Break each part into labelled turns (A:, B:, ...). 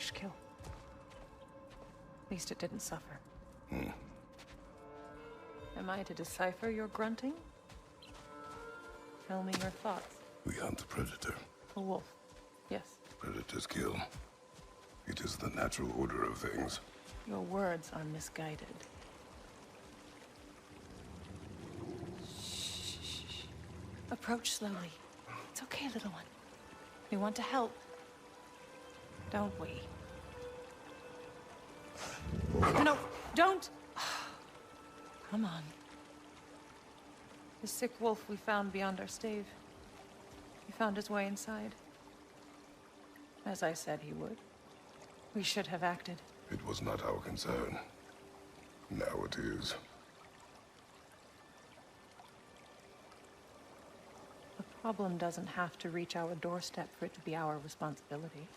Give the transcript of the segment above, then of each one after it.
A: bushkill. At least it didn't suffer. Am I to decipher your grunting? Tell me your thoughts.
B: We hunt the predator.
A: A wolf. Yes.
B: Predators kill. It is the natural order of things.
A: Your words are misguided. Shh. Approach slowly. It's okay, little one. We want to help. Don't we? No, don't! Come on. The sick wolf we found beyond our stave. He found his way inside. As I said he would. We should have acted.
B: It was not our concern. Now it is.
A: The problem doesn't have to reach our doorstep for it to be our responsibility.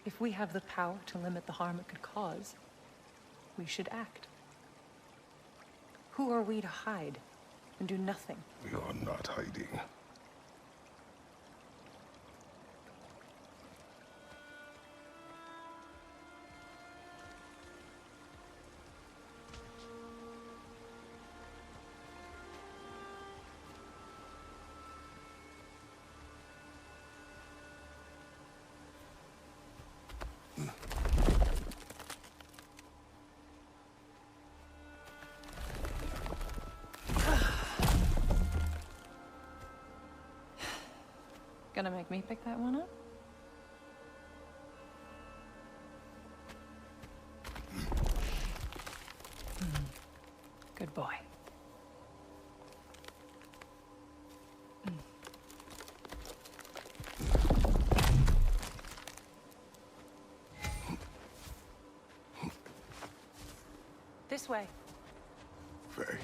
A: If we have the power to limit the harm it could cause, we should act. Who are we to hide and do nothing?
B: We are not hiding.
A: Gonna make me pick that one up? Good boy. This way.
B: Faye.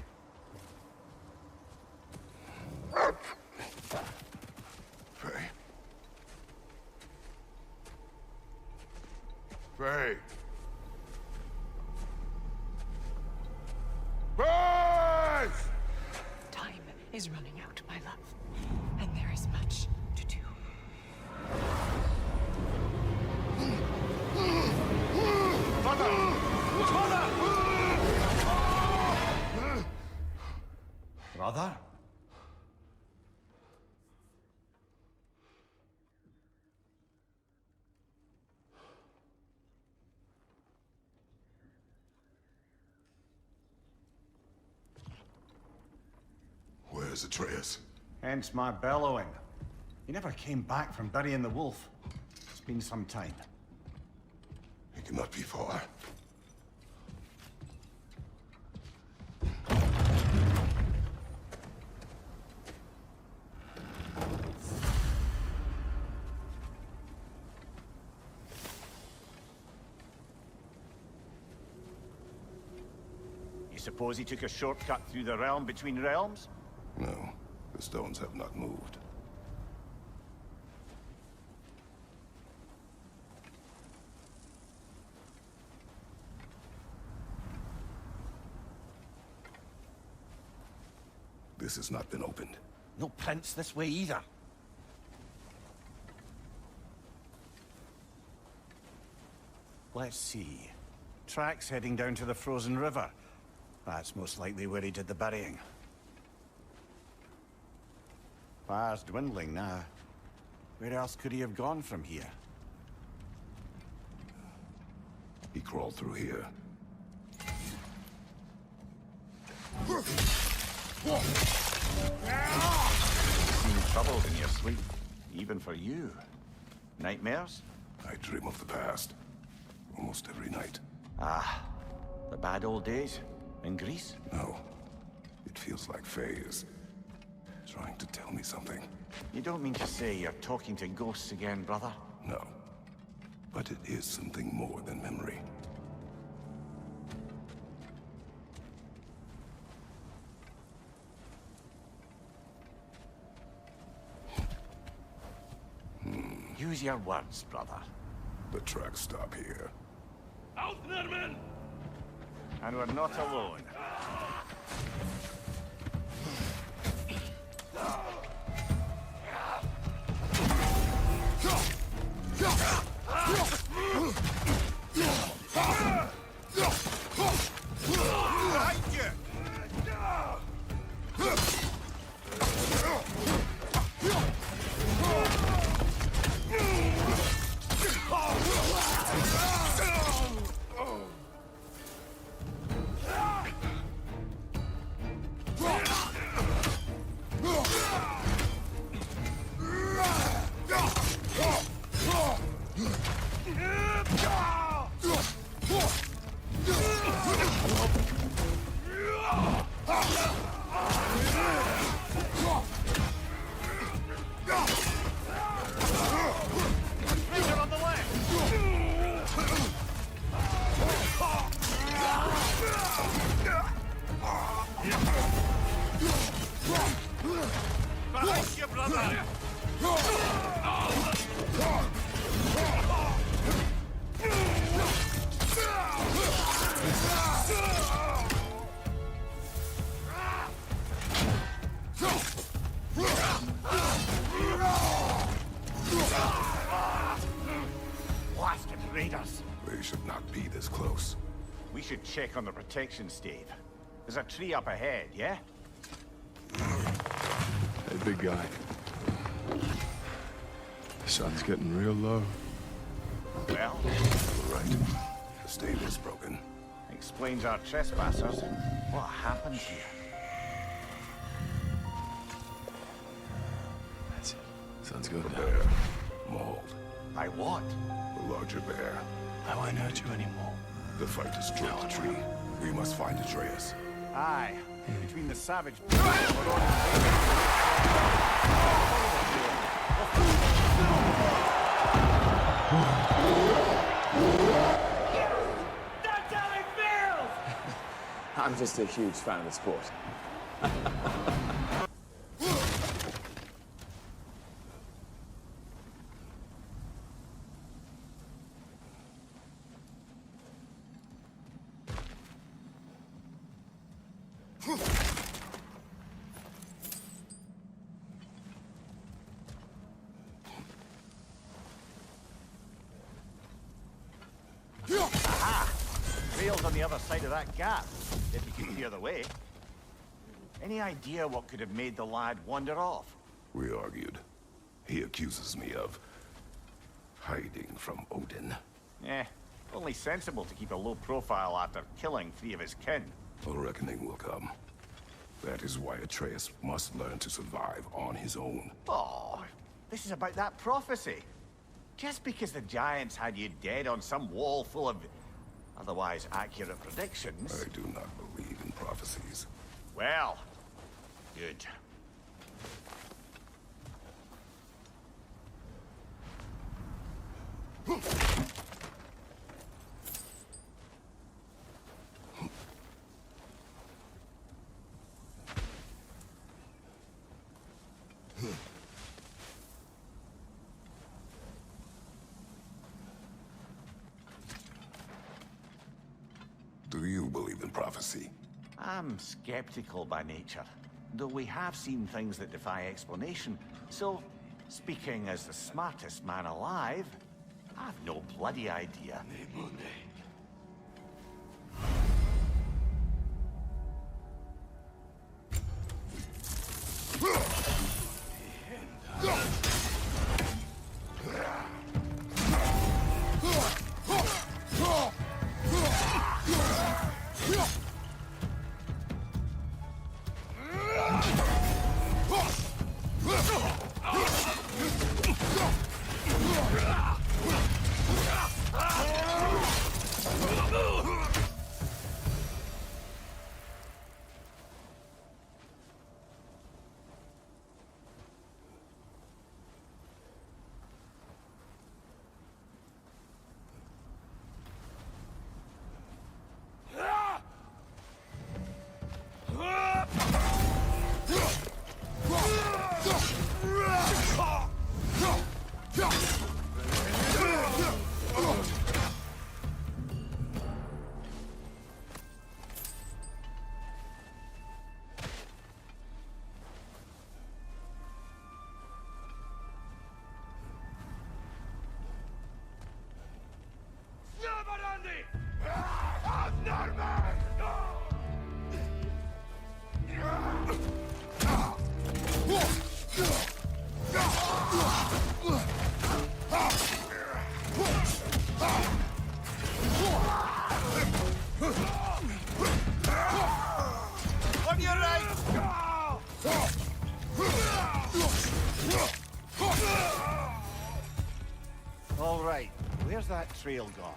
B: Faye. Faye. Faye!
A: Time is running out, my love. And there is much to do.
C: Brother?
B: Where's Atreus?
C: Hence my bellowing. He never came back from burying the wolf. It's been some time.
B: He cannot be far.
D: You suppose he took a shortcut through the realm between realms?
B: No, the stones have not moved. This has not been opened.
D: No prints this way either.
C: Let's see. Tracks heading down to the frozen river. That's most likely where he did the burying. Fire's dwindling now. Where else could he have gone from here?
B: He crawled through here.
D: You seem troubled in your sleep. Even for you. Nightmares?
B: I dream of the past. Almost every night.
D: Ah, the bad old days? In Greece?
B: No. It feels like Faye is trying to tell me something.
D: You don't mean to say you're talking to ghosts again, brother?
B: No. But it is something more than memory.
D: Use your words, brother.
B: The tracks stop here.
D: And we're not alone.
C: Ranger on the left! Behind you, brother! Blasted raiders!
B: They should not be this close.
D: We should check on the protection stave. There's a tree up ahead, yeah?
B: Hey, big guy. The sun's getting real low.
D: Well,
B: You're right. The stable's broken.
D: explains our trespassers. What happened here?
B: That's it. Sun's going down. Bear. Mauled.
D: By what?
B: The larger bear.
E: I won't hurt you anymore.
B: The fight destroyed the tree. We must find Atreus.
C: Aye. Between the savage...
E: I'm just a huge fan of the sport.
D: Rails on the other side of that gap, if you can clear the way. Any idea what could have made the lad wander off?
B: We argued. He accuses me of hiding from Odin.
D: Only sensible to keep a low profile after killing 3 of his kin.
B: A reckoning will come. That is why Atreus must learn to survive on his own.
D: Oh, this is about that prophecy. Just because the giants had you dead on some wall full of otherwise accurate predictions.
B: I do not believe in prophecies.
D: Well, good.
B: Do you believe in prophecy?
D: I'm skeptical by nature, though we have seen things that defy explanation. So, speaking as the smartest man alive, I've no bloody idea.
C: All right, where's that trail gone?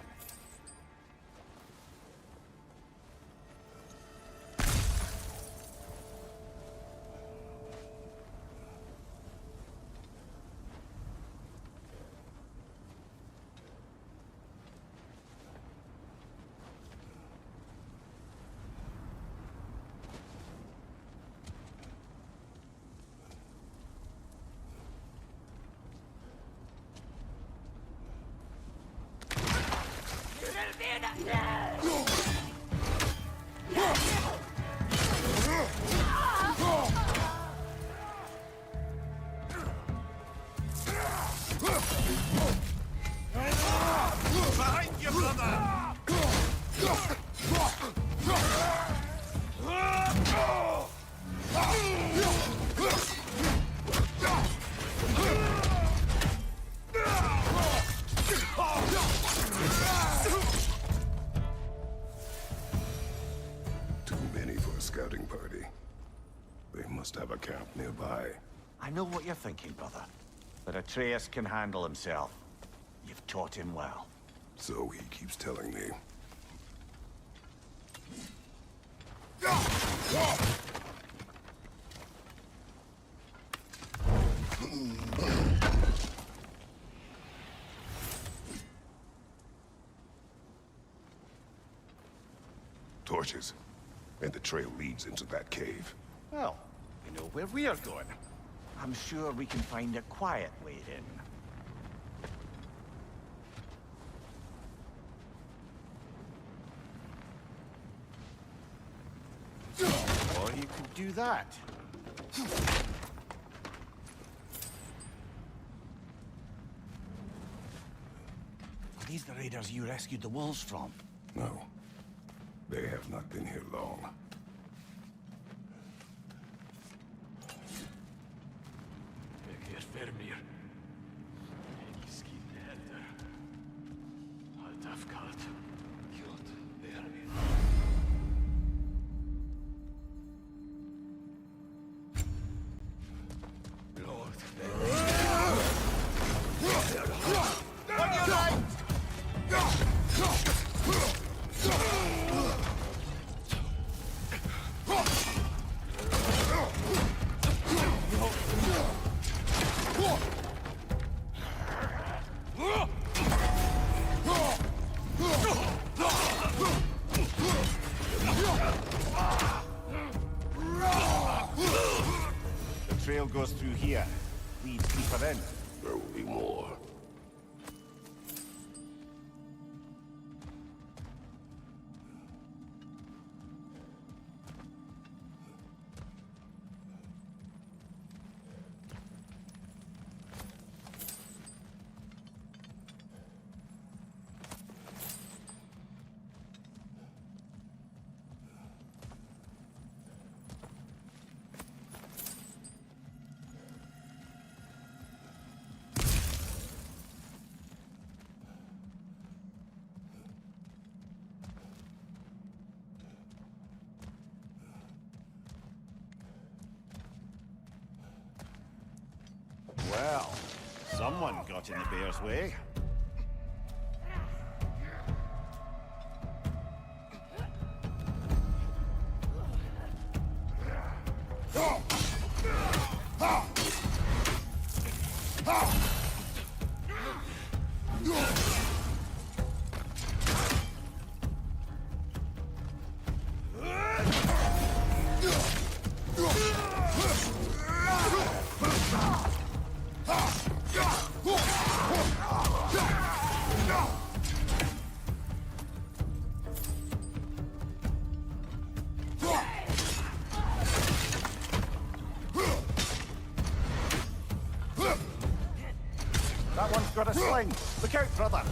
F: Behind you, brother!
B: Too many for a scouting party. They must have a camp nearby.
D: I know what you're thinking, brother. But Atreus can handle himself. You've taught him well.
B: So he keeps telling me. Torches. And the trail leads into that cave.
C: Well, you know where we are going.
D: I'm sure we can find a quiet way in.
C: Or you could do that. Are these the raiders you rescued the wolves from?
B: No. They have not been here long.
E: Ik er vermeer. Ik schiet helder. Halt afkalt. Kjot vermeer. Lord,
C: On your right! The trail goes through here. Leads deeper in.
B: There will be more.
C: Well, someone got in the bear's way. That one's got a sling. Look out, brother.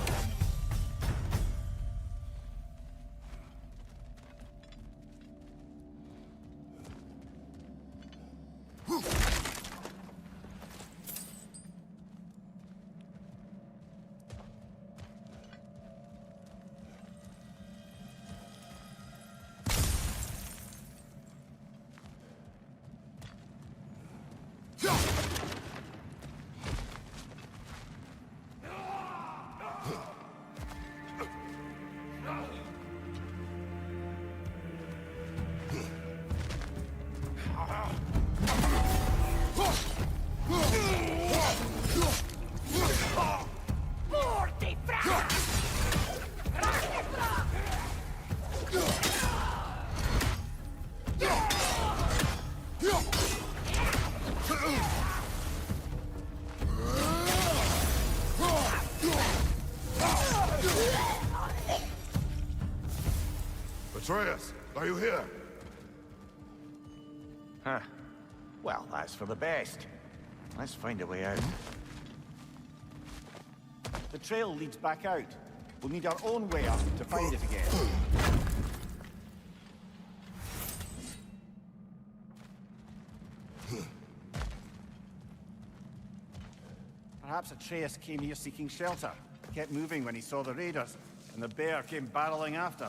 B: Atreus, are you here?
D: Huh. Well, that's for the best. Let's find a way out.
C: The trail leads back out. We'll need our own way up to find it again. Perhaps Atreus came here seeking shelter. Kept moving when he saw the raiders, and the bear came barreling after.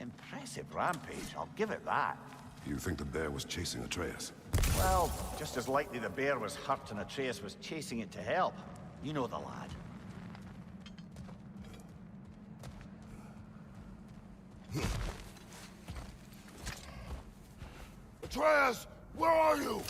D: Impressive rampage, I'll give it that.
B: You think the bear was chasing Atreus?
D: Well, just as likely the bear was hurt and Atreus was chasing it to help. You know the lad.
B: Atreus, where are you?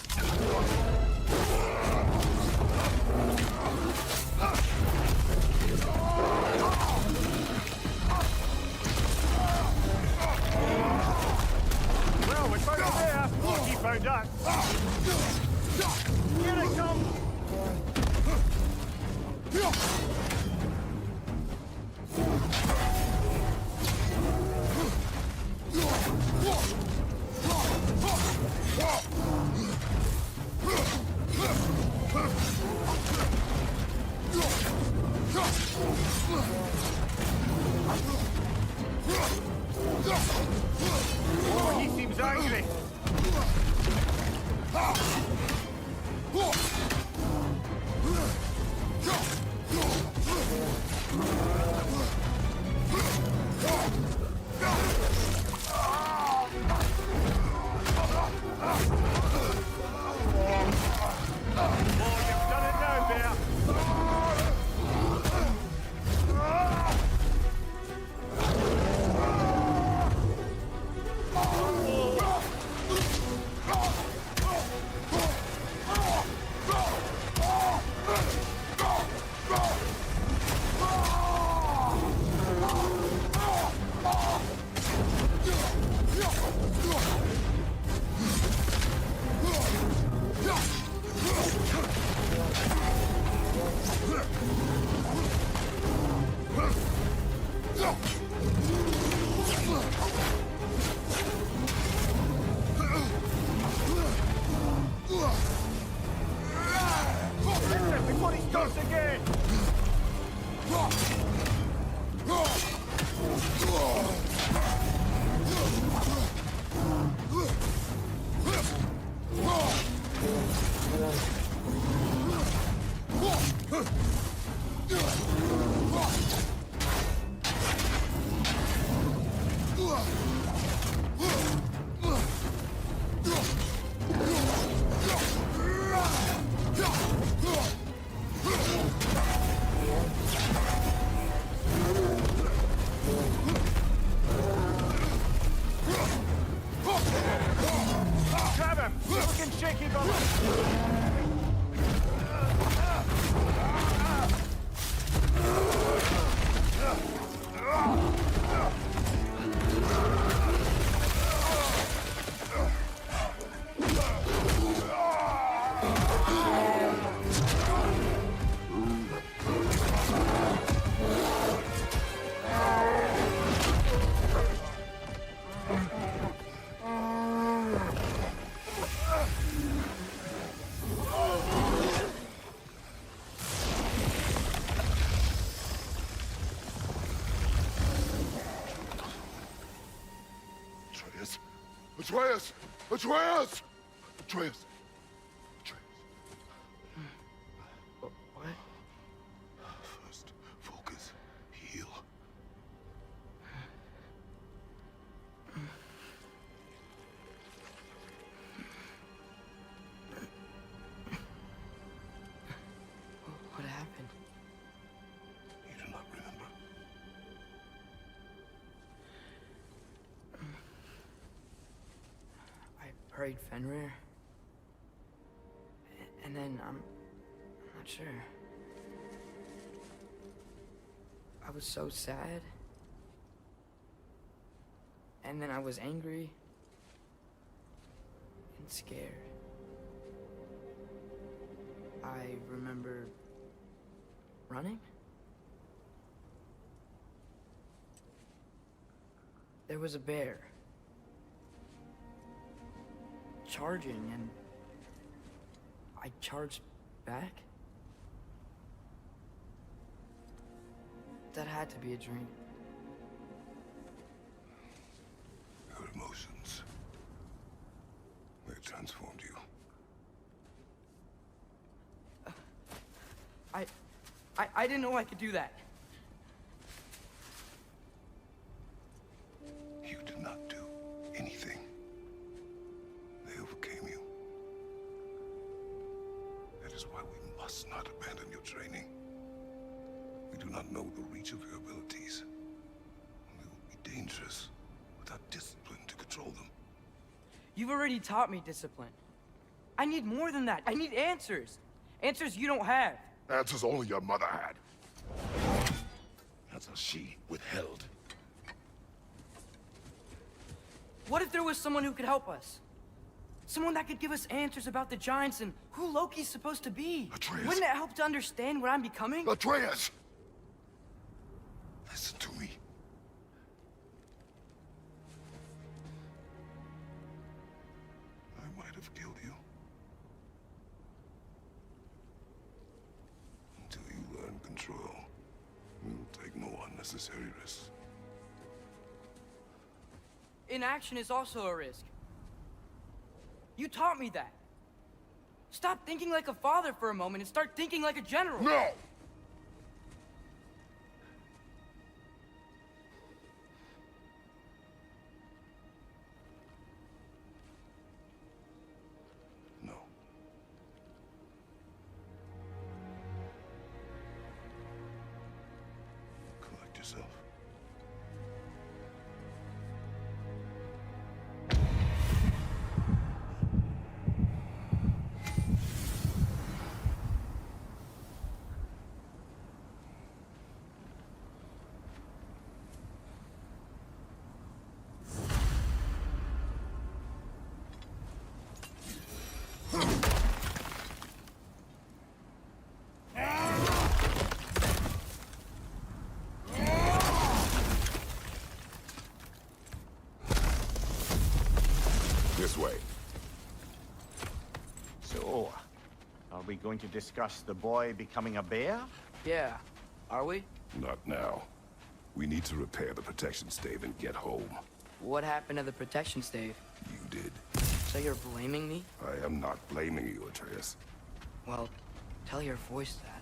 C: Well, we found the bear. Loki found us. Here it comes. Oh, he seems angry. Oh, you've done it now, bear. Before he starts again! Grab him! Looking shaky, brother!
B: Atreus! Atreus! Atreus! Atreus! Atreus!
G: What?
B: First, focus. Heal.
G: What happened?
B: You do not remember.
G: prayed Fenrir. And then I'm not sure. I was so sad. And then I was angry and scared. I remember running. There was a bear charging, and I charged back. That had to be a dream.
B: Your emotions. They transformed you.
G: I didn't know I could do that.
B: You did not do anything. They overcame you. That is why we must not abandon your training. We do not know the reach of your abilities. They will be dangerous without discipline to control them.
G: You've already taught me discipline. I need more than that. I need answers. Answers you don't have.
B: Answers only your mother had. Answers she withheld.
G: What if there was someone who could help us? Someone that could give us answers about the Giants and who Loki's supposed to be.
B: Atreus.
G: Wouldn't it help to understand what I'm becoming?
B: Atreus! Listen to me. I might have killed you. Until you learn control, you will take no unnecessary risks.
G: Inaction is also a risk. You taught me that. Stop thinking like a father for a moment and start thinking like a general.
B: No! No. Collect yourself. This way.
D: So, are we going to discuss the boy becoming a bear?
G: Yeah, are we?
B: Not now. We need to repair the protection stave and get home.
G: What happened to the protection stave?
B: You did.
G: So you're blaming me?
B: I am not blaming you, Atreus.
G: Well, tell your voice that.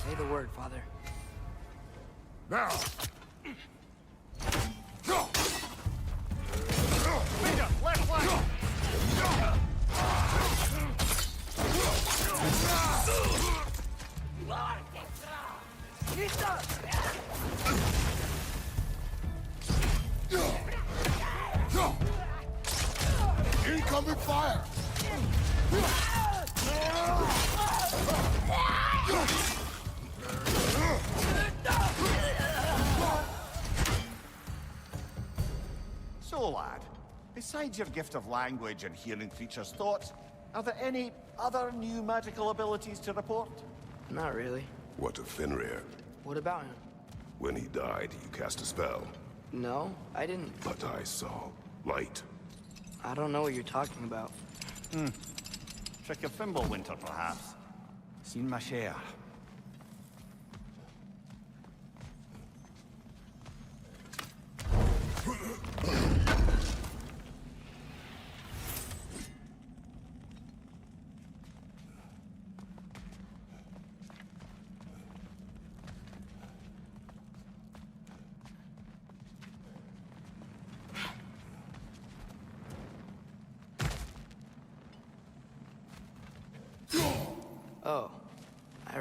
G: Say the word, Father.
B: Now! Go!
D: Peter, left flank!
B: Go! Incoming fire!
D: So, lad, besides your gift of language and hearing creatures' thoughts, are there any other new magical abilities to report?
G: Not really.
B: What of Fenrir?
G: What about him?
B: When he died, you cast a spell.
G: No, I didn't.
B: But I saw light.
G: I don't know what you're talking about.
D: Trick of Fimbulwinter, perhaps? Seen my share.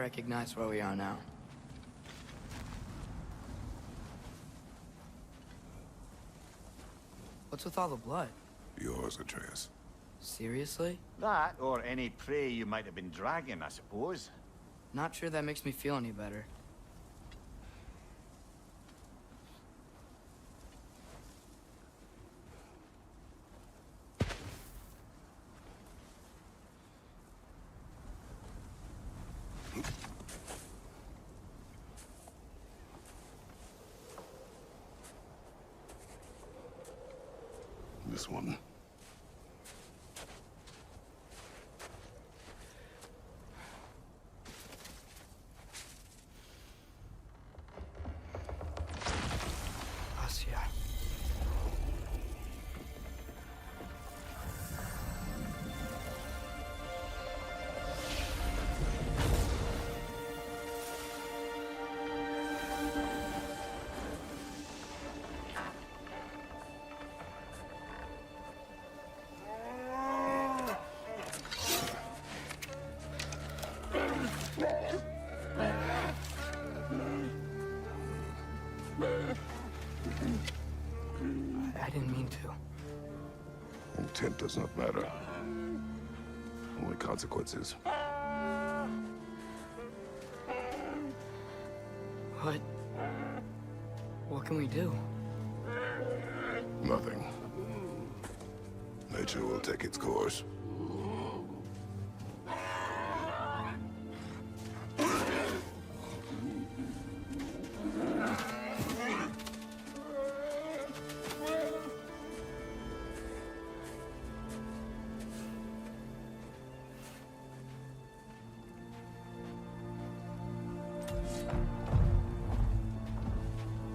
G: recognize where we are now. What's with all the blood?
B: Yours, Atreus.
G: Seriously?
D: That, or any prey you might have been dragging, I suppose.
G: Not sure that makes me feel any better.
B: This one.
G: Asya. I didn't mean to.
B: Intent does not matter. Only consequences.
G: What can we do?
B: Nothing. Nature will take its course.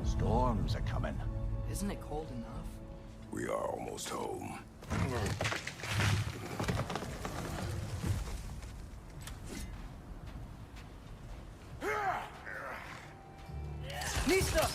D: Storms are coming.
G: Isn't it cold enough?
B: We are almost home.
G: Nista!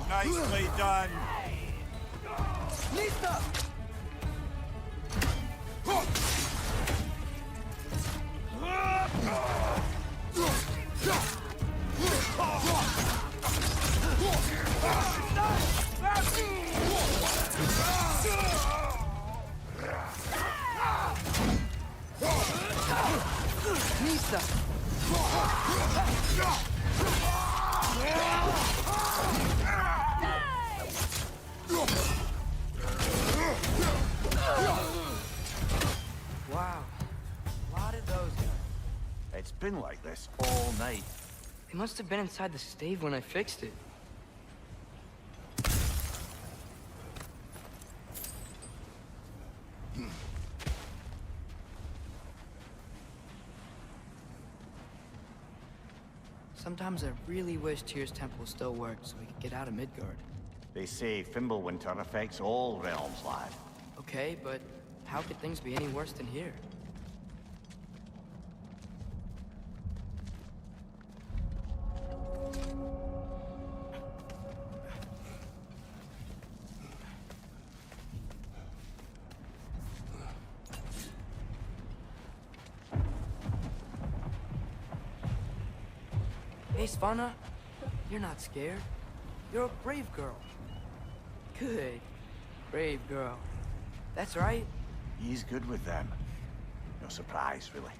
C: Nicely done.
G: Nista! Nista! Wow. A lot of those guys.
D: It's been like this all night.
G: They must have been inside the stave when I fixed it. Sometimes I really wish Tyr's temple still worked so we could get out of Midgard.
D: They say Fimbulwinter affects all realms, lad.
G: Okay, but how could things be any worse than here? Hey, Svanna, you're not scared. You're a brave girl. Good. Brave girl. That's right.
D: He's good with them. No surprise, really.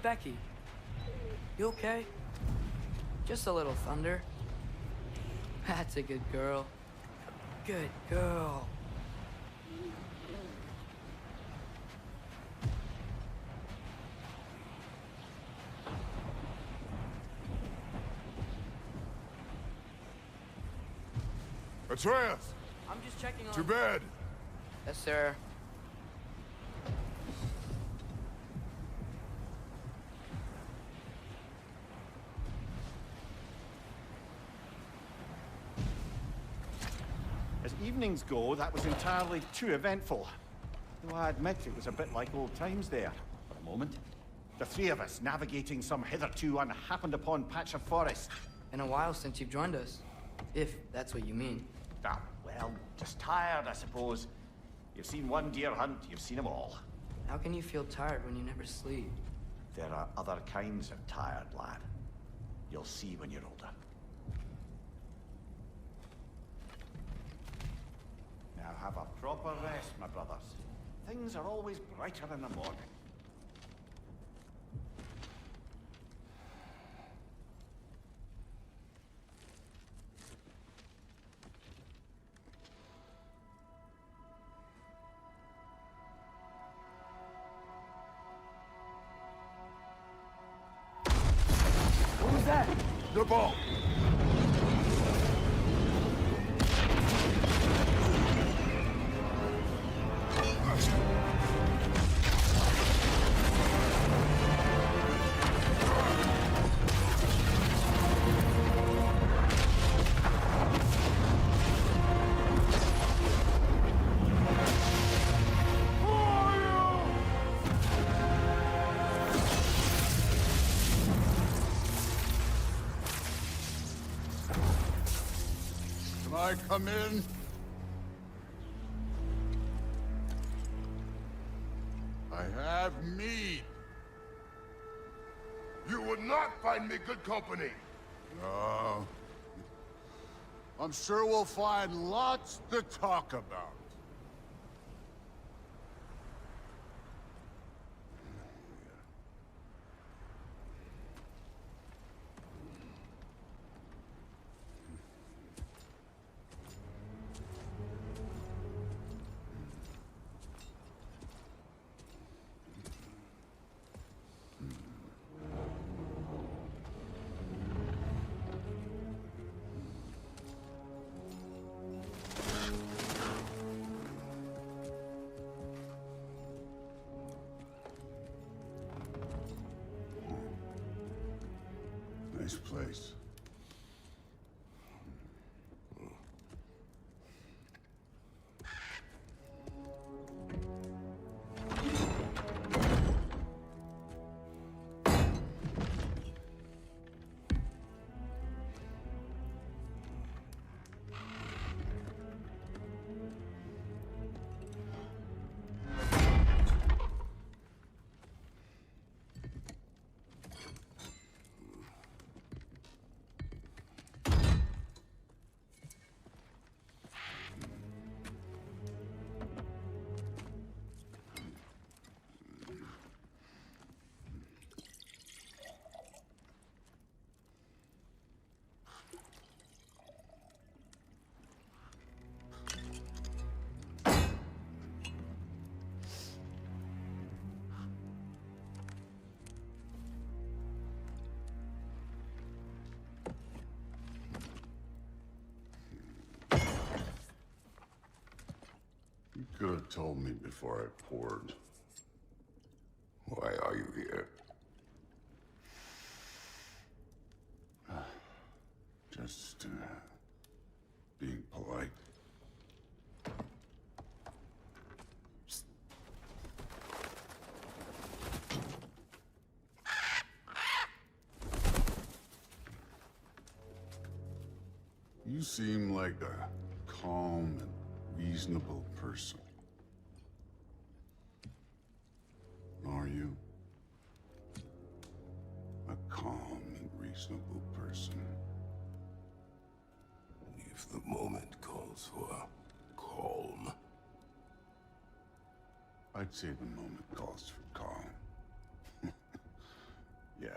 G: Specky, you okay? Just a little thunder. That's a good girl. Good girl.
B: Atreus!
G: I'm just checking on...
B: To bed!
G: Yes, sir.
C: As evenings go, that was entirely too eventful.
D: Though I admit it was a bit like old times there, for a moment. The three of us navigating some hitherto unhappened upon patch of forest.
G: In a while since you've joined us. If that's what you mean.
D: Ah, well, just tired, I suppose. You've seen one deer hunt, you've seen them all.
G: How can you feel tired when you never sleep?
D: There are other kinds of tired, lad. You'll see when you're older. Now have a proper rest, my brothers. Things are always brighter in the morning.
B: The ball! Can I come in? I have mead.
F: You would not find me good company.
B: No. I'm sure we'll find lots to talk about. Nice place. You could have told me before I poured. Why are you here? Just, being polite. You seem like a calm and reasonable person. Are you? A calm and reasonable person. If the moment calls for calm. I'd say the moment calls for calm. Yeah.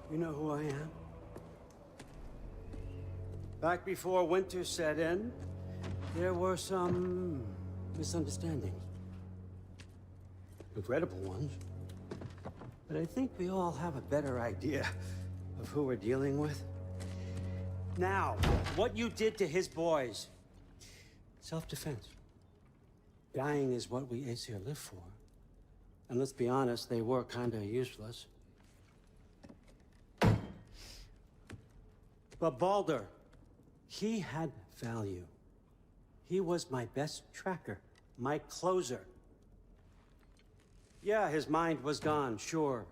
H: You know who I am? Back before winter set in, there were some misunderstandings. Regrettable ones. But I think we all have a better idea of who we're dealing with. Now, what you did to his boys. Self-defense. Dying is what we Aesir live for. And let's be honest, they were kinda useless. But Baldur, he had value. He was my best tracker, my closer. Yeah, his mind was gone, sure.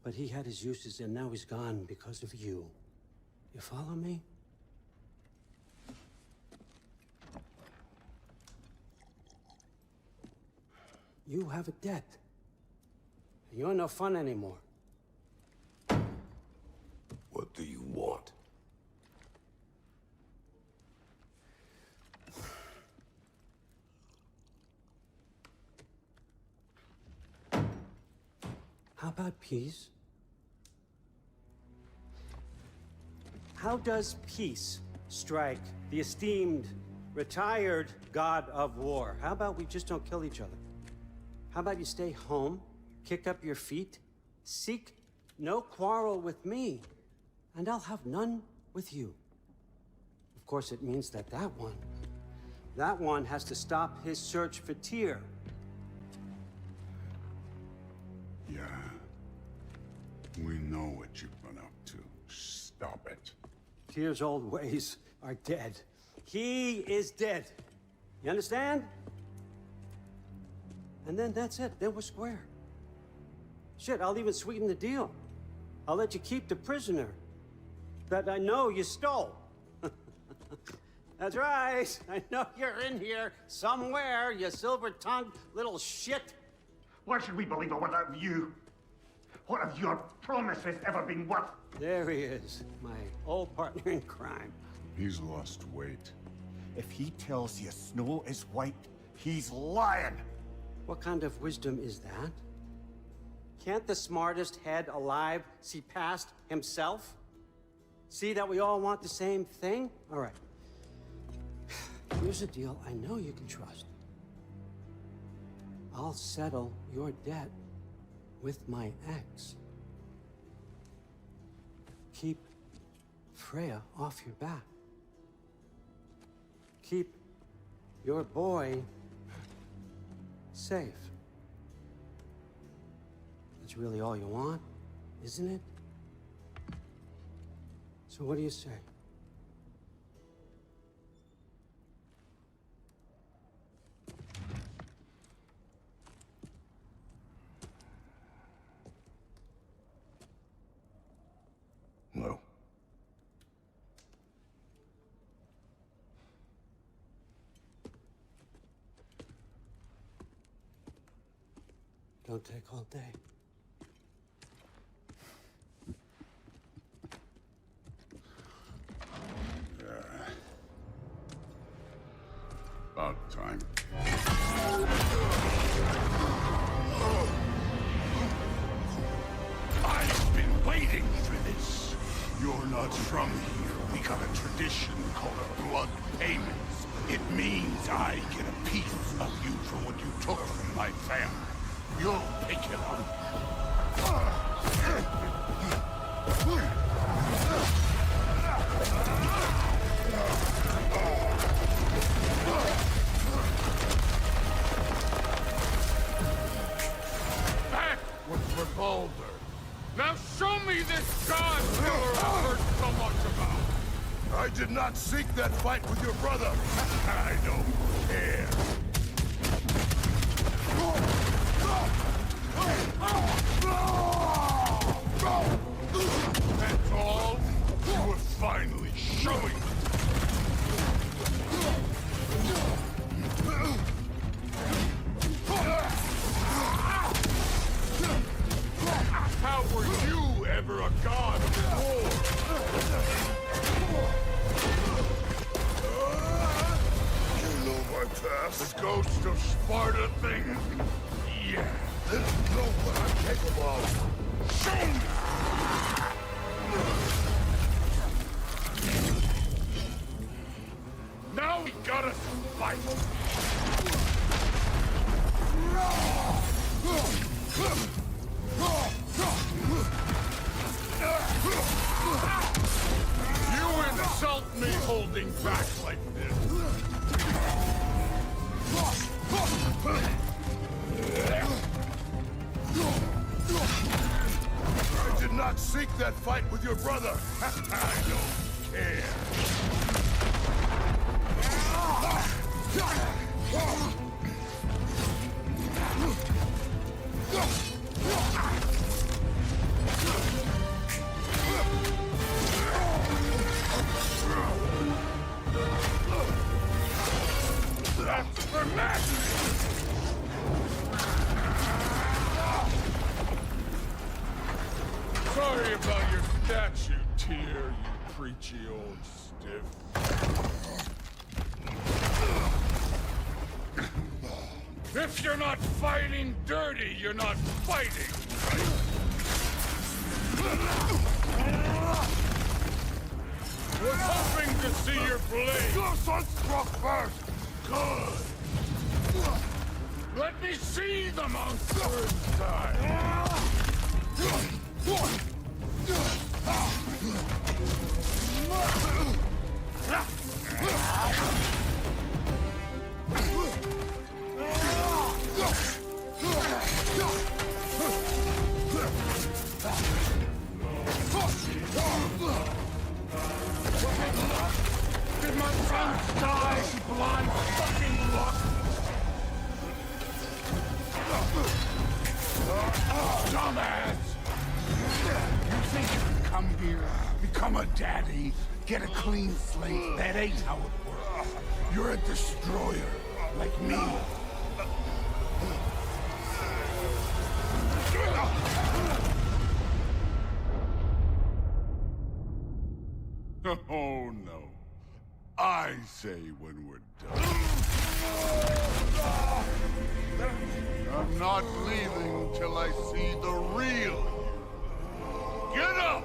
H: But he had his uses, and now he's gone because of you. You follow me? You have a debt. You're no fun anymore.
B: What do you want?
H: How about peace? How does peace strike the esteemed, retired god of war? How about we just don't kill each other? How about you stay home, kick up your feet, seek no quarrel with me, and I'll have none with you. Of course, it means that that one has to stop his search for Tyr.
F: Yeah. We know what you've been up to. Stop it.
H: Tyr's old ways are dead. He is dead. You understand? And then that's it. Then we're square. Shit, I'll even sweeten the deal. I'll let you keep the prisoner that I know you stole. That's right. I know you're in here somewhere, you silver-tongued little shit.
C: Why should we believe it without you? What have your promises ever been worth?
H: There he is, my old partner in crime.
F: He's lost weight.
C: If he tells you snow is white, he's lying.
H: What kind of wisdom is that? Can't the smartest head alive see past himself? See that we all want the same thing? All right. Here's a deal I know you can trust. I'll settle your debt with my ex. Keep Freya off your back. Keep your boy safe. That's really all you want, isn't it? So what do you say?
B: No.
H: Don't take all day.
F: About time.
B: I've been waiting for this. You're not from here. We got a tradition called a blood payment. It means I get a piece of you for what you took from my family. You'll pick it up.
F: That was for Baldur. Now show me this god killer I've heard so much about. I did not seek that fight with your brother. I don't care. That's all? You were finally showing. How were you ever a god of war? You know my past. The ghost of Sparta thing? Yeah. Then you know what I'm capable of. Show me! Now we gotta fight! holding back like this? I did not seek that fight with your brother. I don't care. That's for madness! Sorry about your statue, Tyr, you preachy old stiff. If you're not fighting dirty, you're not fighting, right? Was hoping to see your blade. Your son struck first. Good. Let me see the monster inside. Did my son die, you blind fucking luck? Dumbass! You think you can come here, become a daddy, get a clean slate? That ain't how it works. You're a destroyer, like me. Oh, no. I say when we're done. I'm not leaving till I see the real you. Get up!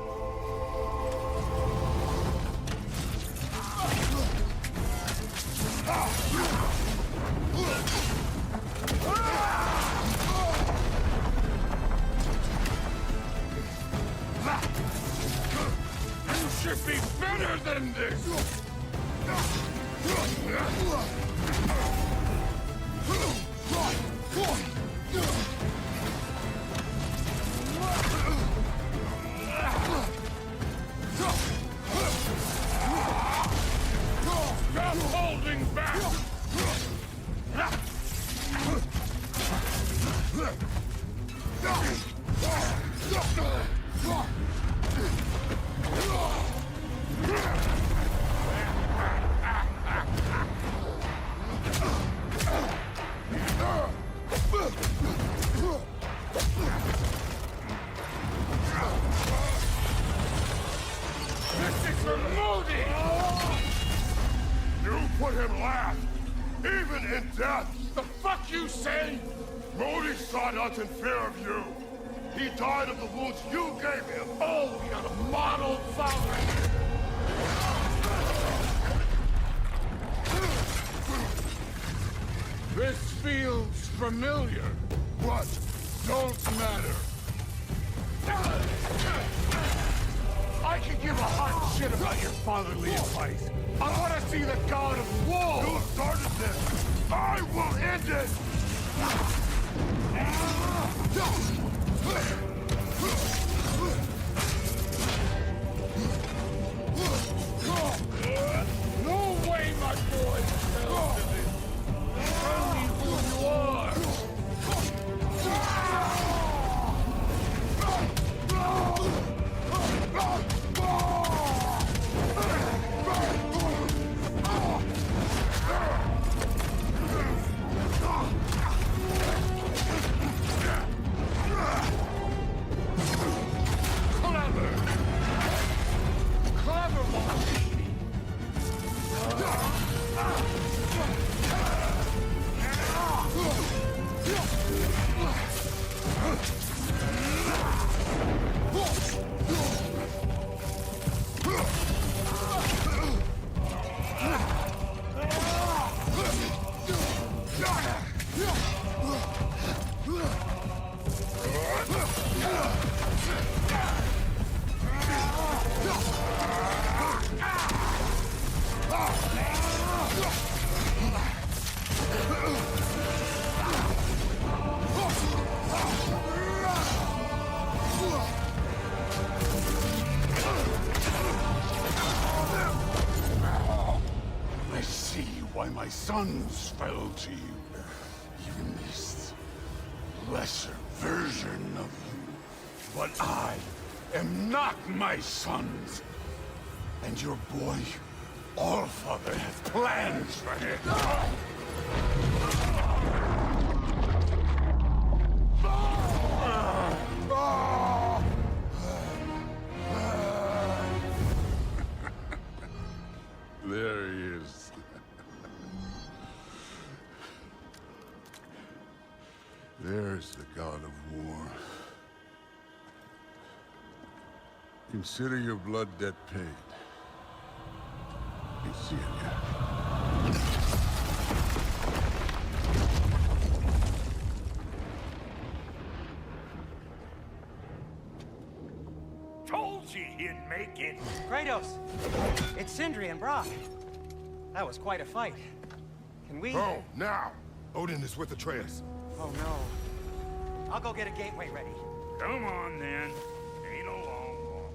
F: You should be better than this! Stop holding back! This is for Modi! You put him last, even in death! The fuck you say? Modi saw nothing fear of you. He died of the wounds you gave him. Oh, we got a model father! This feels familiar. What? Don't matter. I can give a hot shit about your fatherly advice. I want to see the god of war! You started this! I will end it! No way, my boy! Tell me who you are!
B: sons fell to you. Even this lesser version of you. But I am not my sons. And your boy, Allfather, has plans for him. There he is. There's the god of war. Consider your blood debt paid. Be seeing you.
D: Told you he'd make it.
I: Kratos! It's Sindri and Brock. That was quite a fight. Can we...
F: Oh, now! Odin is with Atreus.
I: Oh, no. I'll go get a gateway ready.
D: Come on, then. Ain't a long walk.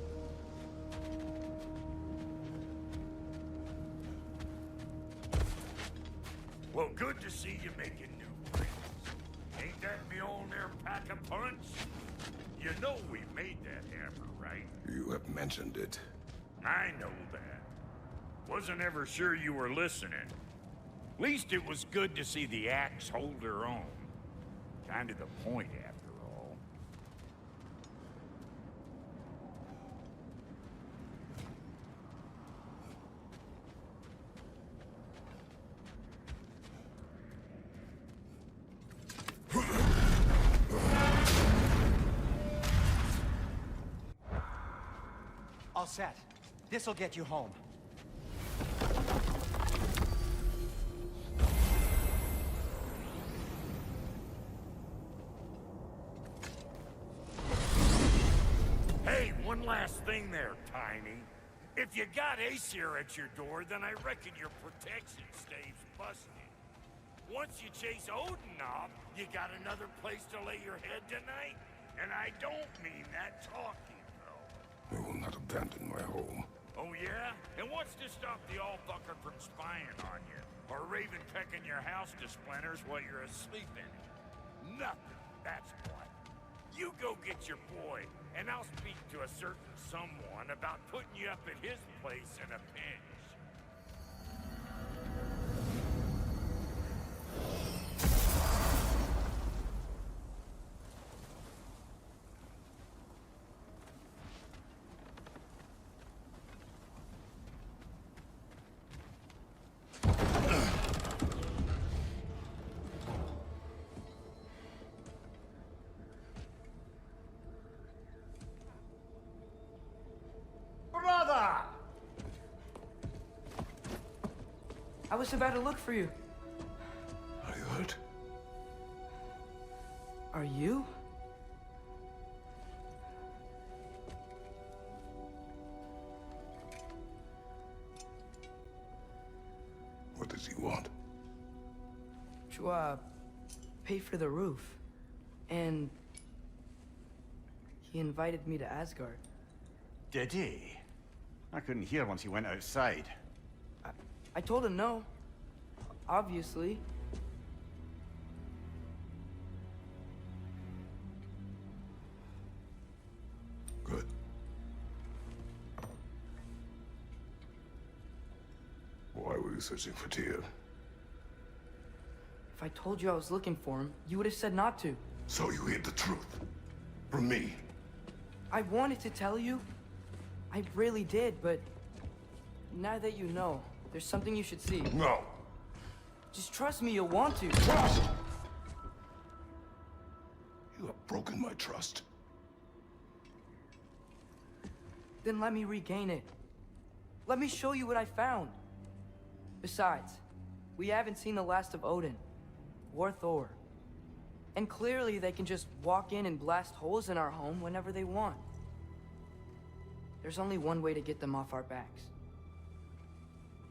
D: Well, good to see you making new friends. Ain't that Mjolnir pack a punch? You know we made that hammer, right?
F: You have mentioned it.
J: I know that. Wasn't ever sure you were listening. Least it was good to see the axe hold her own. Kind of the point, after all.
I: All set. This'll get you home.
J: Hey, one last thing there, Tiny. If you got Aesir at your door, then I reckon your protection stave's busted. Once you chase Odin off, you got another place to lay your head tonight? And I don't mean that talking, though.
F: I will not abandon my home.
J: Oh, yeah? And what's to stop the Allfucker from spying on you? Or Raven pecking your house to splinters while you're asleep in it? Nothing, that's what. You go get your boy, and I'll speak to a certain someone about putting you up at his place in a pinch.
G: I was about to look for you.
F: Are you hurt?
G: Are you?
F: What does he want?
G: To, pay for the roof. And... he invited me to Asgard.
C: Did he? I couldn't hear once he went outside.
G: I told him no. Obviously.
F: Good. Why were you searching for Tyr?
G: If I told you I was looking for him, you would have said not to.
F: So you hid the truth. From me.
G: I wanted to tell you. I really did, but... now that you know, there's something you should see.
F: No.
G: Just trust me, you'll want to.
F: Trust! You have broken my trust.
G: Then let me regain it. Let me show you what I found. Besides, we haven't seen the last of Odin. Or Thor. And clearly they can just walk in and blast holes in our home whenever they want. There's only one way to get them off our backs.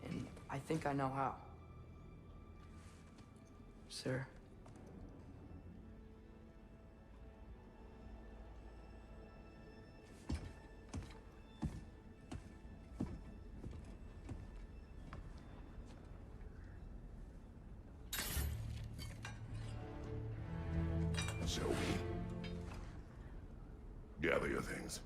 G: And I think I know how. Sir.
F: Gather your things.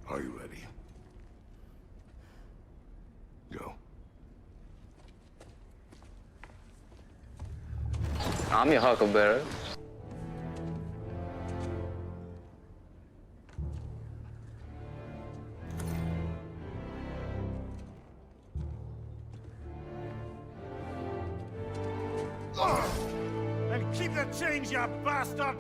F: Are you ready? Go.
K: I'm your Huckleberry.
C: And keep the change, you bastard!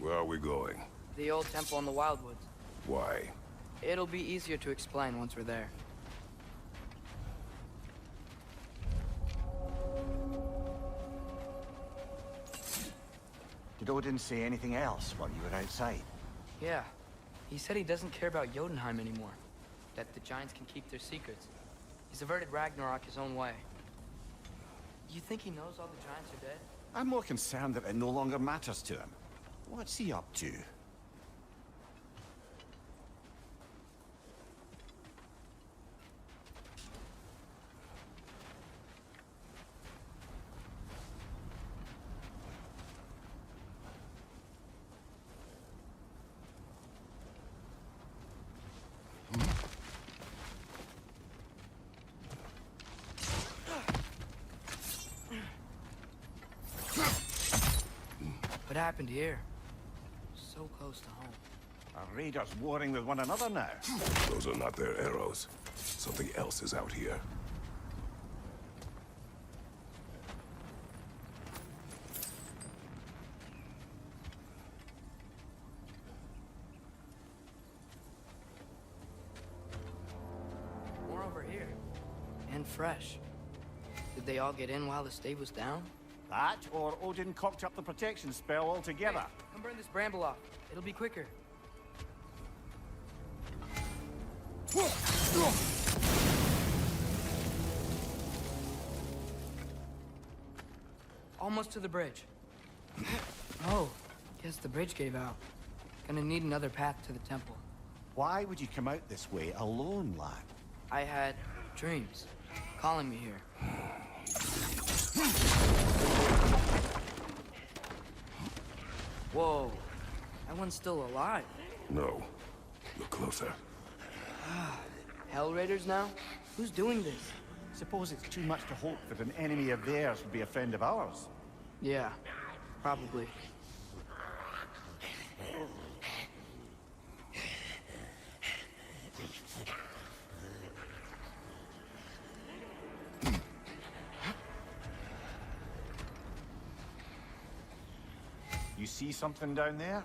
F: Where are we going?
G: The old temple in the Wildwoods.
F: Why?
G: It'll be easier to explain once we're there.
D: Did Odin say anything else while you were outside?
G: Yeah. He said he doesn't care about Jotunheim anymore. That the Giants can keep their secrets. He's averted Ragnarok his own way. You think he knows all the Giants are dead?
C: I'm more concerned that it no longer matters to him. What's he up to?
G: What happened here? So close to home.
C: Are raiders warring with one another now?
F: Those are not their arrows. Something else is out here.
G: More over here. And fresh. Did they all get in while the stave was down?
C: That, or Odin cocked up the protection spell altogether.
G: Hey, come burn this bramble off. It'll be quicker. Almost to the bridge. Oh, guess the bridge gave out. Gonna need another path to the temple.
C: Why would you come out this way alone, lad?
G: I had dreams calling me here. Whoa, that one's still alive.
F: No. Look closer.
G: Hell Raiders now? Who's doing this?
C: Suppose it's too much to hope that an enemy of theirs would be a friend of ours.
G: Yeah, probably.
C: You see something down there?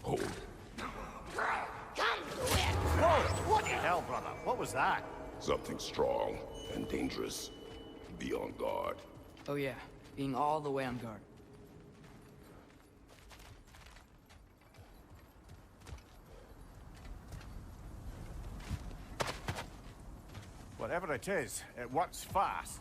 F: Hold.
C: Whoa! What the hell, brother? What was that?
F: Something strong and dangerous. Be on guard.
G: Oh yeah, being all the way on guard.
C: Whatever it is, it works fast.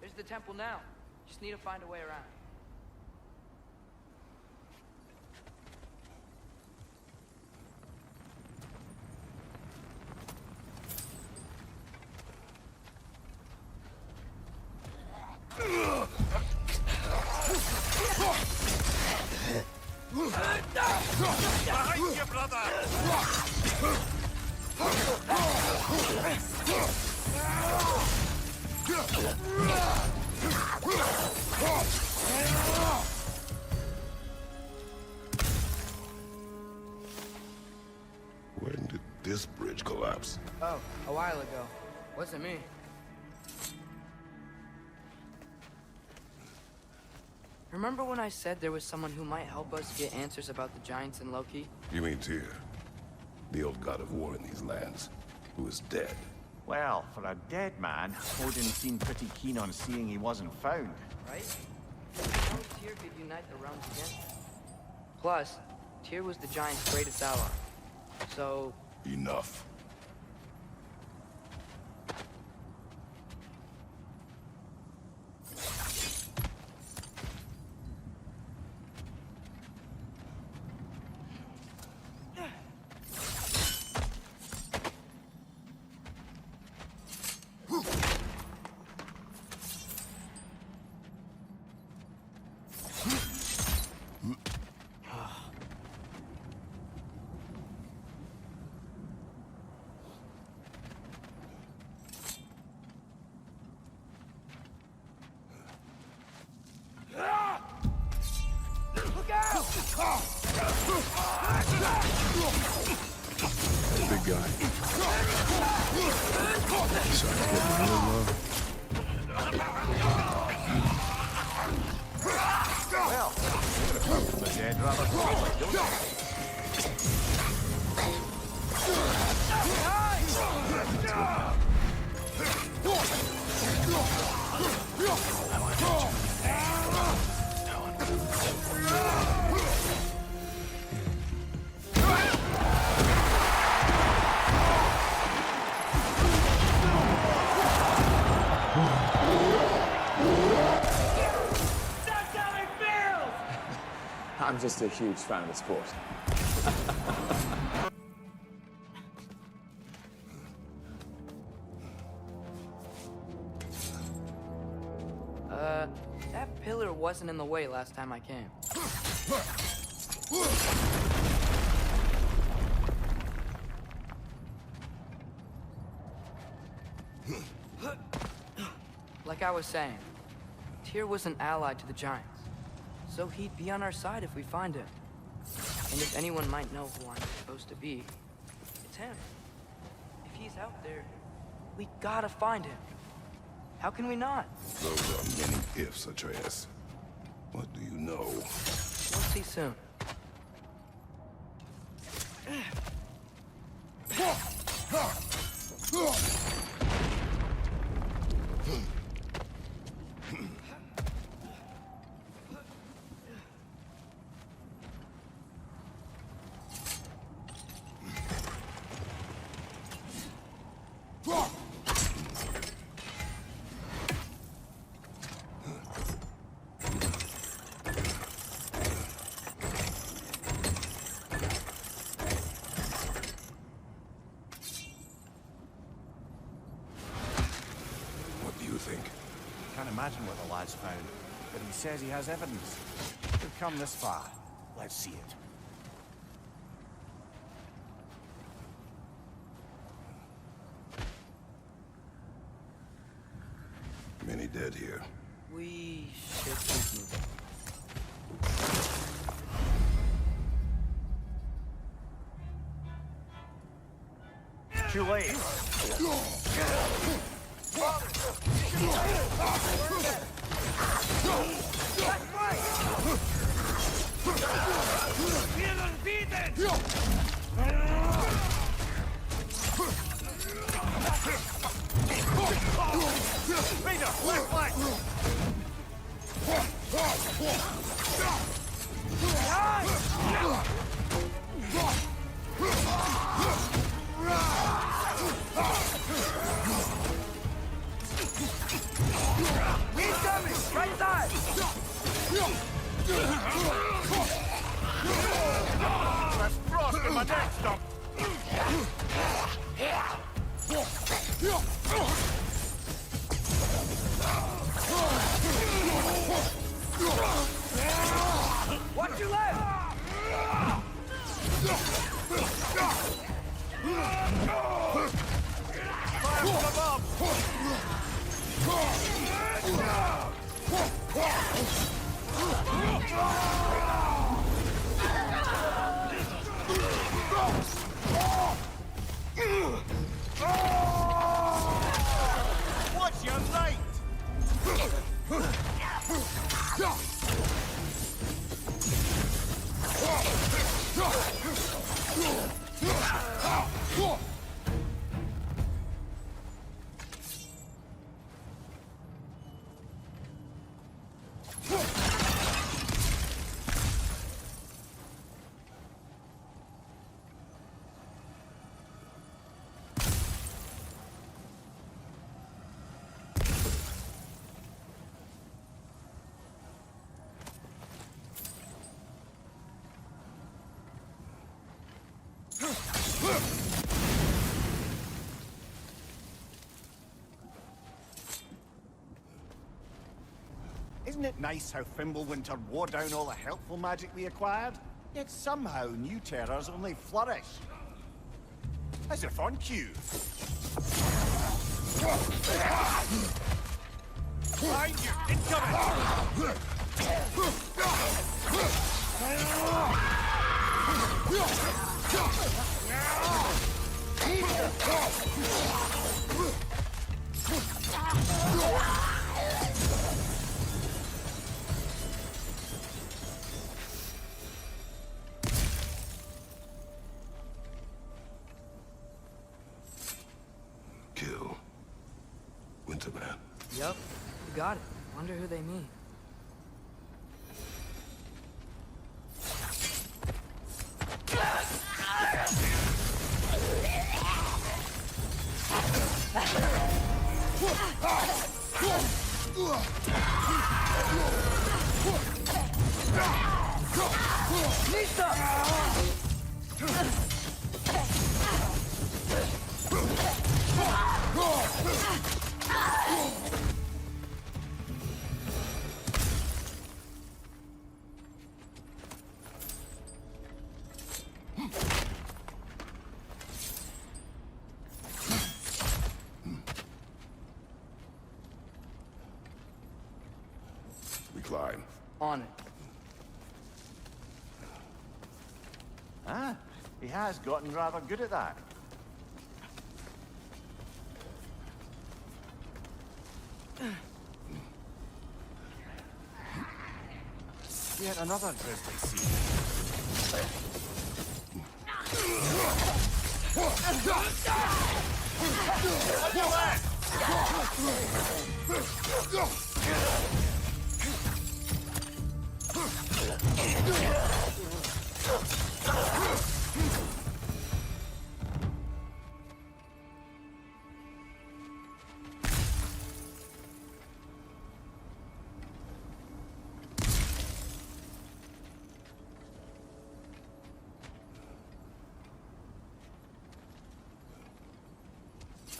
G: There's the temple now. Just need to find a way around.
J: Behind you, brother!
F: When did this bridge collapse?
G: Oh, a while ago. Wasn't me. Remember when I said there was someone who might help us get answers about the giants and Loki?
F: You mean Tyr? The old god of war in these lands, who is dead.
D: Well, for a dead man, Odin seemed pretty keen on seeing he wasn't found.
G: Right? How Tyr could unite the realms again? Plus, Tyr was the giant's greatest ally. So...
F: Enough. Big guy. Besides getting real low.
C: Well, the dead rather quickly, don't they?
L: I'm just a huge fan of the sport.
G: That pillar wasn't in the way last time I came. Like I was saying, Tyr was an ally to the Giants, so he'd be on our side if we find him. And if anyone might know who I'm supposed to be, it's him. If he's out there, we gotta find him. How can we not?
F: Those are many ifs, Atreus. What do you know?
G: We'll see soon.
C: Can't imagine what the lad's found, but he says he has evidence. We've come this far. Let's see it.
F: Many dead here.
G: We should keep moving.
D: Too late.
G: He's coming! Right side!
D: That's frost in my neck stump.
G: Watch your left!
D: Fire from above. Watch your light!
C: Isn't it nice how Fimbulwinter wore down all the helpful magic we acquired? Yet somehow new terrors only flourish. As if on cue.
D: Behind you! Incoming!
F: Kill. Winterman.
G: Yep, you got it. Wonder who they mean.
F: We climb.
G: On it.
D: Ah, he has gotten rather good at that.
C: Yet another grisly scene.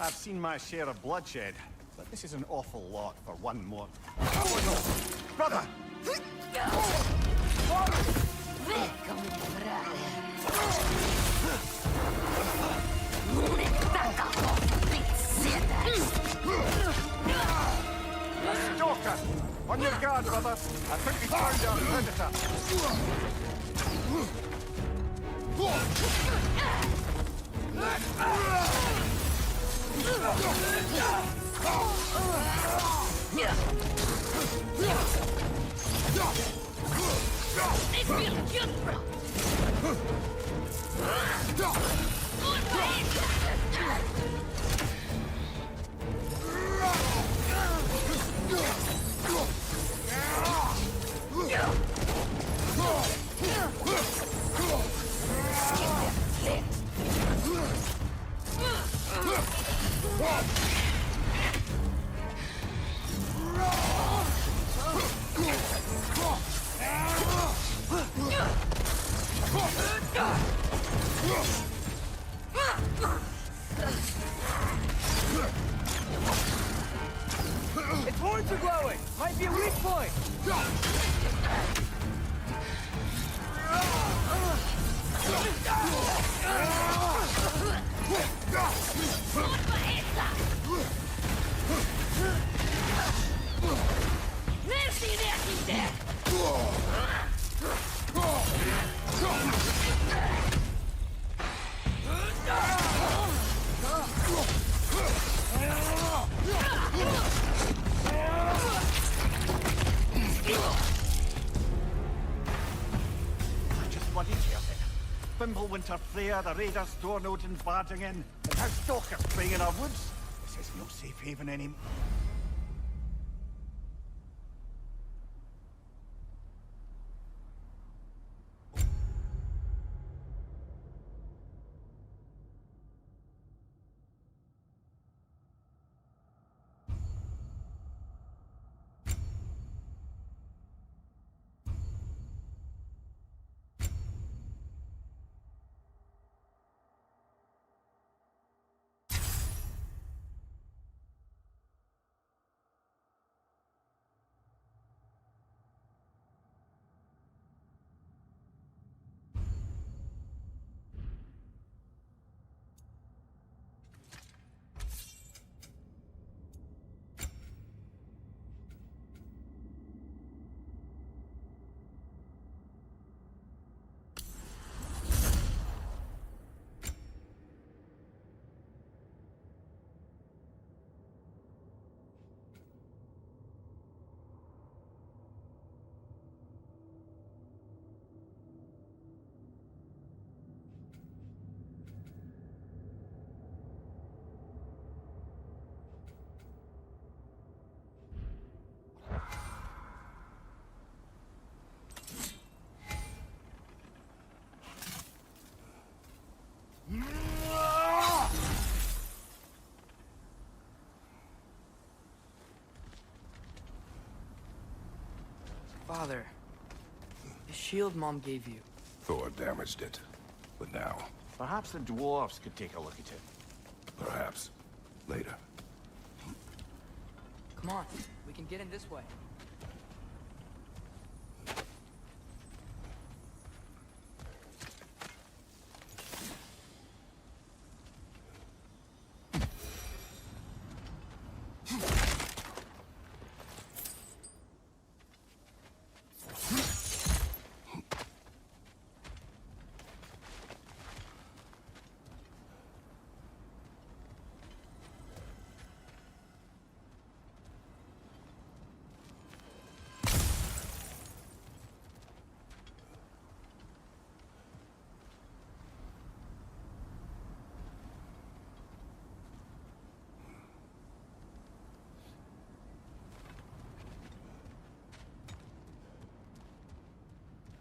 C: I've seen my share of bloodshed, but this is an awful lot for one more. Oh no! Brother! Stalker! On your guard, brother! I think we found our predator!
G: Its horns are glowing! Might be a weak point!
C: Just bloody chaos it. Fimbulwinter, Freya, the raiders, Dornodin barging in, and now stalkers playing in our woods. This is no safe haven anymore.
G: Father, this shield Mom gave you.
F: Thor damaged it. But now,
D: Perhaps the dwarves could take a look at it.
F: perhaps, later.
G: Come on, we can get in this way.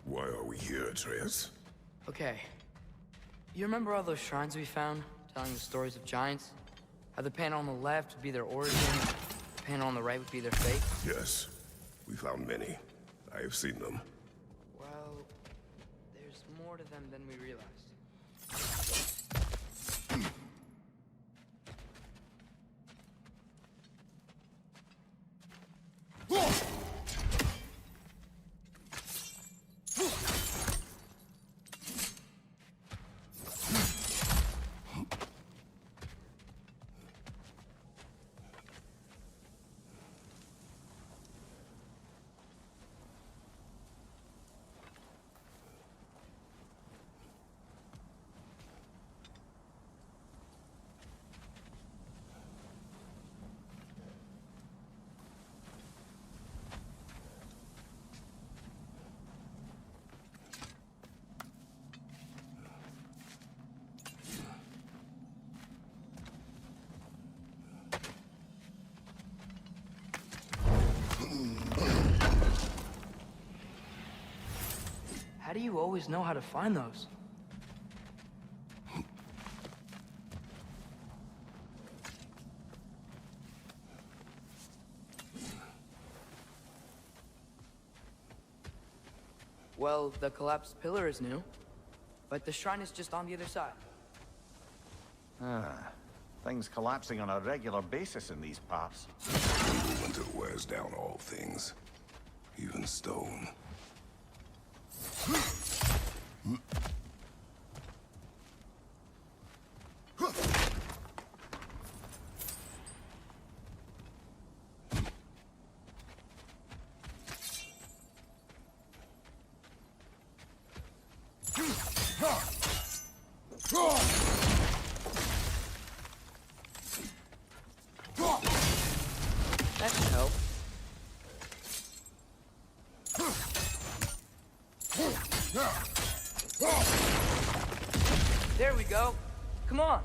F: Why are we here, Atreus?
G: Okay. You remember all those shrines we found, telling the stories of giants? How the panel on the left would be their origin, the panel on the right would be their fate?
F: Yes. We found many. I have seen them.
G: Well, there's more to them than we realized. How do you always know how to find those? Well, the collapsed pillar is new, but the shrine is just on the other side.
D: Things collapsing on a regular basis in these parts.
F: Winter wears down all things, even stone.
G: That should help. There we go. Come on.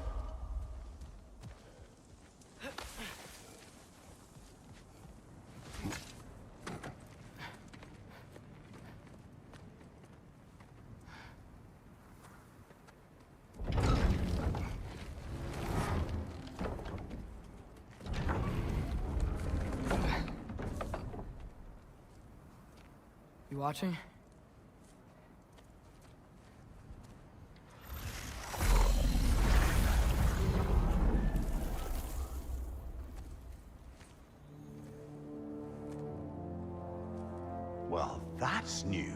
G: You watching?
D: Well, that's new.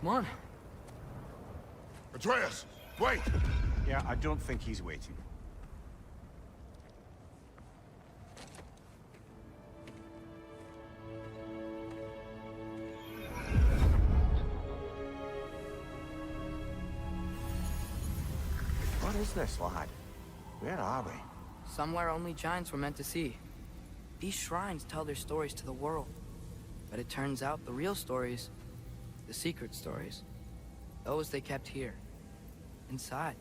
G: Come on.
F: Atreus, wait!
D: Yeah, I don't think he's waiting. What is this, lad? Where are we?
G: Somewhere only giants were meant to see. These shrines tell their stories to the world. But it turns out the real stories, the secret stories, those they kept here, inside.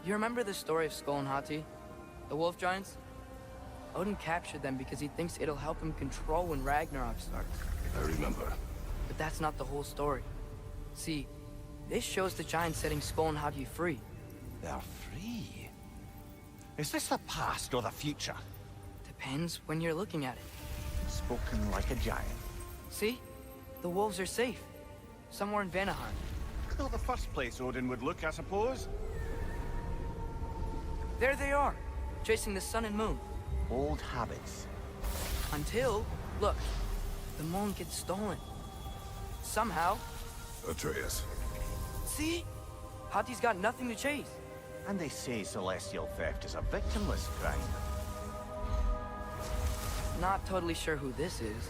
G: You remember the story of Skull and Hati, the wolf giants? Odin captured them because he thinks it'll help him control when Ragnarok starts.
F: I remember.
G: But that's not the whole story. See, this shows the giants setting Skull and Hati free.
D: They're free.
C: Is this the past or the future?
G: Depends when you're looking at it.
D: Spoken like a giant.
G: See? The wolves are safe. Somewhere in Vanaheim.
C: Not the first place Odin would look, I suppose.
G: There they are, chasing the sun and moon.
D: Old habits.
G: Until, look, the moon gets stolen. Somehow.
F: Atreus.
G: See? Hati's got nothing to chase.
D: And they say celestial theft is a victimless crime.
G: Not totally sure who this is,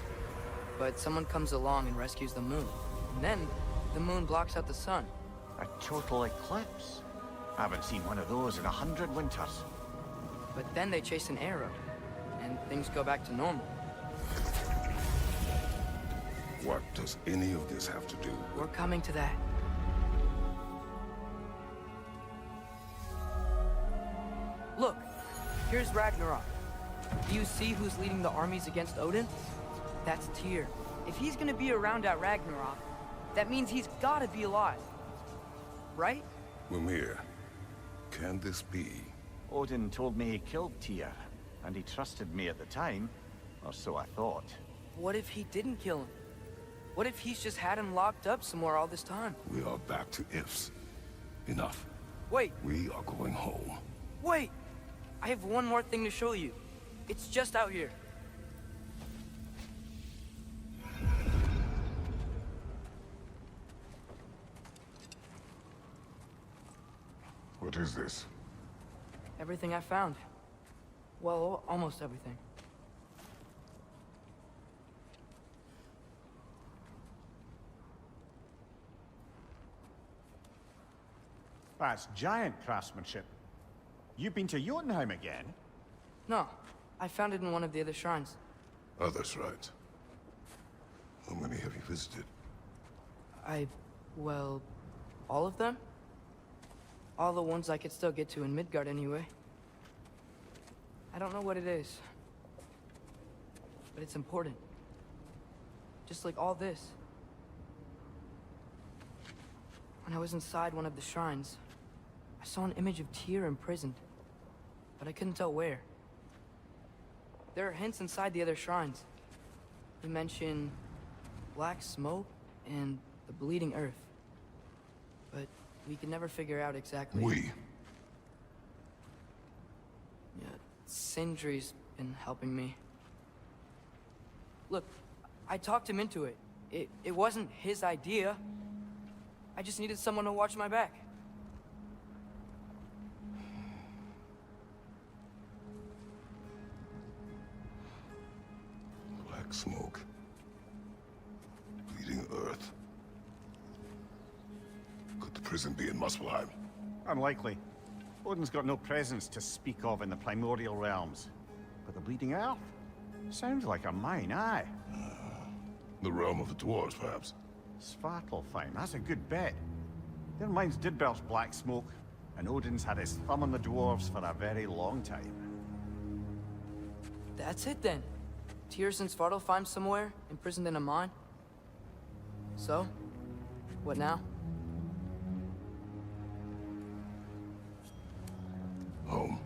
G: but someone comes along and rescues the moon. And then, the moon blocks out the sun.
D: A total eclipse. I haven't seen one of those in 100 winters.
G: But then they chase an arrow, and things go back to normal.
F: What does any of this have to do with...
G: We're coming to that. Look, here's Ragnarok. Do you see who's leading the armies against Odin? That's Tyr. If he's gonna be around at Ragnarok, that means he's gotta be alive. Right?
F: Mimir, can this be?
D: Odin told me he killed Tyr, and he trusted me at the time, or so I thought.
G: What if he didn't kill him? What if he's just had him locked up somewhere all this time?
F: We are back to ifs. Enough.
G: Wait,
F: We are going home.
G: wait! I have one more thing to show you. It's just out here.
F: What is this?
G: Everything I found. Well, almost everything.
C: That's giant craftsmanship. You've been to Jotunheim again?
G: No, I found it in one of the other shrines.
F: Other shrines. How many have you visited?
G: Well, all of them? All the ones I could still get to in Midgard anyway. I don't know what it is, but it's important. Just like all this. When I was inside one of the shrines, I saw an image of Tyr imprisoned, but I couldn't tell where. There are hints inside the other shrines. They mention black smoke and the bleeding earth. But we could never figure out exactly.
F: We?
G: Yeah, Sindri's been helping me. Look, I talked him into it. It wasn't his idea. I just needed someone to watch my back.
F: Black smoke. Bleeding earth. Could the prison be in Muspelheim?
C: Unlikely. Odin's got no presence to speak of in the primordial realms. But the Bleeding Earth? Sounds like a mine, aye.
F: The realm of the dwarves, perhaps?
C: Svartalfheim, that's a good bet. Their mines did belch black smoke, and Odin's had his thumb on the dwarves for a very long time.
G: That's it then. Tyr's in Svartalfheim somewhere, imprisoned in a mine. So, what now?
F: Home.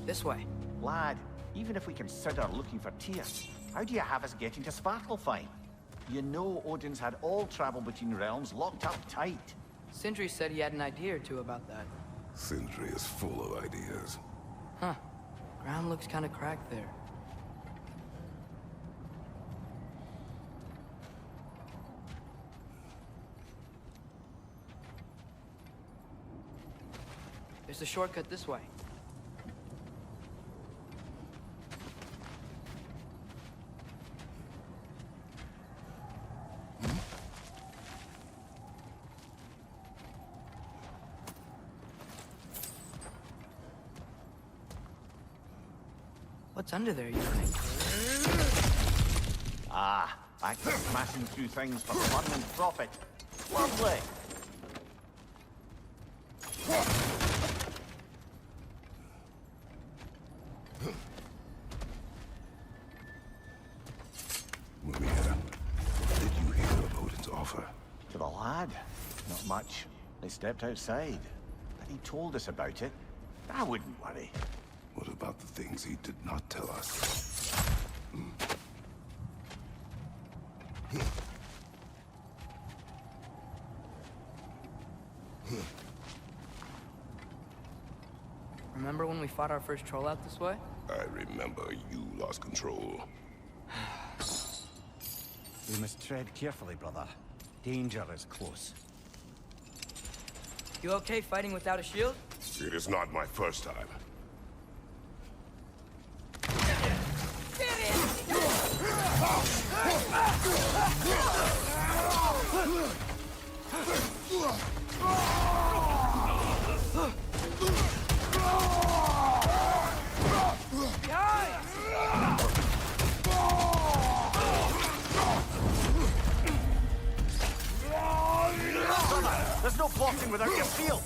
G: This way.
D: Lad, even if we consider looking for Tyr, how do you have us getting to Svartalfheim? You know Odin's had all travel between realms locked up tight.
G: Sindri said he had an idea or two about that.
F: Sindri is full of ideas.
G: Huh. Ground looks kind of cracked there. There's a shortcut this way. What's under there, you think?
D: Ah, back to smashing through things for fun and profit. Lovely.
F: offer?
D: To the lad? Not much. They stepped outside. And he told us about it. I wouldn't worry.
F: What about the things he did not tell us?
G: Remember when we fought our first troll out this way?
F: I remember you lost control.
C: We must tread carefully, brother. Danger is close.
G: You okay fighting without a shield?
F: It is not my first time.
C: There's no blocking without your shield!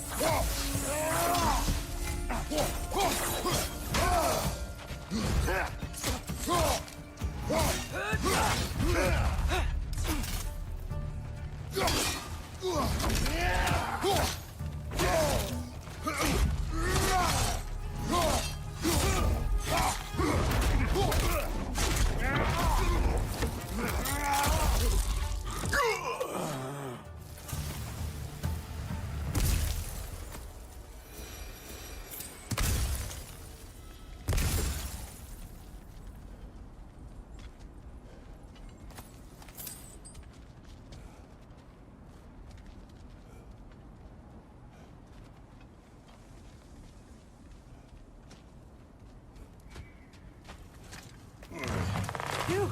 G: Phew!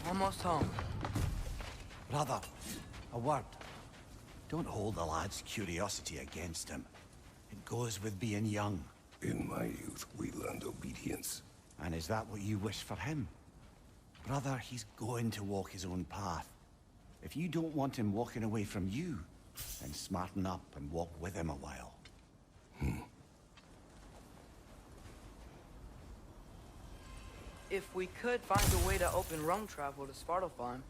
G: Almost home.
C: Brother, a word. Don't hold the lad's curiosity against him. It goes with being young.
F: In my youth, we learned obedience.
C: And is that what you wish for him? Brother, he's going to walk his own path. If you don't want him walking away from you, then smarten up and walk with him a while.
G: If we could find a way to open roam travel to Svartalfheim,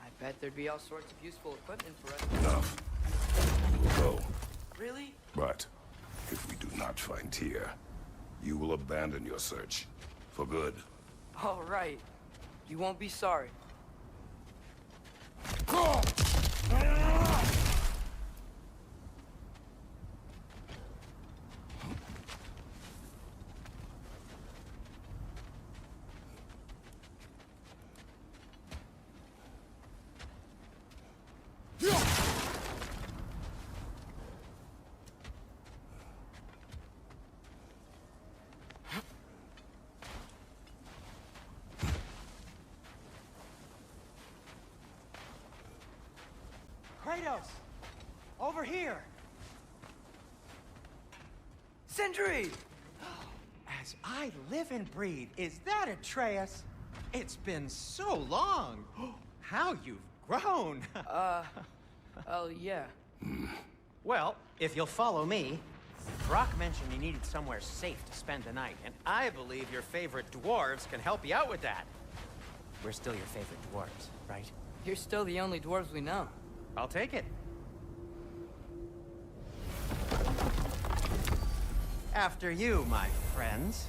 G: I bet there'd be all sorts of useful equipment for us.
F: Enough. We will go.
G: Really?
F: But if we do not find Tyr, you will abandon your search. For good.
G: All right. You won't be sorry.
I: Kratos! Over here!
G: Sindri!
I: As I live and breathe, is that Atreus? It's been so long! How you've grown!
G: Oh, yeah.
I: Well, if you'll follow me, Brock mentioned you needed somewhere safe to spend the night, and I believe your favorite dwarves can help you out with that. We're still your favorite dwarves, right?
G: You're still the only dwarves we know.
I: I'll take it. After you, my friends.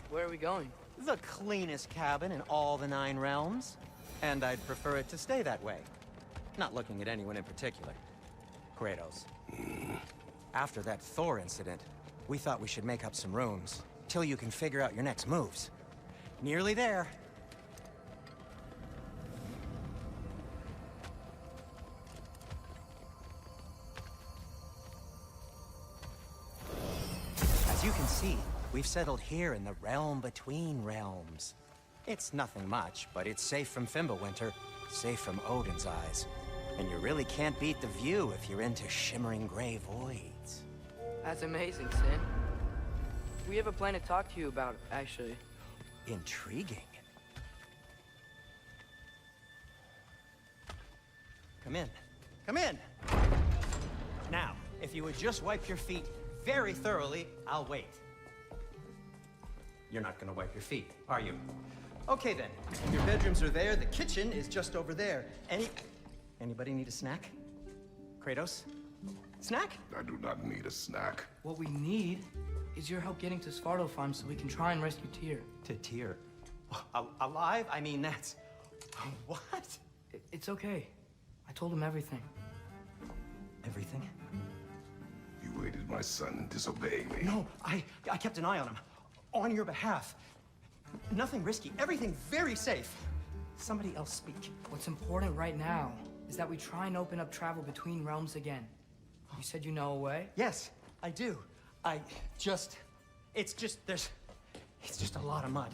G: Where are we going?
I: The cleanest cabin in all the 9 realms. And I'd prefer it to stay that way. Not looking at anyone in particular. Kratos. After that Thor incident, we thought we should make up some rooms. Till you can figure out your next moves. Nearly there. As you can see, we've settled here in the realm between realms. It's nothing much, but it's safe from Fimbulwinter, safe from Odin's eyes. And you really can't beat the view if you're into shimmering gray voids.
G: That's amazing, Sin. We have a plan to talk to you about, actually.
I: Intriguing. Come in. Come in! Now, if you would just wipe your feet very thoroughly, I'll wait. You're not gonna wipe your feet, are you? Okay then, your bedrooms are there, the kitchen is just over there. Anybody need a snack? Kratos? Snack?
F: I do not need a snack.
G: What we need is your help getting to Svartalfheim so we can try and rescue Tyr.
I: To Tyr? Alive? I mean, that's... What?
G: It's okay. I told him everything.
I: Everything?
F: You aided my son in disobeying me.
I: No, I kept an eye on him. On your behalf. Nothing risky, everything very safe. Somebody else speak.
G: What's important right now is that we try and open up travel between realms again. You said you know a way?
I: Yes, I do. It's just a lot of mud.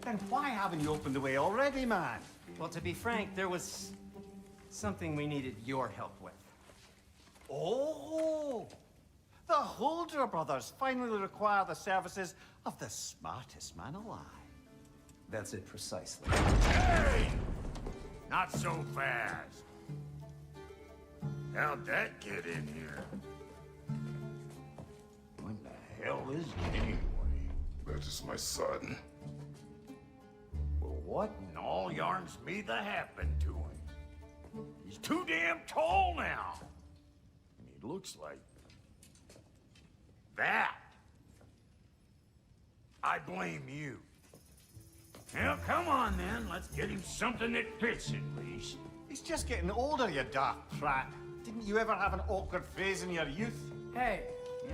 C: Then why haven't you opened the way already, man?
I: Well, to be frank, there was something we needed your help with.
C: Oh! The Holder brothers finally require the services of the smartest man alive.
I: That's it precisely.
J: Hey! Not so fast. How'd that get in here? What the hell is it anyway?
F: That is my son.
J: Well, what in all yarns me that happened to him? He's too damn tall now. And he looks like... that. I blame you. Well, come on then. Let's get him something that fits at least.
C: He's just getting older, you dark prat. Didn't you ever have an awkward phase in your youth?
G: Hey!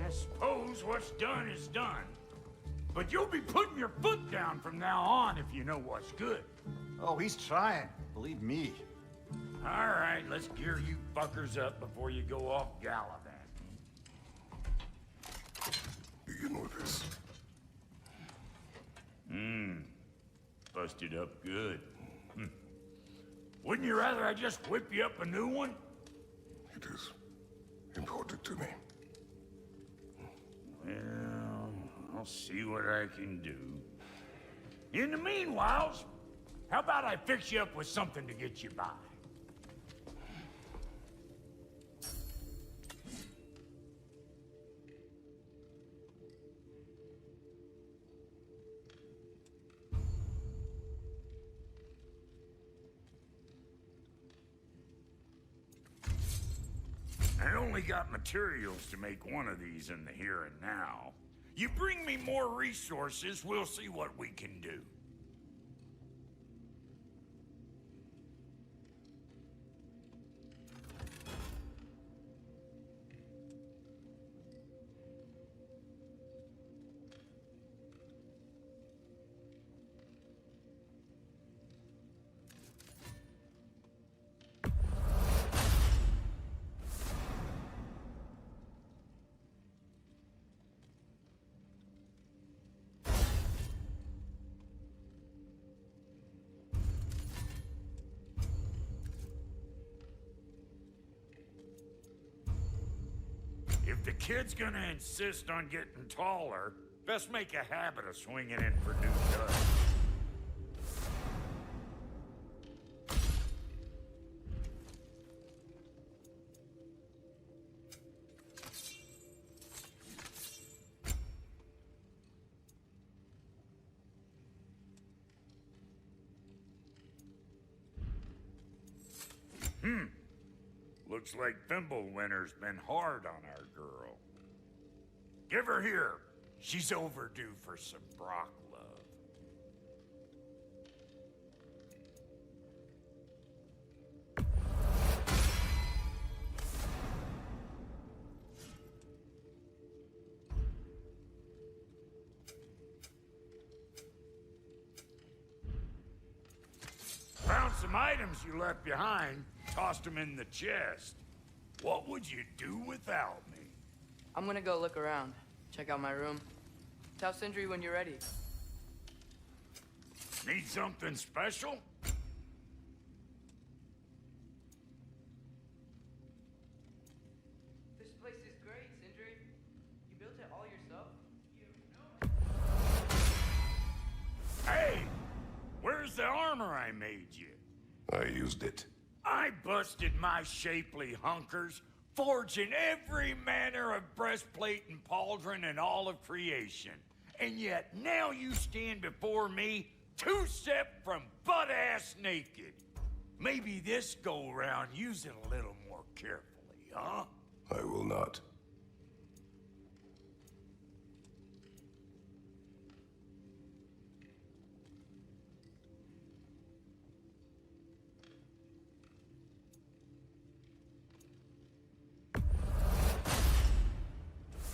J: I suppose what's done is done. But you'll be putting your foot down from now on if you know what's good.
C: Oh, he's trying. Believe me.
J: All right, let's gear you fuckers up before you go off gallivanting.
F: Begin with this.
J: Busted up good. Wouldn't you rather I just whip you up a new one?
F: It is important to me.
J: Well, I'll see what I can do. In the meanwhile, how about I fix you up with something to get you by? I only got materials to make one of these in the here and now. You bring me more resources, we'll see what we can do. If the kid's gonna insist on getting taller, best make a habit of swinging in for new dust. Looks like Fimbulwinter's been hard on our girl. Give her here. She's overdue for some Brock love. Found some items you left behind. Tossed them in the chest. What would you do without me?
G: I'm gonna go look around. Check out my room. Tell Sindri when you're ready.
J: Need something special?
G: This place is great, Sindri. You built it all yourself?
J: Hey! Where's the armor I made you?
F: I used it.
J: I busted my shapely hunkers, forging every manner of breastplate and pauldron in all of creation. And yet now you stand before me, two-step from butt-ass naked. Maybe this go-round use it a little more carefully, huh?
F: I will not.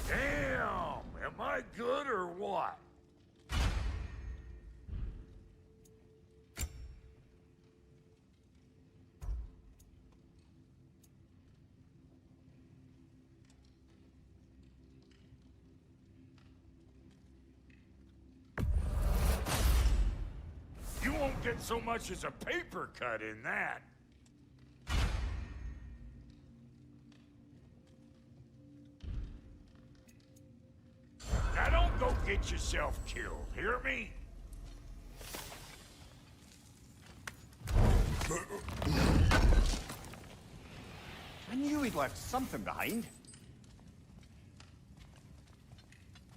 J: Damn! Am I good or what? You won't get so much as a paper cut in that. Now don't go get yourself killed, hear me?
C: I knew he'd left something behind.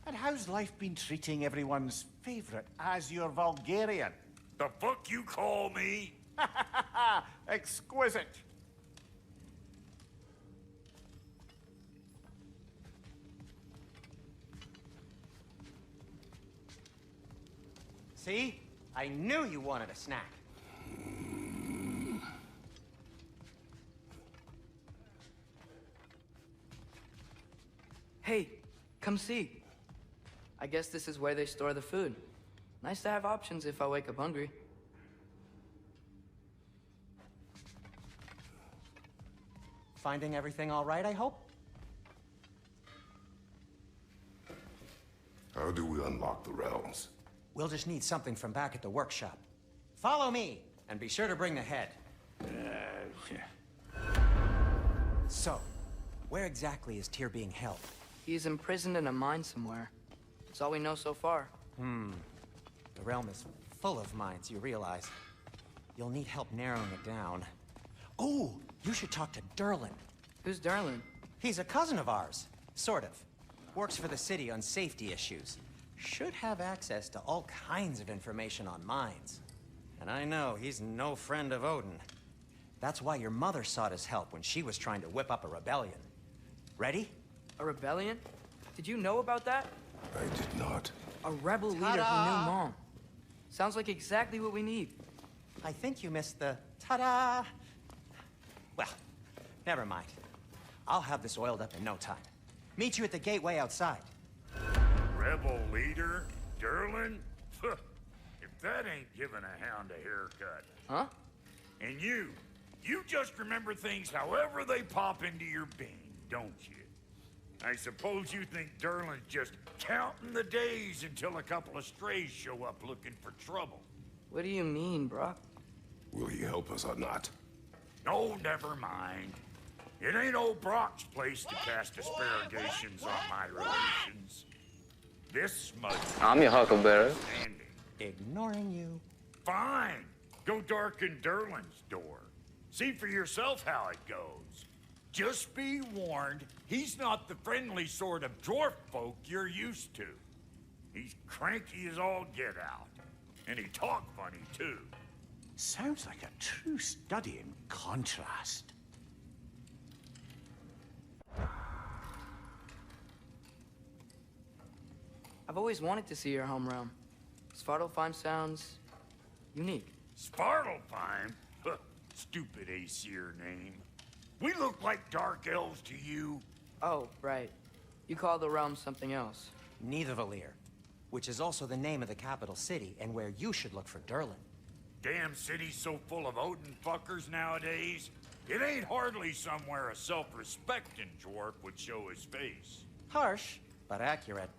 C: And how's life been treating everyone's favorite Azure Vulgarian?
J: The fuck you call me?
C: Exquisite.
I: See? I knew you wanted a snack.
G: Hey, come see. I guess this is where they store the food. Nice to have options if I wake up hungry.
I: Finding everything all right, I hope?
F: How do we unlock the realms?
I: We'll just need something from back at the workshop. Follow me, and be sure to bring the head. So, where exactly is Tyr being held?
G: He's imprisoned in a mine somewhere. That's all we know so far.
I: The realm is full of mines, you realize. You'll need help narrowing it down. Oh, you should talk to Durlin.
G: Who's Darlin?
I: He's a cousin of ours. Sort of. Works for the city on safety issues. Should have access to all kinds of information on mines. And I know he's no friend of Odin. That's why your mother sought his help when she was trying to whip up a rebellion. Ready?
G: A rebellion? Did you know about that?
F: I did not.
G: A rebel leader who knew Mom. Sounds like exactly what we need.
I: I think you missed the ta-da. Well, never mind. I'll have this oiled up in no time. Meet you at the gateway outside.
J: Rebel leader? Durlin? If that ain't giving a hound a haircut.
G: Huh?
J: And you just remember things however they pop into your bean, don't you? I suppose you think Durlin's just counting the days until a couple of strays show up looking for trouble.
G: What do you mean, Brock?
F: Will he help us or not?
J: No, never mind. It ain't old Brock's place to cast aspersions on my relations. This smudge...
K: I'm your Huckleberry.
J: Standing.
I: Ignoring you.
J: Fine. Go darken Durlin's door. See for yourself how it goes. Just be warned, he's not the friendly sort of dwarf folk you're used to. He's cranky as all get out. And he talk funny, too.
C: Sounds like a true study in contrast.
G: I've always wanted to see your home realm. Svartalfheim sounds unique.
J: Svartalfheim? Huh, stupid Aesir name. We look like dark elves to you.
G: Oh, right. You call the realm something else.
I: Nidavellir, which is also the name of the capital city and where you should look for Durlin.
J: Damn city's so full of Odin fuckers nowadays. It ain't hardly somewhere a self-respecting dwarf would show his face.
I: Harsh, but accurate.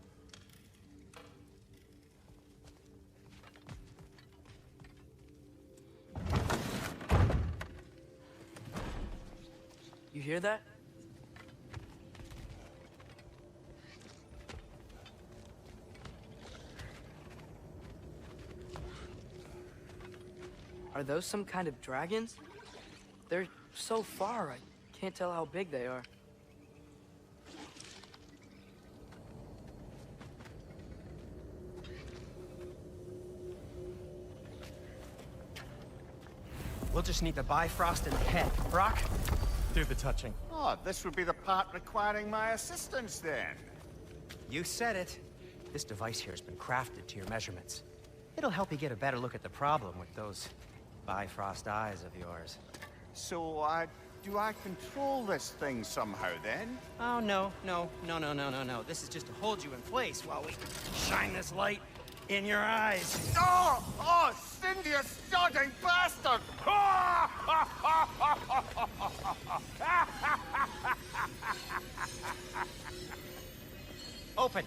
G: You hear that? Are those some kind of dragons? They're so far, I can't tell how big they are.
I: We'll just need the Bifrost in the head. Brock, do the touching.
C: Oh, this would be the part requiring my assistance then.
I: You said it. This device here has been crafted to your measurements. It'll help you get a better look at the problem with those Bifrost eyes of yours.
C: So, do I control this thing somehow then?
I: Oh, no. This is just to hold you in place while we shine this light in your eyes.
C: Oh! Oh, Cindy, you sodding bastard!
I: Open!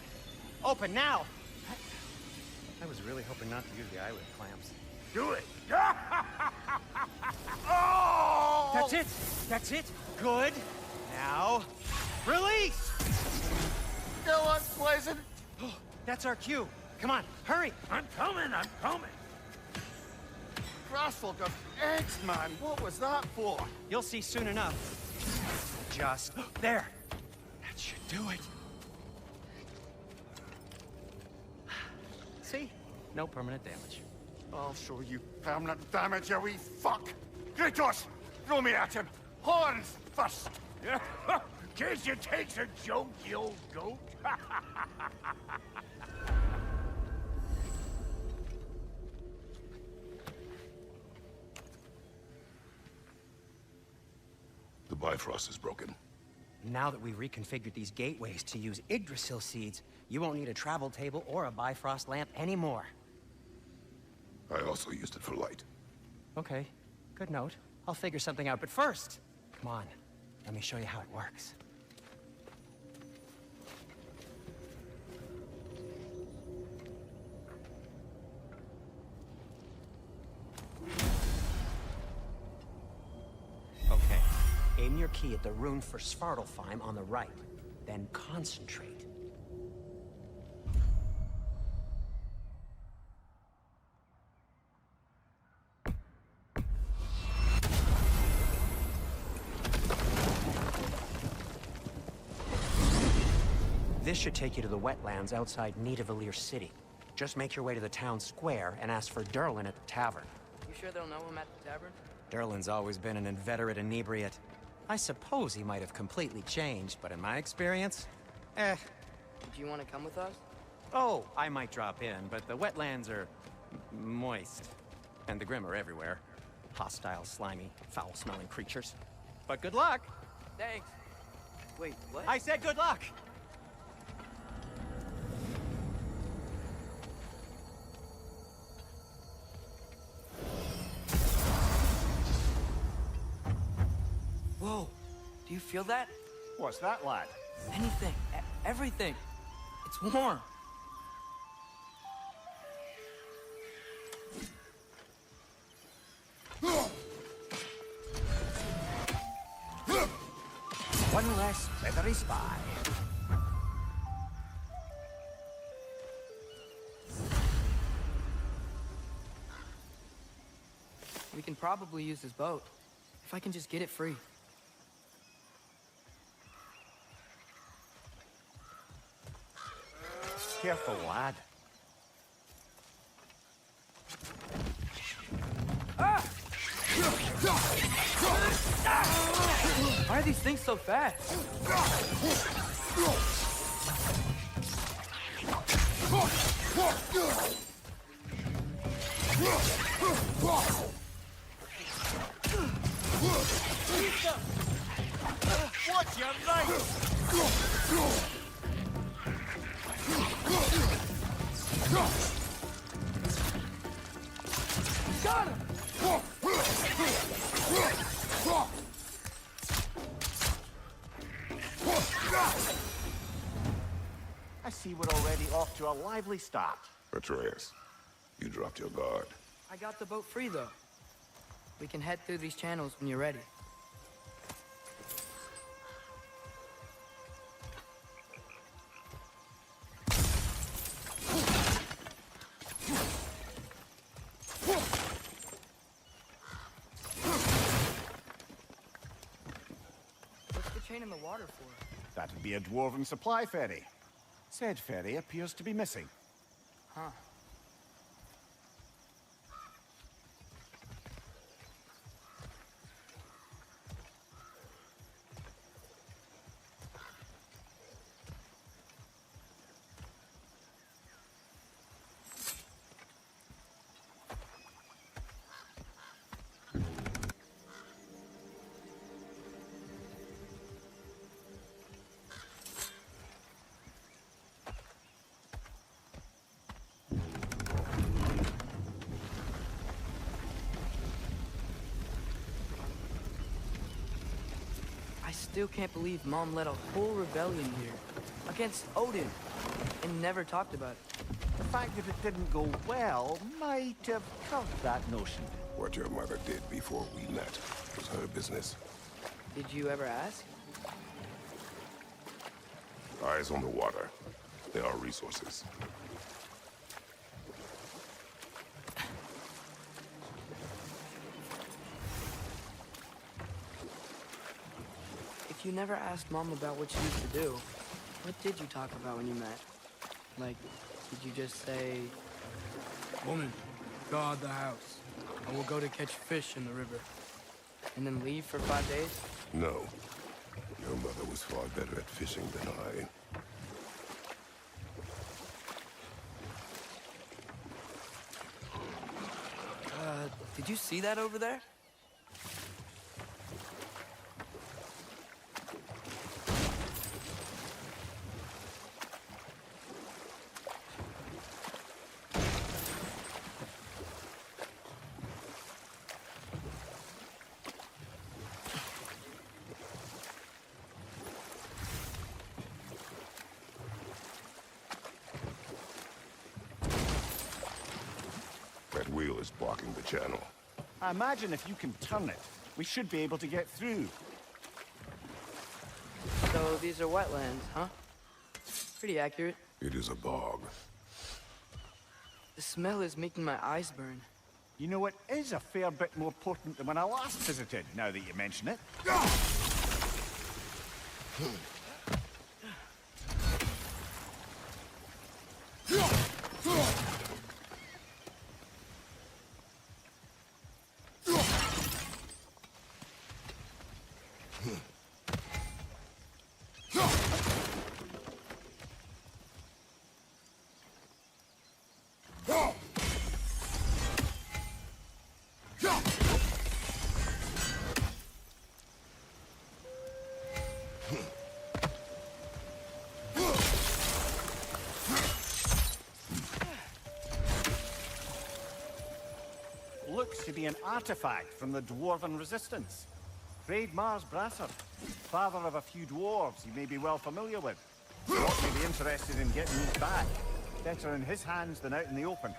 I: Open now! I was really hoping not to use the eyelid clamps.
J: Do it!
C: Oh!
I: That's it! That's it! Good! Now, release!
C: Still unpleasant.
I: That's our cue. Come on, hurry!
J: I'm coming, I'm coming!
C: Grassful got eggs, man. What was that for?
I: You'll see soon enough. Just there. That should do it. See? No permanent damage.
C: I'll show you permanent damage, you wee fuck! Kratos! Throw me at him! Horns first!
J: Case you takes a joke, you old goat.
F: The Bifrost is broken.
I: Now that we've reconfigured these gateways to use Yggdrasil seeds, you won't need a travel table or a Bifrost lamp anymore.
F: I also used it for light.
I: Okay, good note. I'll figure something out, but first, come on, let me show you how it works. Okay, aim your key at the rune for Svartalfheim on the right, then concentrate. This should take you to the wetlands outside Nidavellir City. Just make your way to the town square and ask for Durlin at the tavern.
G: You sure they'll know him at the tavern?
I: Durlin's always been an inveterate inebriate. I suppose he might have completely changed, but in my experience,
G: Do you want to come with us?
I: Oh, I might drop in, but the wetlands are moist. And the Grim are everywhere. Hostile, slimy, foul-smelling creatures. But good luck!
G: Thanks. Wait, what?
I: I said good luck!
G: Whoa, do you feel that?
C: What's that, lad?
G: Anything, everything. It's warm.
C: One less feathery spy.
G: We can probably use this boat. If I can just get it free.
C: Careful, lad.
G: Why are these things so fast?
C: Watch your right!
G: Got him!
D: I see we're already off to a lively start.
F: Atreus, you dropped your guard.
G: I got the boat free, though. We can head through these channels when you're ready. What's the chain in the water for?
C: That'd be a dwarven supply ferry. Said ferry appears to be missing.
G: Huh. still can't believe Mom led a whole rebellion here. Against Odin. And never talked about it.
C: The fact that it didn't go well might have curbed that notion.
F: What your mother did before we met was her business.
G: Did you ever ask?
F: Eyes on the water. There are resources.
G: If you never asked Mom about what she used to do, what did you talk about when you met? Like, did you just say... Woman, guard the house. I will go to catch fish in the river. And then leave for 5 days?
F: No. Your mother was far better at fishing than I.
G: Did you see that over there?
F: That wheel is blocking the channel.
C: I imagine if you can turn it, we should be able to get through.
G: So these are wetlands, huh? Pretty accurate.
F: It is a bog.
G: The smell is making my eyes burn.
C: You know, it is a fair bit more potent than when I last visited, now that you mention it. Looks to be an artifact from the Dwarven Resistance. Freyd Mars Brasser, father of a few dwarves you may be well familiar with. Ought to be interested in getting these back. Better in his hands than out in the open.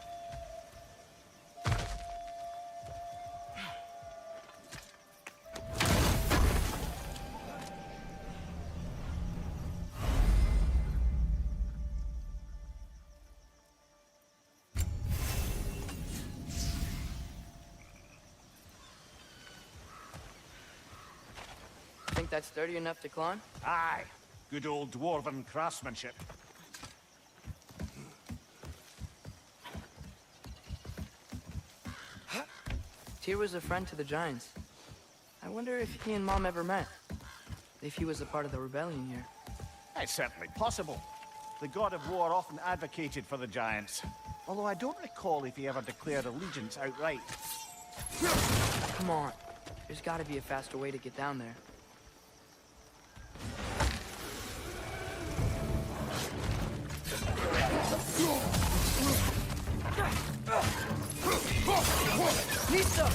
G: Think that's sturdy enough to climb?
C: Aye. Good old Dwarven craftsmanship.
G: Tyr was a friend to the Giants. I wonder if he and Mom ever met. If he was a part of the rebellion here.
C: It's certainly possible. The God of War often advocated for the Giants. Although I don't recall if he ever declared allegiance outright.
G: Come on. There's gotta be a faster way to get down there. Lisa!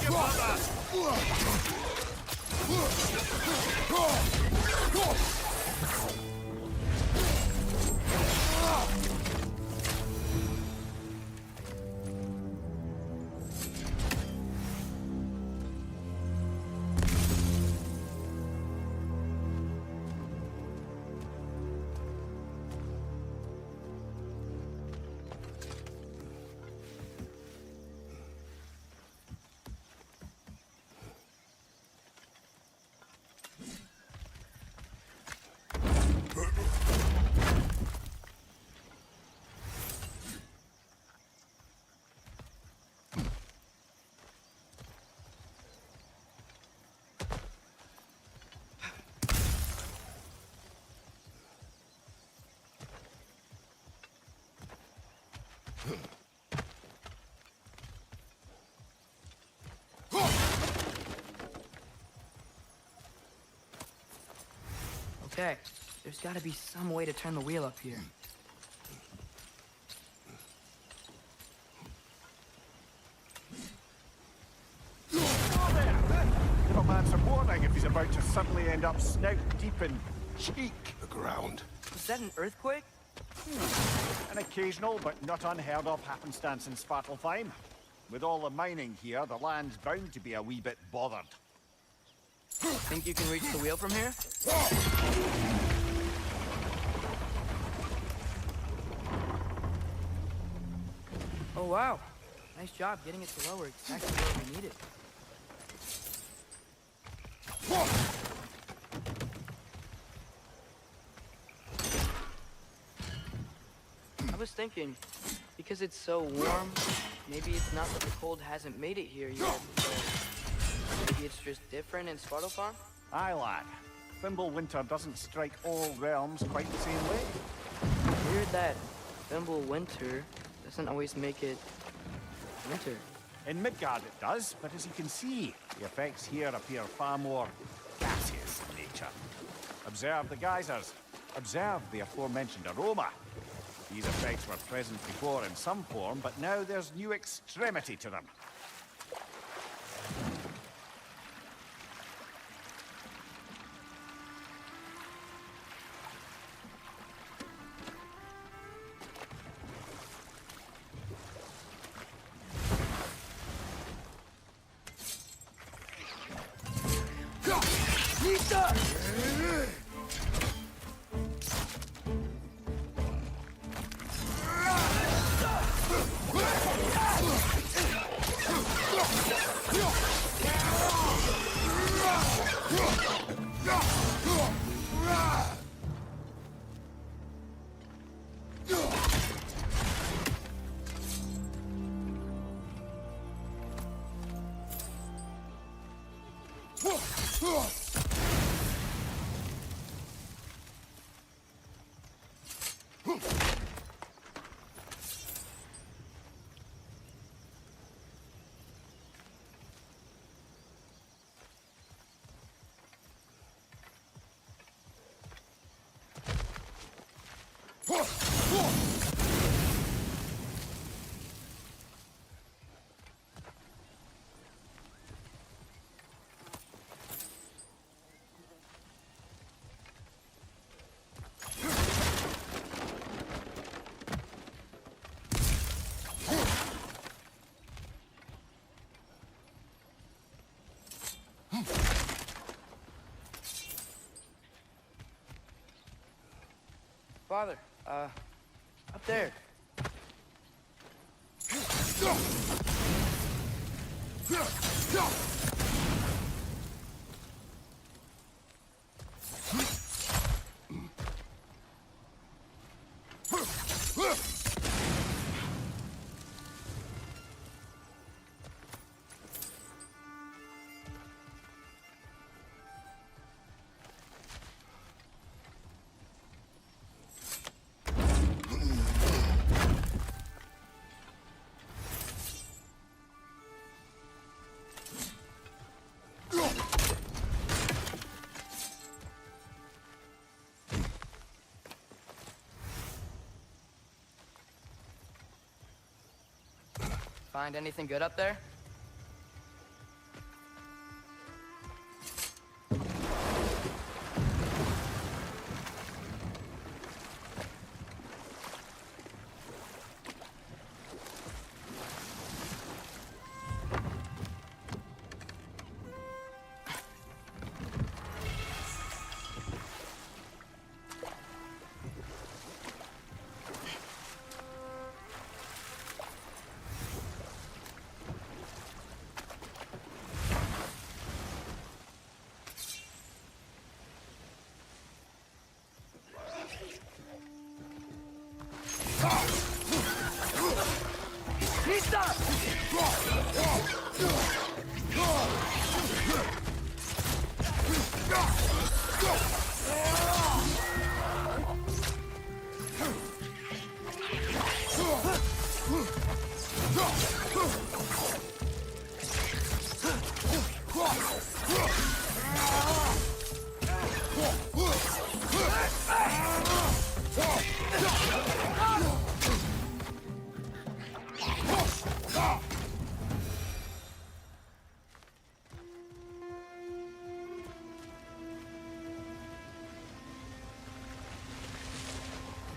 J: your brother!
G: Okay, there's gotta be some way to turn the wheel up here.
C: Give a man some warning if he's about to suddenly end up snout deep in cheek.
F: The ground.
G: Was that an earthquake?
C: An occasional but not unheard of happenstance in Svartalfheim. With all the mining here, the land's bound to be a wee bit bothered.
G: Think you can reach the wheel from here? Oh wow, nice job getting it to lower exactly where we need it. I was thinking, because it's so warm, maybe it's not that the cold hasn't made it here yet, but maybe it's just different in Svartalfheim?
C: Aye, lad. Fimbulwinter doesn't strike all realms quite the same way.
G: Weird that Fimbulwinter doesn't always make it winter.
C: In Midgard it does, but as you can see, the effects here appear far more gaseous in nature. Observe the geysers. Observe the aforementioned aroma. These effects were present before in some form, but now there's new extremity to them.
G: Father, up there. Find anything good up there?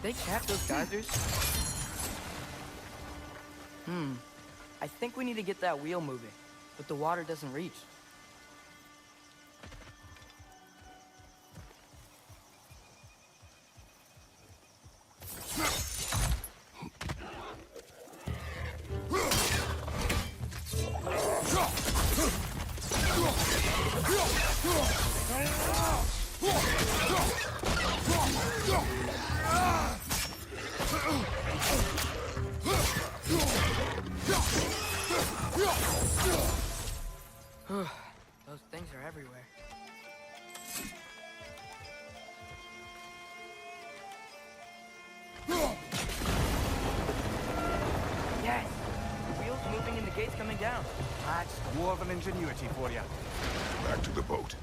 G: They cap those geysers? I think we need to get that wheel moving, but the water doesn't reach. Those things are everywhere. Yes! The wheel's moving and the gate's coming down.
C: That's dwarven ingenuity for you.
F: Back to the boat.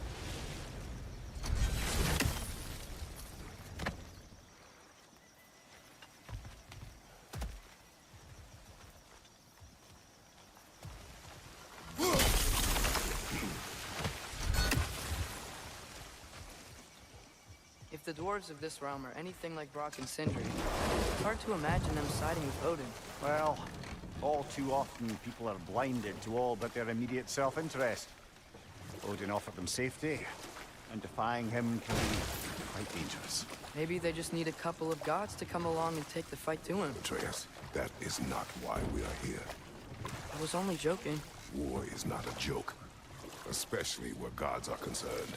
G: If the dwarves of this realm are anything like Brock and Sindri, it's hard to imagine them siding with Odin.
C: Well, all too often people are blinded to all but their immediate self-interest. Odin offered them safety, and defying him can be quite dangerous.
G: Maybe they just need a couple of gods to come along and take the fight to him.
F: Atreus, that is not why we are here.
G: I was only joking.
F: War is not a joke, especially where gods are concerned.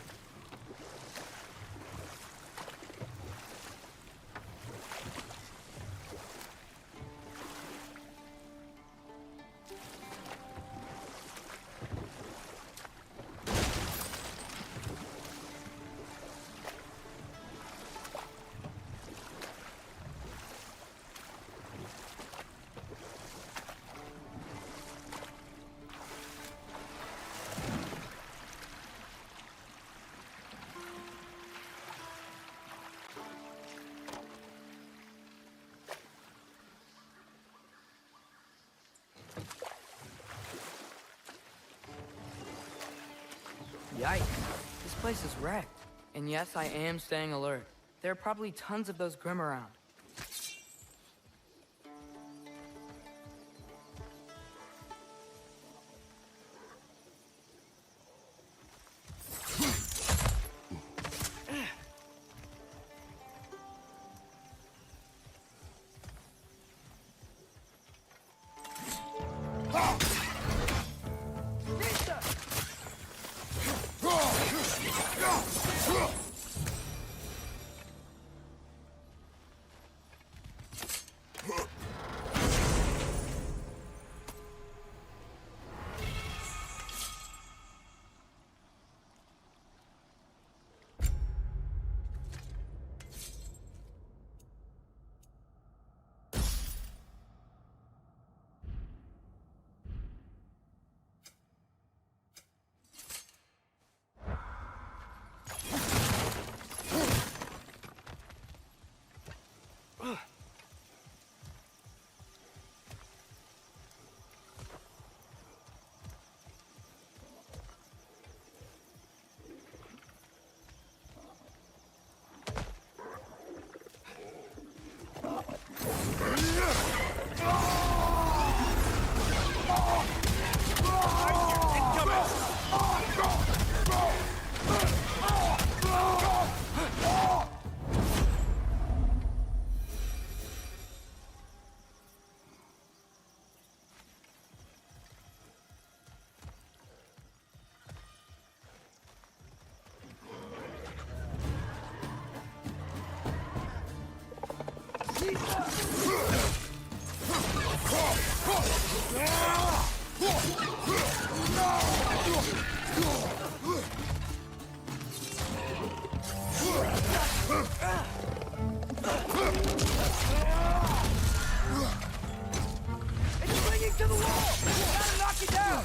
G: Yikes. This place is wrecked. And yes, I am staying alert. There are probably tons of those Grim around. It's clinging to the wall! Gotta knock it down!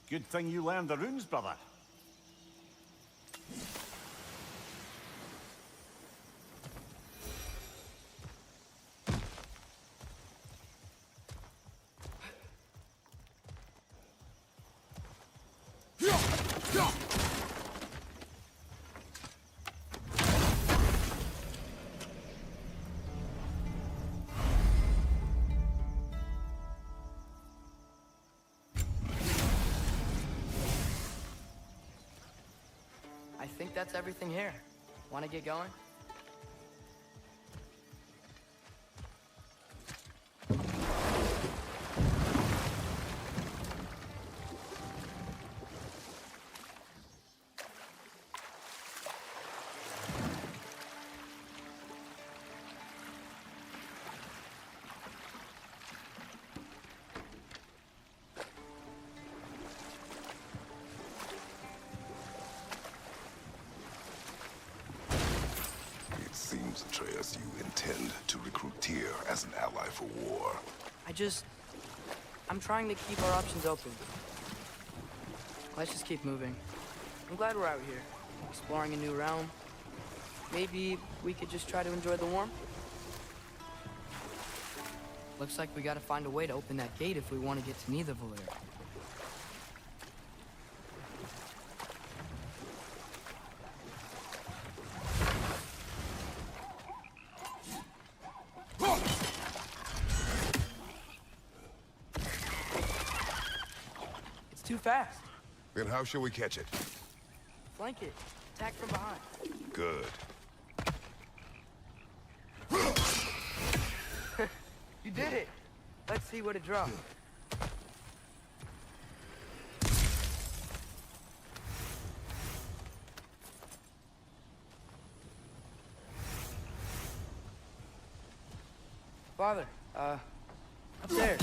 C: Good thing you learned the runes, brother.
G: I think that's everything here. Want to get going?
F: Seems, Atreus, you intend to recruit Tyr as an ally for war.
G: I'm trying to keep our options open. Let's just keep moving. I'm glad we're out here, exploring a new realm. Maybe we could just try to enjoy the warmth? Looks like we gotta find a way to open that gate if we want to get to Nidavellir. Too fast.
F: Then how shall we catch it?
G: Flank it. Attack from behind.
F: Good.
G: You did it. Let's see what it dropped. Father, up there.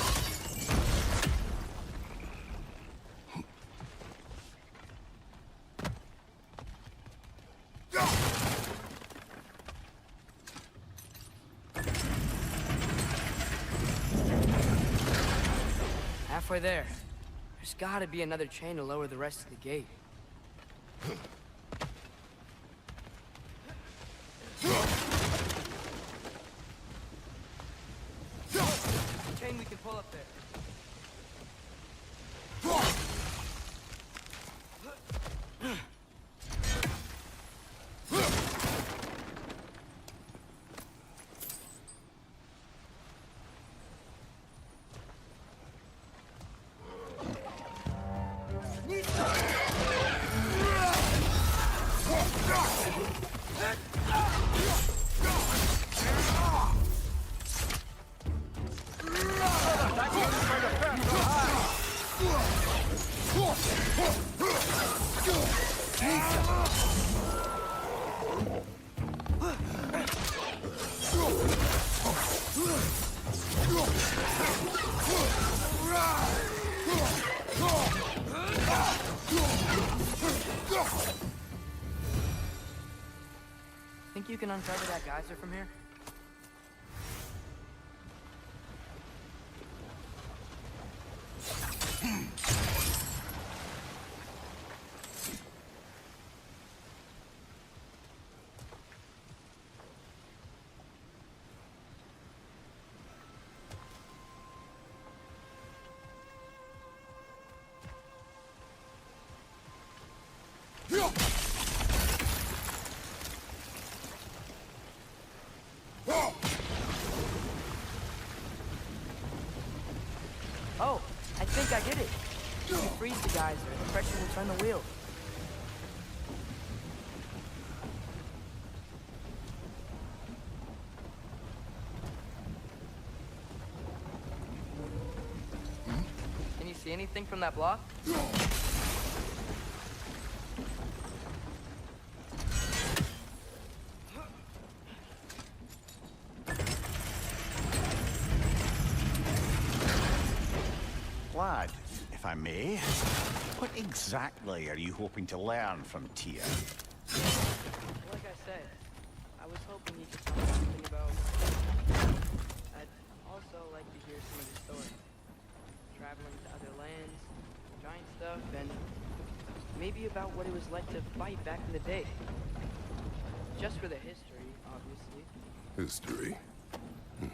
G: Halfway there. There's gotta be another chain to lower the rest of the gate. Chain we can pull up there. Think you can uncover that geyser from here? Oh, I think I get it. If you freeze the geyser, the pressure will turn the wheel. Can you see anything from that block?
D: Lad, if I may, what exactly are you hoping to learn from Tyr?
G: Like I said, I was hoping you could tell me something about... I'd also like to hear some of the stories. Traveling to other lands, giant stuff, and maybe about what it was like to fight back in the day. Just for the history, obviously.
F: History.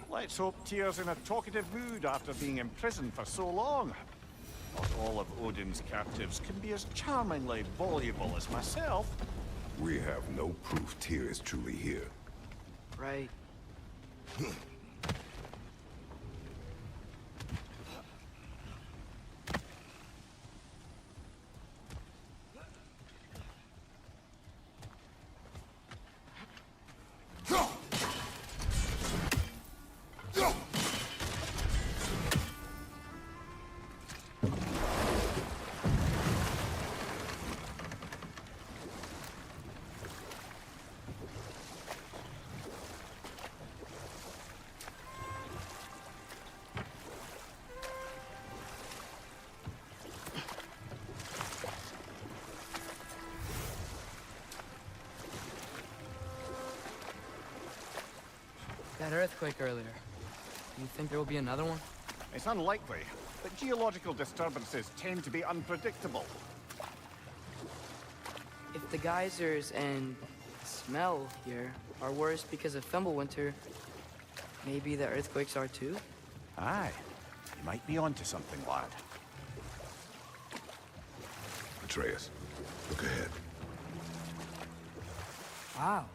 C: Let's hope Tyr's in a talkative mood after being imprisoned for so long. Not all of Odin's captives can be as charmingly voluble as myself.
F: We have no proof Tyr is truly here.
G: Right. That earthquake earlier. Do you think there will be another one?
C: It's unlikely, but geological disturbances tend to be unpredictable.
G: If the geysers and smell here are worse because of Fimbulwinter, maybe the earthquakes are too?
D: Aye, you might be onto something, lad.
F: Atreus, look ahead.
G: Wow.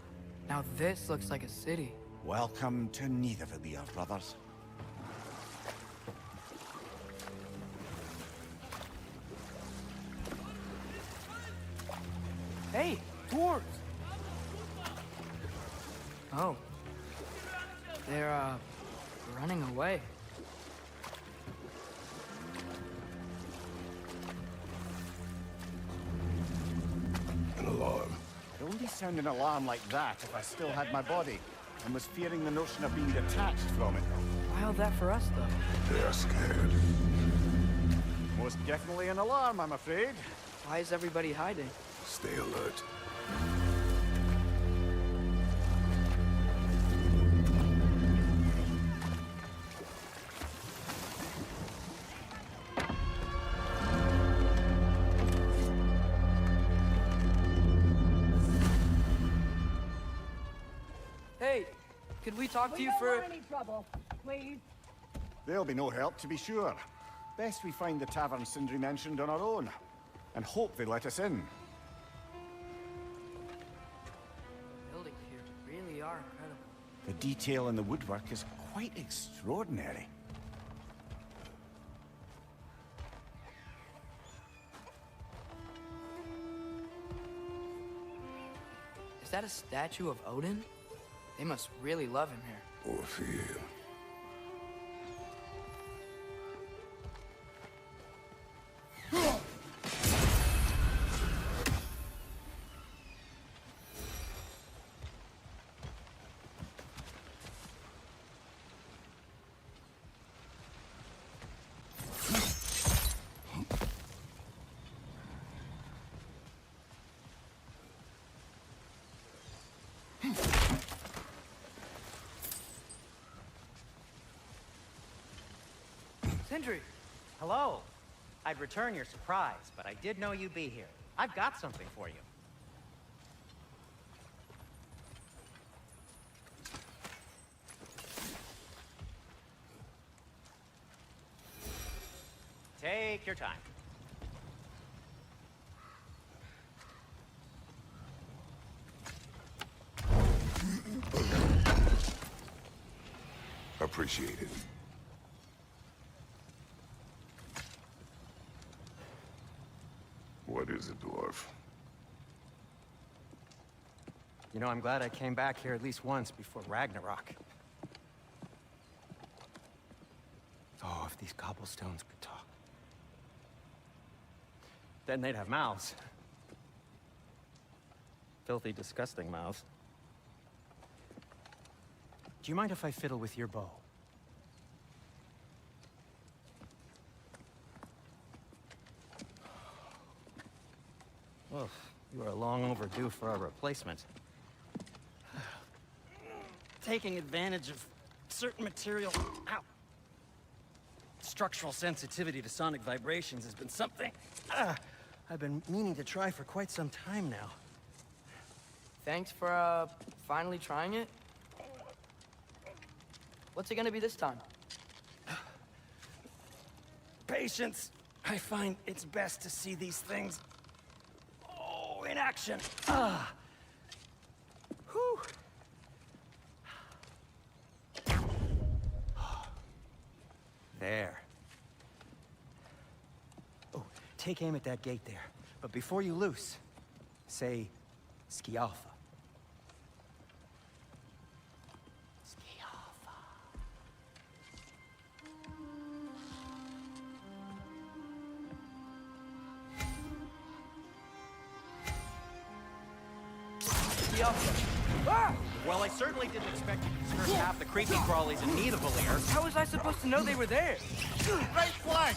G: Now this looks like a city.
D: Welcome to Nidavellir, brothers.
G: Hey, dwarves! Oh. They're, running away.
F: An alarm.
C: I'd only sound an alarm like that if I still had my body, and was fearing the notion of being detached from it.
G: Why all that for us, though?
F: They are scared.
C: Most definitely an alarm, I'm afraid.
G: Why is everybody hiding?
F: Stay alert.
G: Hey, could we talk to you for...
L: any trouble, please.
C: There'll be no help, to be sure. Best we find the tavern Sindri mentioned on our own, and hope they let us in.
G: Buildings here really are incredible.
D: The detail in the woodwork is quite extraordinary.
G: Is that a statue of Odin? They must really love him here.
F: Or fear him.
G: Sindri!
I: Hello. I'd return your surprise, but I did know you'd be here. I've got something for you. Take your time.
F: Appreciate it. What is it, dwarf?
I: You know, I'm glad I came back here at least once before Ragnarok. Oh, if these cobblestones could talk. Then they'd have mouths. Filthy, disgusting mouths. Do you mind if I fiddle with your bow? Well, you are long overdue for a replacement. Taking advantage of certain material... Ow! Structural sensitivity to sonic vibrations has been something I've been meaning to try for quite some time now.
G: Thanks for, finally trying it. What's it gonna be this time?
I: Patience. I find it's best to see these things... Oh, in action. Ah! Whew! There. Oh, take aim at that gate there. But before you loose, say, Skialfa. Skialfa.
G: Ah!
I: Well, I certainly didn't expect you to disturb half the creepy crawlies in need of a lair.
G: How was I supposed to know they were there?
B: Right flank!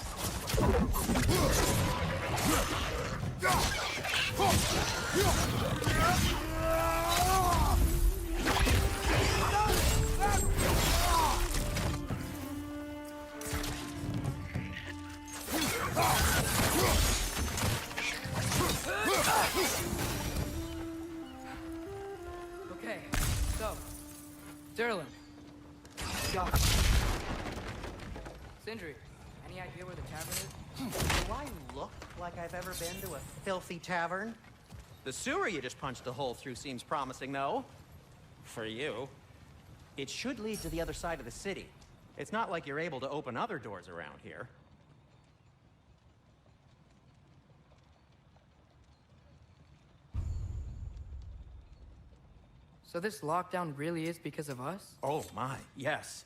G: Okay, so, Durlin. Sindri, any idea where the tavern is?
I: Do I look like I've ever been to a filthy tavern? The sewer you just punched a hole through seems promising, though. For you. It should lead to the other side of the city. It's not like you're able to open other doors around here.
G: So this lockdown really is because of us?
I: Oh my, yes.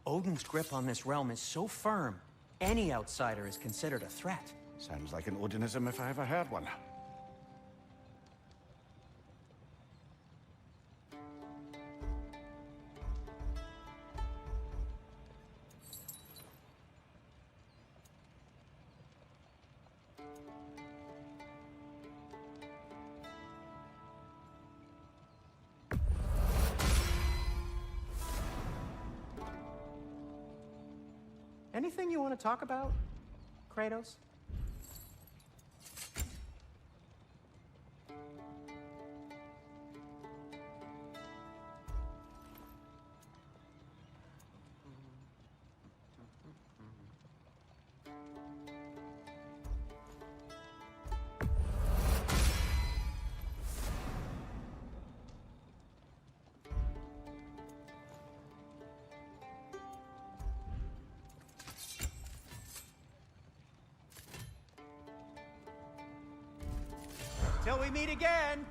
I: Odin's grip on this realm is so firm, any outsider is considered a threat.
C: Sounds like an Odinism if I ever heard one.
I: Anything you want to talk about, Kratos? Till we meet again!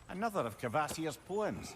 C: Another of Kvasir's poems.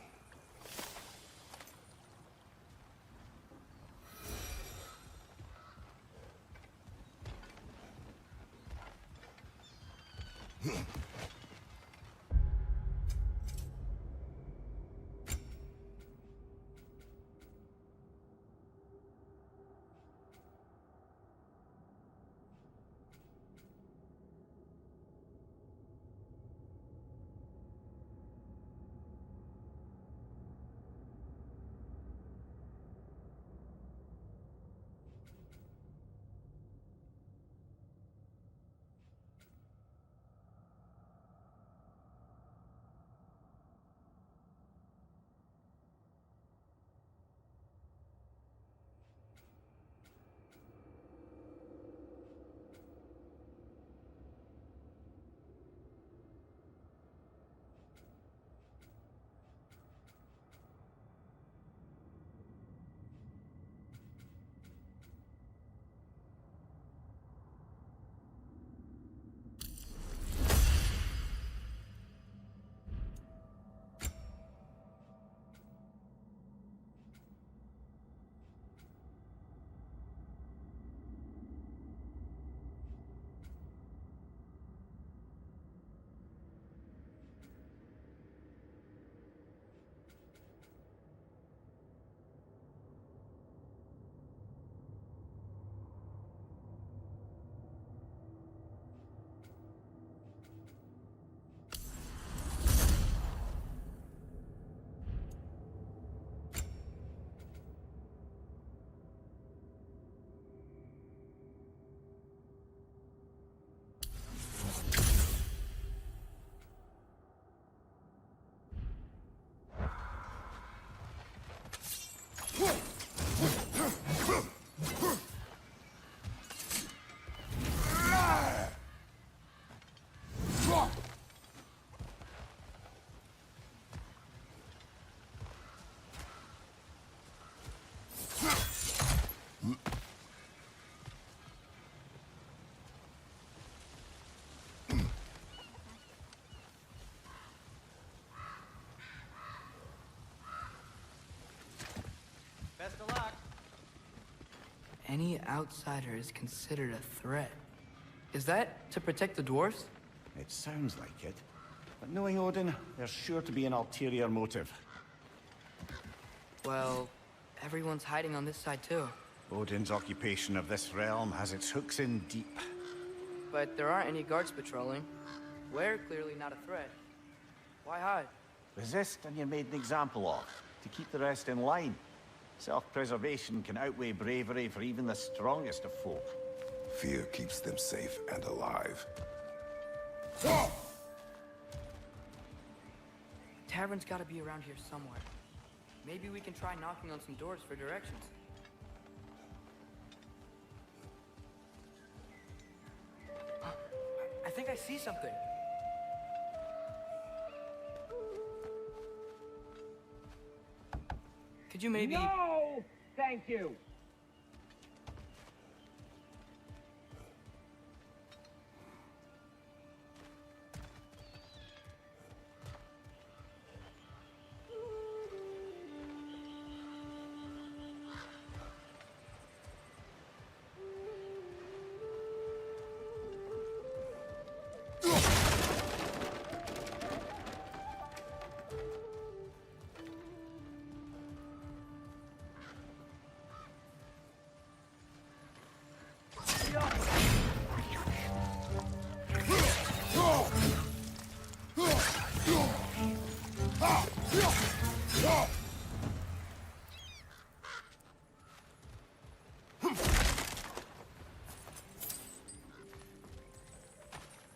I: Best of luck.
G: Any outsider is considered a threat. Is that to protect the dwarves?
C: It sounds like it. But knowing Odin, there's sure to be an ulterior motive.
G: Well, everyone's hiding on this side too.
C: Odin's occupation of this realm has its hooks in deep.
G: But there aren't any guards patrolling. We're clearly not a threat. Why hide?
D: Resist and you're made an example of, to keep the rest in line. Self-preservation can outweigh bravery for even the strongest of folk.
F: Fear keeps them safe and alive.
G: Tavern's gotta be around here somewhere. Maybe we can try knocking on some doors for directions. I think I see something. Could you maybe...
L: No! Thank you!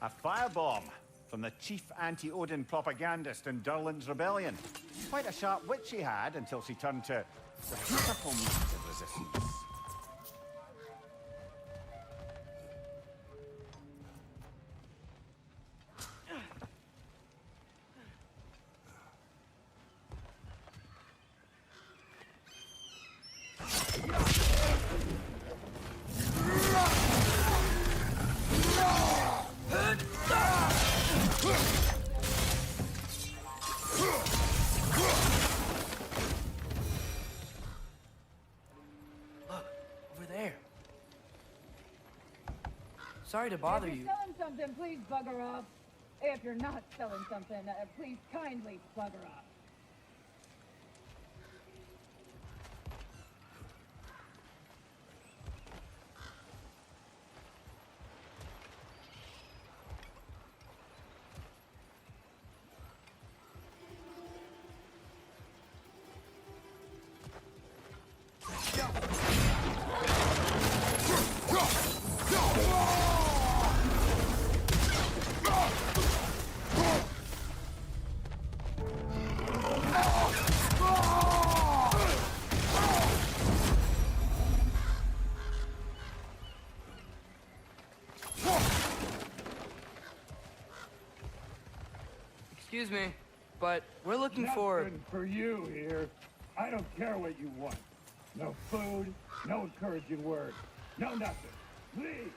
C: A firebomb from the chief anti-Odin propagandist in Durlin's rebellion. Quite a sharp wit she had until she turned to the pitiful means of resistance.
G: Sorry to bother you.
L: If you're selling something, please bugger off. If you're not selling something, please kindly bugger off.
G: Excuse me, but we're looking for...
M: Nothing for you here. I don't care what you want. No food, no encouraging words, no nothing. Leave!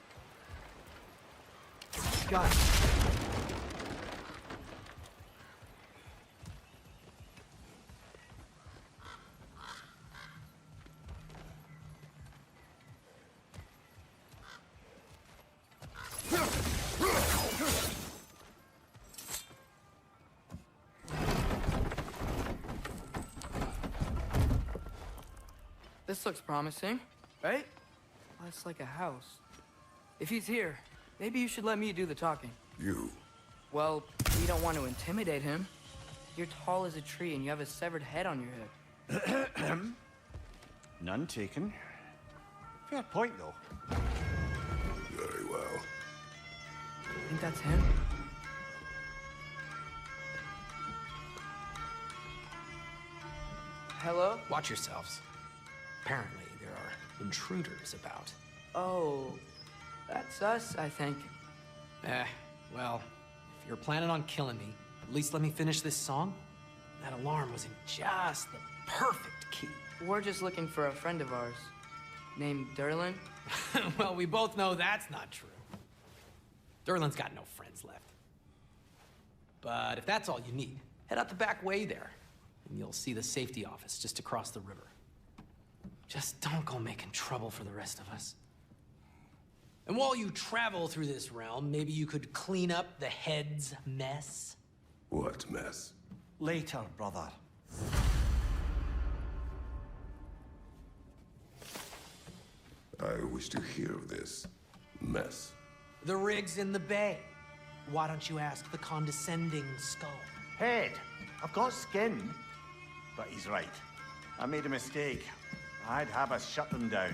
G: Got it. This looks promising, right? Less like a house. If he's here, maybe you should let me do the talking.
F: You?
G: Well, we don't want to intimidate him. You're tall as a tree and you have a severed head on your head.
C: None taken. Fair point, though.
F: Very well.
G: Think that's him? Hello?
N: Watch yourselves. Apparently, there are intruders about.
G: Oh, that's us, I think.
N: Well, if you're planning on killing me, at least let me finish this song. That alarm was in just the perfect key.
G: We're just looking for a friend of ours, named Durlin.
N: Well, we both know that's not true. Durlin's got no friends left. But if that's all you need, head out the back way there, and you'll see the safety office just across the river. Just don't go making trouble for the rest of us. And while you travel through this realm, maybe you could clean up the head's mess?
F: What mess?
C: Later, brother.
F: I wish to hear of this mess.
N: The rig's in the bay. Why don't you ask the condescending skull?
D: Head, I've got skin. But he's right. I made a mistake. I'd have us shut them down.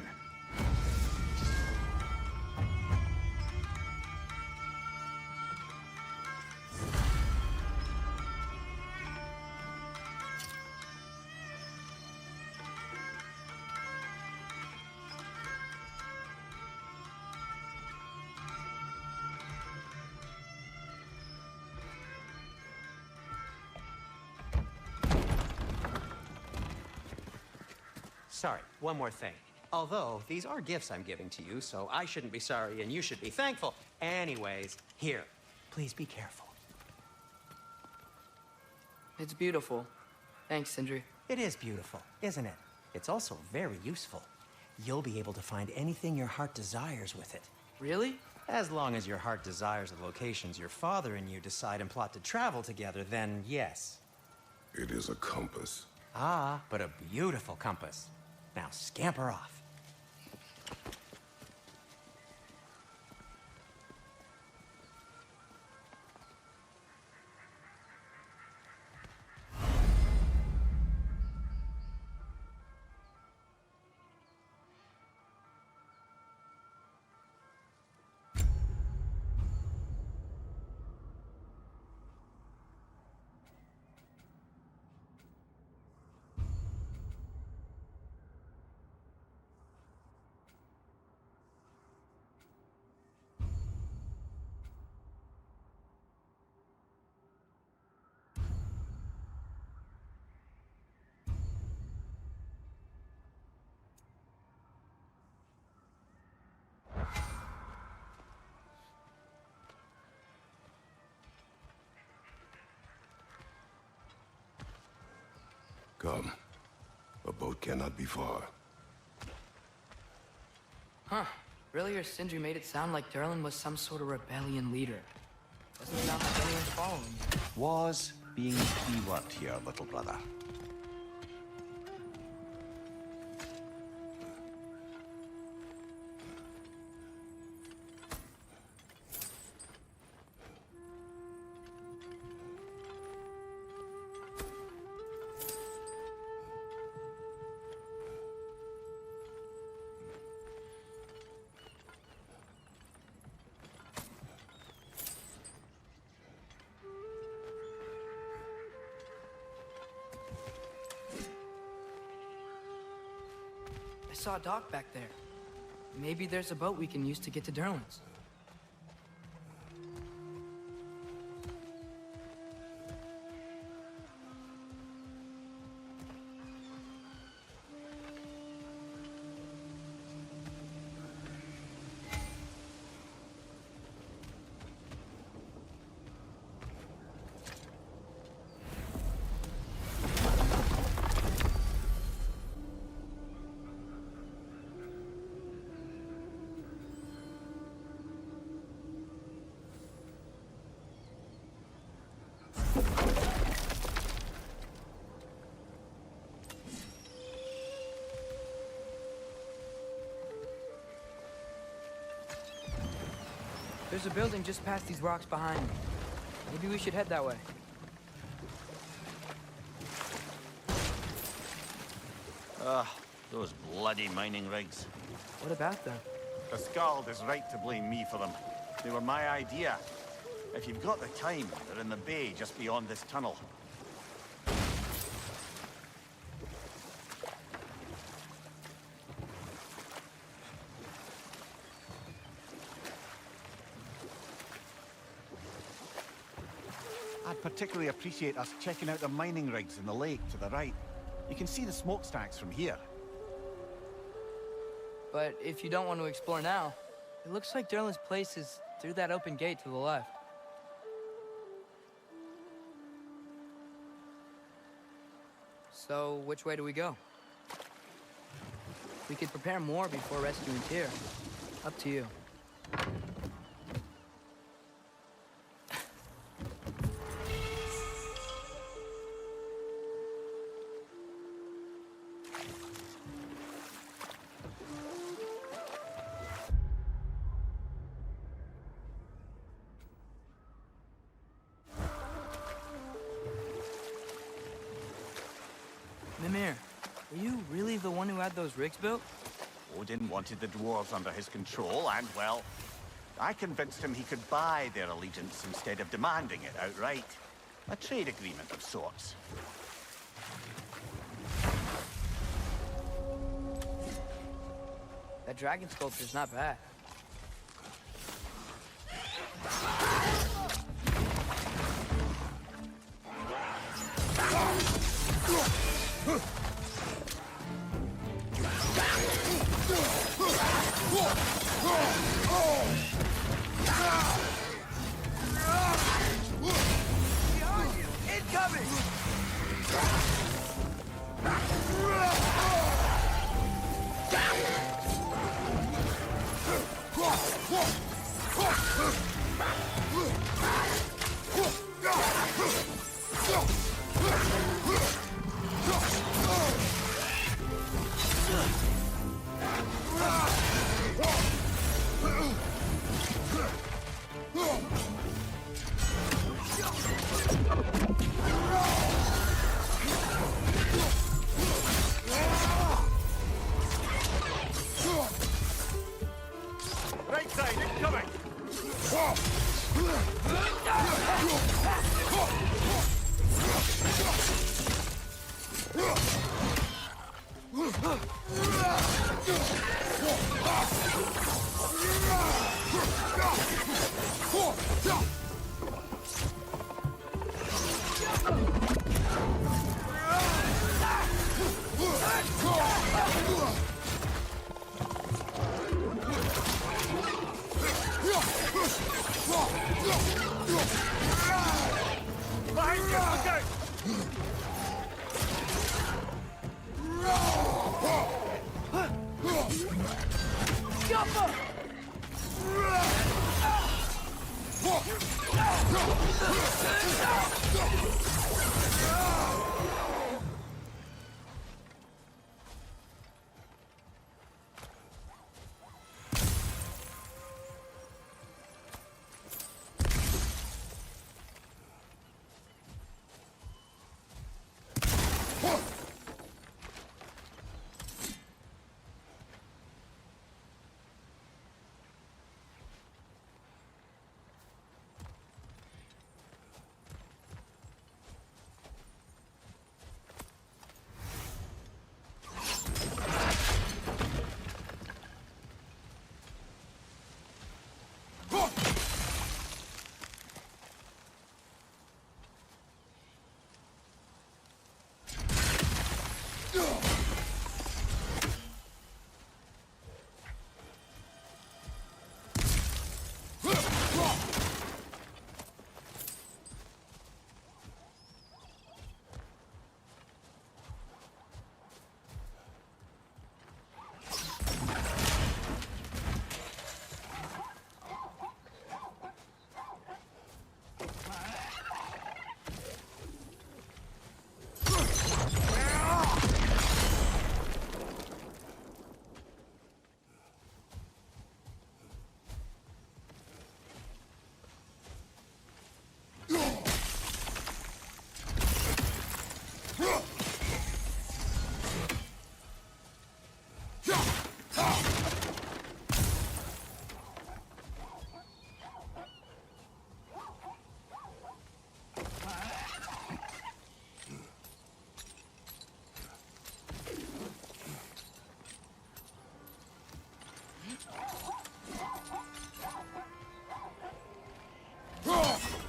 I: Sorry, one more thing. Although, these are gifts I'm giving to you, so I shouldn't be sorry and you should be thankful. Anyways, here, please be careful.
G: It's beautiful. Thanks, Sindri.
I: It is beautiful, isn't it? It's also very useful. You'll be able to find anything your heart desires with it.
G: Really?
I: As long as your heart desires the locations your father and you decide and plot to travel together, then yes.
F: It is a compass.
I: Ah, but a beautiful compass. Now scamper off.
F: Come. A boat cannot be far.
G: Huh. Earlier, Sindri made it sound like Durlin was some sort of rebellion leader. Doesn't sound like anyone's following you.
D: Was being the key word here, little brother.
G: I saw a dock back there. Maybe there's a boat we can use to get to Durlan's. There's a building just past these rocks behind me. Maybe we should head that way.
D: Those bloody mining rigs.
G: What about them?
D: The Skald is right to blame me for them. They were my idea. If you've got the time, they're in the bay just beyond this tunnel. I'd particularly appreciate us checking out the mining rigs in the lake to the right. You can see the smokestacks from here.
G: But if you don't want to explore now, it looks like Durlan's place is through that open gate to the left. So, which way do we go? We could prepare more before rescuing Tyr. Up to you. Mimir, were you really the one who had those rigs built?
D: Odin wanted the dwarves under his control, and, well, I convinced him he could buy their allegiance instead of demanding it outright. A trade agreement of sorts.
G: That dragon sculpture's not bad.
O: Incoming!
C: Right side, incoming! Behind you, look out!
O: Jumper!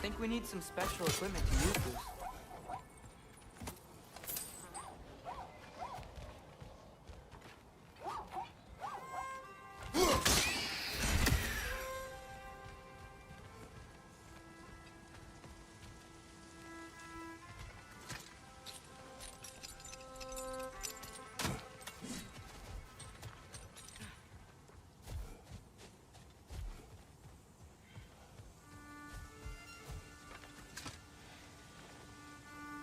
G: I think we need some special equipment to use this.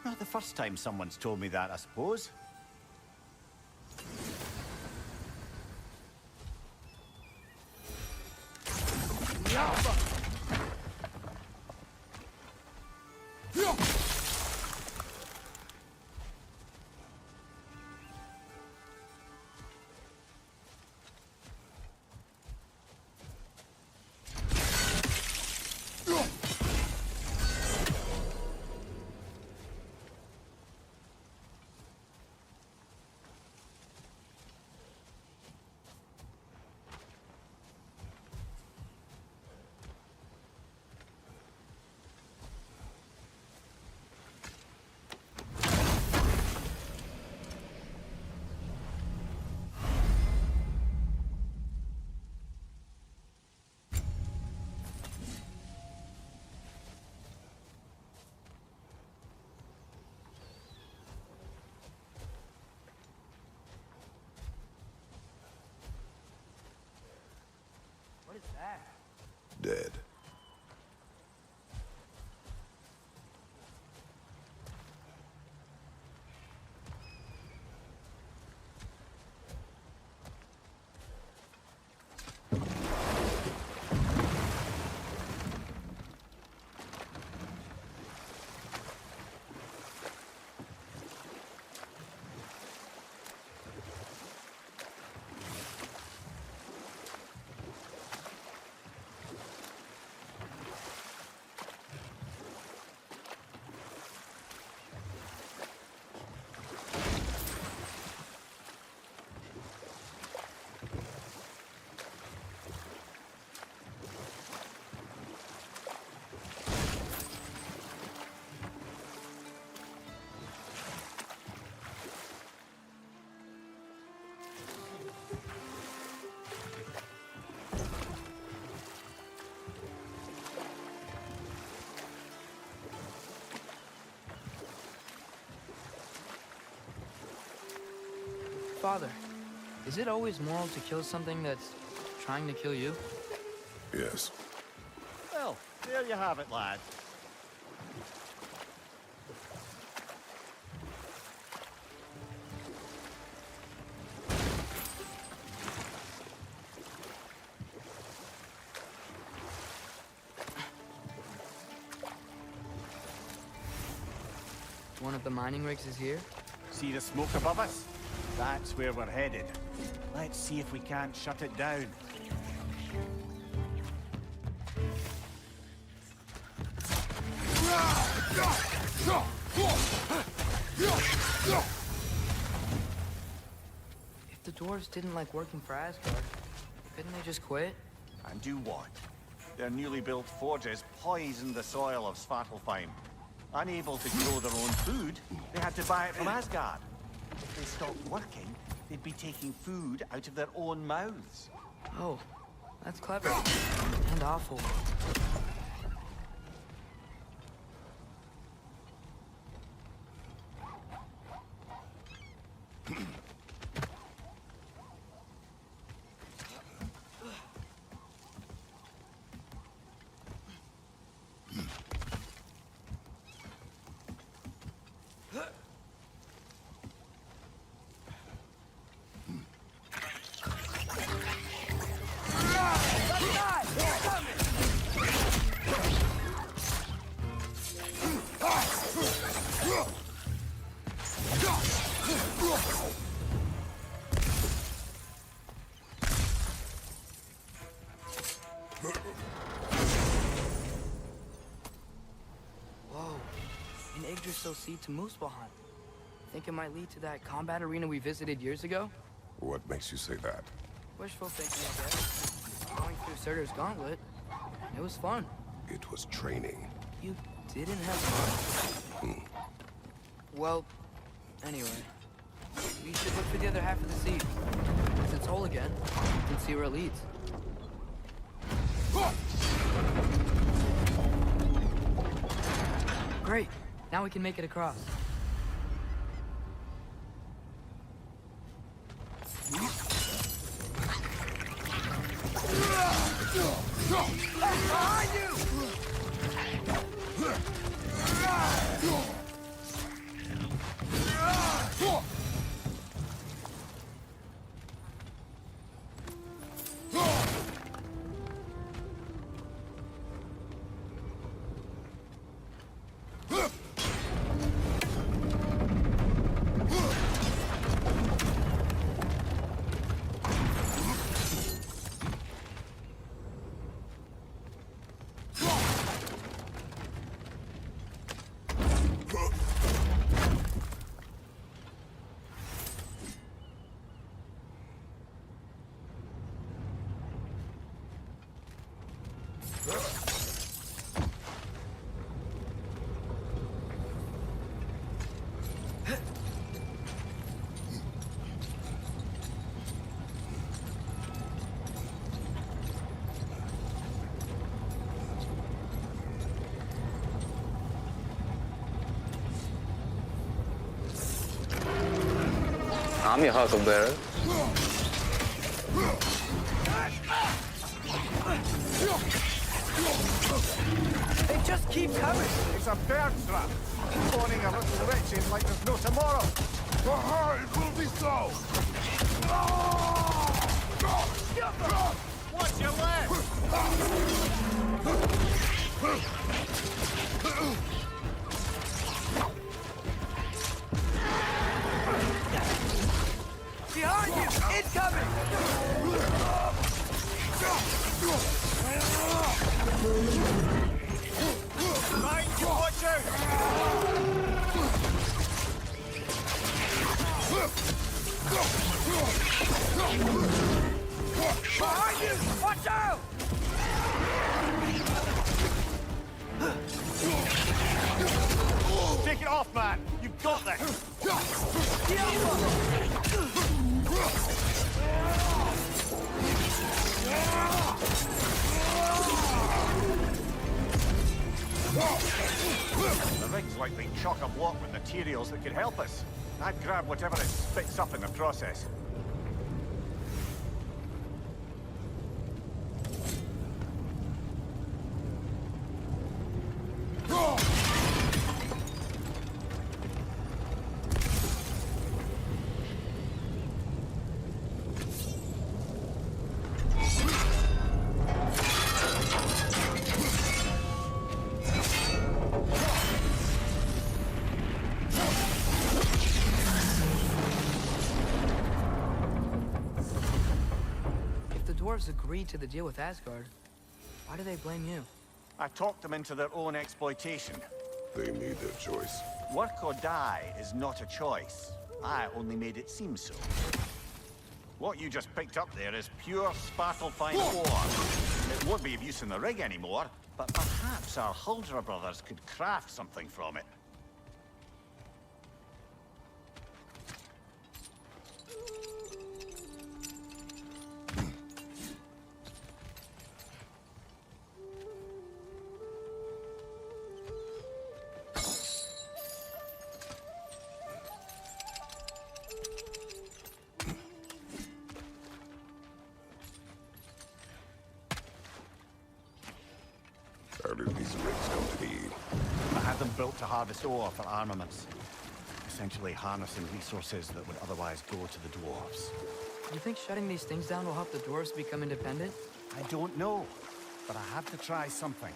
C: Not the first time someone's told me that, I suppose.
G: What is that?
F: Dead.
G: Father, is it always moral to kill something that's trying to kill you?
F: Yes.
C: Well, there you have it, lad.
G: one of the mining rigs is here?
C: See the smoke above us? That's where we're headed. Let's see if we can't shut it down.
G: If the dwarves didn't like working for Asgard, couldn't they just quit?
D: And do what? Their newly built forges poisoned the soil of Svartalfheim. Unable to grow their own food, they had to buy it from Asgard. If they stopped working, they'd be taking food out of their own mouths.
G: Oh, that's clever. And awful. Yggdrasil seed to Muspelheim. Think it might lead to that combat arena we visited years ago?
F: What makes you say that?
G: Wishful thinking, I guess. Going through Surtur's gauntlet. It was fun.
F: It was training.
G: You didn't have fun? Well, anyway. We should look for the other half of the seed. If it's whole again, we can see where it leads. Great. Now we can make it across. Behind you!
K: I'm your Huckleberry.
G: They just keep coming.
C: It's a bird trap. Spawning a little wretches like there's no tomorrow.
F: For her, it will be so!
C: Watch your left!
G: Behind you! Incoming!
C: Mind you, watch out!
G: Behind you! Watch out!
C: Take it off, man! You've got this!
D: The rig's likely chock-a-block with materials that could help us. I'd grab whatever it spits up in the process.
G: dwarves agreed to the deal with Asgard, why do they blame you?
C: I talked them into their own exploitation.
F: They made their choice.
C: Work or die is not a choice. I only made it seem so. What you just picked up there is pure Svartalfheim ore. It won't be of use in the rig anymore, but perhaps our Huldra brothers could craft something from it.
F: How did these rigs come to be?
C: I had them built to harvest ore for armaments. Essentially harnessing resources that would otherwise go to the dwarves.
G: You think shutting these things down will help the dwarves become independent?
C: I don't know, but I have to try something.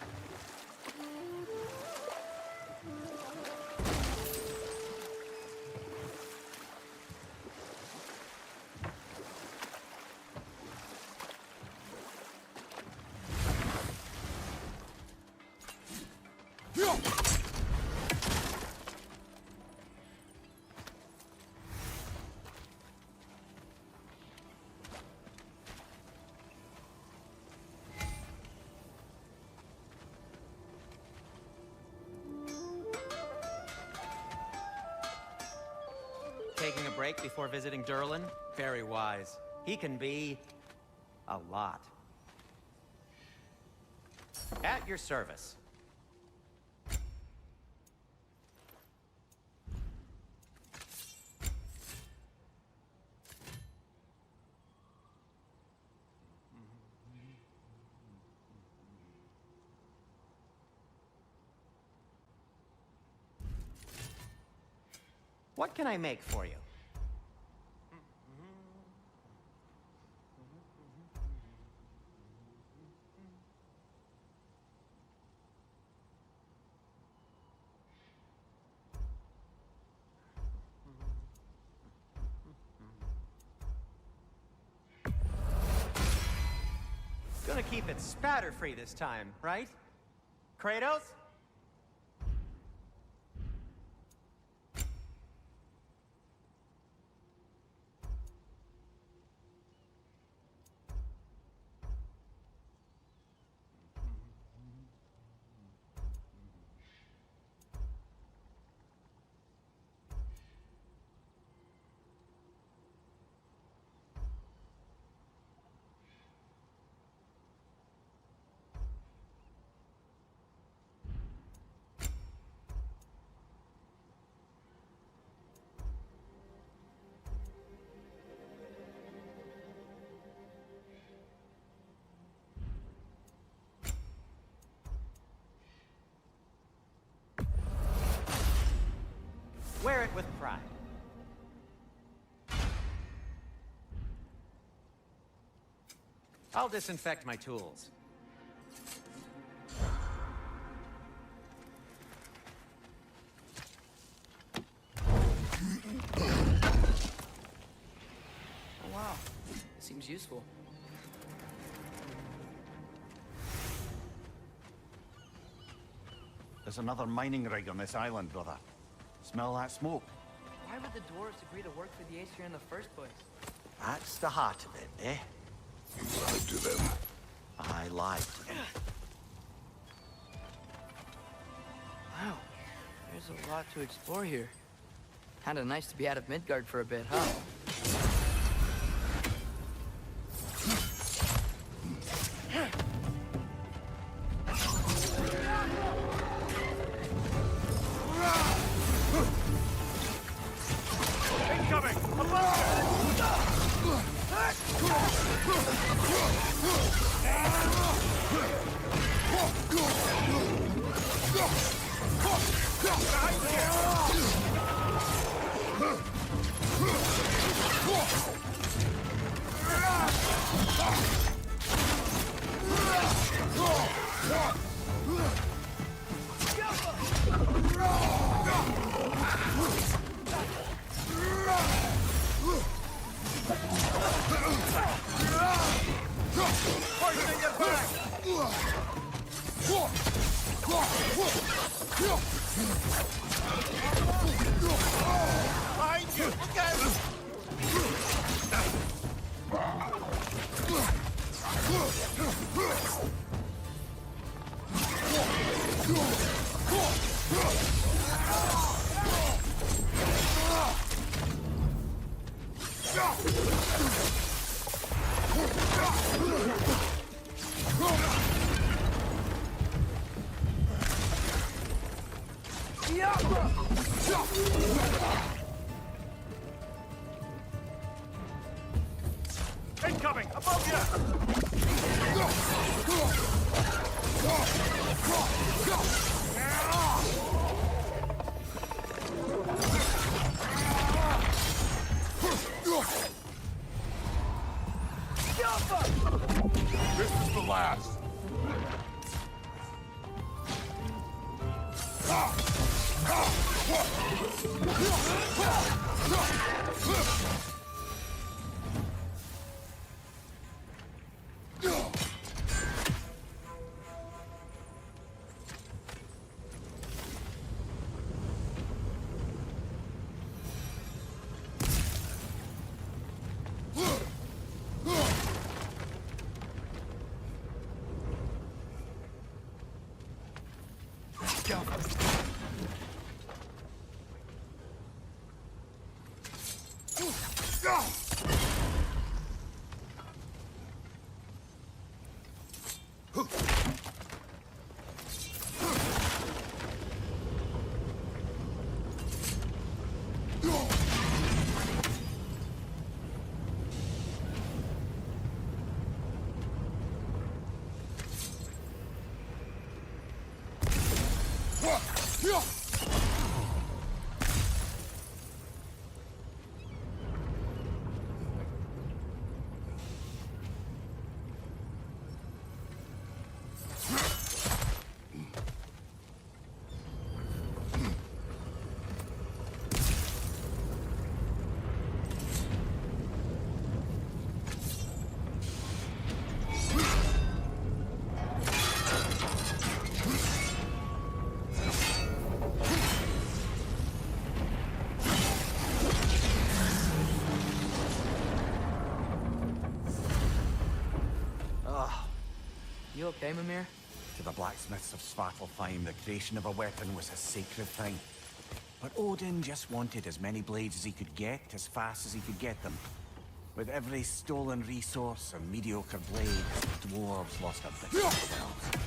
I: Taking a break before visiting Durlin? Very wise. He can be... a lot. At your service. What can I make for you? Gonna keep it spatter-free this time, right? Kratos? Wear it with pride. I'll disinfect my tools.
G: Oh, wow. It seems useful.
C: There's another mining rig on this island, brother. Smell that smoke?
G: Why would the dwarves agree to work for the Aesir in the first place?
C: That's the heart of it, eh?
F: You lied to them.
C: I lied to them.
G: Wow. There's a lot to explore here. Kinda nice to be out of Midgard for a bit, huh?
C: Hoisting your back! Behind you! Look out! Incoming! Above you!
F: This is the last.
G: You okay, Mimir?
C: To the blacksmiths of Svartalfheim, the creation of a weapon was a sacred thing. But Odin just wanted as many blades as he could get, as fast as he could get them. With every stolen resource and mediocre blade, the dwarves lost a bit of themselves.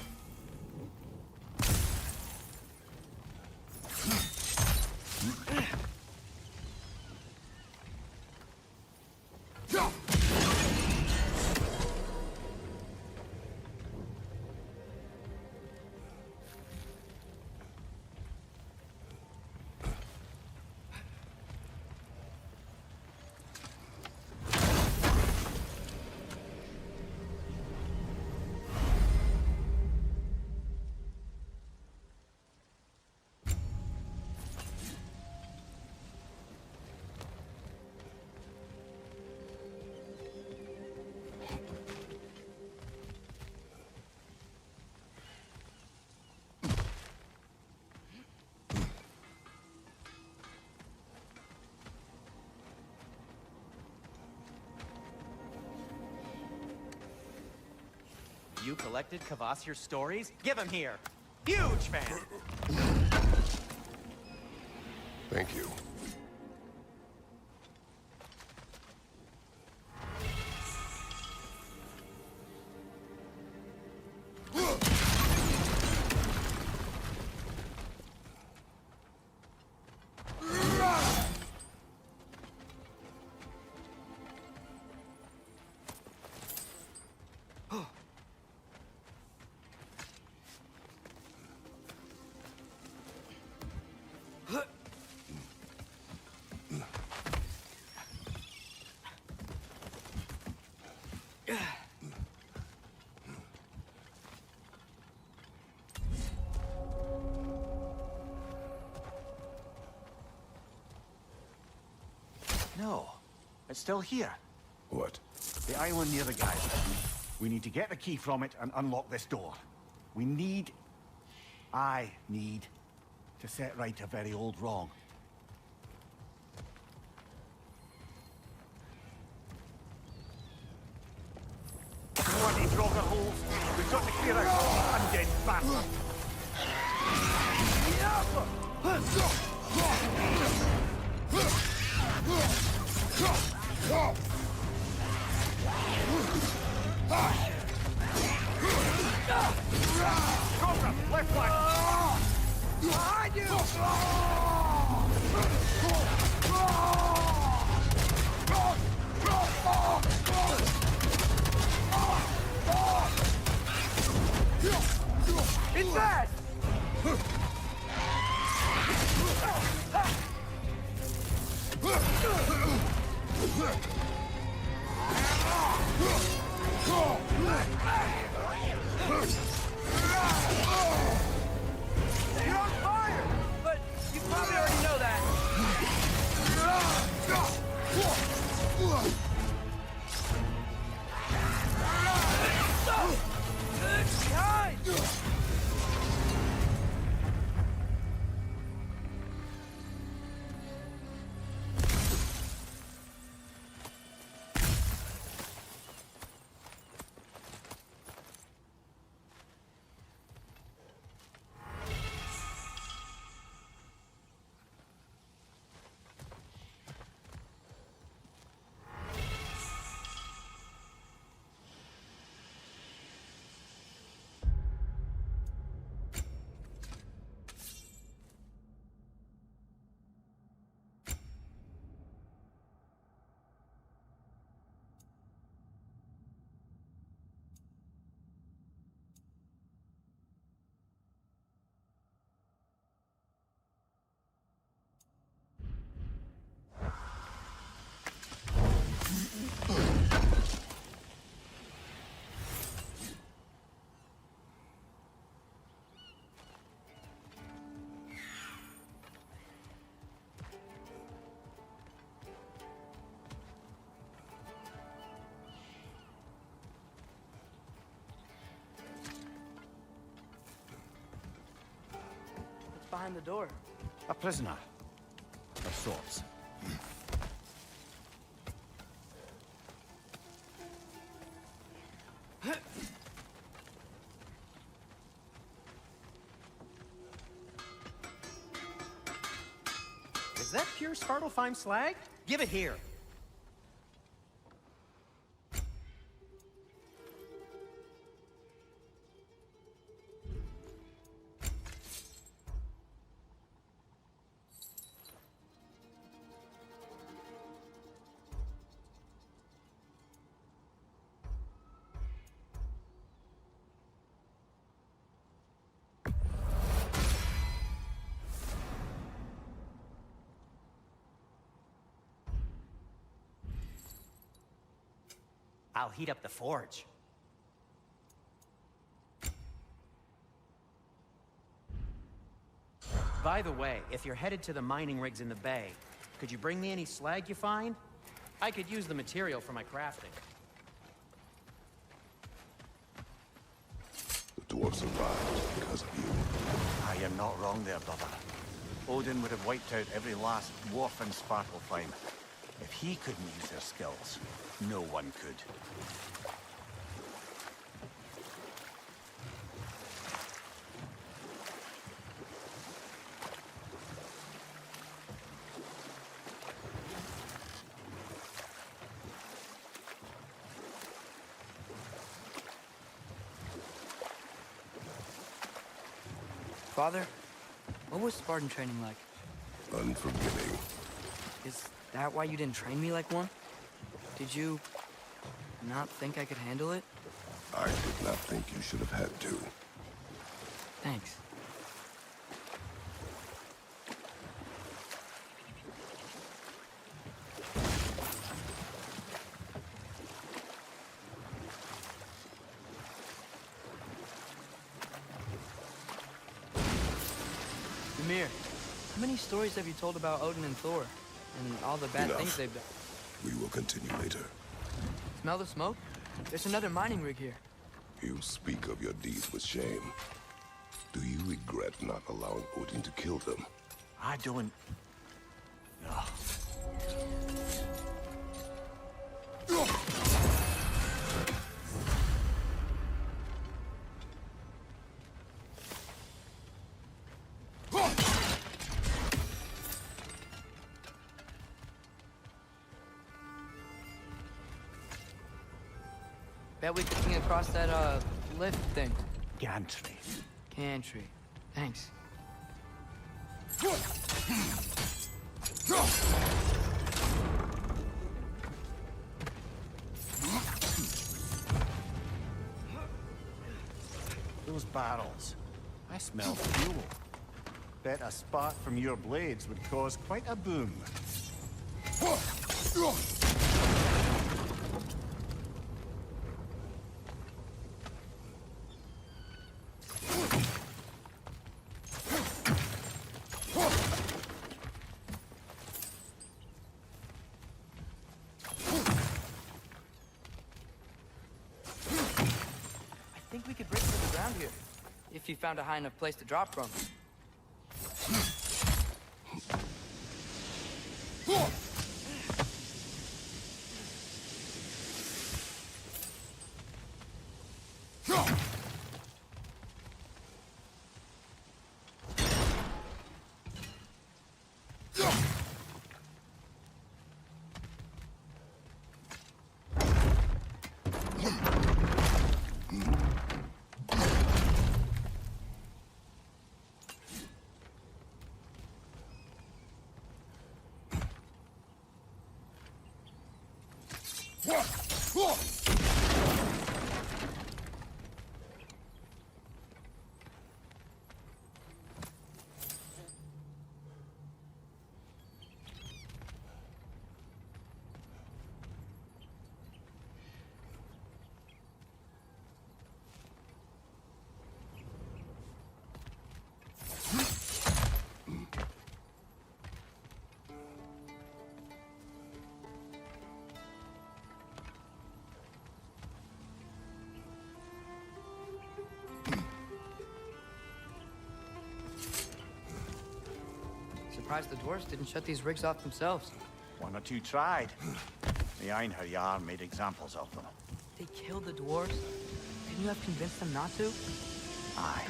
I: You collected Kvasir's stories? Give him here. Huge fan.
F: Thank you.
C: No, it's still here.
F: What?
C: The island near the geyser. We need to get the key from it and unlock this door. I need to set right a very old wrong. More of these rocker holes. We've got to clear out all undead bastards. Cobra, left flank. Behind you! Invest! You're on fire! But you probably already know that. Behind! Behind the door. A prisoner. Of sorts.
I: Is that pure Svartalfheim slag? Give it here. I'll heat up the forge. By the way, if you're headed to the mining rigs in the bay, could you bring me any slag you find? I could use the material for my crafting.
F: The dwarf survived because of you.
C: Ah, you're not wrong there, brother. Odin would have wiped out every last dwarf in Svartalfheim. If he couldn't use their skills, no one could.
G: Father, what was Spartan training like?
F: Unforgiving.
G: Is that why you didn't train me like one? Did you not think I could handle it?
F: I did not think you should have had to.
G: Thanks. Ymir, how many stories have you told about Odin and Thor? And all the bad
F: Enough.
G: things they've done?
F: We will continue later.
G: Smell the smoke? There's another mining rig here.
F: You speak of your deeds with shame. Do you regret not allowing Odin to kill them?
D: I don't... No.
G: Bet we could swing across that, lift thing.
D: Gantry.
G: Gantry. Thanks.
C: Those barrels. I smell fuel. Bet a spark from your blades would cause quite a boom.
G: I think we could break through the ground here, if you found a high enough place to drop from. Surprised the dwarves didn't shut these rigs off themselves.
D: One or two tried. The Einherjar Jarl made examples of them.
G: They killed the dwarves? Couldn't you have convinced them not to?
D: Aye.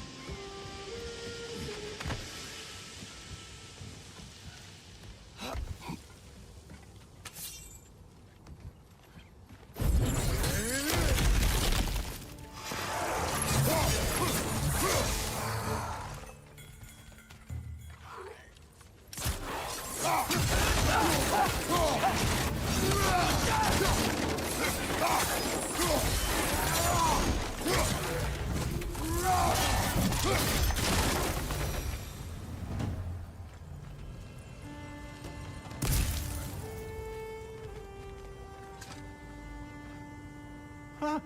C: Huh.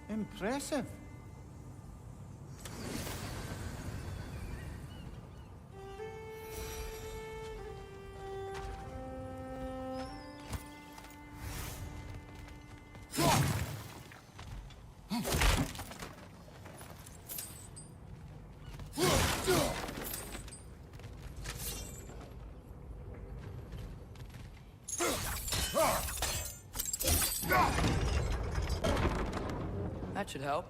C: Impressive.
G: That should help.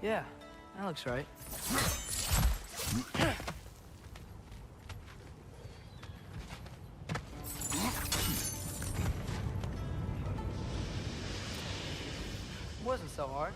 G: Yeah, that looks right. Wasn't so hard.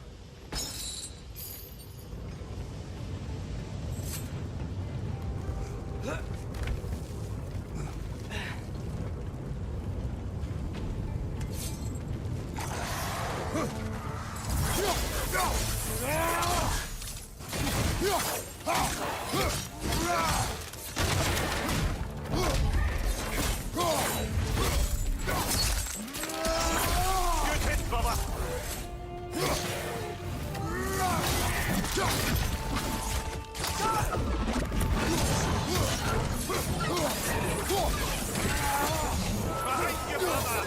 C: Good hit, brother. Behind you, brother.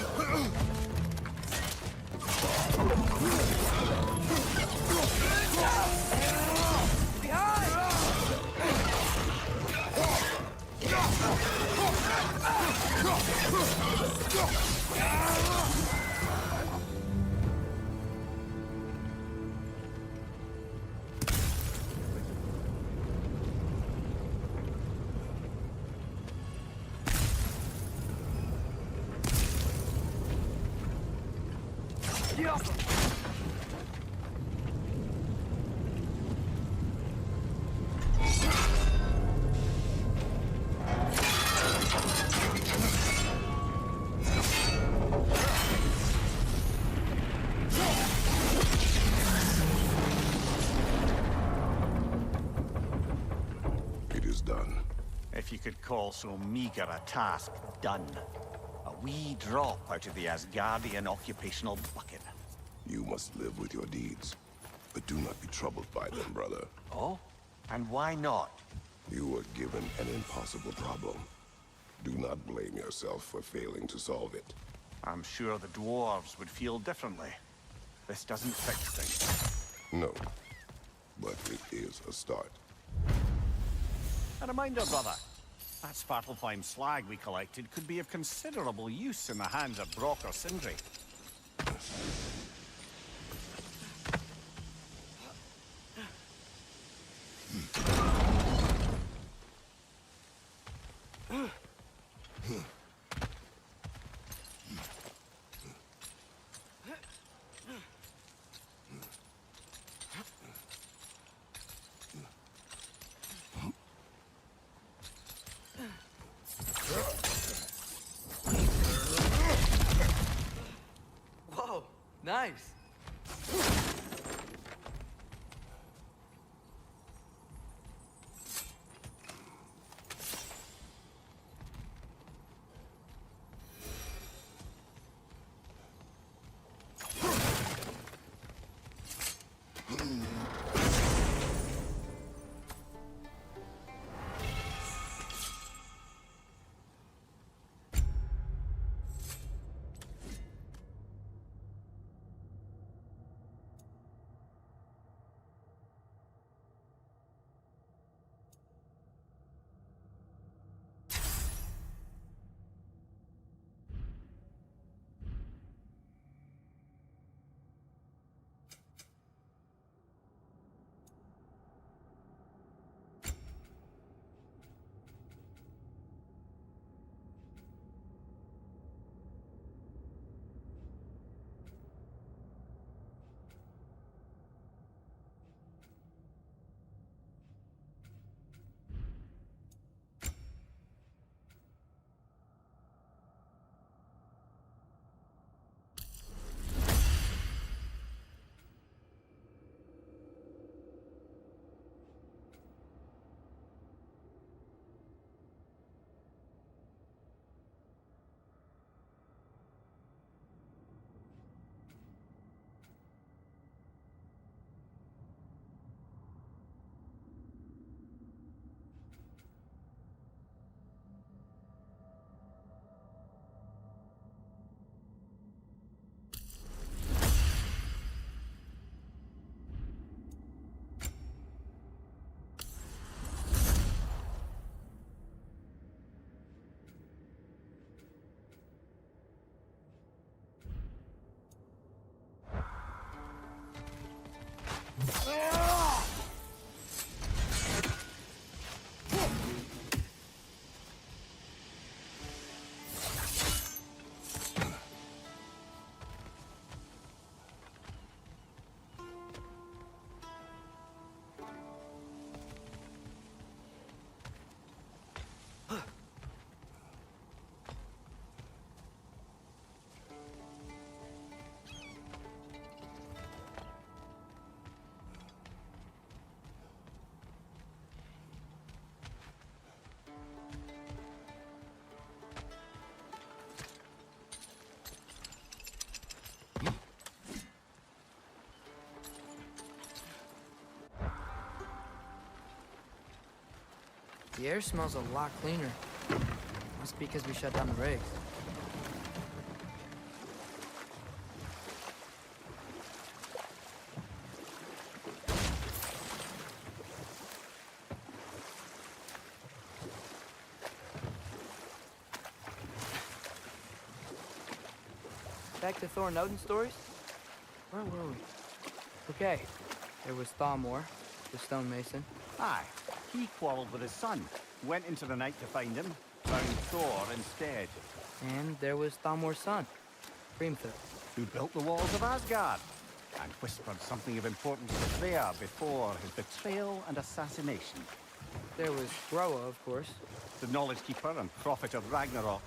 F: It is done.
C: If you could call so meager a task done. A wee drop out of the Asgardian occupational bucket.
F: You must live with your deeds, but do not be troubled by them, brother.
C: Oh? And why not?
F: You were given an impossible problem. Do not blame yourself for failing to solve it.
C: I'm sure the dwarves would feel differently. This doesn't fix things.
F: No, but it is a start.
C: A reminder, brother. That Svartalfheim slag we collected could be of considerable use in the hands of Brock or Sindri.
G: Whoa, nice. The air smells a lot cleaner. Must be because we shut down the rigs. Back to Thor and Odin stories? Where were we? Okay, there was Thalmor, the stonemason.
C: Aye, he quarreled with his son, went into the night to find him, found Thor instead.
G: And there was Thalmor's son, Hrimthur.
C: Who built the walls of Asgard, and whispered something of importance to Freya before his betrayal and assassination.
G: There was Groa, of course.
C: The Knowledge Keeper and prophet of Ragnarok.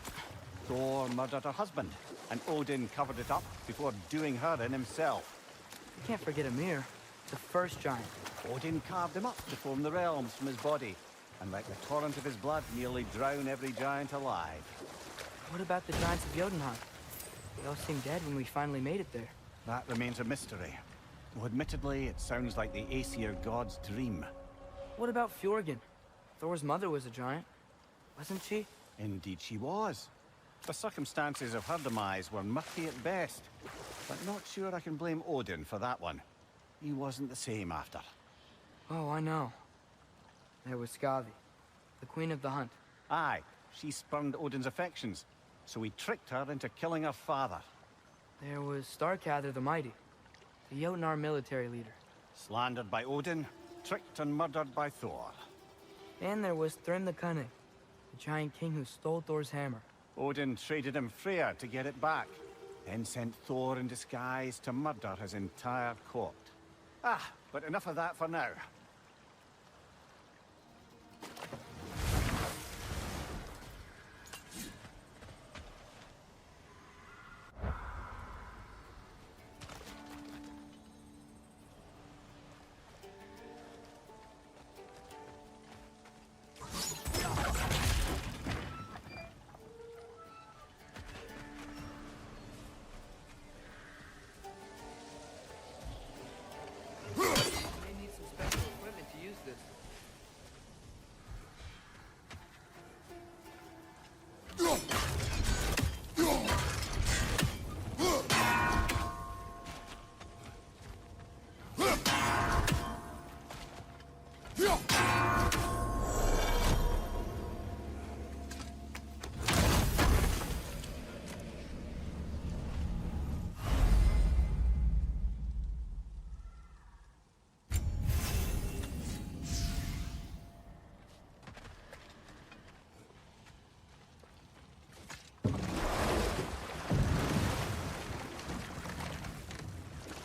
C: Thor murdered her husband, and Odin covered it up before doing her in himself.
G: You can't forget Ymir, the first giant.
C: Odin carved him up to form the realms from his body, and let the torrent of his blood nearly drown every giant alive.
G: What about the giants of Jotunheim? They all seemed dead when we finally made it there.
C: That remains a mystery. Though admittedly, it sounds like the Aesir god's dream.
G: What about Fjorgyn? Thor's mother was a giant, wasn't she?
C: Indeed she was. The circumstances of her demise were murky at best, but not sure I can blame Odin for that one. He wasn't the same after.
G: Oh, I know. There was Skavi, the queen of the hunt.
C: Aye, she spurned Odin's affections, so he tricked her into killing her father.
G: There was Starkather the Mighty, the Jotnar military leader.
C: Slandered by Odin, tricked and murdered by Thor.
G: And there was Thrym the Cunning, the giant king who stole Thor's hammer.
C: Odin traded him Freya to get it back, then sent Thor in disguise to murder his entire court. But enough of that for now.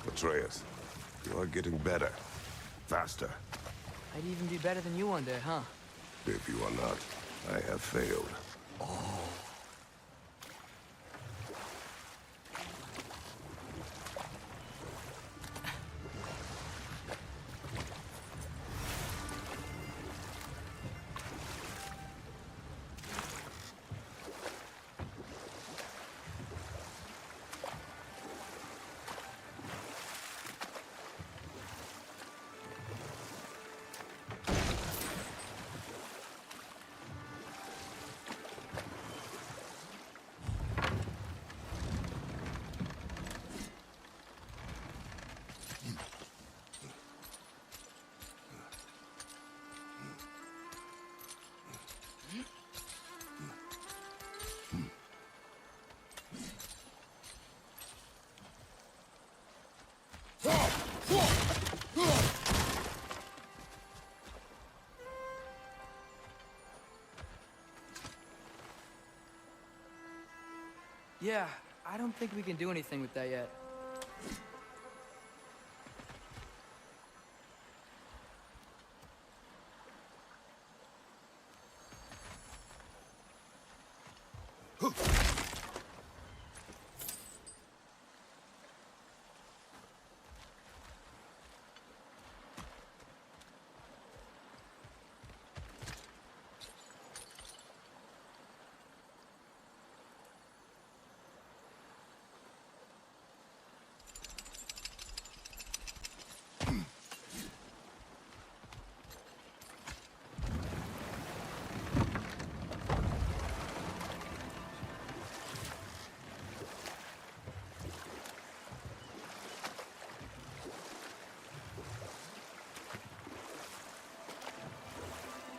F: Atreus, you are getting better. Faster.
G: I'd even be better than you one day, huh?
F: If you are not, I have failed.
G: Yeah, I don't think we can do anything with that yet.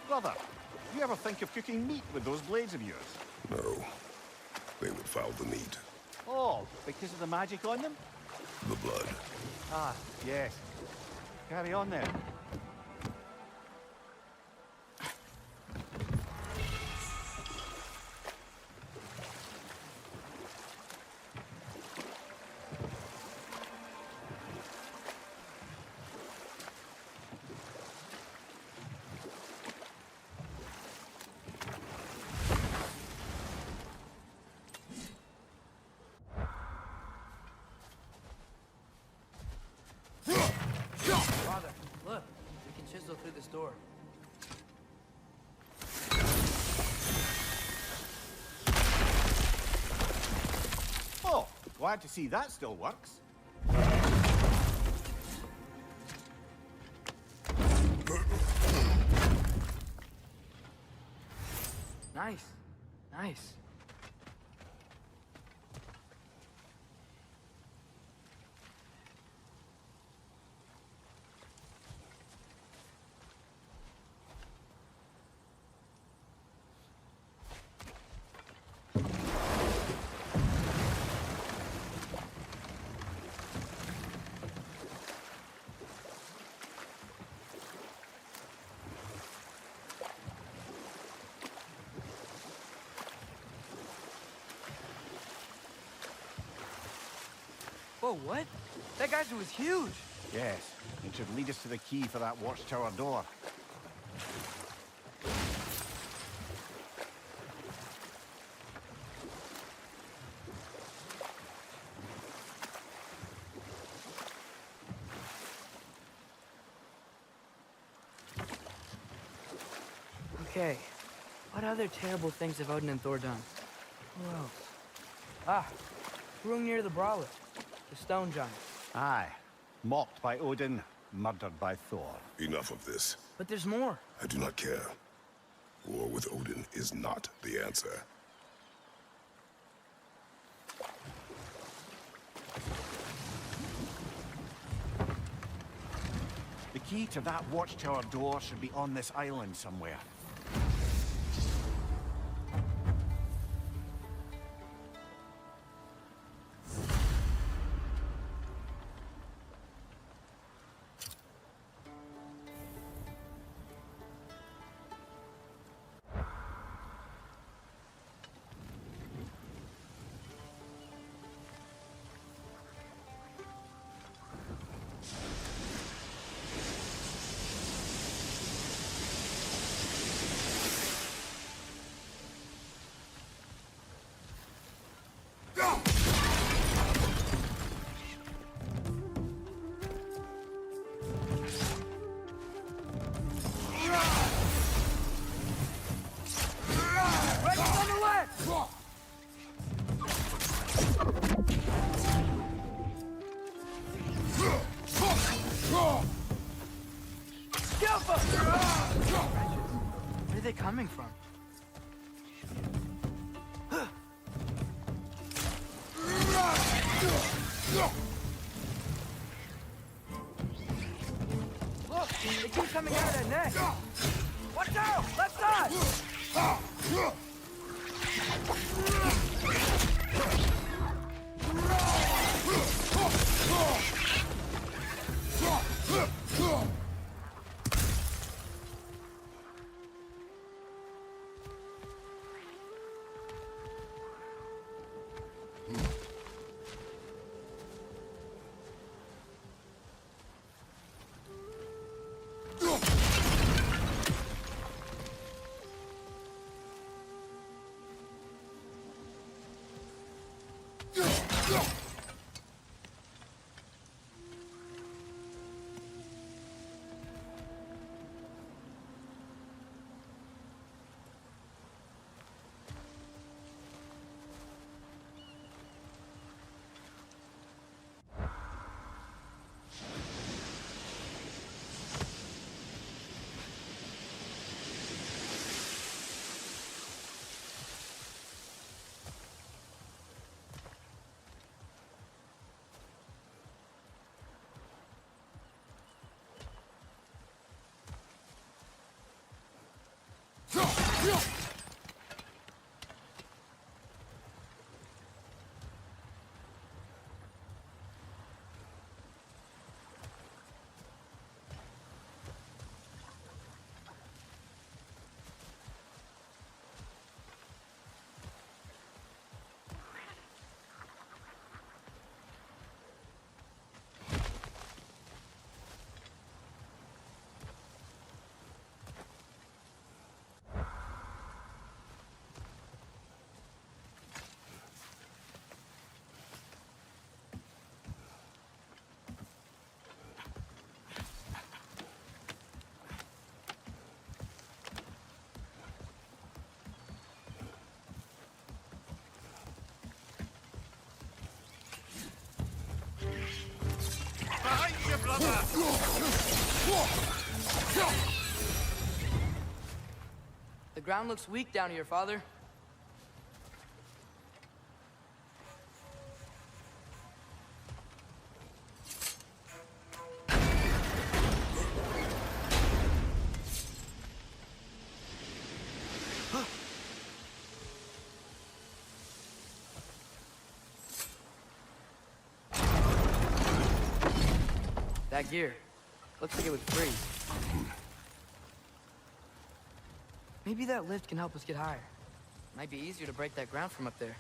C: Brother, you ever think of cooking meat with those blades of yours?
F: No. They would foul the meat.
C: Oh, because of the magic on them?
F: The blood.
C: Ah, yes. Carry on then.
G: Father, look. We can chisel through this door.
C: Oh, glad to see that still works.
G: Nice. Nice. Whoa, what? That geyser was huge.
C: Yes, it should lead us to the key for that watchtower door.
G: Okay. What other terrible things have Odin and Thor done? Who else? Ah, Hrungnir the Brawler. The stone giant.
C: Aye. Mocked by Odin, murdered by Thor.
F: Enough of this.
G: But there's more.
F: I do not care. War with Odin is not the answer.
C: The key to that watchtower door should be on this island somewhere.
G: Right on the left! Skilful! Where are they coming from? Look, they keep coming out of that neck. Watch out! Left side!
J: Behind you, brother!
G: The ground looks weak down here, Father. That gear. Looks like it would freeze. Maybe that lift can help us get higher. Might be easier to break that ground from up there.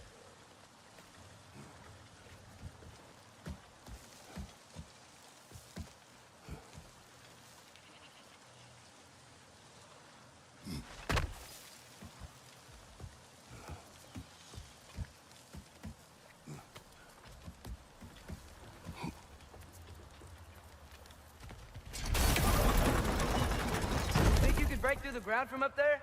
G: Think you could break through the ground from up there?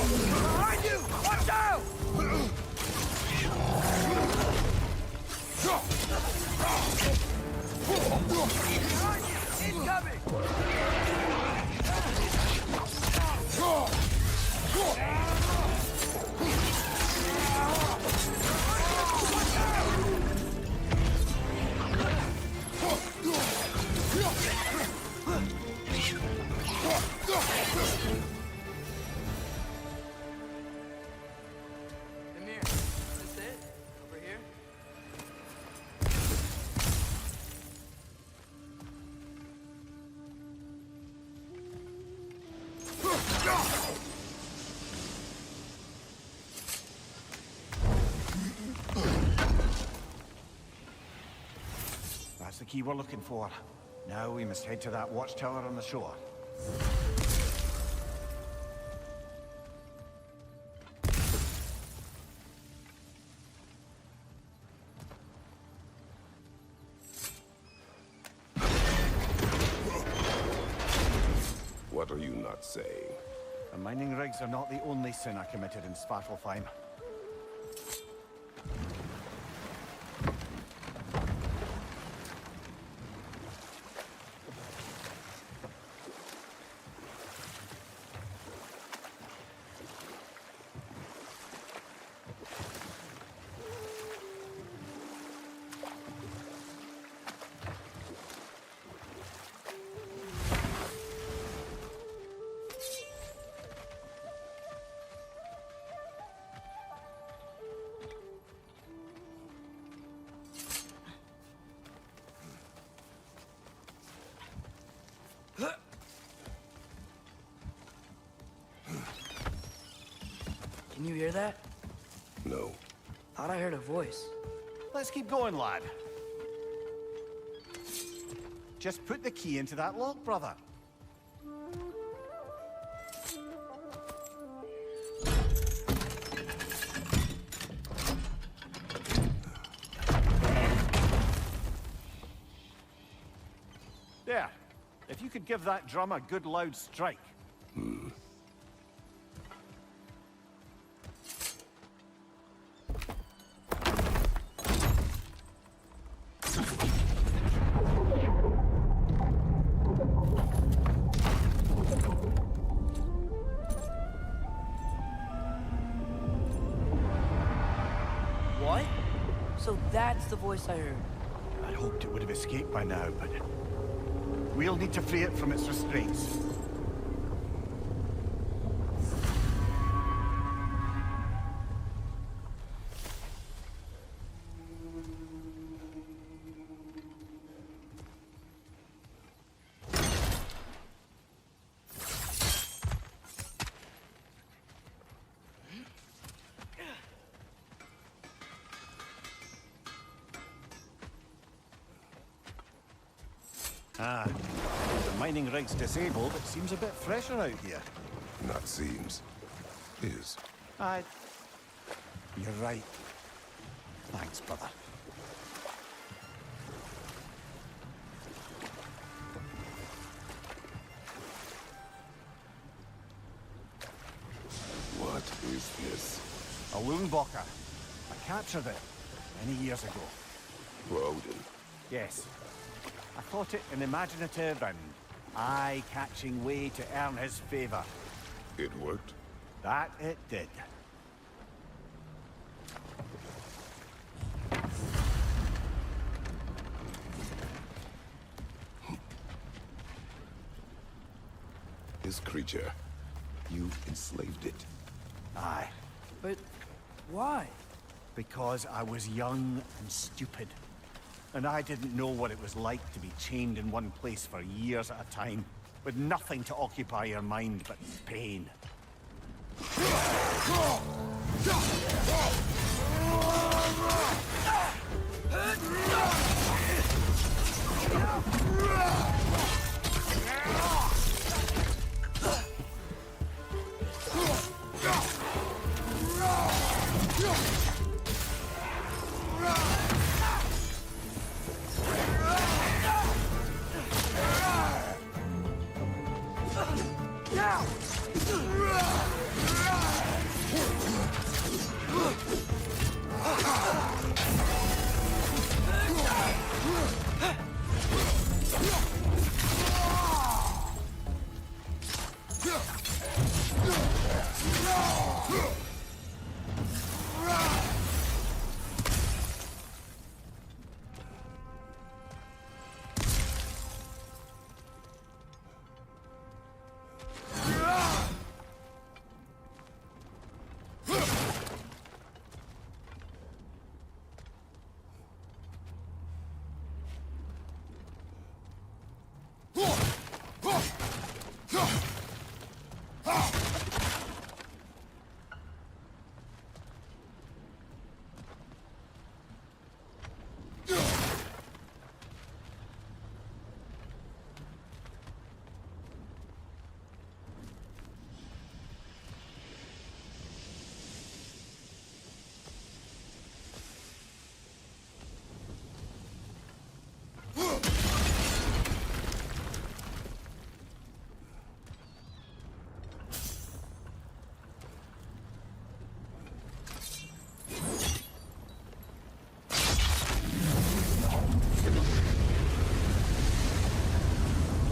J: Behind you! Watch out!
G: Amir, is this it? Over here?
C: That's the key we're looking for. Now we must head to that watchtower on the shore.
F: What are you not saying?
C: The mining rigs are not the only sin I committed in Svartalfheim.
G: Can you hear that?
F: No.
G: Thought I heard a voice.
C: Let's keep going, lad. Just put the key into that lock, brother. There. If you could give that drum a good loud strike.
G: What? So that's the voice I heard.
C: I hoped it would have escaped by now, but we'll need to free it from its restraints. Ah, the mining rig's disabled. It seems a bit fresher out here.
F: Not seems. Is.
C: You're right. Thanks, brother.
F: What is this?
C: A Loonbocker. I captured it many years ago.
F: For Odin.
C: Yes. I thought it an imaginative and eye-catching way to earn his favor.
F: It worked?
C: That it did.
F: This creature, you enslaved it.
C: Aye.
G: But why?
C: Because I was young and stupid. And I didn't know what it was like to be chained in one place for years at a time, with nothing to occupy your mind but pain.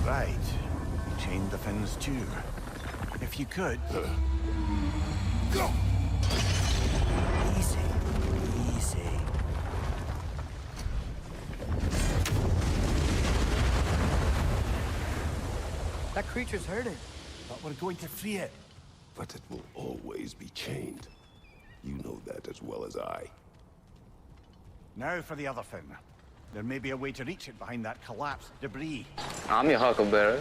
C: Right. Chain the fins too. If you could... Easy. Easy.
G: That creature's hurting.
C: But we're going to free it.
F: But it will always be chained. You know that as well as I.
C: Now for the other fin. There may be a way to reach it behind that collapsed debris.
K: I'm your Huckleberry.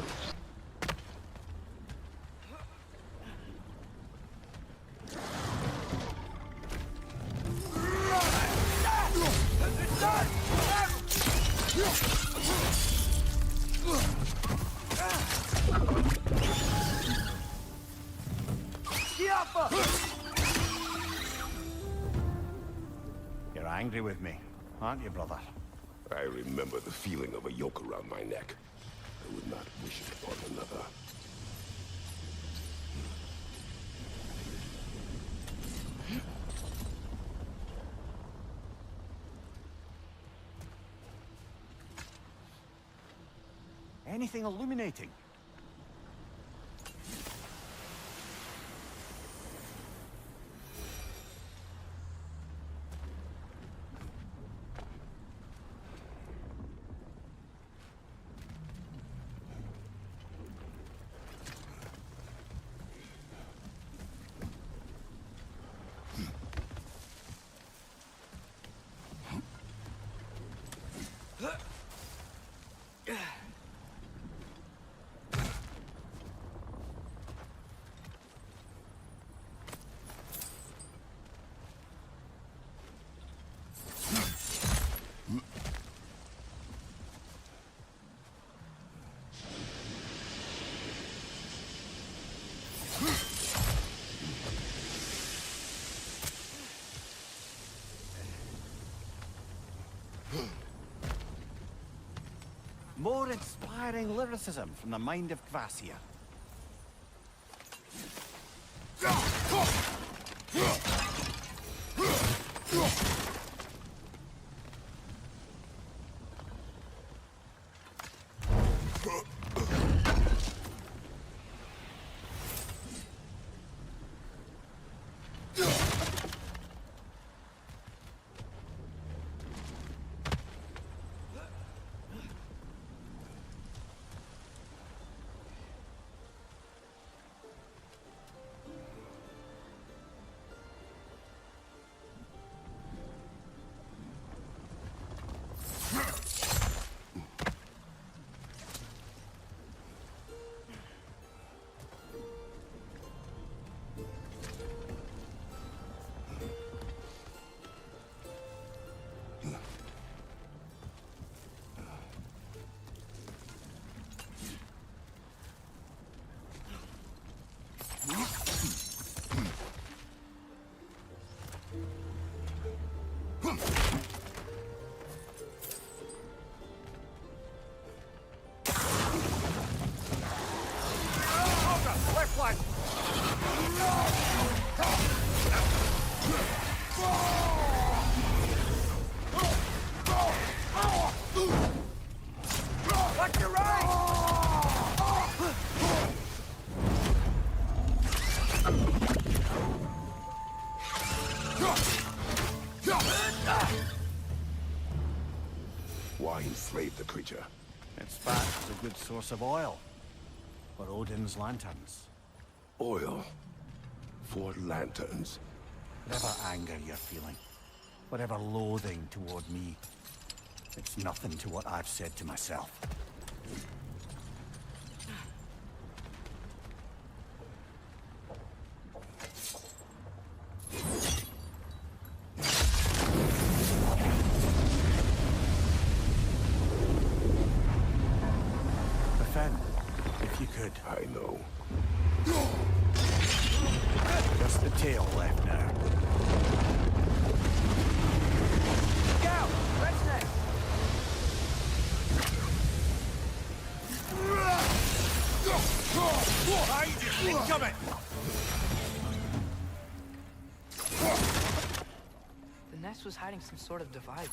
C: angry with me, aren't you, brother?
F: I remember the feeling of a yoke around my neck. I would not wish it upon another.
C: Anything illuminating? More inspiring lyricism from the mind of Kvasir.
F: Why enslave the creature?
C: Its fat is a good source of oil for Odin's lanterns.
F: Oil for lanterns.
C: Whatever anger you're feeling, whatever loathing toward me, it's nothing to what I've said to myself. Defend, if you could.
F: I know.
C: Just the tail left now.
G: Scout! Red's next!
C: Incoming!
G: The nest was hiding some sort of device.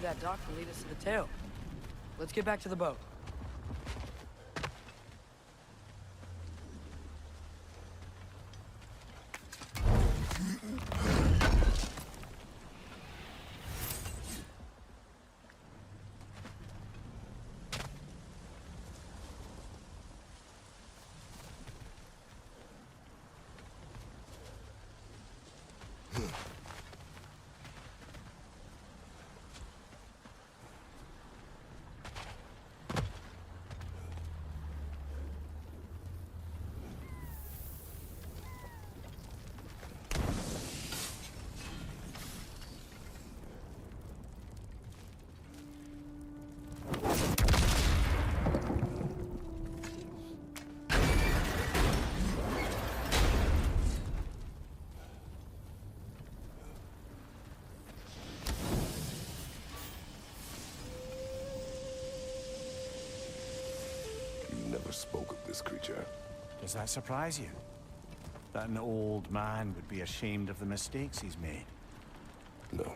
G: that dock can lead us to the tail. Let's get back to the boat.
F: Never spoke of this creature.
C: Does that surprise you? That an old man would be ashamed of the mistakes he's made?
F: No.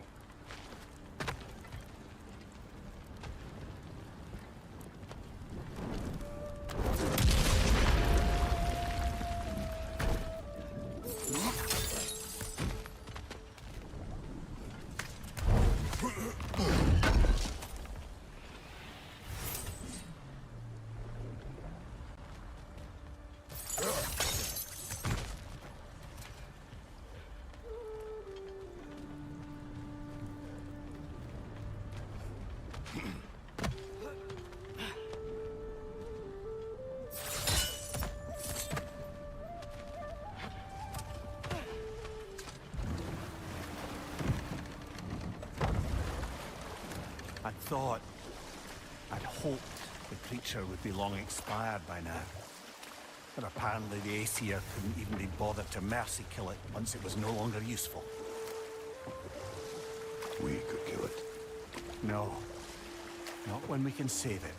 C: I'd hoped the creature would be long expired by now. But apparently the Aesir couldn't even be bothered to mercy kill it once it was no longer useful.
F: We could kill it.
C: No. Not when we can save it.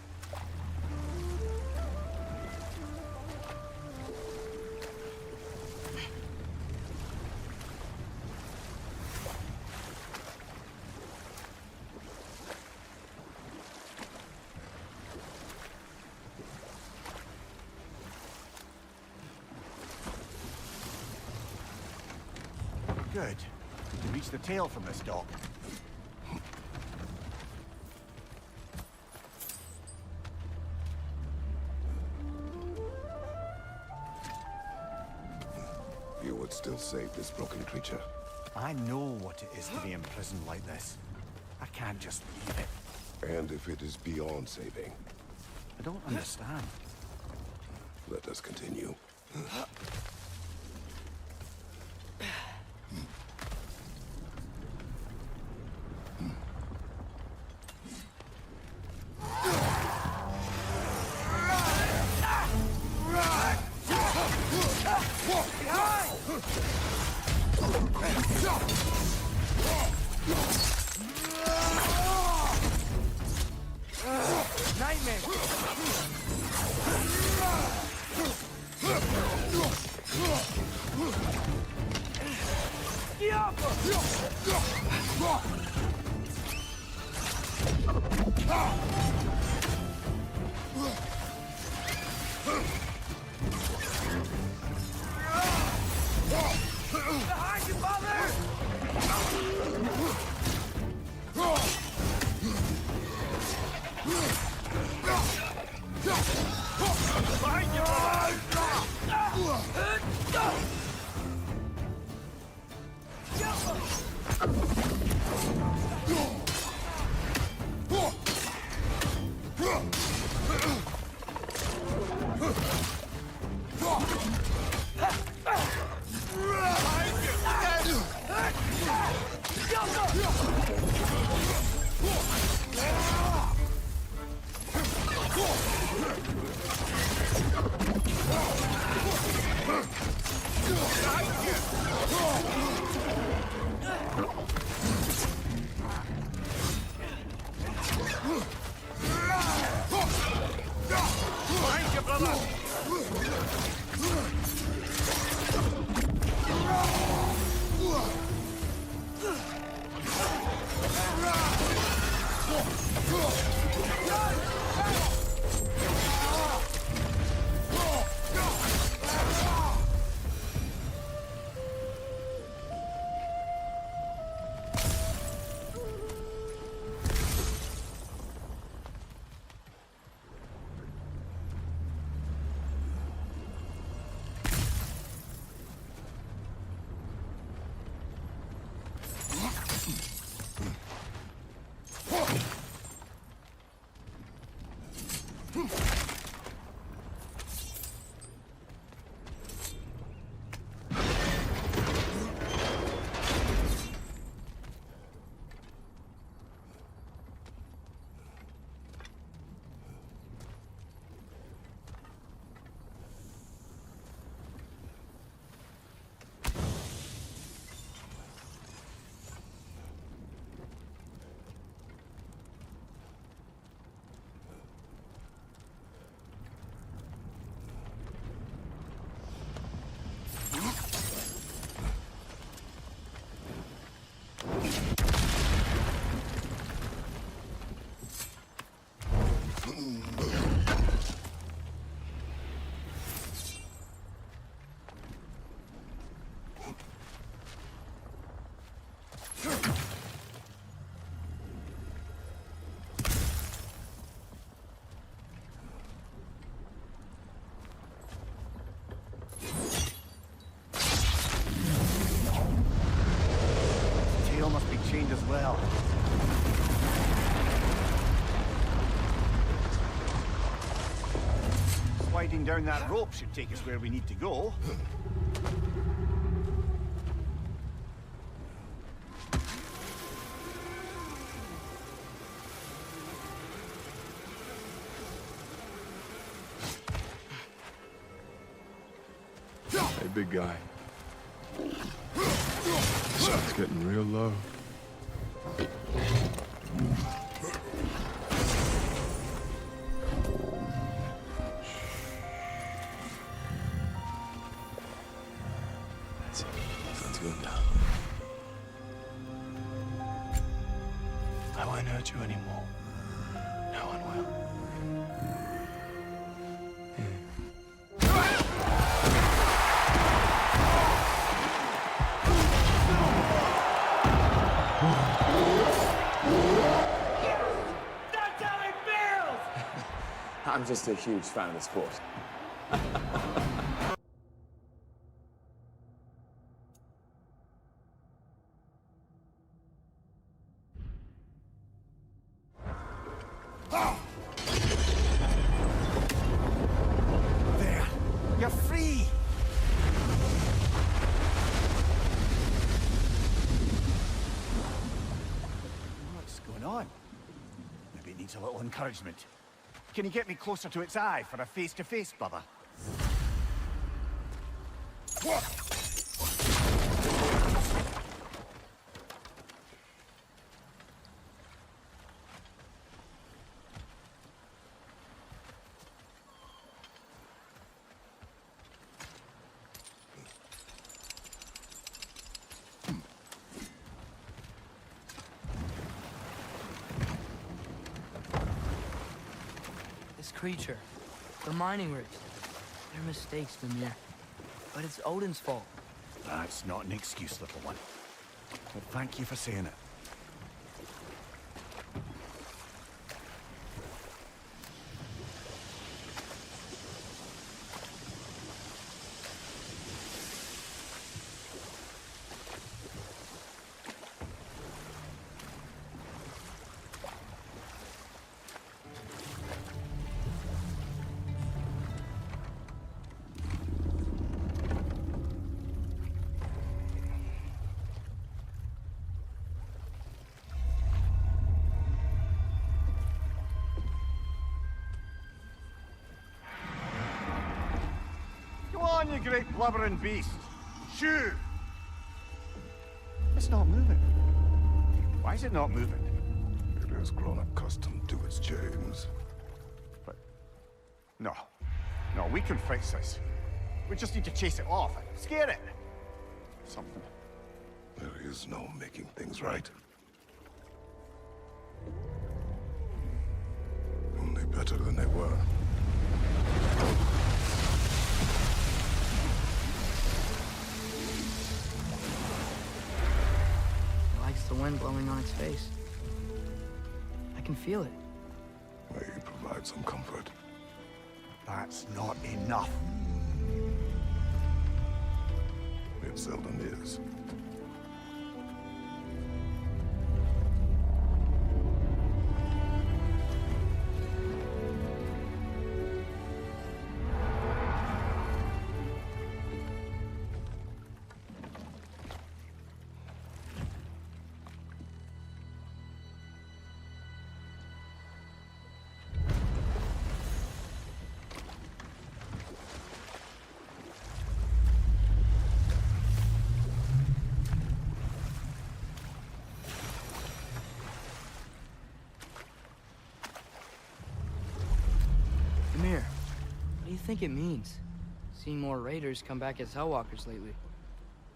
C: Good. We can reach the tail from this dock.
F: You would still save this broken creature.
C: I know what it is to be imprisoned like this. I can't just leave it.
F: And if it is beyond saving?
C: I don't understand.
F: Let us continue.
G: Behind you, father! Behind you,
C: Tail must be chained as well. Sliding down that rope should take us where we need to go.
F: Hey, big guy. Sun's getting real low. That's it. Sun's going down. I won't hurt you anymore. No one will.
K: I'm just a huge fan of the sport.
C: There! You're free! What's going on? Maybe it needs a little encouragement. Can you get me closer to its eye for a face-to-face, brother?
G: Creature. The mining rigs. They're mistakes, Mimir. But it's Odin's fault.
C: That's not an excuse, little one. But thank you for saying it. You great blubbering beast. Shoo! It's not moving. Why is it not moving?
F: It has grown accustomed to its chains.
C: But... No. No, we can fix this. We just need to chase it off. Scare it. Something.
F: There is no making things right. better than they were.
G: It likes the wind blowing on its face. I can feel it.
F: May you provide some comfort.
C: That's not enough.
F: It seldom is.
G: Mimir, what do you think it means? Seeing more raiders come back as Hellwalkers lately.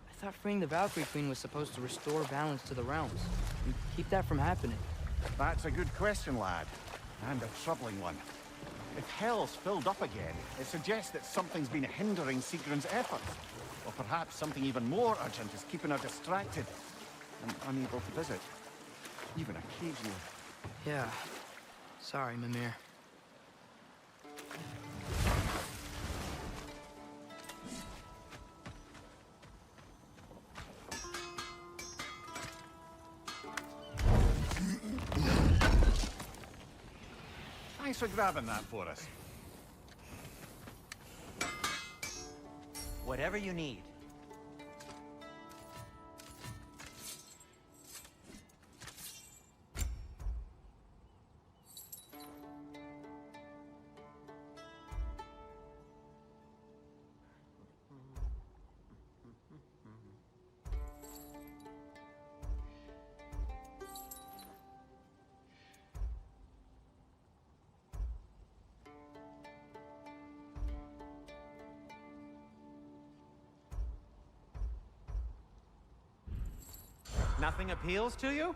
G: I thought freeing the Valkyrie Queen was supposed to restore balance to the realms and keep that from happening.
C: That's a good question, lad. And a troubling one. If Hell's filled up again, it suggests that something's been hindering Sigrun's efforts. Or perhaps something even more urgent is keeping her distracted and unable to visit. Even occasionally.
G: Yeah. Sorry, Mimir.
C: Thanks for grabbing that for us.
I: Whatever you need. Nothing appeals to you?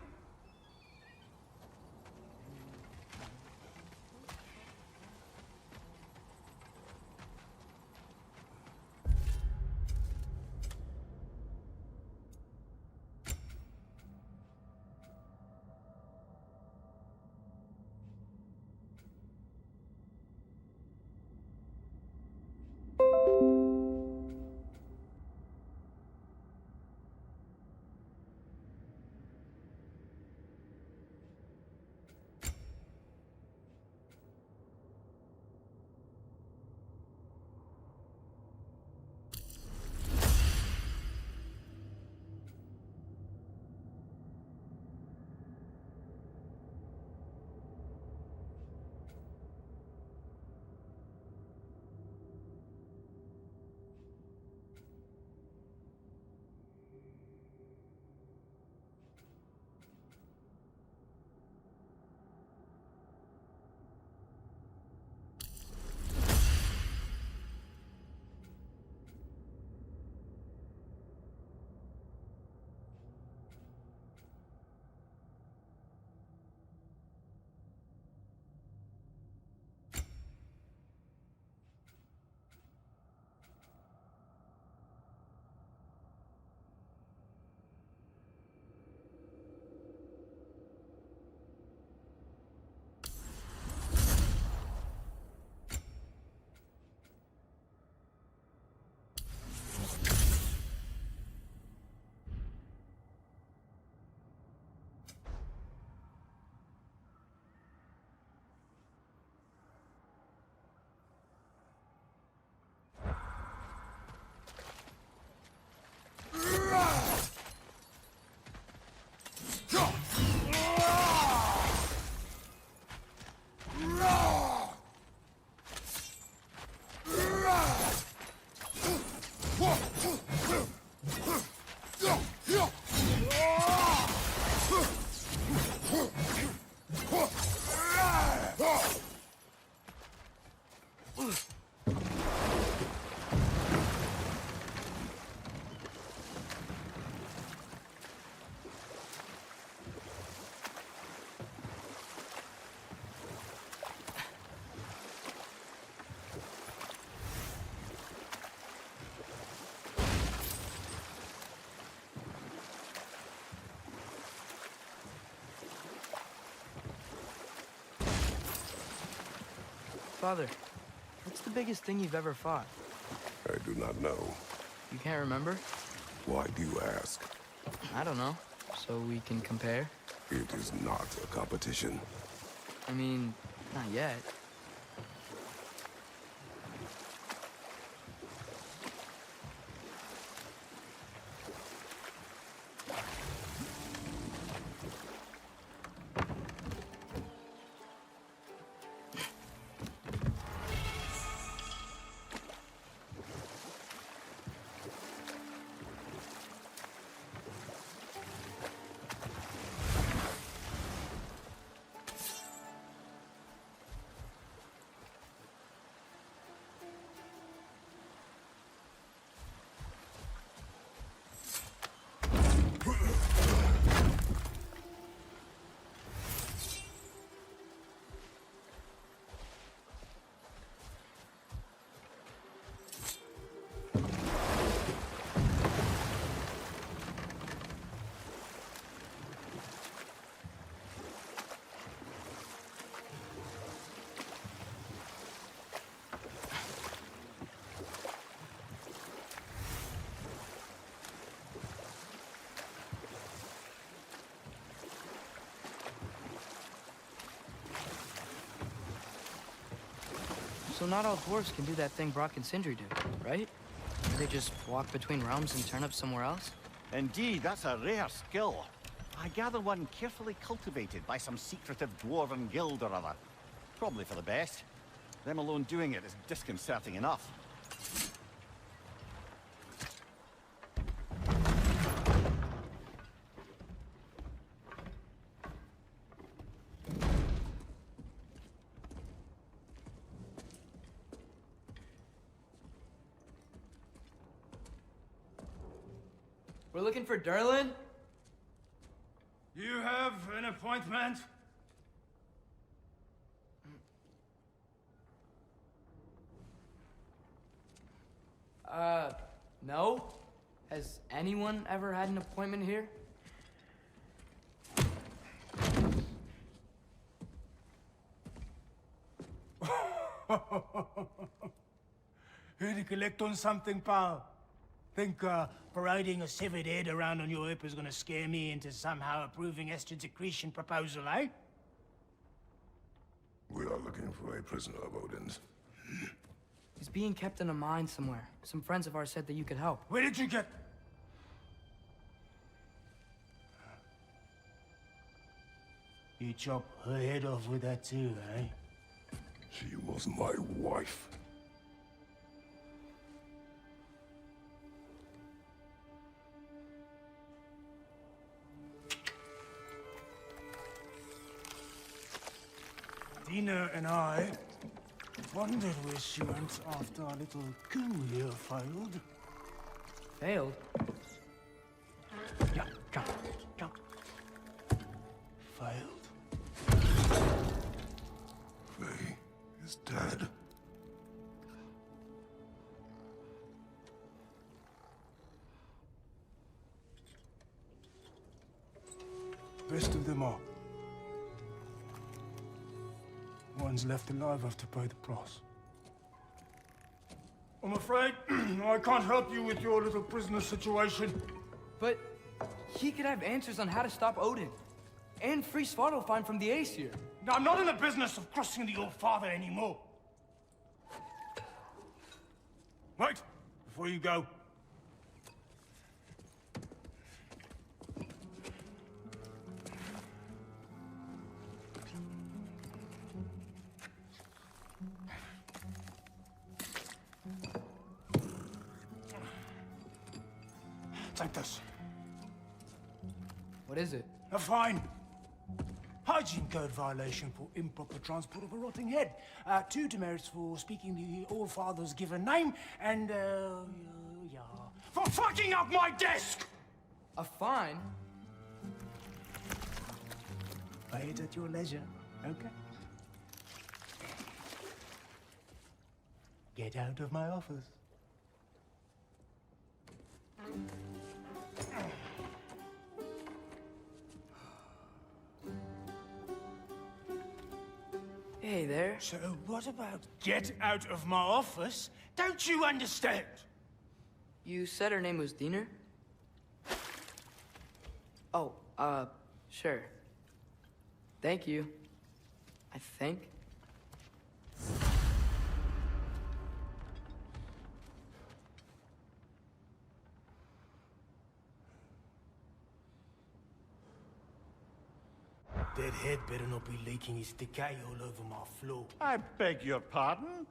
G: Father, what's the biggest thing you've ever fought?
F: I do not know.
G: You can't remember?
F: Why do you ask?
G: I don't know. So we can compare?
F: It is not a competition.
G: I mean, not yet. So not all dwarves can do that thing Brock and Sindri do, right? They just walk between realms and turn up somewhere else?
C: Indeed, that's a rare skill. I gather one carefully cultivated by some secretive dwarven guild or other. Probably for the best. Them alone doing it is disconcerting enough.
G: We're looking for Durlin?
M: You have an appointment?
G: No? Has anyone ever had an appointment here?
M: Here to collect on something, pal? Think, parading a severed head around on your hip is gonna scare me into somehow approving Estrid's accretion proposal, eh?
F: We are looking for a prisoner of Odin's.
G: He's being kept in a mine somewhere. Some friends of ours said that you could help.
M: Where did you get... You chop her head off with that too, eh?
F: She was my wife.
M: Dina and I wondered where she went after our little coup here failed.
G: Failed?
M: Yeah, jump. Failed.
F: Faye is dead.
M: Best of them all. One's left alive have to pay the price. I'm afraid I can't help you with your little prisoner situation.
G: But he could have answers on how to stop Odin. And free Svartalfheim from the Aesir.
M: Now, I'm not in the business of crossing the old father anymore. Wait, before you go. Take this.
G: What is it?
M: A fine. Hygiene code violation for improper transport of a rotting head. 2 demerits for speaking the All-Father's given name, and, yeah, for fucking up my desk!
G: A fine?
M: Pay it at your leisure, okay? Get out of my office.
G: Hey there.
M: So what about get out of my office? Don't you understand?
G: You said her name was Diener? Oh, sure. Thank you. I think.
M: That head better not be leaking his decay all over my floor.
C: I beg your pardon?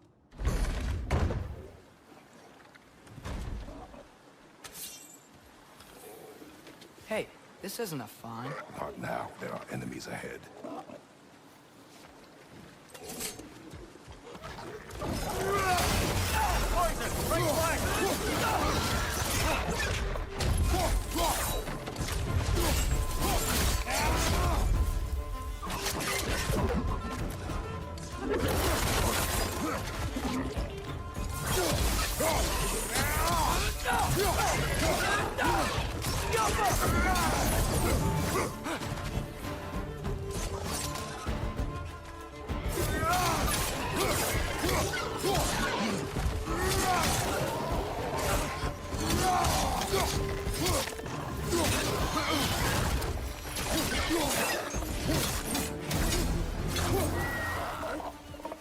G: Hey, this isn't a fine.
B: Not now. There are enemies ahead.
C: Poison! Right flank!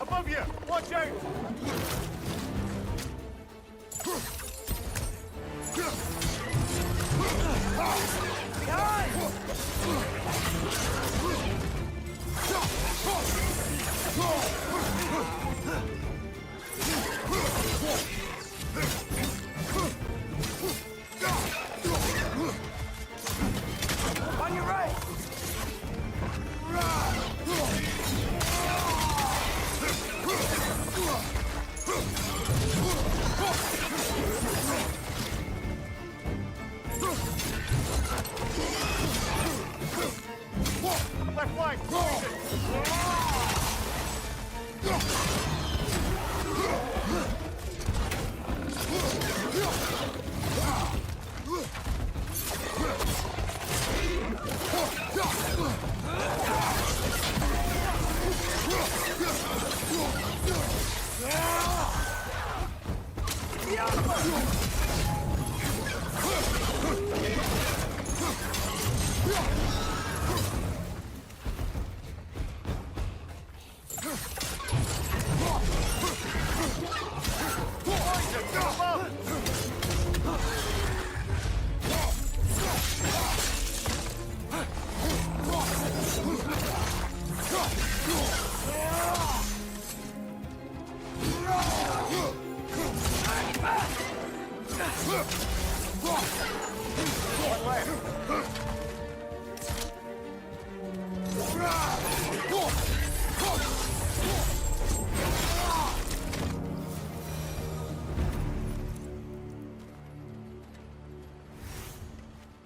C: Above you! Watch out!
G: On your right!
C: Left flank!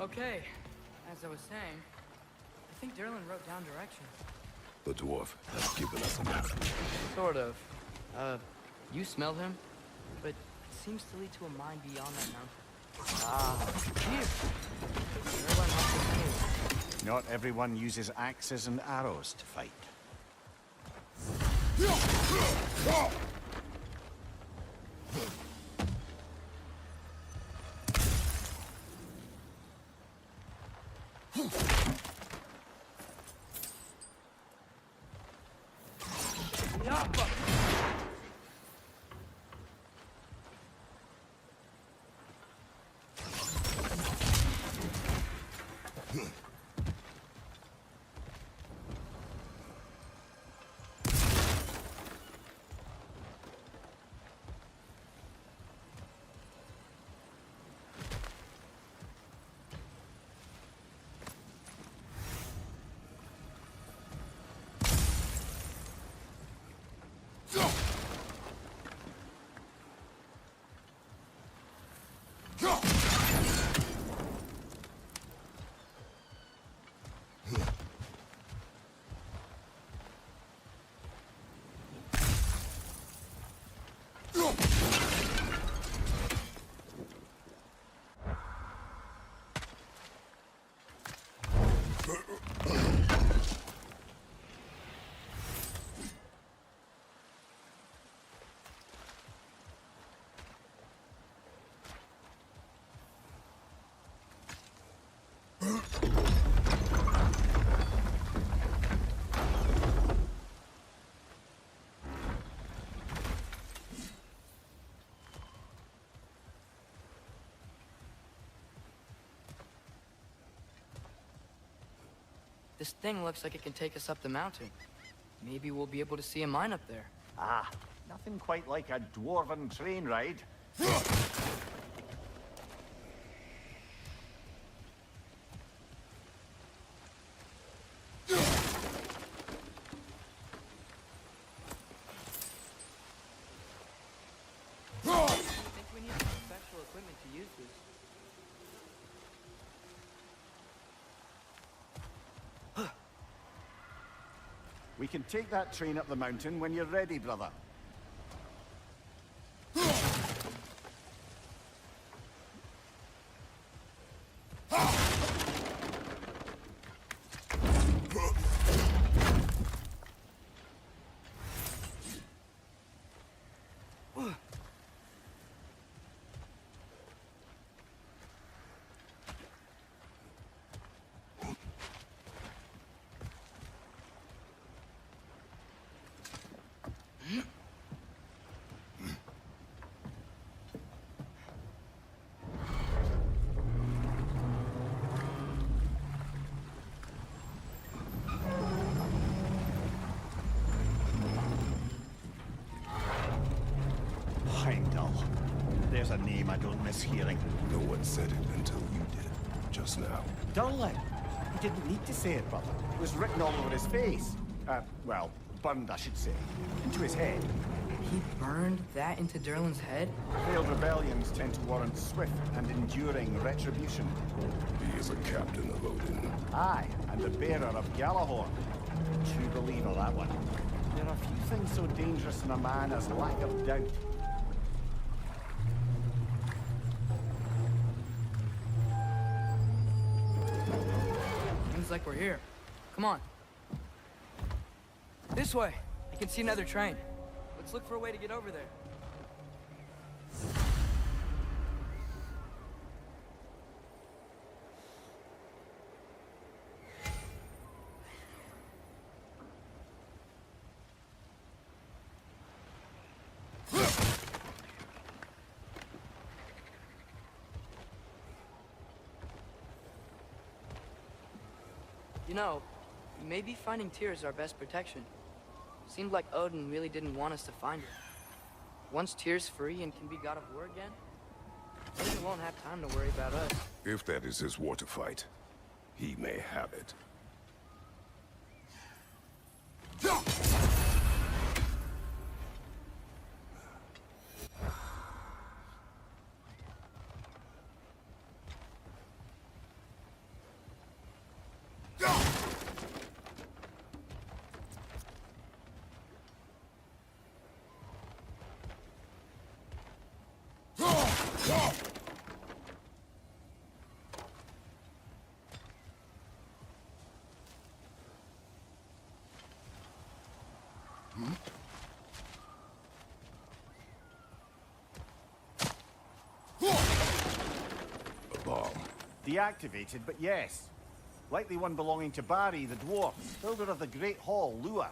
G: Okay, as I was saying, I think Derlin wrote down directions.
B: The dwarf has given us a map.
G: Sort of. You smelled him, but it seems to lead to a mine beyond that mountain. Ah, here. Derlin must have been.
C: Not everyone uses axes and arrows to fight.
G: This thing looks like it can take us up the mountain. Maybe we'll be able to see a mine up there.
C: Ah, nothing quite like a dwarven train ride.
G: I think we need some special equipment to use this.
C: We can take that train up the mountain when you're ready, brother. Heimdall. There's a name I don't miss hearing.
F: No one said it until you did, just now.
C: Durlin. He didn't need to say it, brother. It was written all over his face. Well, burned, I should say. Into his head.
G: He burned that into Durlin's head?
C: Failed rebellions tend to warrant swift and enduring retribution.
F: He is a captain of Odin.
C: Aye, and the bearer of Galahorn. True believer, that one. There are few things so dangerous in a man as lack of doubt.
G: Seems like we're here. Come on. This way. I can see another train. Let's look for a way to get over there. You know, maybe finding Tyr is our best protection. Seemed like Odin really didn't want us to find her. Once Tyr's free and can be God of War again, Odin won't have time to worry about us.
F: If that is his war to fight, he may have it. A bomb.
C: Deactivated, but yes. Likely one belonging to Barry, the dwarf, builder of the Great Hall, Luar.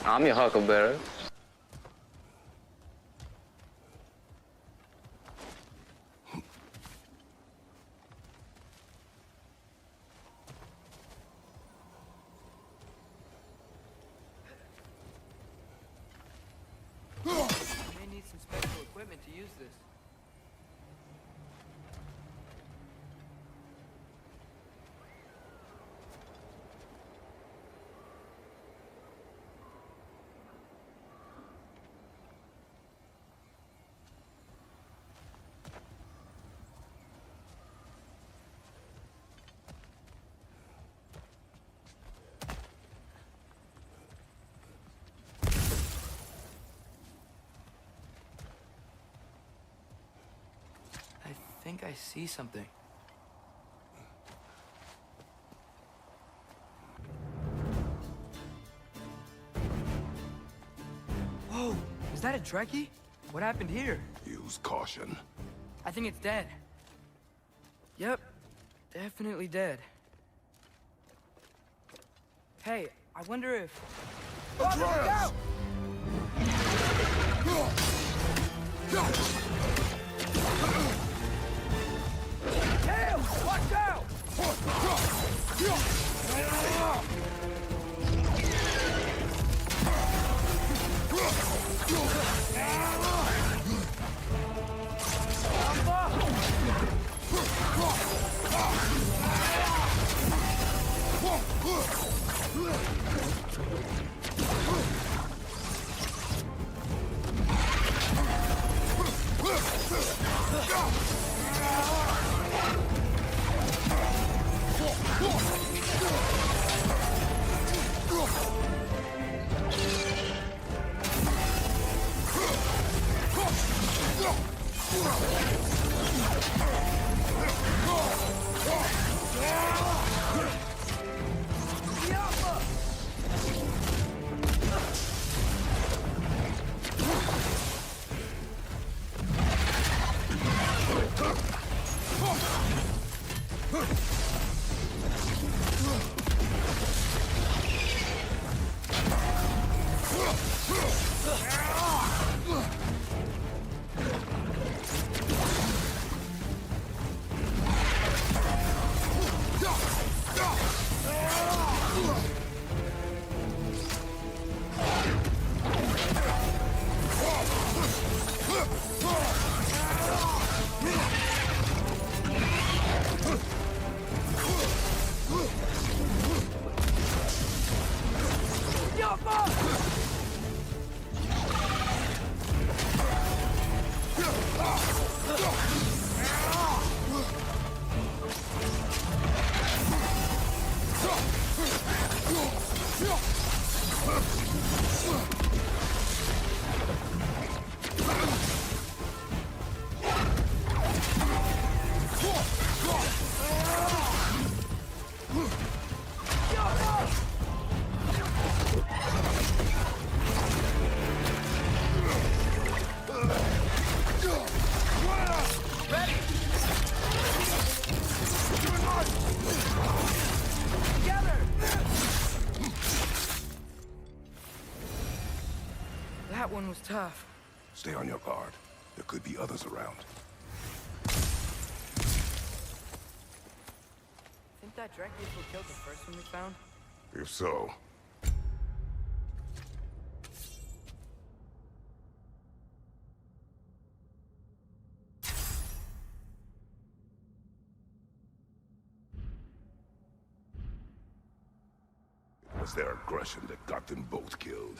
O: I'm your huckleberry.
G: We may need some special equipment to use this. I think I see something. Whoa! Is that a Trekkie? What happened here?
F: Use caution.
G: I think it's dead. Yep. Definitely dead. Hey, I wonder if...
F: Atreus!
G: Tails! Watch out! That one was tough.
F: Stay on your guard. There could be others around.
G: Think that Drek vehicle killed the first one we found?
F: If so, it was their aggression that got them both killed.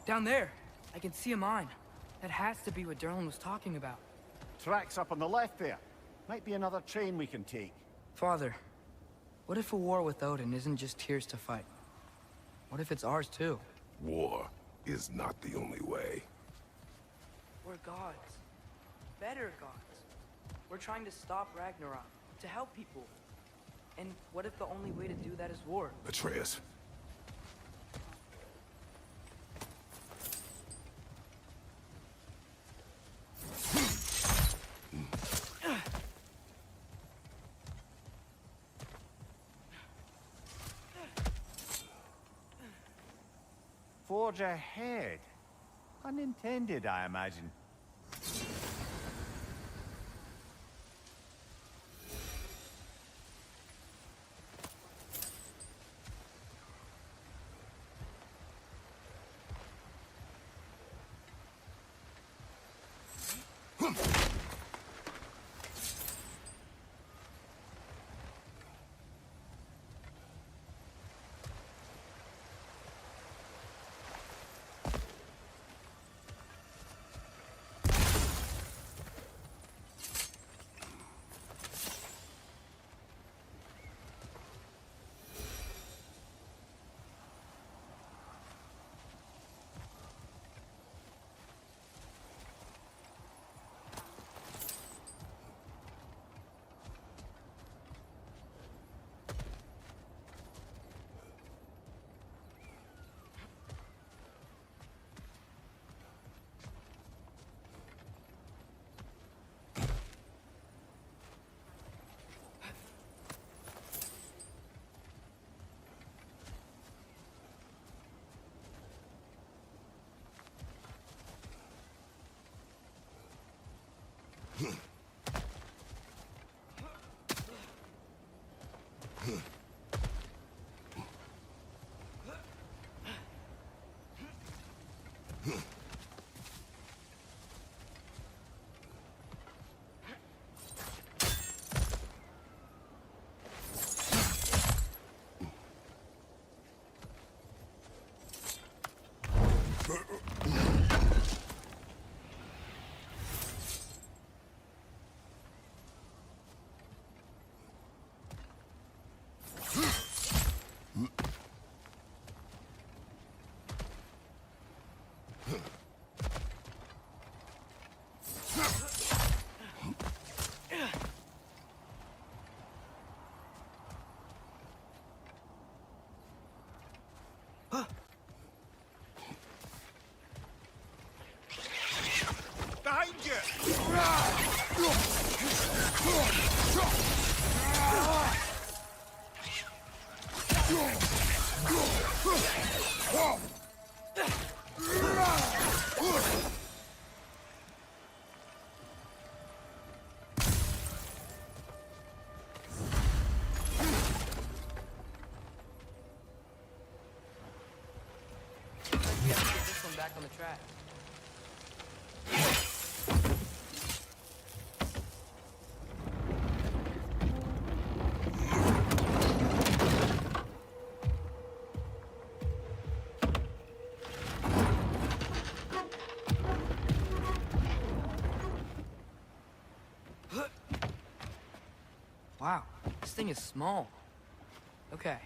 G: Down there, I can see a mine. That has to be what Durlin was talking about.
C: Tracks up on the left there. Might be another train we can take.
G: Father, what if a war with Odin isn't just Tyr's to fight? What if it's ours too?
F: War is not the only way.
G: We're gods. Better gods. We're trying to stop Ragnarok, to help people. And what if the only way to do that is war?
F: Atreus.
C: Forge ahead. Unintended, I imagine.
J: Behind you!
G: We have to get this one back on the track. Wow, this thing is small. Okay,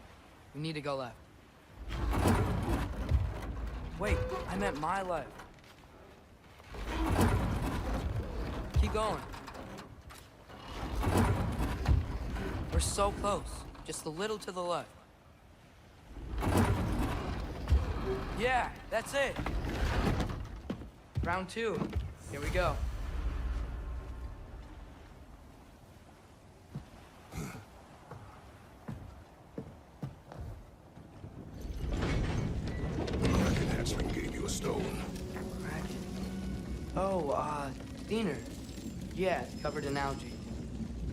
G: we need to go left. Wait, I meant my left. Keep going. We're so close. Just a little to the left. Yeah, that's it. Round 2. Here we go. Diener. Yeah, it's covered in algae.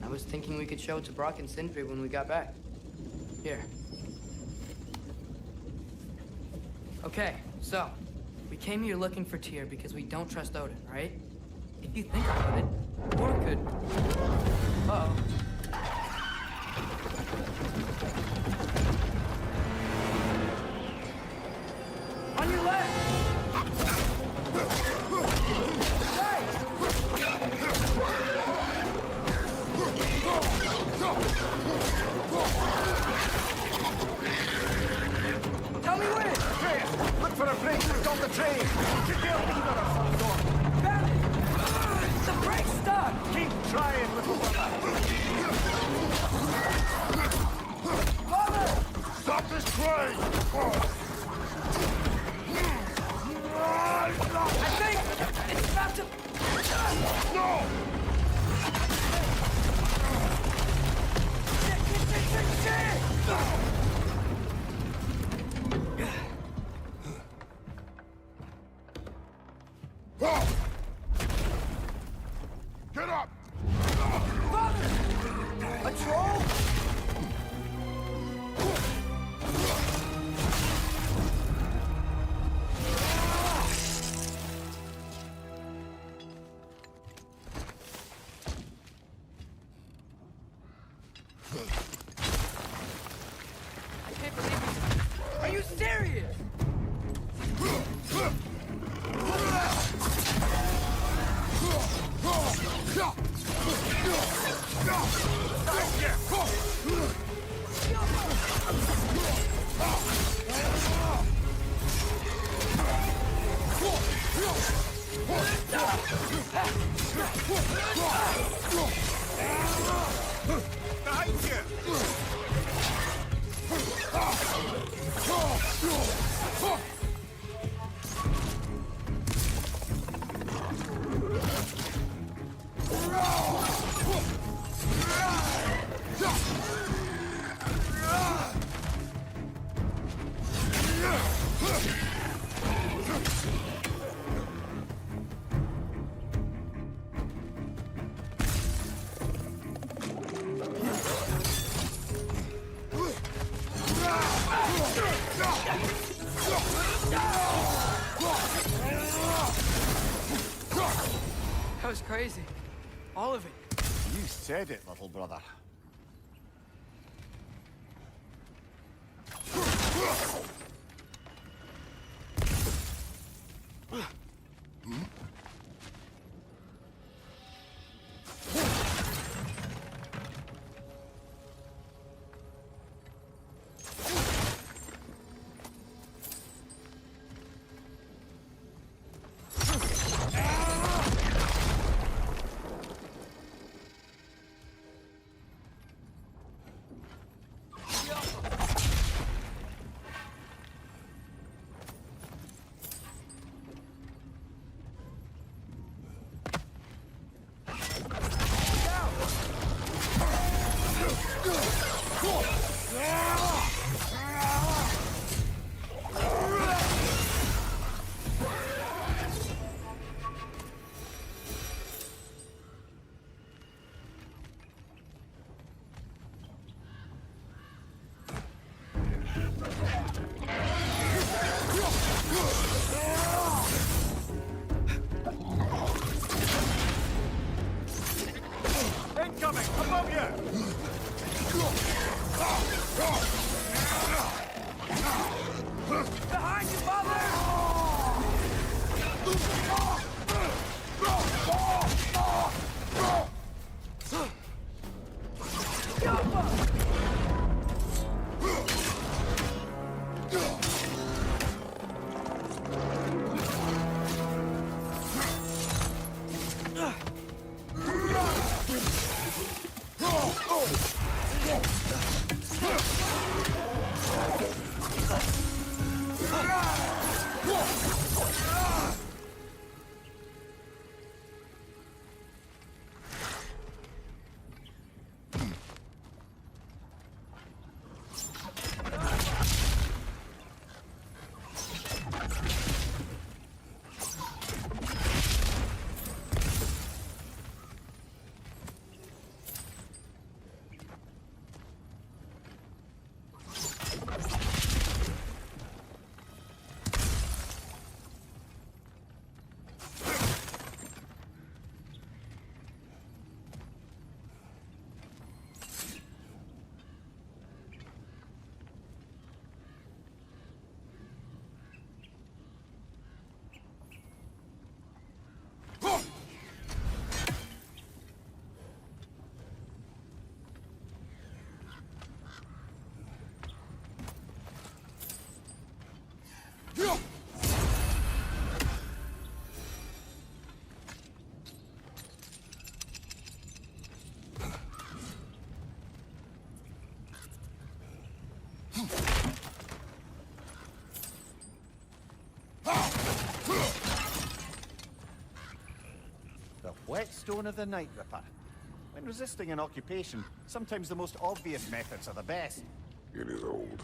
G: I was thinking we could show it to Brock and Sindri when we got back. Here. Okay, so, we came here looking for Tyr because we don't trust Odin, right? If you think about it, Thor could... Uh-oh. On your left! Tell me when!
C: Look for a break on the train! Keep your lever or some sort!
G: Found it! The brake's stuck!
C: Keep trying, little brother!
G: Father!
F: Stop this train!
G: I think it's about to...
F: No!
G: Shit!
F: Get up!
G: Father! A troll? I can't believe it. Are you serious?
J: Behind you!
G: That was crazy. All of it.
C: You said it, little brother. whetstone of the Night Ripper. When resisting an occupation, sometimes the most obvious methods are the best.
F: It is old.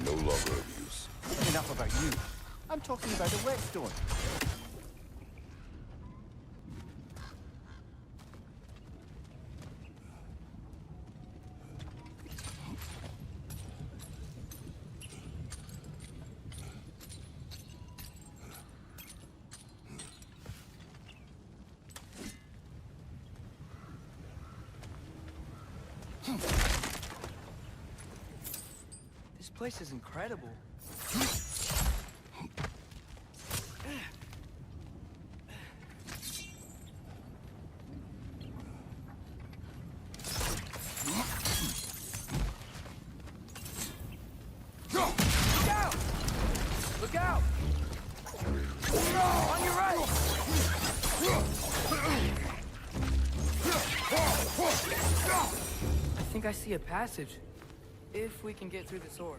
F: No longer of use.
C: Enough about you. I'm talking about a whetstone.
G: This place is incredible. Look out! On your right! I think I see a passage. If we can get through the door.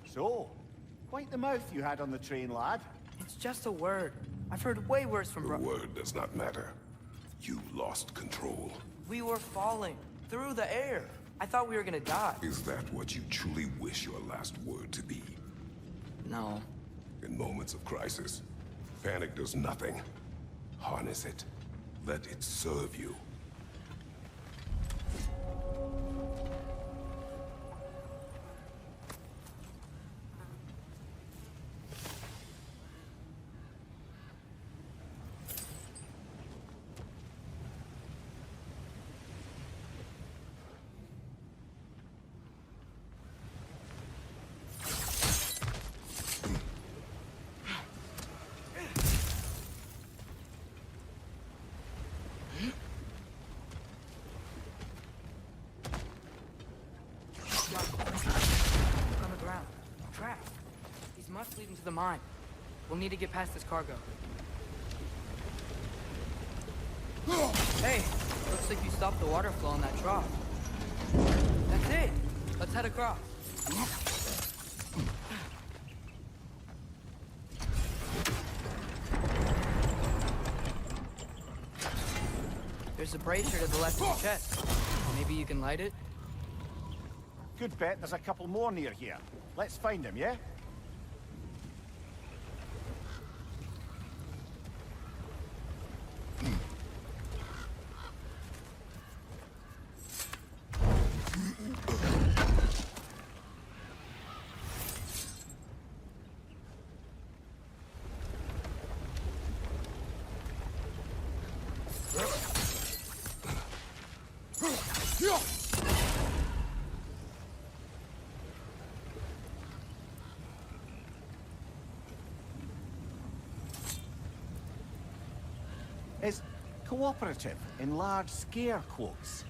C: So, quite the mouth you had on the train, lad.
G: It's just a word. I've heard way worse from
F: The word does not matter. You lost control.
G: We were falling through the air. I thought we were gonna die.
F: Is that what you truly wish your last word to be?
G: No.
F: In moments of crisis, panic does nothing. Harness it. Let it serve you.
G: Look on the ground. Tracks. These must lead into the mine. We'll need to get past this cargo. Hey, looks like you stopped the water flow in that trough. That's it. Let's head across. There's a brazier to the left of the chest. Maybe you can light it?
C: Good bet there's a couple more near here. Let's find them, yeah? Is cooperative in large scare quotes.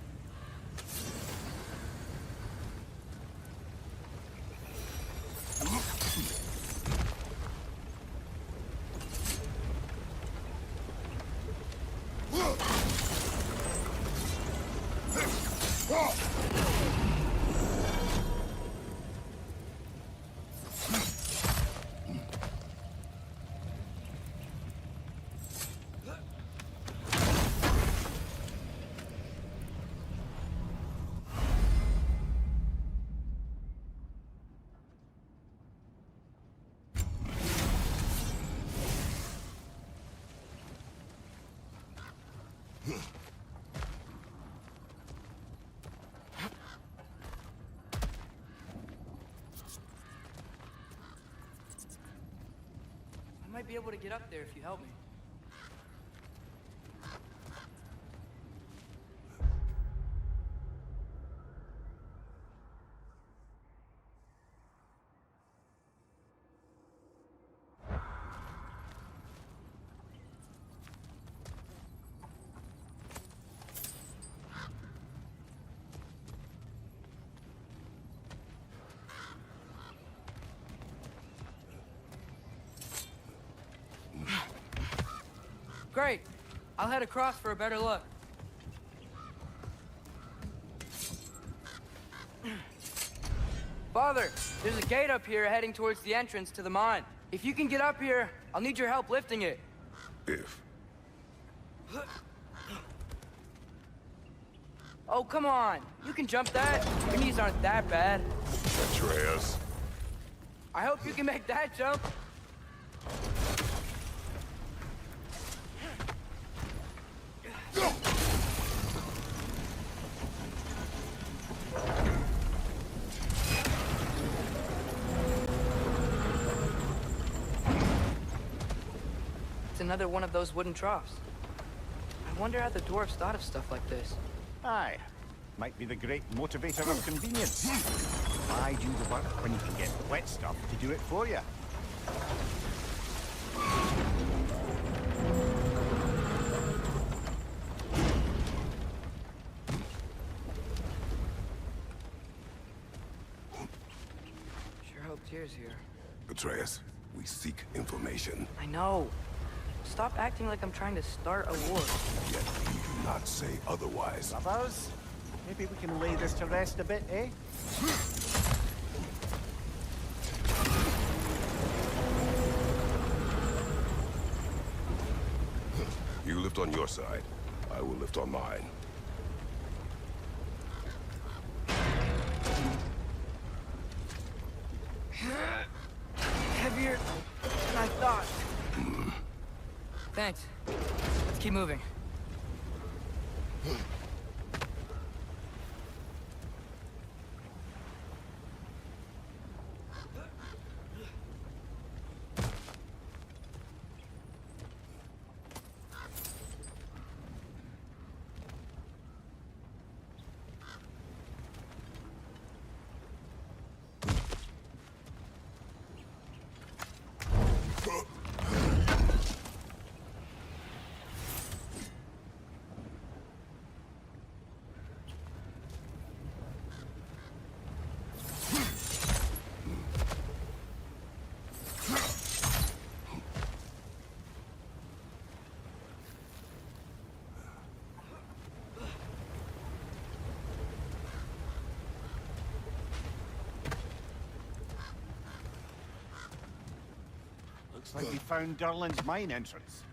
G: I might be able to get up there if you help me. I'll head across for a better look. Father, there's a gate up here heading towards the entrance to the mine. If you can get up here, I'll need your help lifting it.
F: If.
G: Oh, come on. You can jump that. Your knees aren't that bad.
F: Atreus.
G: I hope you can make that jump. It's another one of those wooden troughs. I wonder how the dwarves thought of stuff like this.
C: Aye. Might be the great motivator of convenience. Why do the work when you can get wet stuff to do it for you?
G: Sure hope Tyr's here.
F: Atreus, we seek information.
G: I know. Stop acting like I'm trying to start a war.
F: Yet you do not say otherwise.
C: Brothers, maybe we can lay this to rest a bit, eh?
F: You lift on your side. I will lift on mine.
G: Heavier than I thought. Thanks. Let's keep moving.
C: Looks like we found Durlin's mine entrance.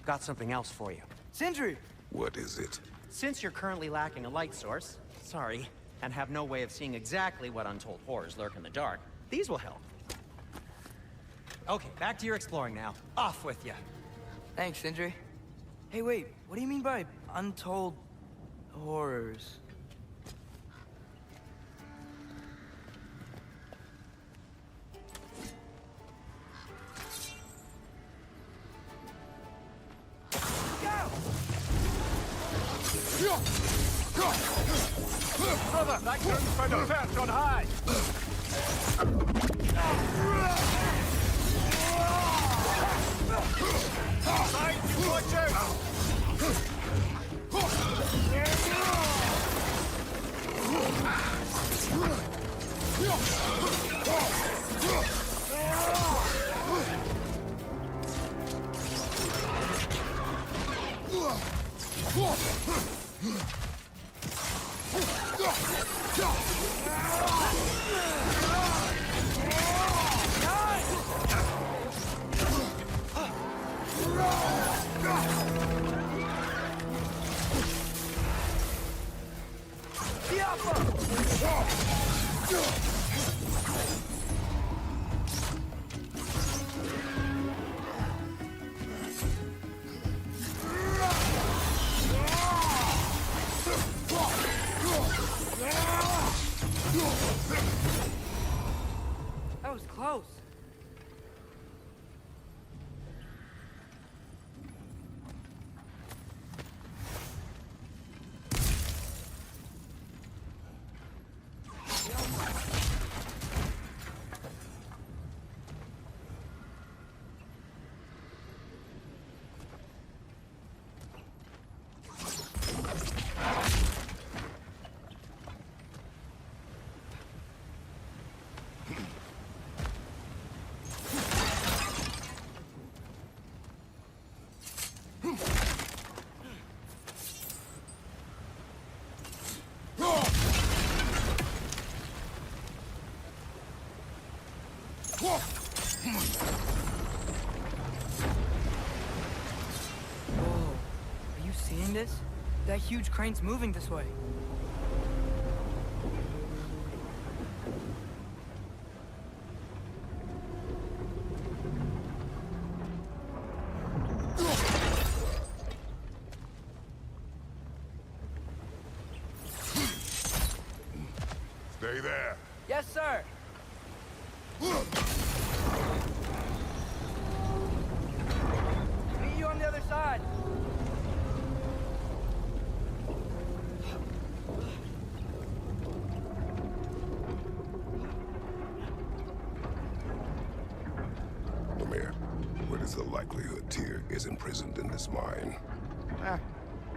I: Got something else for you.
G: Sindri!
F: What is it?
I: Since you're currently lacking a light source, sorry, and have no way of seeing exactly what untold horrors lurk in the dark, these will help. Okay, back to your exploring now. Off with you.
G: Thanks, Sindri. Hey, wait, what do you mean by untold horrors?
C: Brother, that gun's found a perch on high! Side, you watch out!
G: That was close. Whoa. Are you seeing this? That huge crane's moving this way.
F: Stay there.
G: Yes, sir. Meet you on the other side.
F: Lemire, what is the likelihood Tyr is imprisoned in this mine?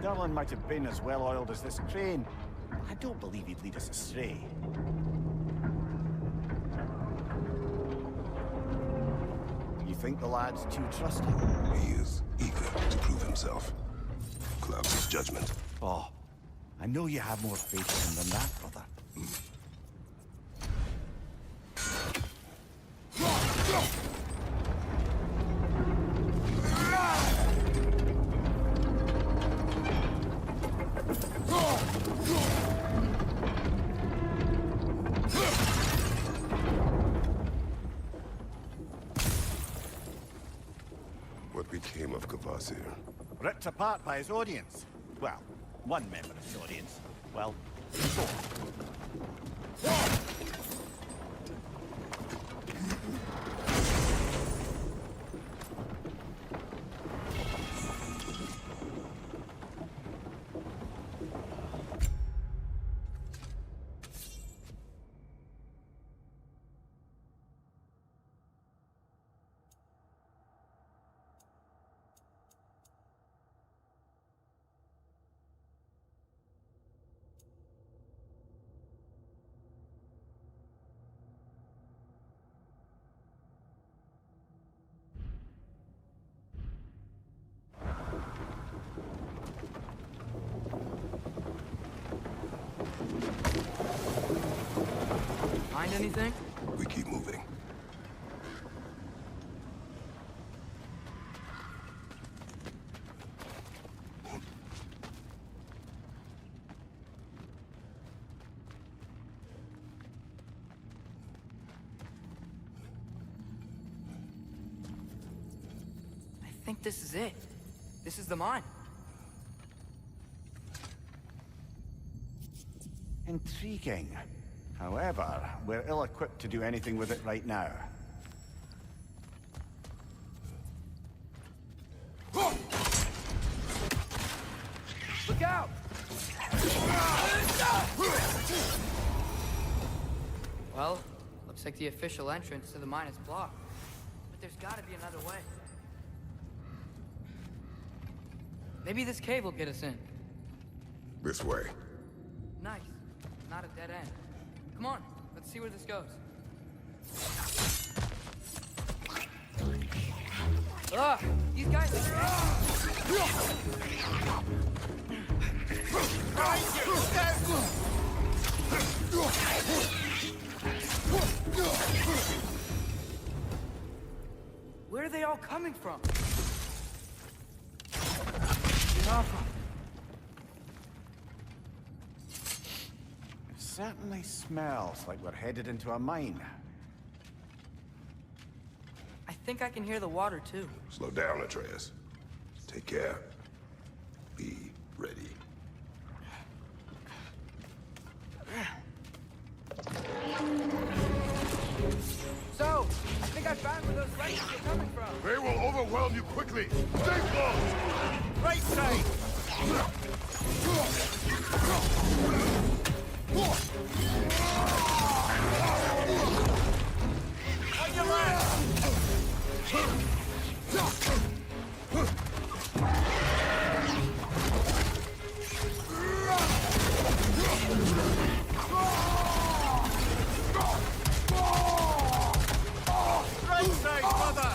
C: Derlin might have been as well-oiled as this crane. I don't believe he'd lead us astray. You think the lad's too trusting?
F: He is eager to prove himself. Clouds his judgment.
C: Oh, I know you have more faith in him than that, brother.
F: What became of Kvasir?
C: Ripped apart by his audience. Well, one member of his audience. Well, four.
G: Find anything?
F: We keep moving.
G: I think this is it. This is the mine.
C: Intriguing. However, we're ill-equipped to do anything with it right now.
G: Look out! Well, looks like the official entrance to the mine is blocked. But there's gotta be another way. Maybe this cave will get us in.
F: This way.
G: Nice. Not a dead end. Come on, let's see where this goes. Ugh! These guys Where are they all coming from?
C: It certainly smells like we're headed into a mine.
G: I think I can hear the water too.
F: Slow down, Atreus. Take care. Be ready.
G: So, I think I found where those wrecks are coming from.
F: They will overwhelm you quickly. Stay close.
C: Right side! On your left! Right side, brother!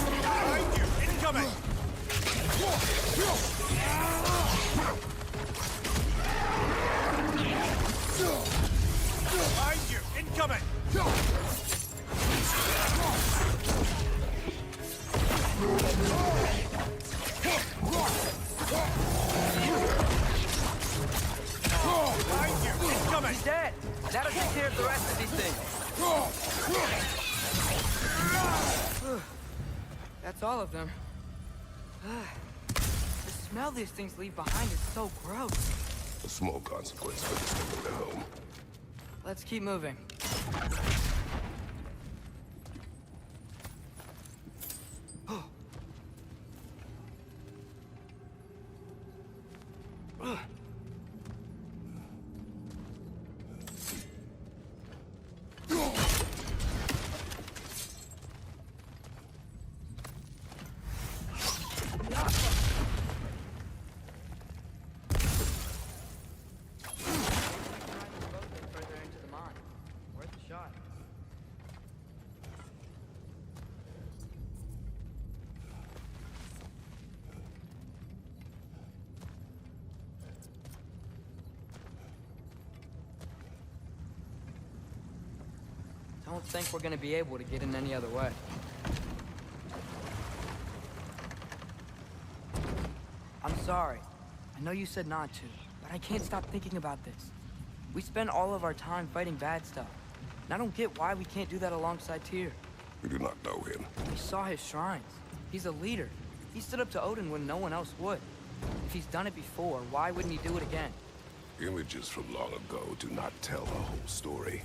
C: Behind you! Incoming!
G: dead. That'll take care of the rest of these things. That's all of them. The smell these things leave behind is so gross.
F: A small consequence for disturbing their home.
G: Let's keep moving. Don't think we're gonna be able to get in any other way. I'm sorry. I know you said not to, but I can't stop thinking about this. We spend all of our time fighting bad stuff, and I don't get why we can't do that alongside Tyr.
F: We do not know him.
G: We saw his shrines. He's a leader. He stood up to Odin when no one else would. If he's done it before, why wouldn't he do it again?
F: Images from long ago do not tell the whole story.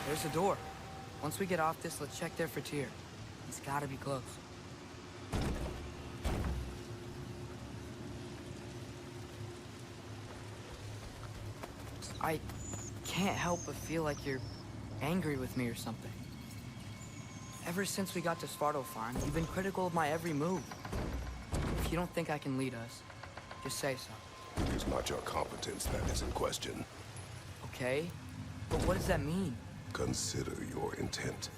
G: There's a door. Once we get off this, let's check there for Tyr. He's gotta be close. I can't help but feel like you're angry with me or something. Ever since we got to Svartalfheim, you've been critical of my every move. If you don't think I can lead us, just say so.
F: It is not your competence that is in question.
G: Okay? But what does that mean?
F: Consider your intent.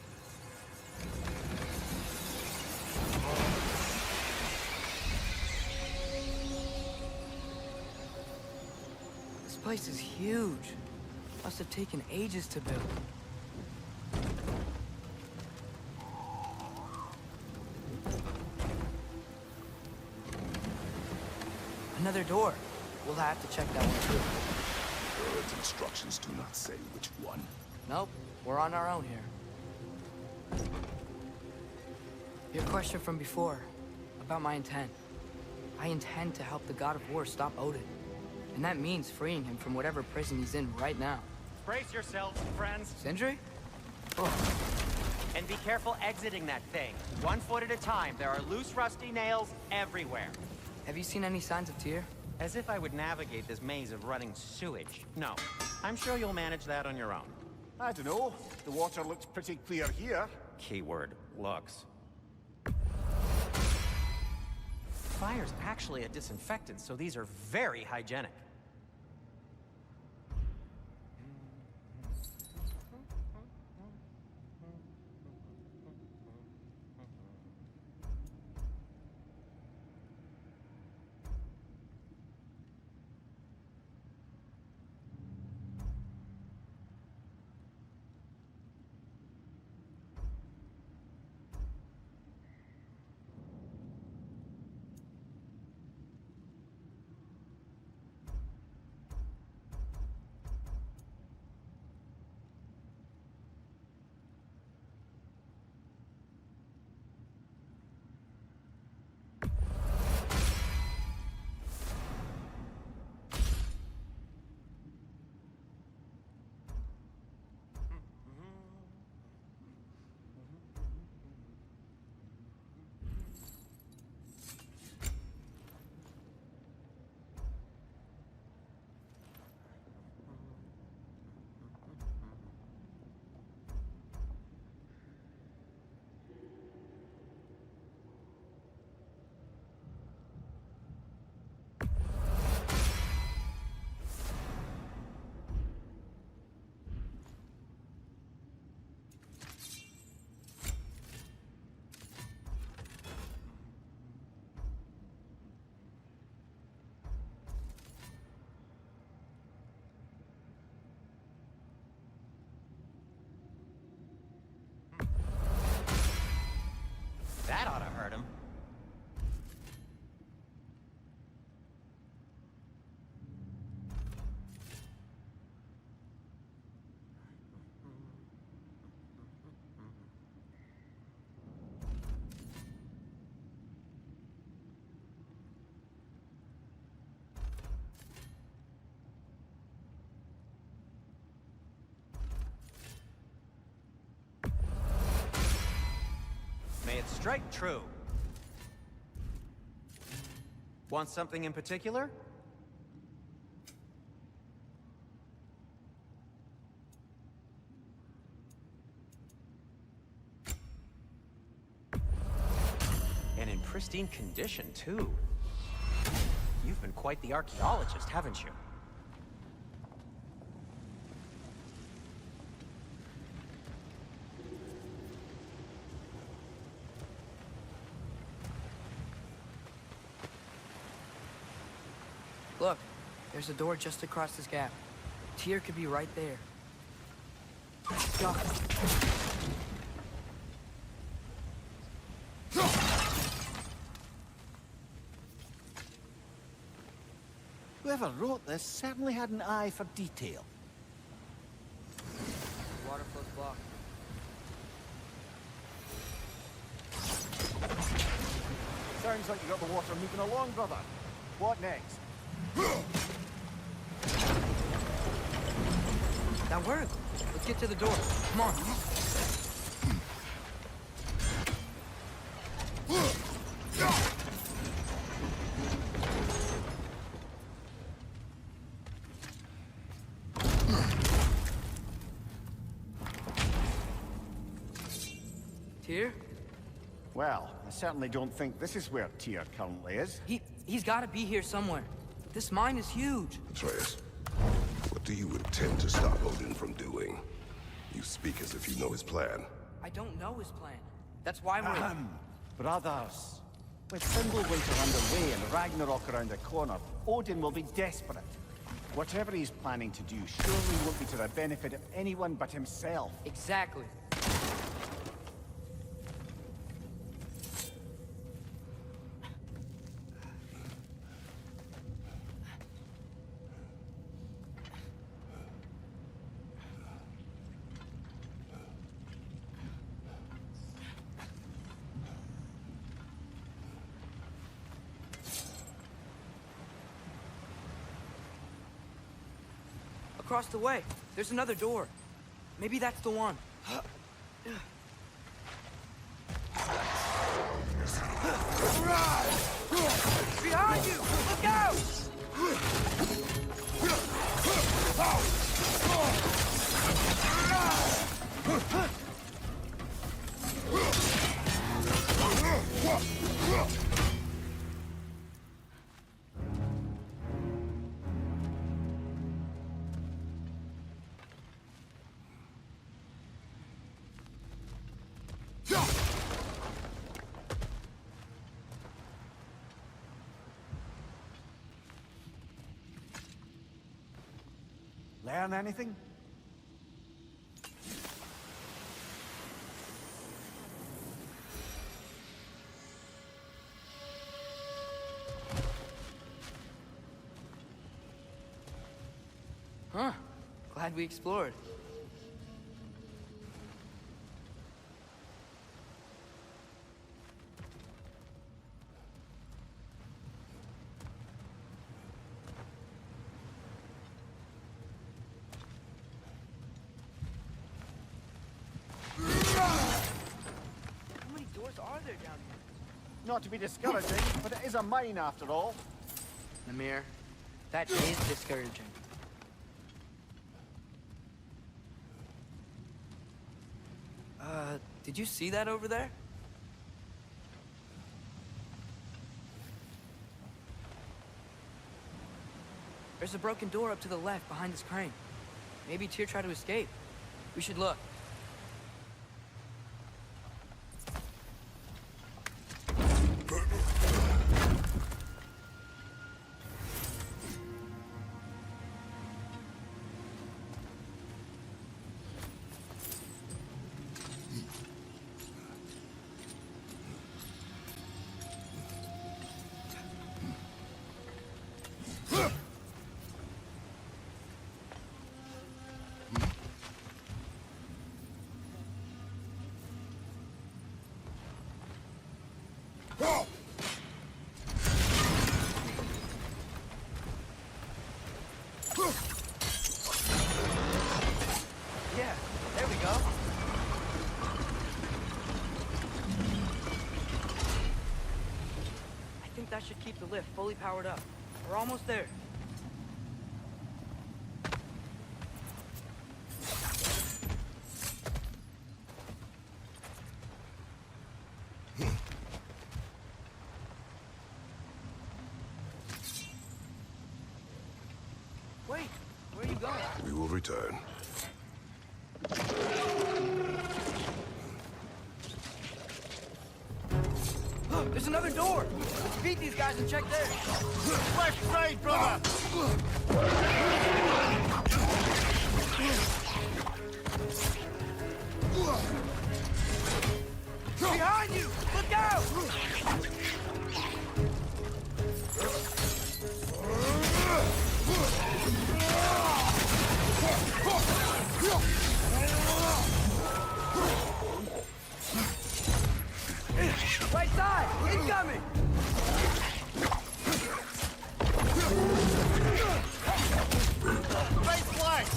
G: This place is huge. Must have taken ages to build. Another door. We'll have to check that one too.
F: Bird's instructions do not say which one.
G: Nope, we're on our own here. Your question from before, about my intent. I intend to help the God of War stop Odin. And that means freeing him from whatever prison he's in right now.
I: Brace yourselves, friends.
G: Sindri?
I: And be careful exiting that thing. 1 foot at a time. There are loose, rusty nails everywhere.
G: Have you seen any signs of Tyr?
I: As if I would navigate this maze of running sewage. No. I'm sure you'll manage that on your own.
C: I don't know. The water looks pretty clear here.
I: Keyword, looks. Fire's actually a disinfectant, so these are very hygienic. May it strike true. Want something in particular? And in pristine condition, too. You've been quite the archaeologist, haven't you?
G: Look, there's a door just across this gap. Tyr could be right there. Go.
C: Whoever wrote this certainly had an eye for detail.
G: The water flow's blocked.
C: Sounds like you got the water moving along, brother. What next?
G: That worked. Let's get to the door. Come on. Tyr?
C: Well, I certainly don't think this is where Tyr currently is.
G: He's got to be here somewhere. This mine is huge.
F: Atreus, what do you intend to stop Odin from doing? You speak as if you know his plan.
G: I don't know his plan. That's why we're...
C: Brothers. With Fimbulwinter underway and Ragnarok around the corner, Odin will be desperate. Whatever he's planning to do surely won't be to the benefit of anyone but himself.
G: Exactly. Across the way, there's another door. Maybe that's the one. Behind you! Look out!
C: Learn anything?
G: Huh. Glad we explored. How many doors are there down here?
C: Not to be discouraging, but it is a mine after all.
G: Mimir, that is discouraging. Did you see that over there? There's a broken door up to the left behind this crane. Maybe Tyr tried to escape. We should look. Yeah, there we go. that should keep the lift fully powered up. We're almost there. Wait, where are you going?
F: We will return.
G: Look, there's another door. Let's beat these guys and check there.
C: Left side, brother!
G: Behind you! Look out! Right side! Incoming!
C: Right flank!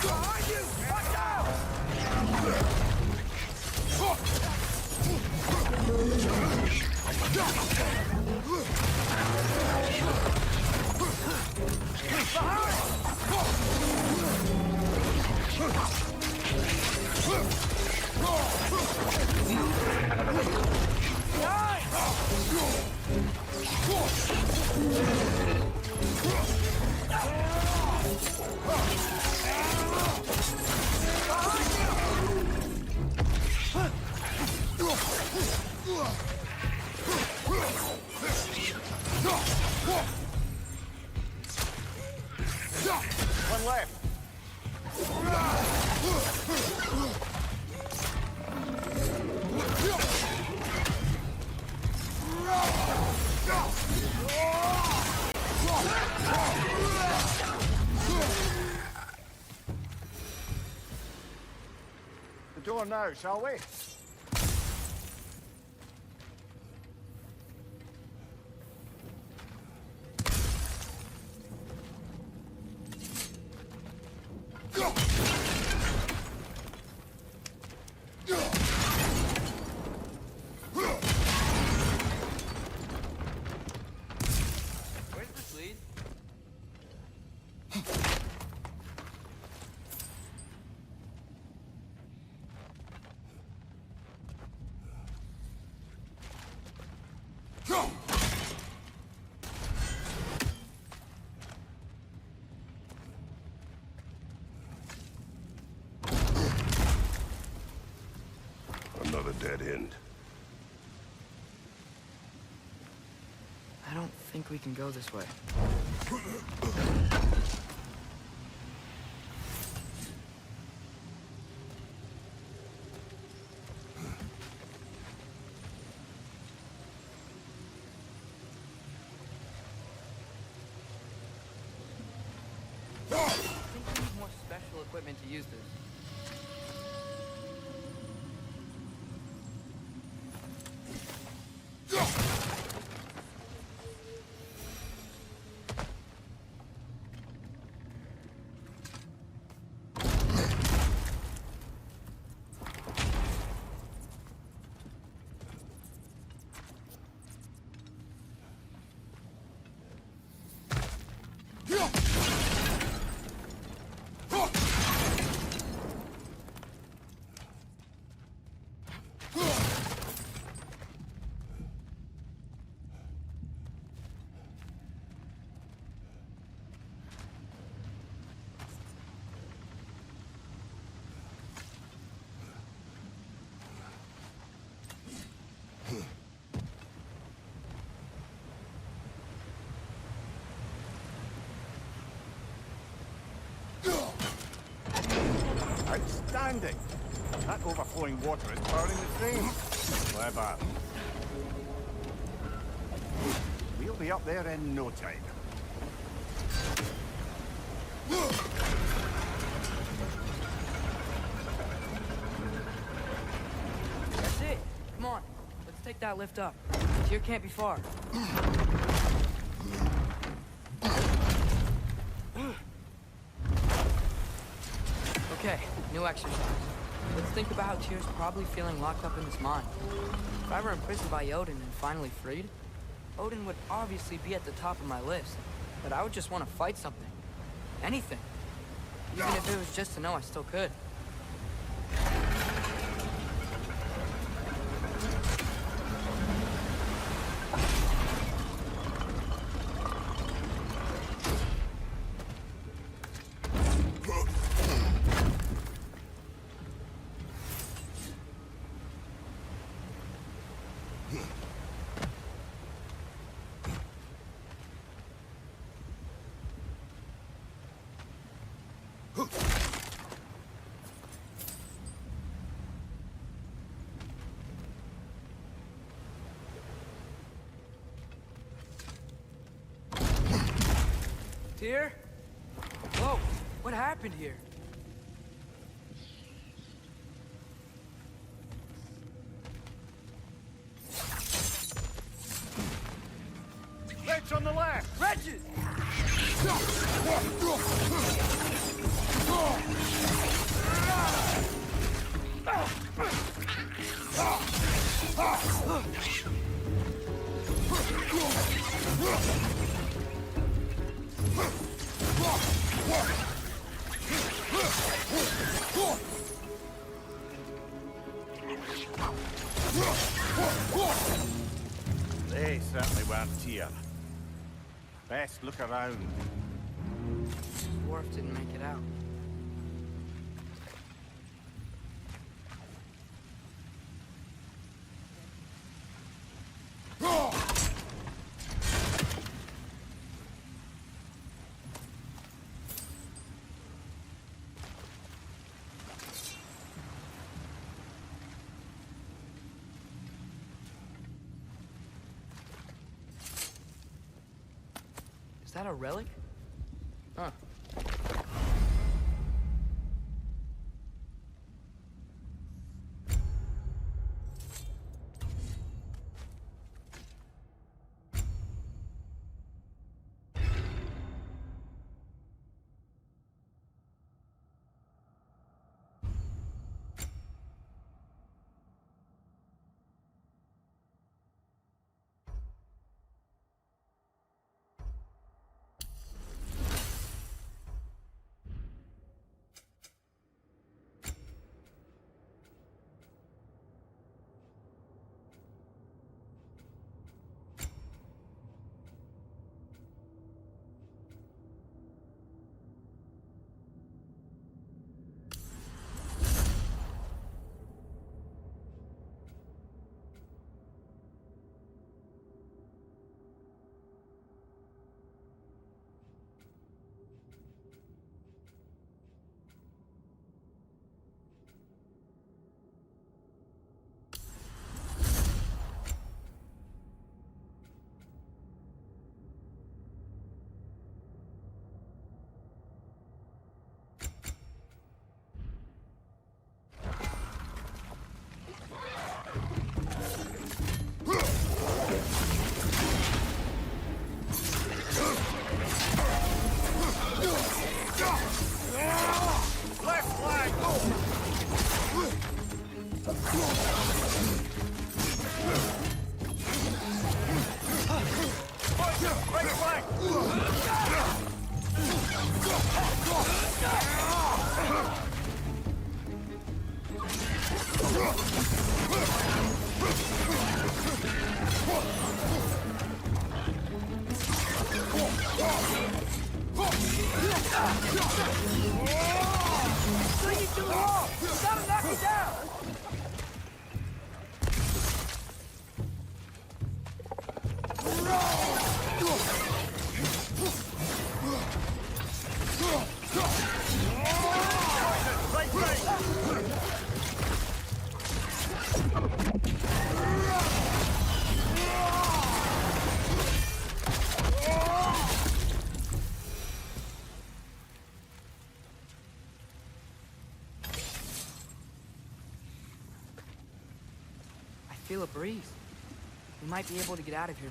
G: Behind you! Watch out!
C: One left. The door now, shall we?
G: Where's this lead?
F: Another dead end.
G: I don't think we can go this way. I think we need more special equipment to use this.
C: Outstanding! That overflowing water is powering the train. Clever. We'll be up there in no time.
G: take that lift up. Tyr can't be far. Okay, new exercise. Let's think about how Tyr's probably feeling locked up in his mind. If I were imprisoned by Odin and finally freed, Odin would obviously be at the top of my list. But I would just want to fight something. Anything. Even if it was just to know I still could. Tyr? Whoa, what happened here?
C: Wrench on the left!
G: Wrenches!
C: They certainly weren't Tyr. Best look around.
G: Dwarf didn't make it out. Is that a relic? Huh. I feel a breeze. We might be able to get out of here.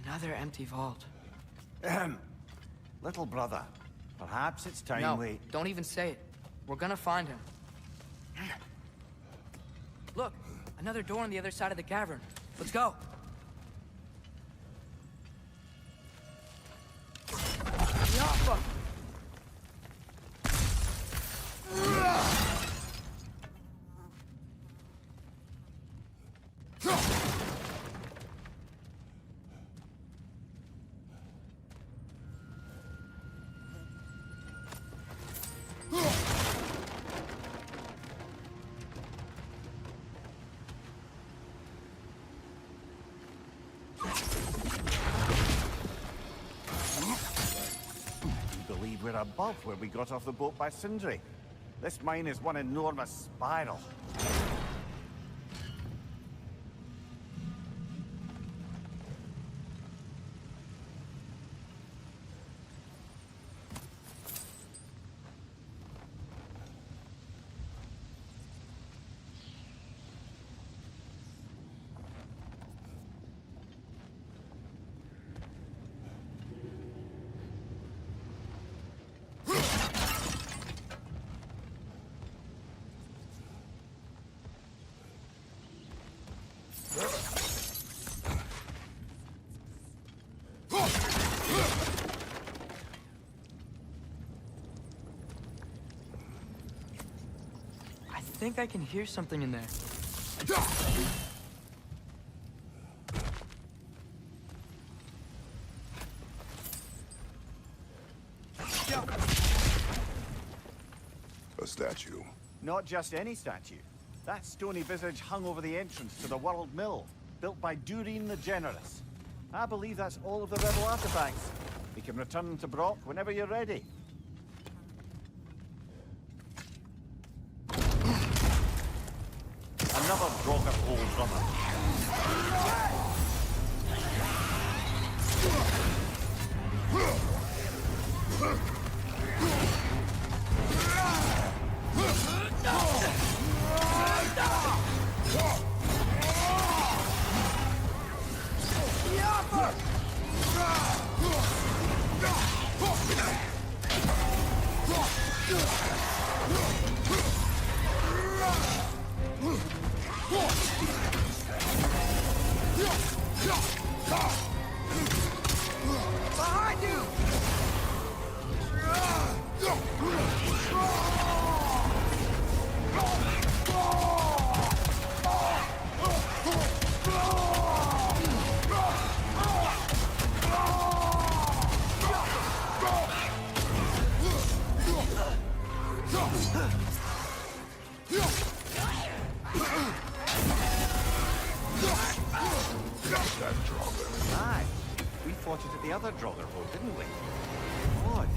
G: Another empty vault.
C: Little brother, perhaps it's time
G: No,
C: we...
G: don't even say it. We're gonna find him. Look, another door on the other side of the cavern. Let's go. Yappa!
C: We're above where we got off the boat by Sindri. This mine is one enormous spiral.
G: I think I can hear something in there.
F: A statue.
C: Not just any statue. That stony visage hung over the entrance to the World Mill, built by Durin the Generous. I believe that's all of the rebel artifacts. We can return to Brock whenever you're ready. Another Draugr old brother.
G: Behind you!
F: That Draugr.
C: Aye. We fought it at the other Draugr hole, didn't we? Odd.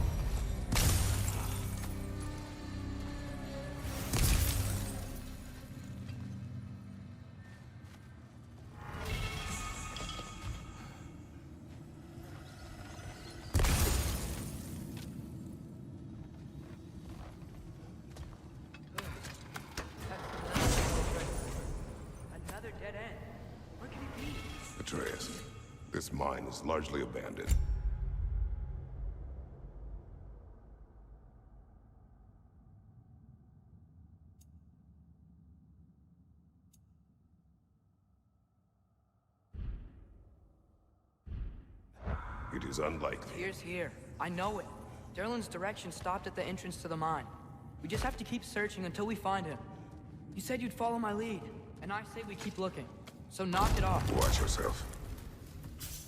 G: Another dead end. Where could it be?
F: Atreus, this mine is largely abandoned. It is unlikely.
G: Here's here. I know it. Derlin's direction stopped at the entrance to the mine. We just have to keep searching until we find him. You said you'd follow my lead, and I say we keep looking. So knock it off.
F: Watch yourself.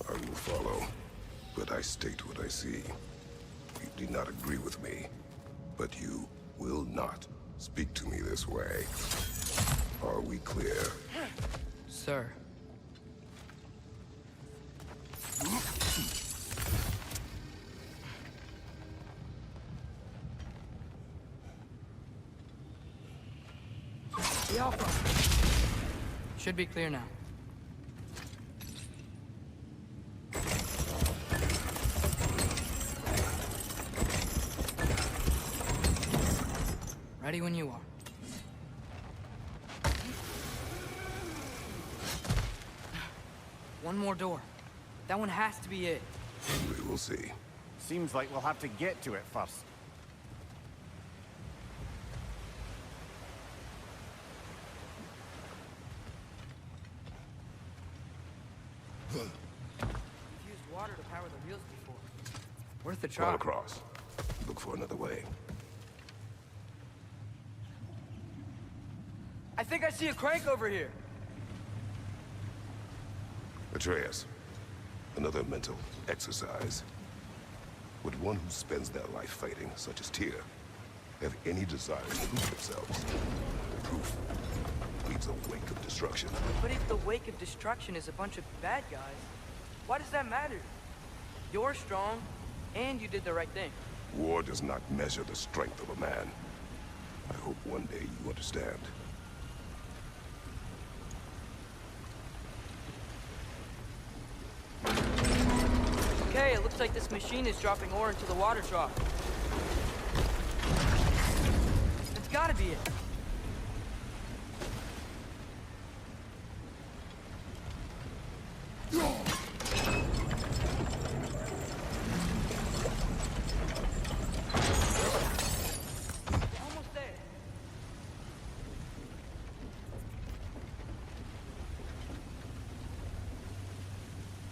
F: I will follow, but I state what I see. You do not agree with me, but you will not speak to me this way. Are we clear?
G: Sir. The Alpha. Should be clear now. Ready when you are. One more door. That one has to be it.
F: We will see.
C: Seems like we'll have to get to it first.
G: We've used water to power the wheels before. Worth a
F: Right
G: try.
F: across. Look for another way.
G: I think I see a crank over here.
F: Atreus, another mental exercise. Would one who spends their life fighting, such as Tyr, have any desire to prove themselves? Proof leaves a wake of destruction.
G: But if the wake of destruction is a bunch of bad guys, why does that matter? You're strong, and you did the right thing.
F: War does not measure the strength of a man. I hope one day you understand.
G: Okay, it looks like this machine is dropping ore into the water trough. It's gotta be it. Almost there.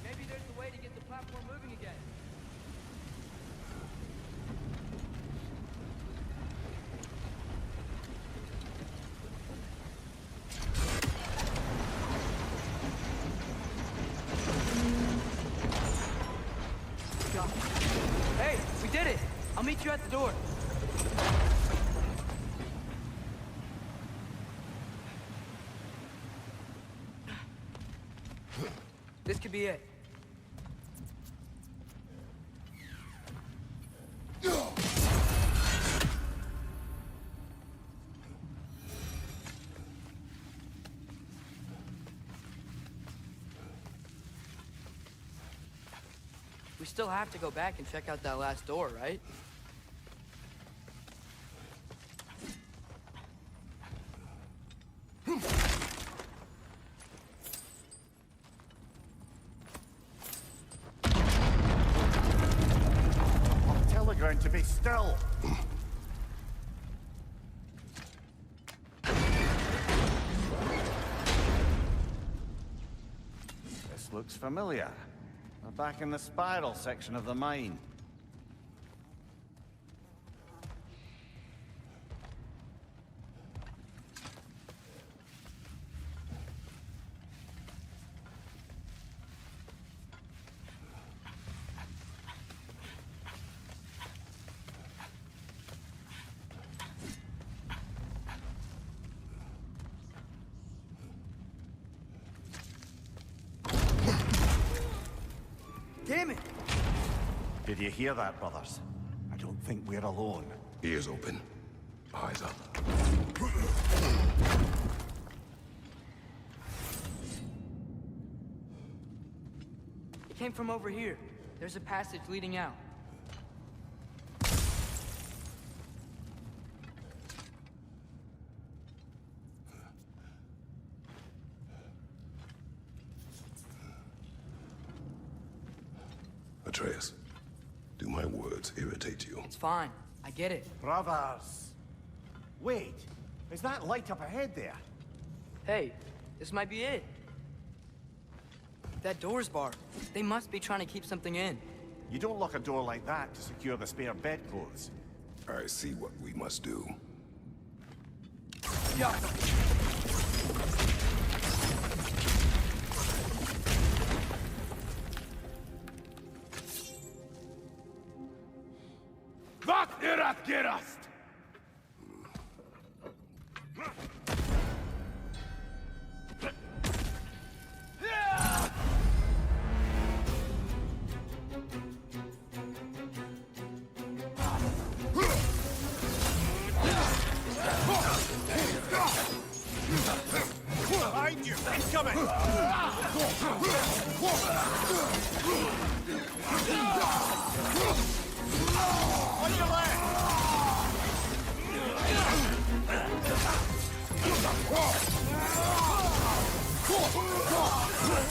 G: Maybe there's a way to get the platform moving again. Hey, we did it! I'll meet you at the door. This could be it. We still have to go back and check out that last door, right?
C: Tell the ground to be still. This looks familiar. We're back in the spiral section of the mine.
G: Damn it!
C: Did you hear that, brothers? I don't think we're alone.
F: Ears open. Eyes up.
G: It came from over here. There's a passage leading out.
F: Atreus, do my words irritate you?
G: It's fine. I get it.
C: Brothers! Wait, is that light up ahead there?
G: Hey, this might be it. That door's barred. They must be trying to keep something in.
C: You don't lock a door like that to secure the spare bedclothes.
F: I see what we must do.
G: Yeah.
F: Vad är att gerast?
D: incoming! On your left!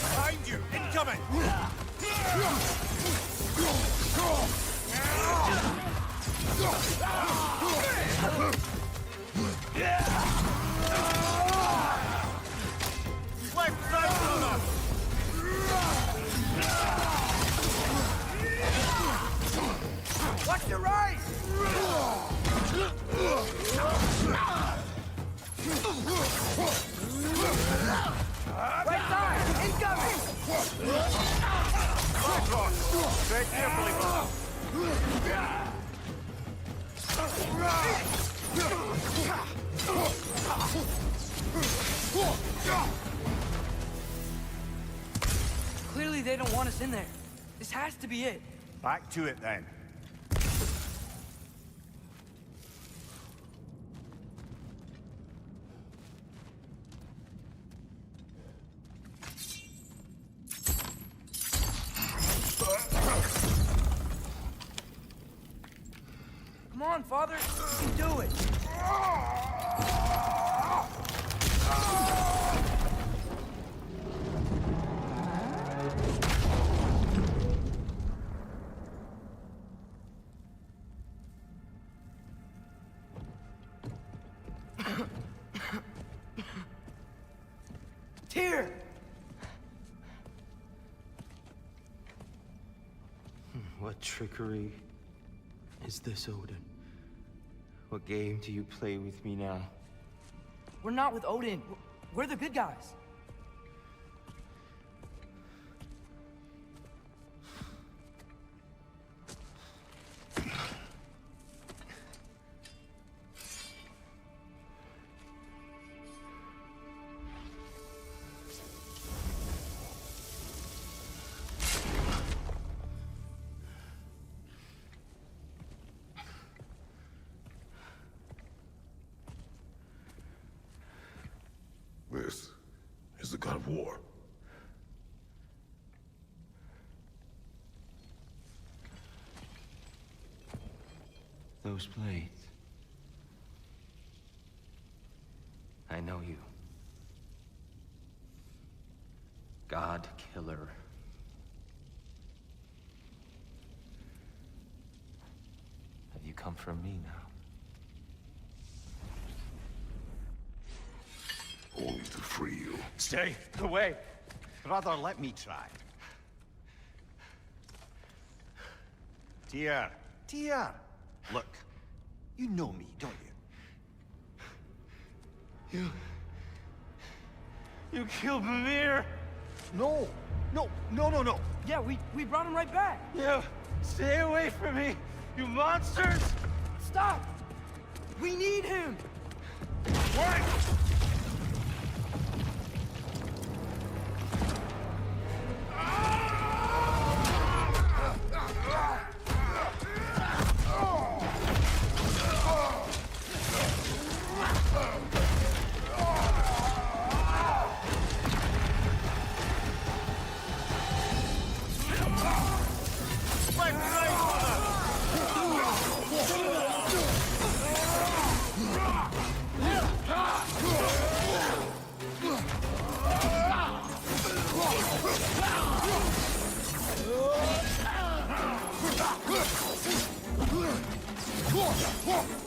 D: Behind you! Incoming! Left side runner!
G: Watch the right! Right side! Incoming!
D: Back on! Tread carefully, brother.
G: Clearly they don't want us in there. This has to be it.
C: Back to it, then.
G: Come on, Father. You can do it. Tyr!
P: What trickery is this, Odin? What game do you play with me now?
G: We're not with Odin. We're the good guys.
F: This is the god of war.
P: Those blades. I know you. God Killer. Have you come for me now?
F: Only to free you.
C: Stay away. Brother, let me try. Tyr. Tyr. Look, you know me, don't you?
P: You killed Mimir!
C: No. No.
G: Yeah, we brought him right back.
P: You stay away from me, you monsters!
G: Stop! We need him!
F: What?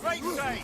C: Right side.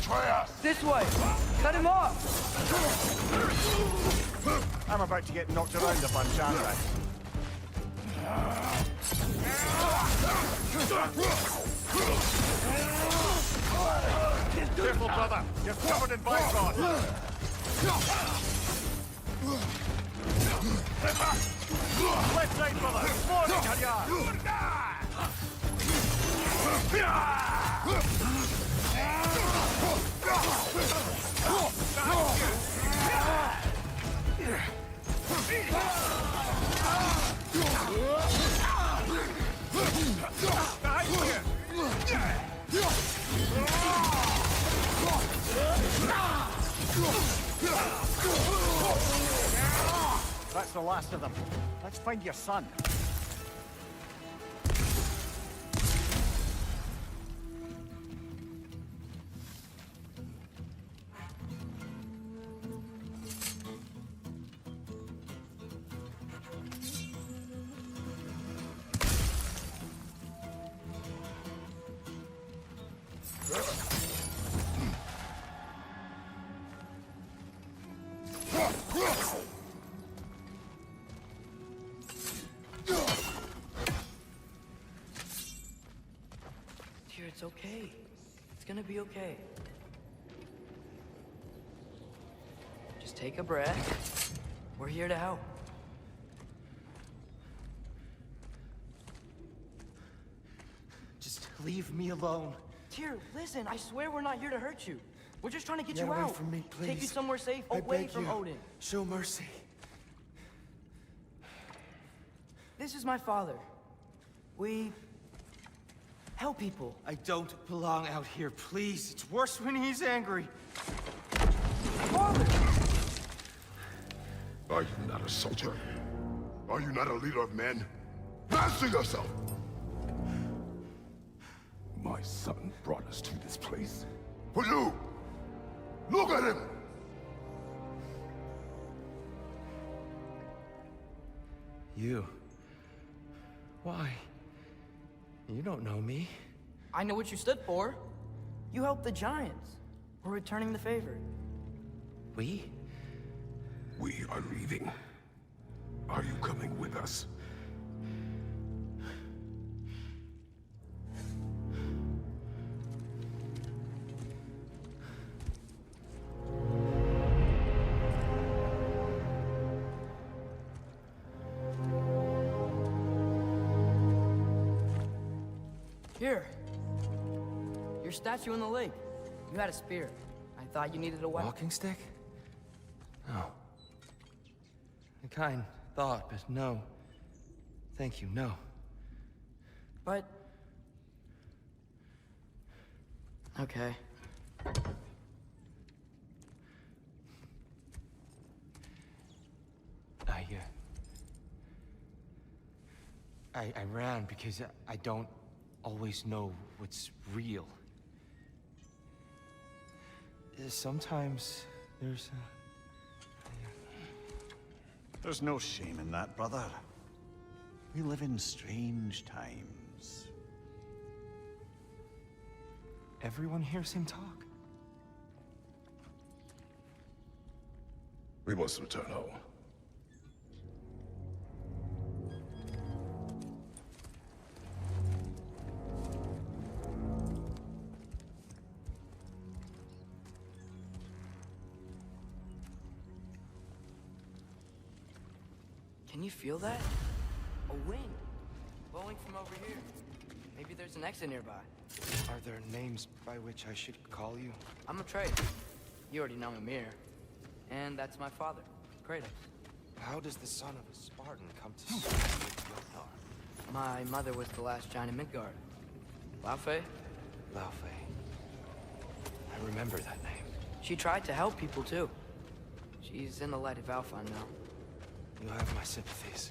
F: Atreus!
G: This way! Cut him off!
C: I'm about to get knocked around a bunch, aren't I? Careful, brother! You're covered in bicon! Left side, brother! More career! That's the last of them. Let's find your son.
G: Dear, it's okay. It's gonna be okay. Just take a breath. We're here to help.
P: Just leave me alone.
G: Tyr, listen, I swear we're not here to hurt you. We're just trying to get
P: Get
G: you
P: away
G: out.
P: from me,
G: Take you
P: please.
G: somewhere safe,
P: I
G: away
P: beg
G: from
P: you.
G: Odin.
P: Show mercy.
G: This is my father. We help people.
P: I don't belong out here, please. It's worse when he's angry.
G: Father!
F: Are you not a soldier? Are you not a leader of men? Answer yourself! My son brought us to this place. For you! Look at him!
P: You. Why? You don't know me.
G: I know what you stood for. You helped the Giants. We're returning the favor.
P: We?
F: We are leaving. Are you coming with us?
G: Here. Your statue in the lake. You had a spear. I thought you needed a weapon.
P: Walking stick? No. A kind thought, but no. Thank you, no.
G: But... Okay.
P: I ran because I don't always know what's real. Sometimes there's
C: There's no shame in that, brother. We live in strange times.
P: Everyone hears him talk.
F: We must return home.
G: Can you feel that? A wind. Blowing from over here. Maybe there's an exit nearby.
P: Are there names by which I should call you?
G: I'm Atreus. You already know Mimir. And that's my father, Kratos.
P: How does the son of a Spartan come to serve with Jotnar?
G: My mother was the last giant in Midgard. Laufey?
P: Laufey. I remember that name.
G: She tried to help people too. She's in the light of Alfheim now.
P: You have my sympathies.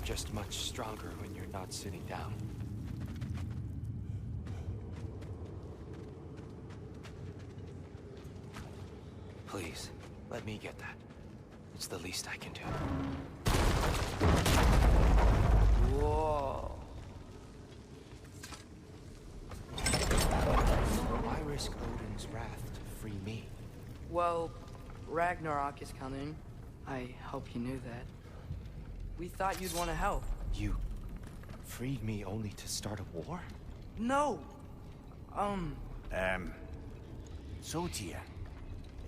P: just much stronger when you're not sitting down. Please, let me get that. It's the least I can do.
G: Whoa.
P: Why risk Odin's wrath to free me?
G: Well, Ragnarok is coming. I hope you knew that. We thought you'd want to help.
P: You freed me only to start a war?
G: No!
C: So, Tyr,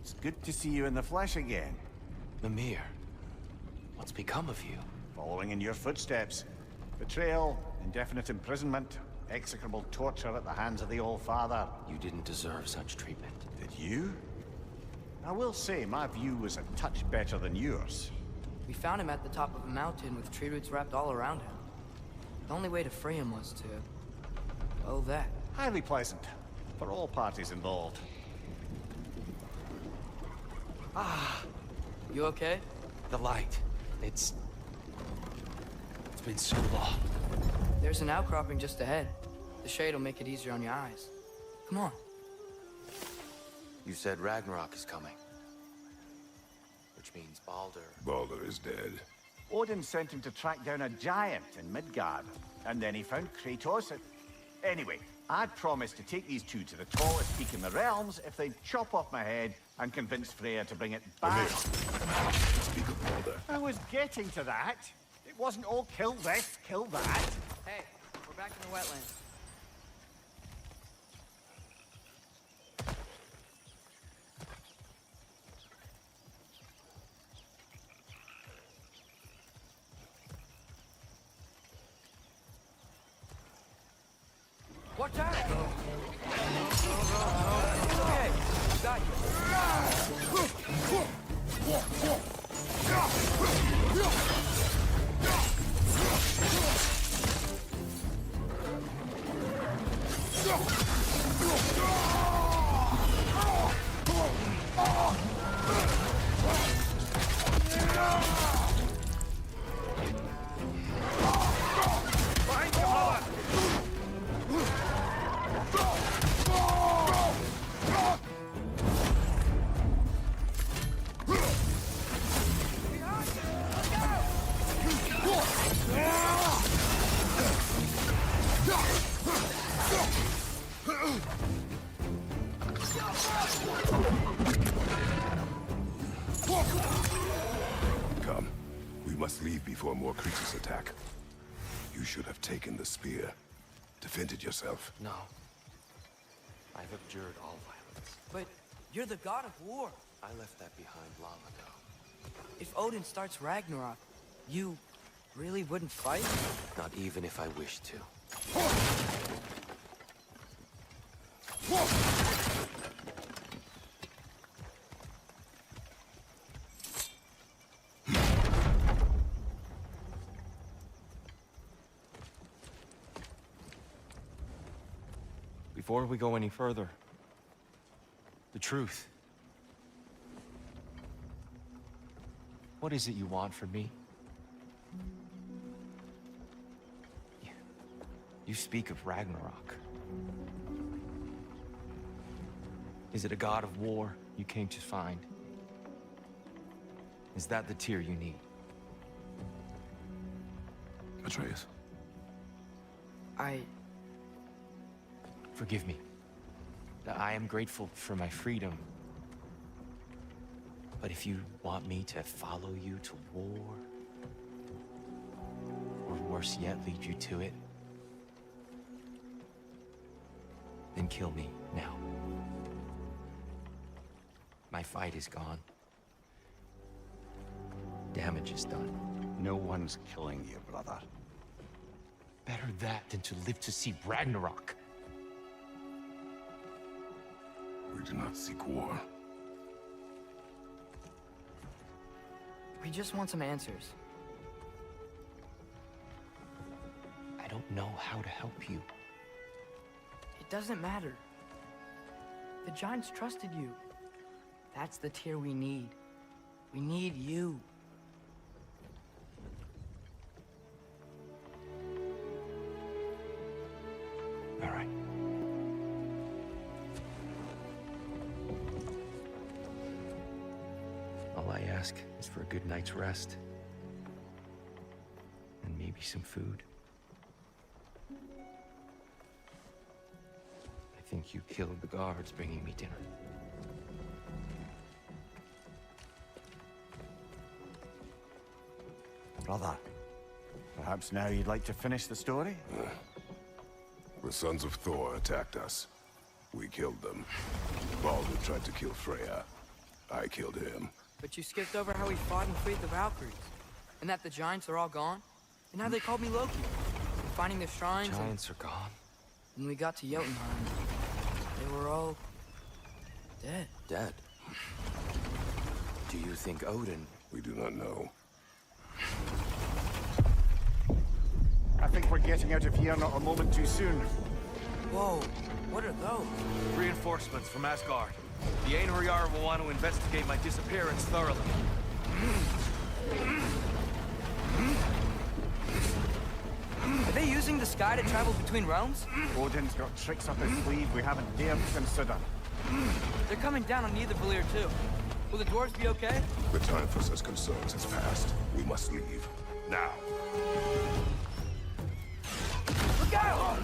C: it's good to see you in the flesh again.
P: Mimir, what's become of you?
C: Following in your footsteps. Betrayal, indefinite imprisonment, execrable torture at the hands of the Old Father.
P: You didn't deserve such treatment.
C: Did you? I will say, my view was a touch better than yours.
G: We found him at the top of a mountain with tree roots wrapped all around him. The only way to free him was to... well, that.
C: Highly pleasant. For all parties involved.
G: Ah. You okay?
P: The light. It's been so long.
G: There's an outcropping just ahead. The shade will make it easier on your eyes. Come on.
P: You said Ragnarok is coming. Which means Baldur.
F: Baldur is dead.
C: Odin sent him to track down a giant in Midgard, and then he found Kratos at... Anyway, I'd promised to take these two to the tallest peak in the realms if they'd chop off my head and convince Freya to bring it back.
F: Speak of Baldur.
C: I was getting to that. It wasn't all kill this, kill that.
G: Hey, we're back in the wetlands. Watch out! It's okay. Got
F: Come. We must leave before more creatures attack. You should have taken the spear. Defended yourself.
P: No. I've abjured all violence.
G: But you're the god of war.
P: I left that behind long ago.
G: If Odin starts Ragnarok, you really wouldn't fight?
P: Not even if I wished to. Before we go any further, the truth. What is it you want from me? You speak of Ragnarok. Is it a god of war you came to find? Is that the Tyr you need?
F: Atreus.
P: Forgive me. I am grateful for my freedom. But if you want me to follow you to war, or worse yet, lead you to it, then kill me now. My fight is gone. Damage is done.
C: No one's killing you, brother.
P: Better that than to live to see Ragnarok.
F: We do not seek war.
G: We just want some answers.
P: I don't know how to help you.
G: It doesn't matter. The Giants trusted you. That's the Tyr we need. We need you.
P: ask is for a good night's rest. And maybe some food. I think you killed the guards bringing me dinner.
C: Brother, perhaps now you'd like to finish the story?
F: The sons of Thor attacked us. We killed them. Baldur tried to kill Freya. I killed him.
G: But you skipped over how we fought and freed the Valkyries. And that the Giants are all gone. And how they called me Loki. And finding the shrines.
P: Giants are gone?
G: When we got to Jotunheim, they were all... dead.
P: Dead? Do you think Odin...
F: We do not know.
C: I think we're getting out of here not a moment too soon.
G: Whoa, what are those?
Q: Reinforcements from Asgard. The Einherjar will want to investigate my disappearance thoroughly.
G: Are they using the sky to travel between realms?
C: Odin's got tricks up his sleeve we haven't dared to consider.
G: They're coming down on Nidavellir too. Will the dwarves be okay?
F: The time for such concerns has passed. We must leave. Now.
G: Look out!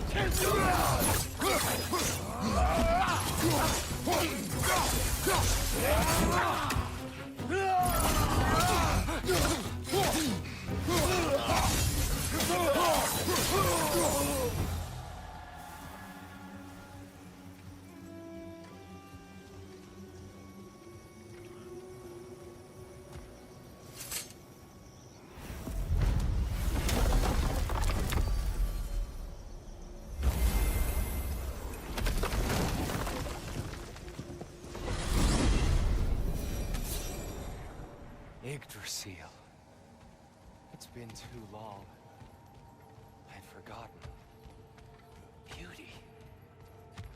P: Yggdrasil. It's been too long. I'd forgotten. Beauty.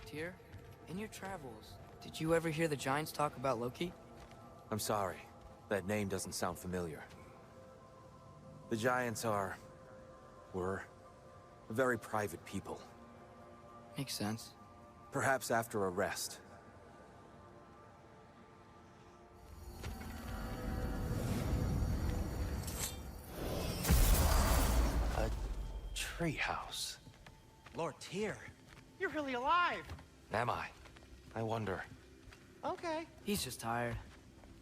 G: Tyr, in your travels, did you ever hear the Giants talk about Loki?
P: I'm sorry. That name doesn't sound familiar. The Giants were very private people.
G: Makes sense.
P: Perhaps after a rest. A treehouse.
I: Lord Tyr, you're really alive.
P: Am I? I wonder.
I: Okay.
G: He's just tired.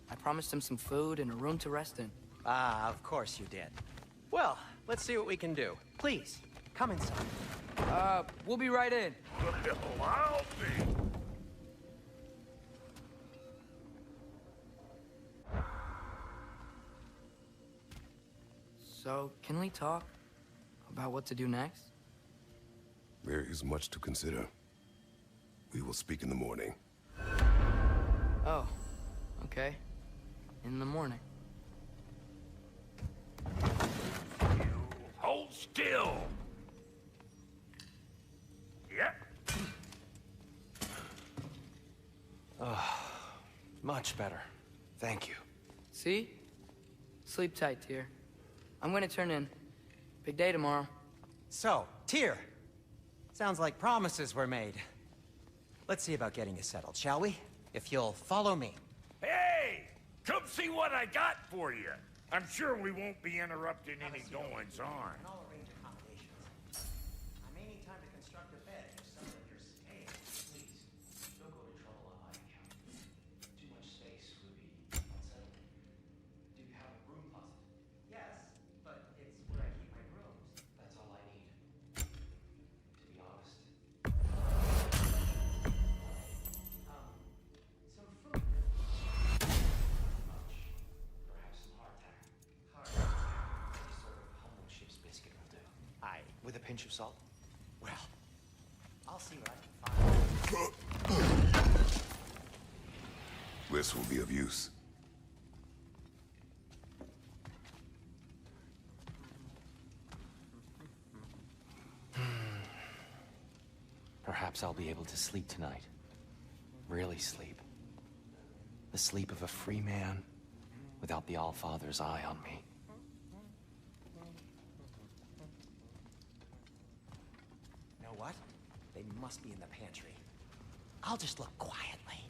G: I promised him some food and a room to rest in.
I: Ah, of course you did. Well, let's see what we can do. Please, come inside.
G: We'll be right in.
J: Well, I'll be.
G: So, can we talk about what to do next?
F: There is much to consider. We will speak in the morning.
G: Oh, okay. In the morning.
J: Hold still. Yep.
P: Much better. Thank you.
G: See? Sleep tight, Tyr. I'm gonna turn in. Big day tomorrow.
I: So, Tyr. Sounds like promises were made. Let's see about getting you settled, shall we? If you'll follow me.
J: Hey! Come see what I got for you. I'm sure we won't be interrupting any goings-on.
I: I'll arrange accommodations. I may need time to construct a bed for some of your stay. Please, don't go to trouble on my account. Too much space would be unsettling. Do you have a broom closet? Yes, but it's where I keep my brooms. That's all I need. To be honest. Some food. Much. Perhaps some hardtack. Any sort of humble ship's biscuit will do. Aye.
P: With a pinch of salt?
I: Well, I'll see what I can find.
F: This will be of use.
P: Perhaps I'll be able to sleep tonight. Really sleep. The sleep of a free man without the Allfather's eye on me.
I: You know what? They must be in the pantry. I'll just look quietly.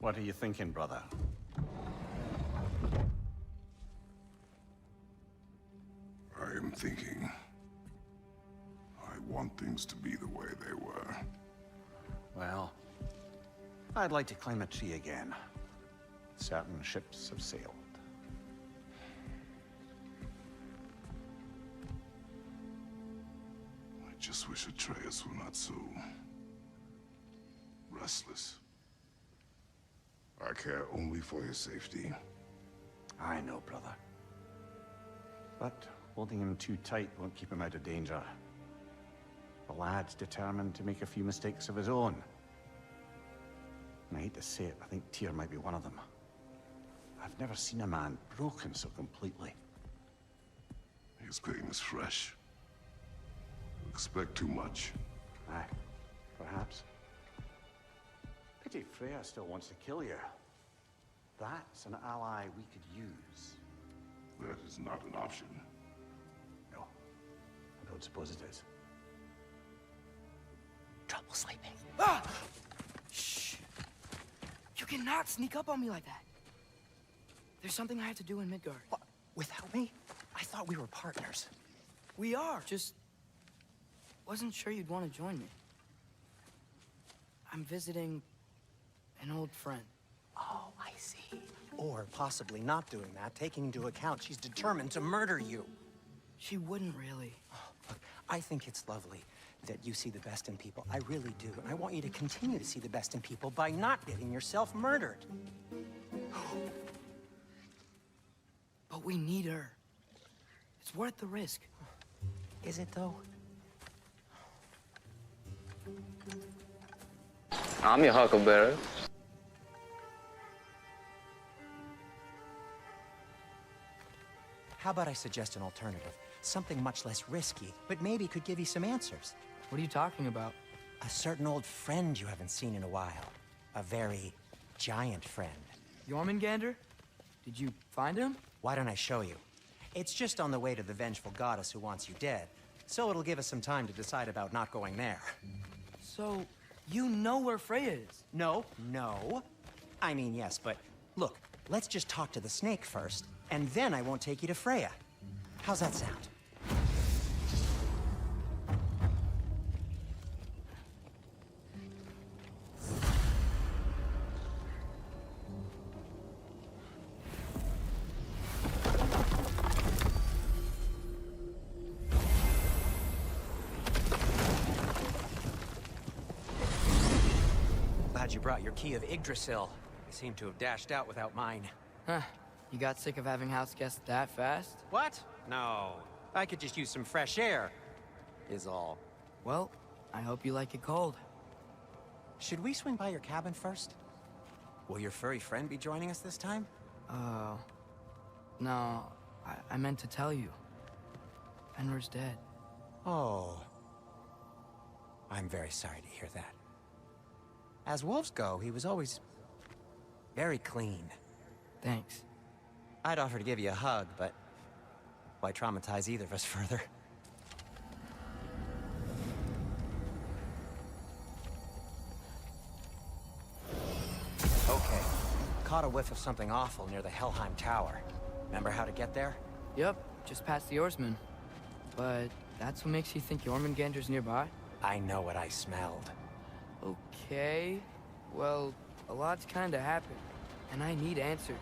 C: What are you thinking, brother?
F: I am thinking. I want things to be the way they were.
C: Well, I'd like to climb a tree again. Certain ships have sailed.
F: I just wish Atreus were not so restless. I care only for his safety.
C: I know, brother. But holding him too tight won't keep him out of danger. The lad's determined to make a few mistakes of his own. And I hate to say it, I think Tyr might be one of them. I've never seen a man broken so completely.
F: His pain is fresh. You expect too much.
C: Aye, perhaps. Pity Freya still wants to kill you. That's an ally we could use.
F: That is not an option.
C: No, I don't suppose it is.
G: Trouble sleeping. Ah! Shh! You cannot sneak up on me like that. There's something I have to do in Midgard.
I: What? Without me? I thought we were partners.
G: We are, just wasn't sure you'd want to join me. I'm visiting an old friend.
I: Oh, I see. Or possibly not doing that, taking into account she's determined to murder you.
G: She wouldn't really.
I: Oh, look, I think it's lovely that you see the best in people. I really do. And I want you to continue to see the best in people by not getting yourself murdered.
G: But we need her. It's worth the risk.
I: Is it, though?
O: I'm your huckleberry.
I: How about I suggest an alternative? Something much less risky, but maybe could give you some answers.
G: What are you talking about?
I: A certain old friend you haven't seen in a while. A very giant friend.
G: Jormungandr? Did you find him?
I: Why don't I show you? It's just on the way to the vengeful goddess who wants you dead. So it'll give us some time to decide about not going there.
G: So, you know where Freya is?
I: No. I mean, yes, but look, let's just talk to the snake first, and then I won't take you to Freya. How's that sound? Glad you brought your key of Yggdrasil. You seem to have dashed out without mine.
G: Huh. You got sick of having house guests that fast?
I: What? No. I could just use some fresh air, is all.
G: Well, I hope you like it cold.
I: Should we swing by your cabin first? Will your furry friend be joining us this time?
G: No. I meant to tell you. Fenrir's dead.
I: Oh. I'm very sorry to hear that. As wolves go, he was always very clean.
G: Thanks.
I: I'd offer to give you a hug, but why traumatize either of us further? Okay. Caught a whiff of something awful near the Helheim Tower. Remember how to get there?
G: Yep, just past the oarsman. But that's what makes you think Jormungandr's nearby?
I: I know what I smelled.
G: Okay. Well, a lot's kinda happened, and I need answers.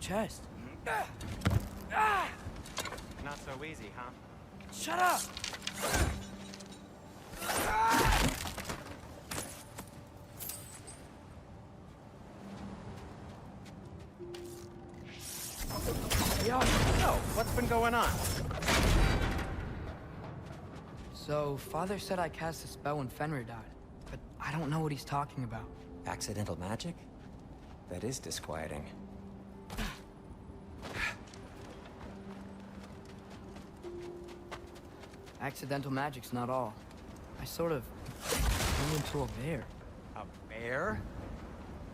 G: Chest.
I: Not so easy, huh?
G: Shut up! Yo!
I: So, what's been going on?
G: So, Father said I cast a spell when Fenrir died, but I don't know what he's talking about.
I: Accidental magic? That is disquieting.
G: Accidental magic's not all. I sort of turned into a bear.
I: A bear?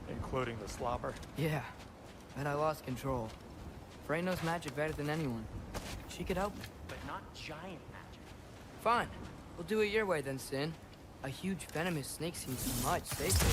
C: Including the slobber?
G: Yeah, but I lost control. Frey knows magic better than anyone. She could help me.
I: But not giant magic.
G: Fine. We'll do it your way then, Sin. A huge venomous snake seems much safer.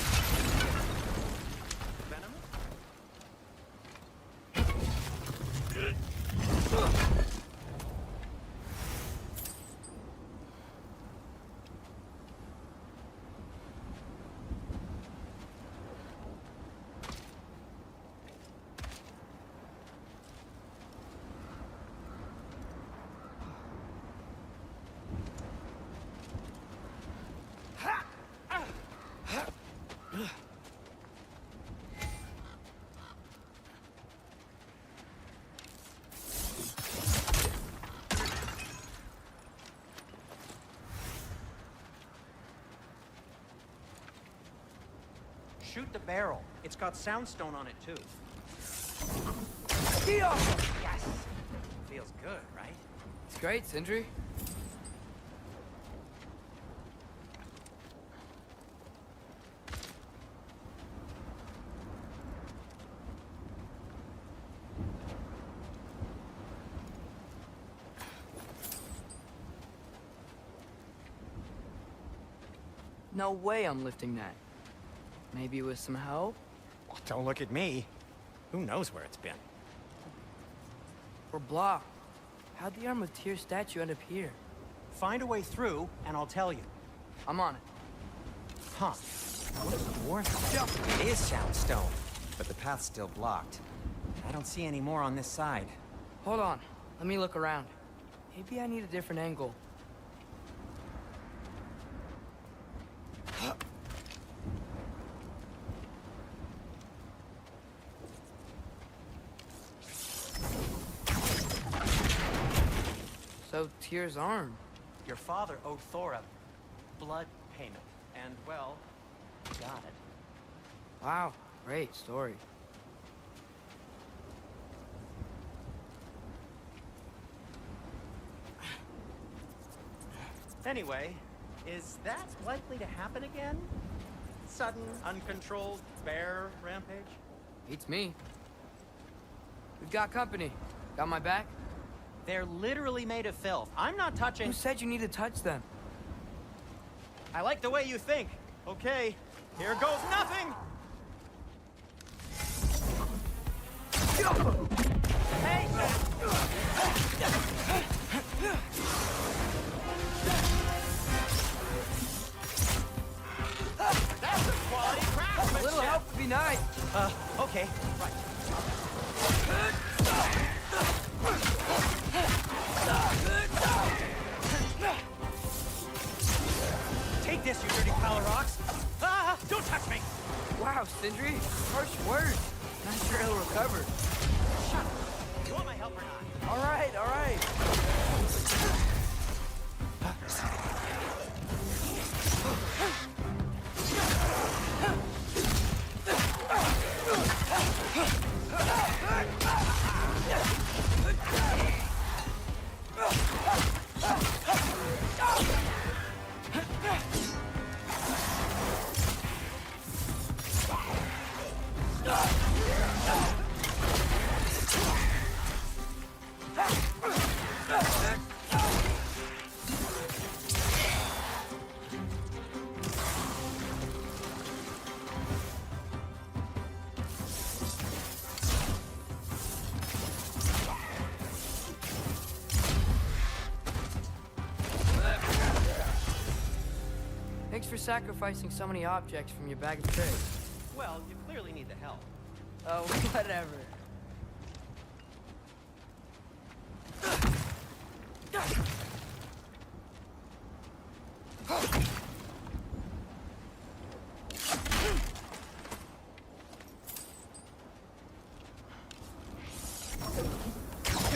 I: Shoot the barrel. It's got soundstone on it, too. Yes! Feels good, right?
G: It's great, Sindri. No way I'm lifting that. Maybe with some help?
I: Well, don't look at me. Who knows where it's been?
G: We're blocked. How'd the Arm of Tyr statue end up here?
I: Find a way through, and I'll tell you.
G: I'm on it.
I: Huh. What is dwarf? It is soundstone, but the path's still blocked. I don't see any more on this side.
G: Hold on. Let me look around. Maybe I need a different angle. So, Tyr's arm.
I: Your father owed Thor a blood payment, and, well, he got it.
G: Wow, great story.
I: Anyway, is that likely to happen again? Sudden, uncontrolled bear rampage?
G: Beats me. We've got company. Got my back?
I: They're literally made of filth. I'm not touching...
G: Who said you need to touch them?
I: I like the way you think. Okay, here goes nothing! Hey! That's a quality craftsmanship!
G: A little help would be nice.
I: Okay, right. Take this, you dirty pile of rocks! Ah! Don't touch me!
G: Wow, Sindri. Harsh words. Not sure he'll recover.
I: Shut up! You want my help or not?
G: All right, all right. Thanks for sacrificing so many objects from your bag of tricks.
I: Well, you clearly need the help.
G: Oh, whatever.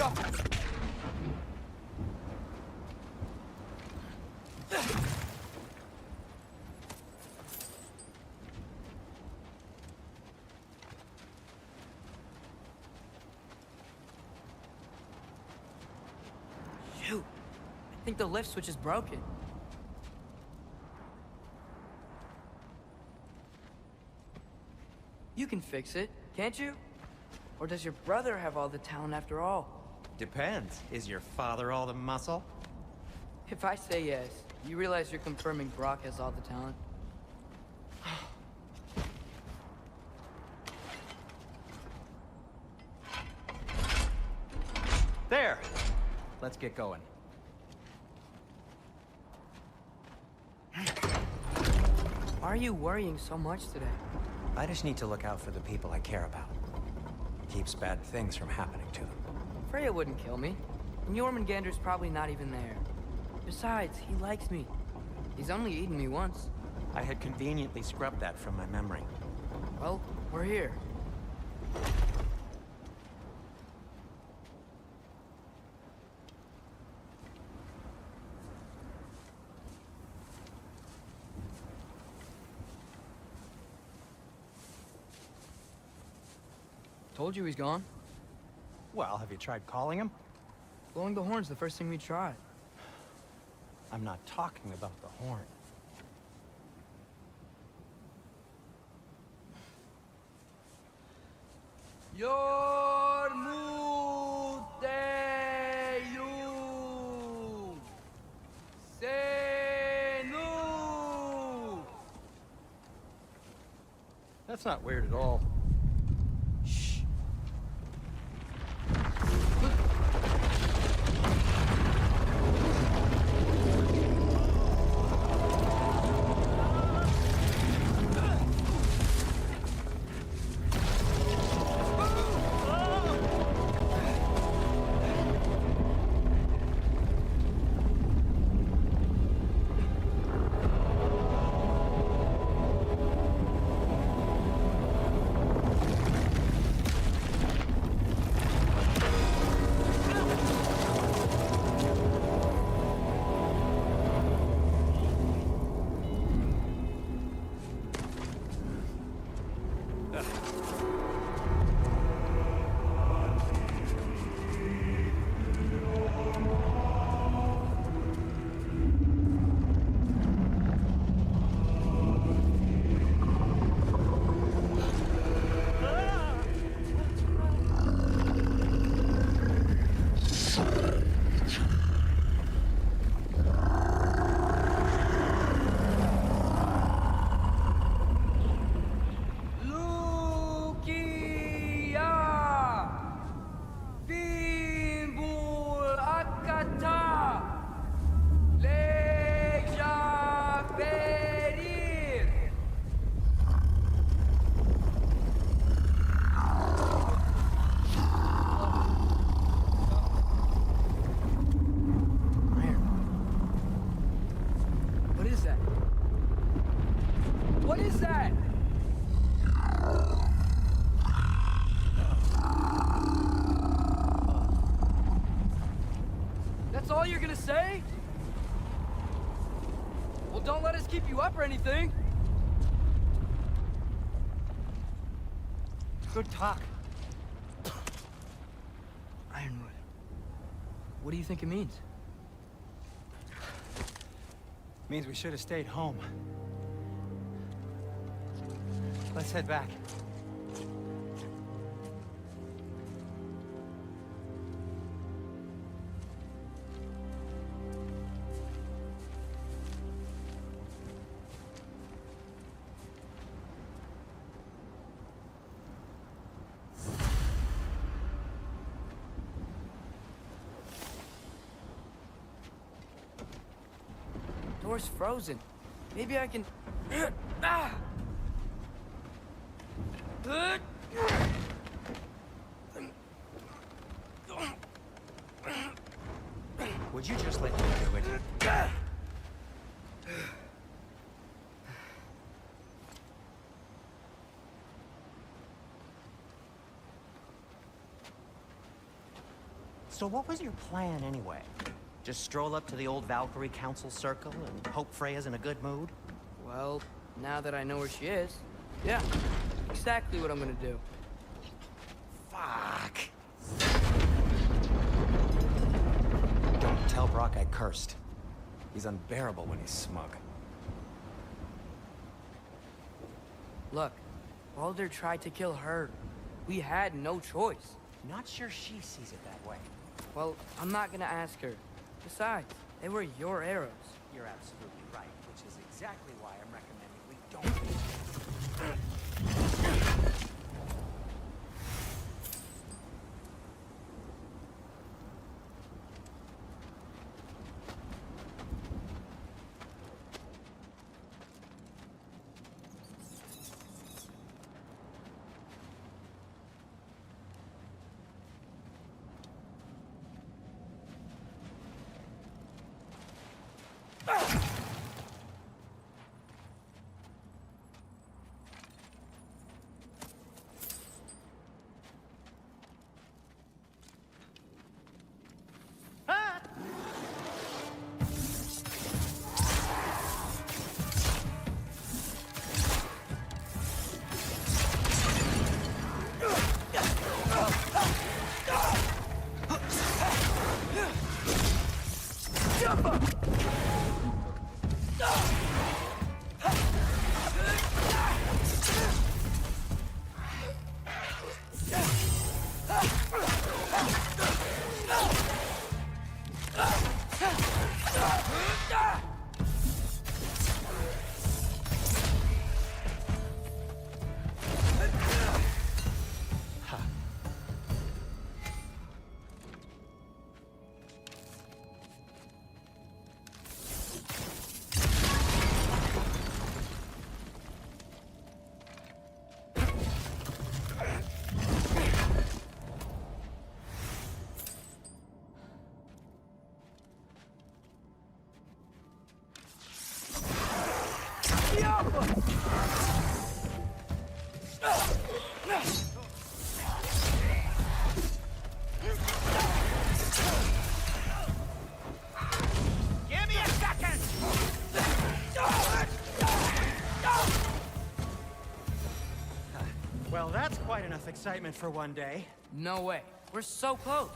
G: off! Shoot! I think the lift switch is broken. You can fix it, can't you? Or does your brother have all the talent after all?
I: Depends. Is your father all the muscle?
G: If I say yes, you realize you're confirming Brock has all the talent?
I: There! Let's get going.
G: Why are you worrying so much today?
I: I just need to look out for the people I care about. Keeps bad things from happening to them.
G: Freya wouldn't kill me. And Jormungandr's probably not even there. Besides, he likes me. He's only eaten me once.
I: I had conveniently scrubbed that from my memory.
G: Well, we're here. Told you he's gone.
I: Well, have you tried calling him?
G: Blowing the horn's the first thing we tried.
I: I'm not talking about the horn.
G: Yormuteyu Senu.
I: That's not weird at all.
G: What is that? That's all you're gonna say? Well, don't let us keep you up or anything.
I: Good talk.
G: Ironwood. What do you think it means?
I: Means we should have stayed home. Let's head back.
G: Door's frozen. Maybe I can... Ah!
I: Would you just let me do it? So what was your plan anyway? Just stroll up to the old Valkyrie Council Circle and hope Freya's in a good mood?
G: Well, now that I know where she is, yeah, exactly what I'm gonna do.
I: Fuck. Don't tell Brock I cursed. He's unbearable when he's smug.
G: Look, Baldur tried to kill her. We had no choice.
I: Not sure she sees it that way.
G: Well, I'm not gonna ask her. Besides, they were your arrows.
I: You're absolutely right, which is exactly why I'm recommending we don't.
C: Give me a second!
I: Well, that's quite enough excitement for one day.
G: No way. We're so close.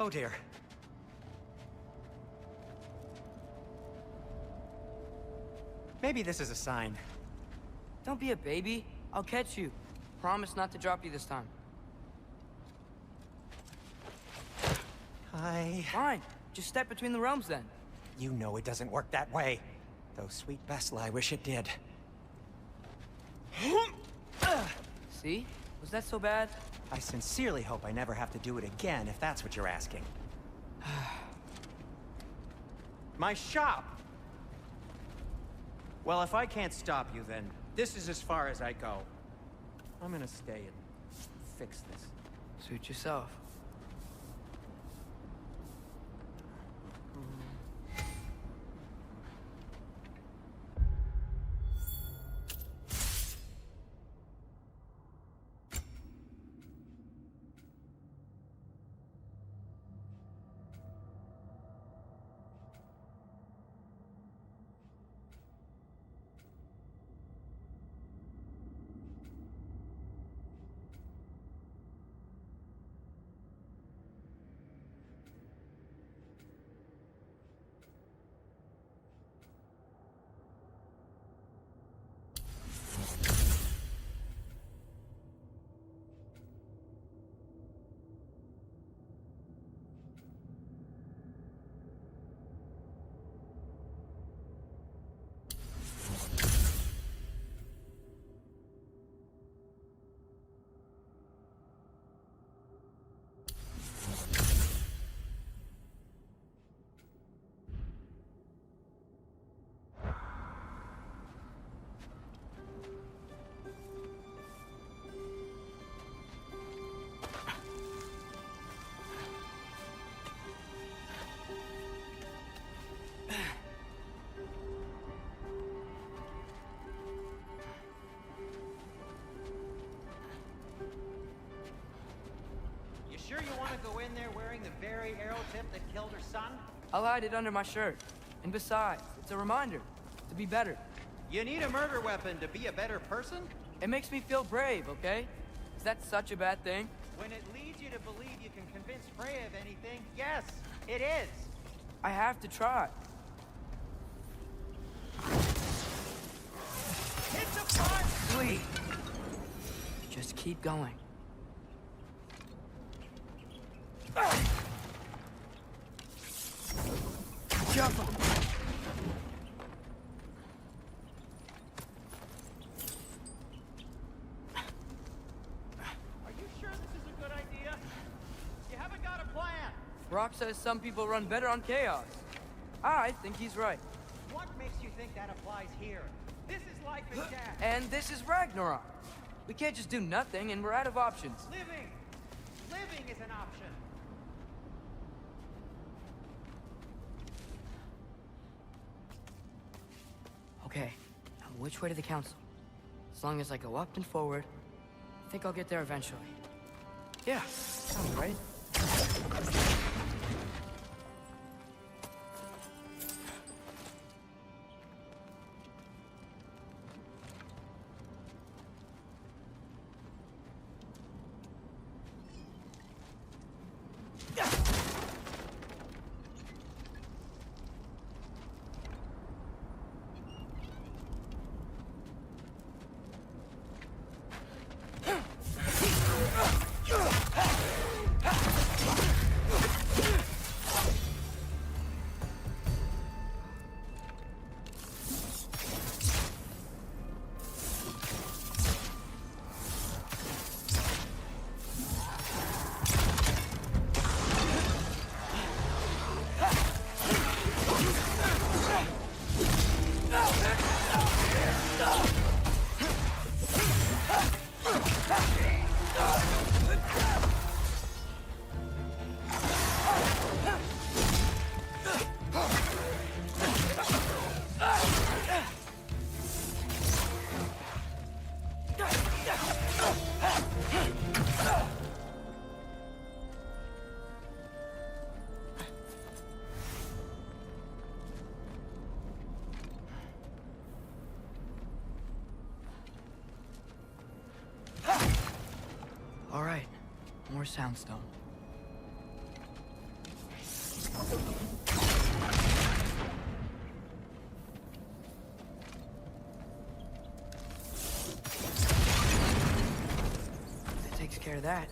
I: Oh dear. Maybe this is a sign.
G: Don't be a baby. I'll catch you. Promise not to drop you this time. Fine. Just step between the realms then.
I: You know it doesn't work that way. Though sweet Bessel, I wish it did.
G: See? Was that so bad?
I: I sincerely hope I never have to do it again, if that's what you're asking. My shop! Well, if I can't stop you, then this is as far as I go. I'm gonna stay and fix this.
G: Suit yourself.
I: you want to go in there wearing the very arrow tip that killed her son?
G: I'll hide it under my shirt. And besides, it's a reminder to be better.
I: You need a murder weapon to be a better person?
G: It makes me feel brave, okay? Is that such a bad thing?
I: When it leads you to believe you can convince Freya of anything, yes, it is.
G: I have to try.
I: It's a fun!
G: Sweet. Just keep going. Careful.
I: Are you sure this is a good idea? You haven't got a plan.
G: Rock says some people run better on chaos. I think he's right.
I: What makes you think that applies here? This is life and death.
G: And this is Ragnarok. We can't just do nothing, and we're out of options.
I: Living! Living is an option.
G: Okay, now which way to the council? As long as I go up and forward, I think I'll get there eventually. Yeah, sounds right. All right, more soundstone. That takes care of that.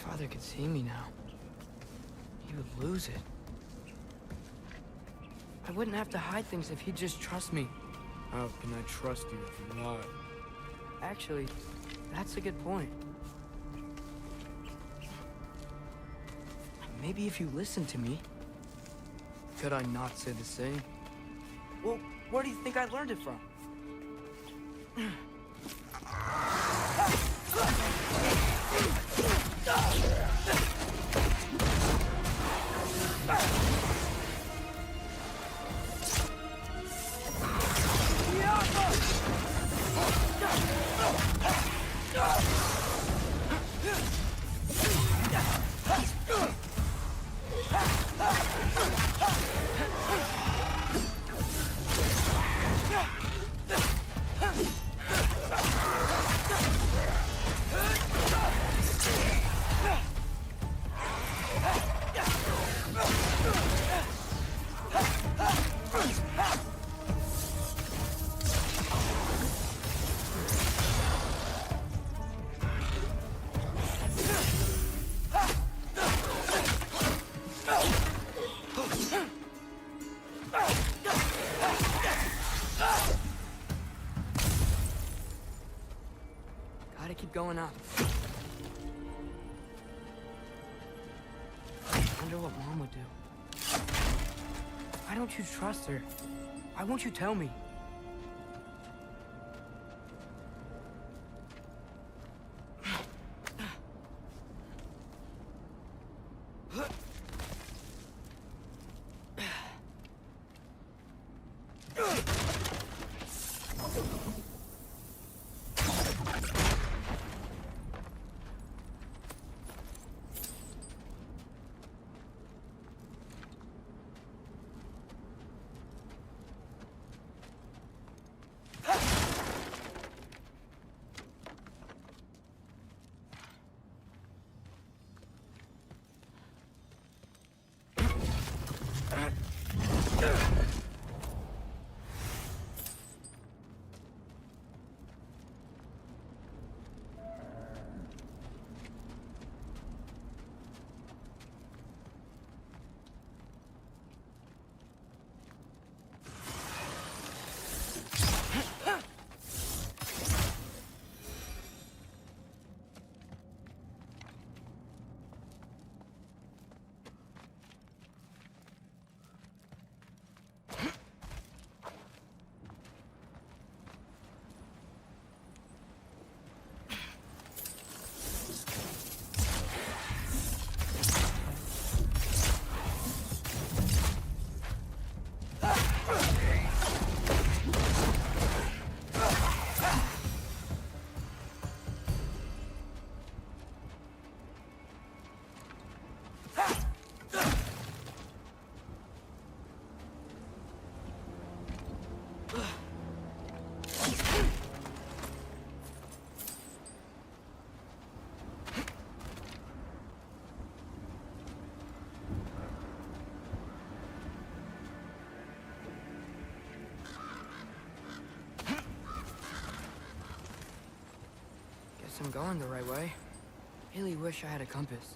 G: Father could see me now. He would lose it. I wouldn't have to hide things if he'd just trust me.
R: How can I trust you if you're not?
G: Actually, that's a good point. Maybe if you listen to me...
R: Could I not say the same?
G: Well, where do you think I learned it from? Gotta keep going up. Wonder what Mom would do. Why don't you trust her? Why won't you tell me? Guess I'm going the right way. Really wish I had a compass.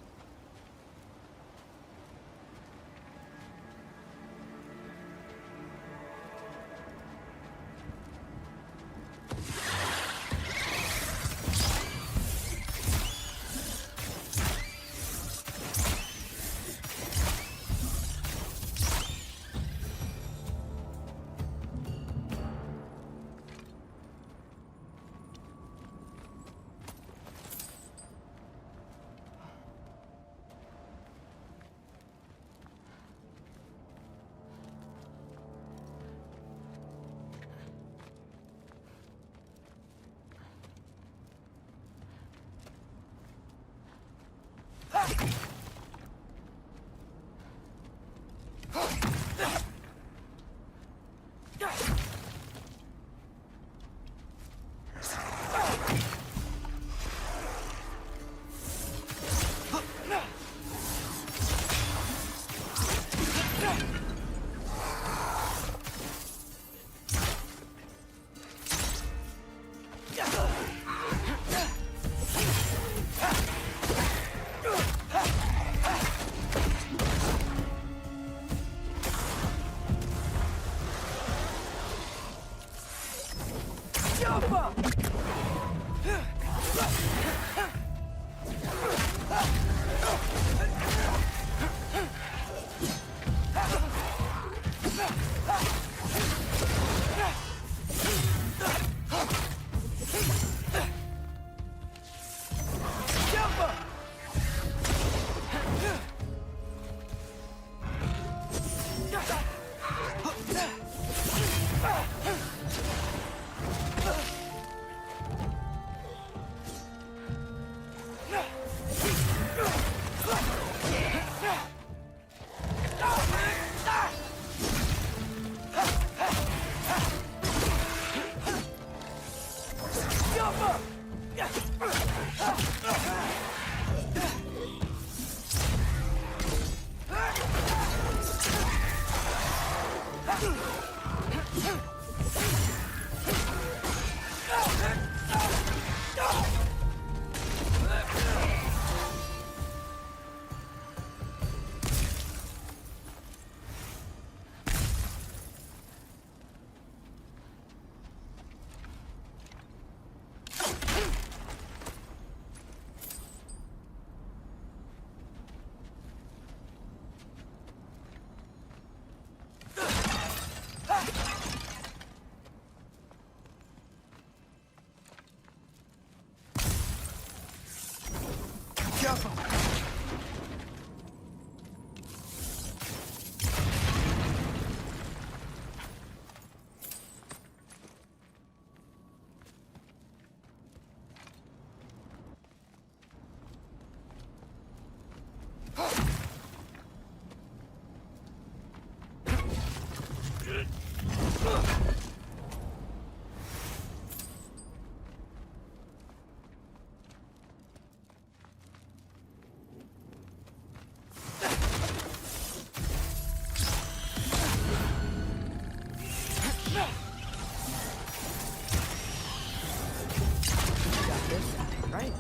G: Right?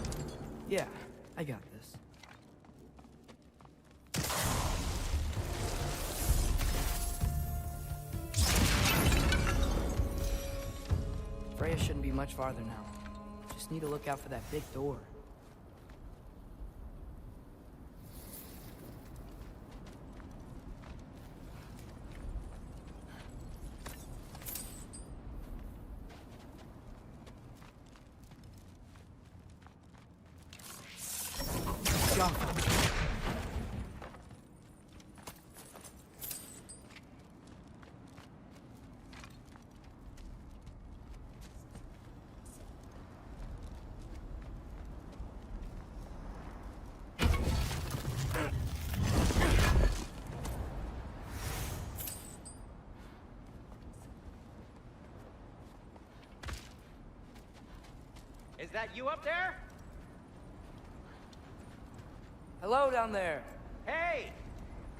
G: Yeah, I got this. Freya shouldn't be much farther now. Just need to look out for that big door. Jump.
I: Is that you up there?
G: Hello down there.
I: Hey!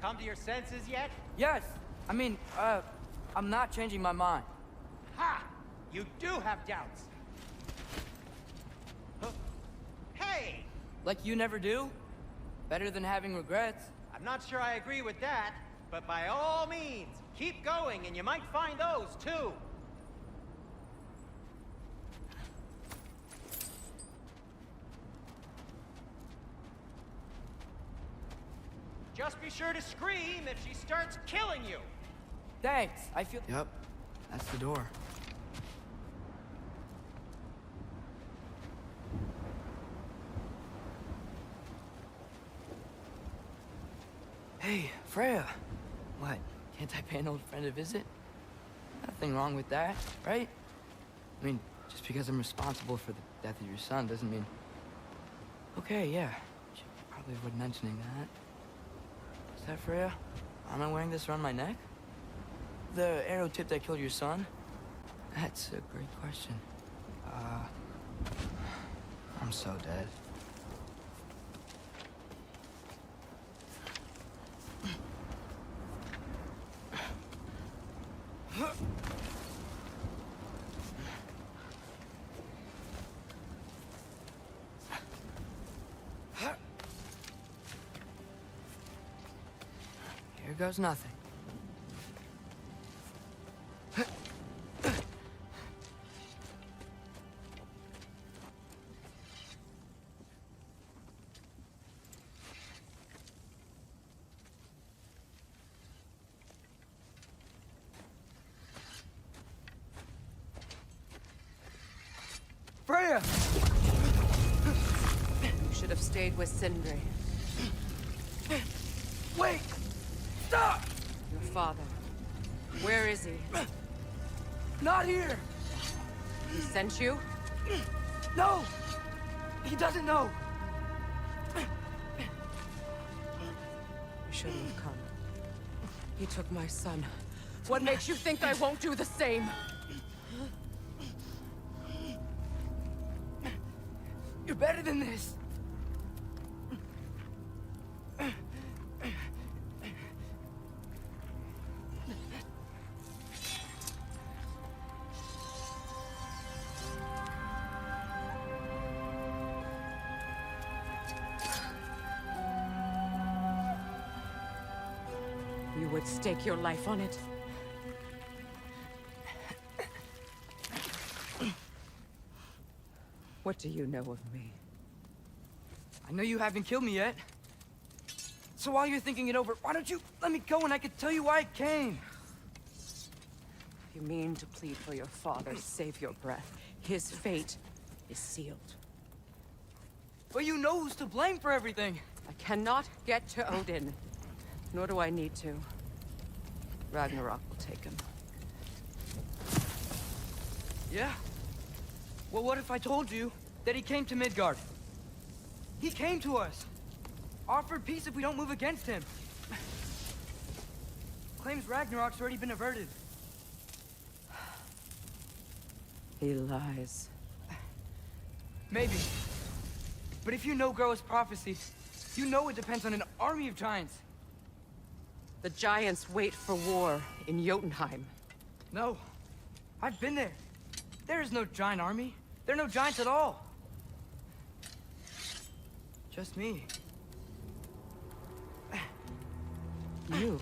I: Come to your senses yet?
G: Yes. I mean, I'm not changing my mind.
I: Ha! You do have doubts. Huh? Hey!
G: Like you never do? Better than having regrets.
I: I'm not sure I agree with that, but by all means, keep going and you might find those too. Just be sure to scream if she starts killing you.
G: Thanks. I feel...
R: Yep, that's the door.
G: Hey, Freya. What? Can't I pay an old friend a visit? Nothing wrong with that, right? I mean, just because I'm responsible for the death of your son doesn't mean... Okay, yeah. Should probably avoid mentioning that. Is that Freya? Am I wearing this around my neck? The arrow tip that killed your son? That's a great question. I'm so dead. Here goes nothing. Freya!
A: You should have stayed with Sindri.
G: Wait! Stop!
A: Your father. Where is he?
G: Not here!
A: He sent you?
G: No! He doesn't know!
A: You shouldn't have come. He took my son. What makes you think I won't do the same?
G: You're better than this!
A: You would stake your life on it? What do you know of me?
G: I know you haven't killed me yet. So while you're thinking it over, why don't you let me go and I can tell you why I came?
A: You mean to plead for your father, save your breath. His fate is sealed.
G: But you know who's to blame for everything.
S: I cannot get to Odin. Nor do I need to. Ragnarok will take him.
G: Yeah? Well, what if I told you that he came to Midgard? He came to us. Offered peace if we don't move against him. Claims Ragnarok's already been averted.
S: He lies.
G: Maybe. But if you know Groa's prophecy, you know it depends on an army of giants.
S: The giants wait for war in Jotunheim.
G: No. I've been there. There is no giant army. There are no giants at all. Just me.
S: You.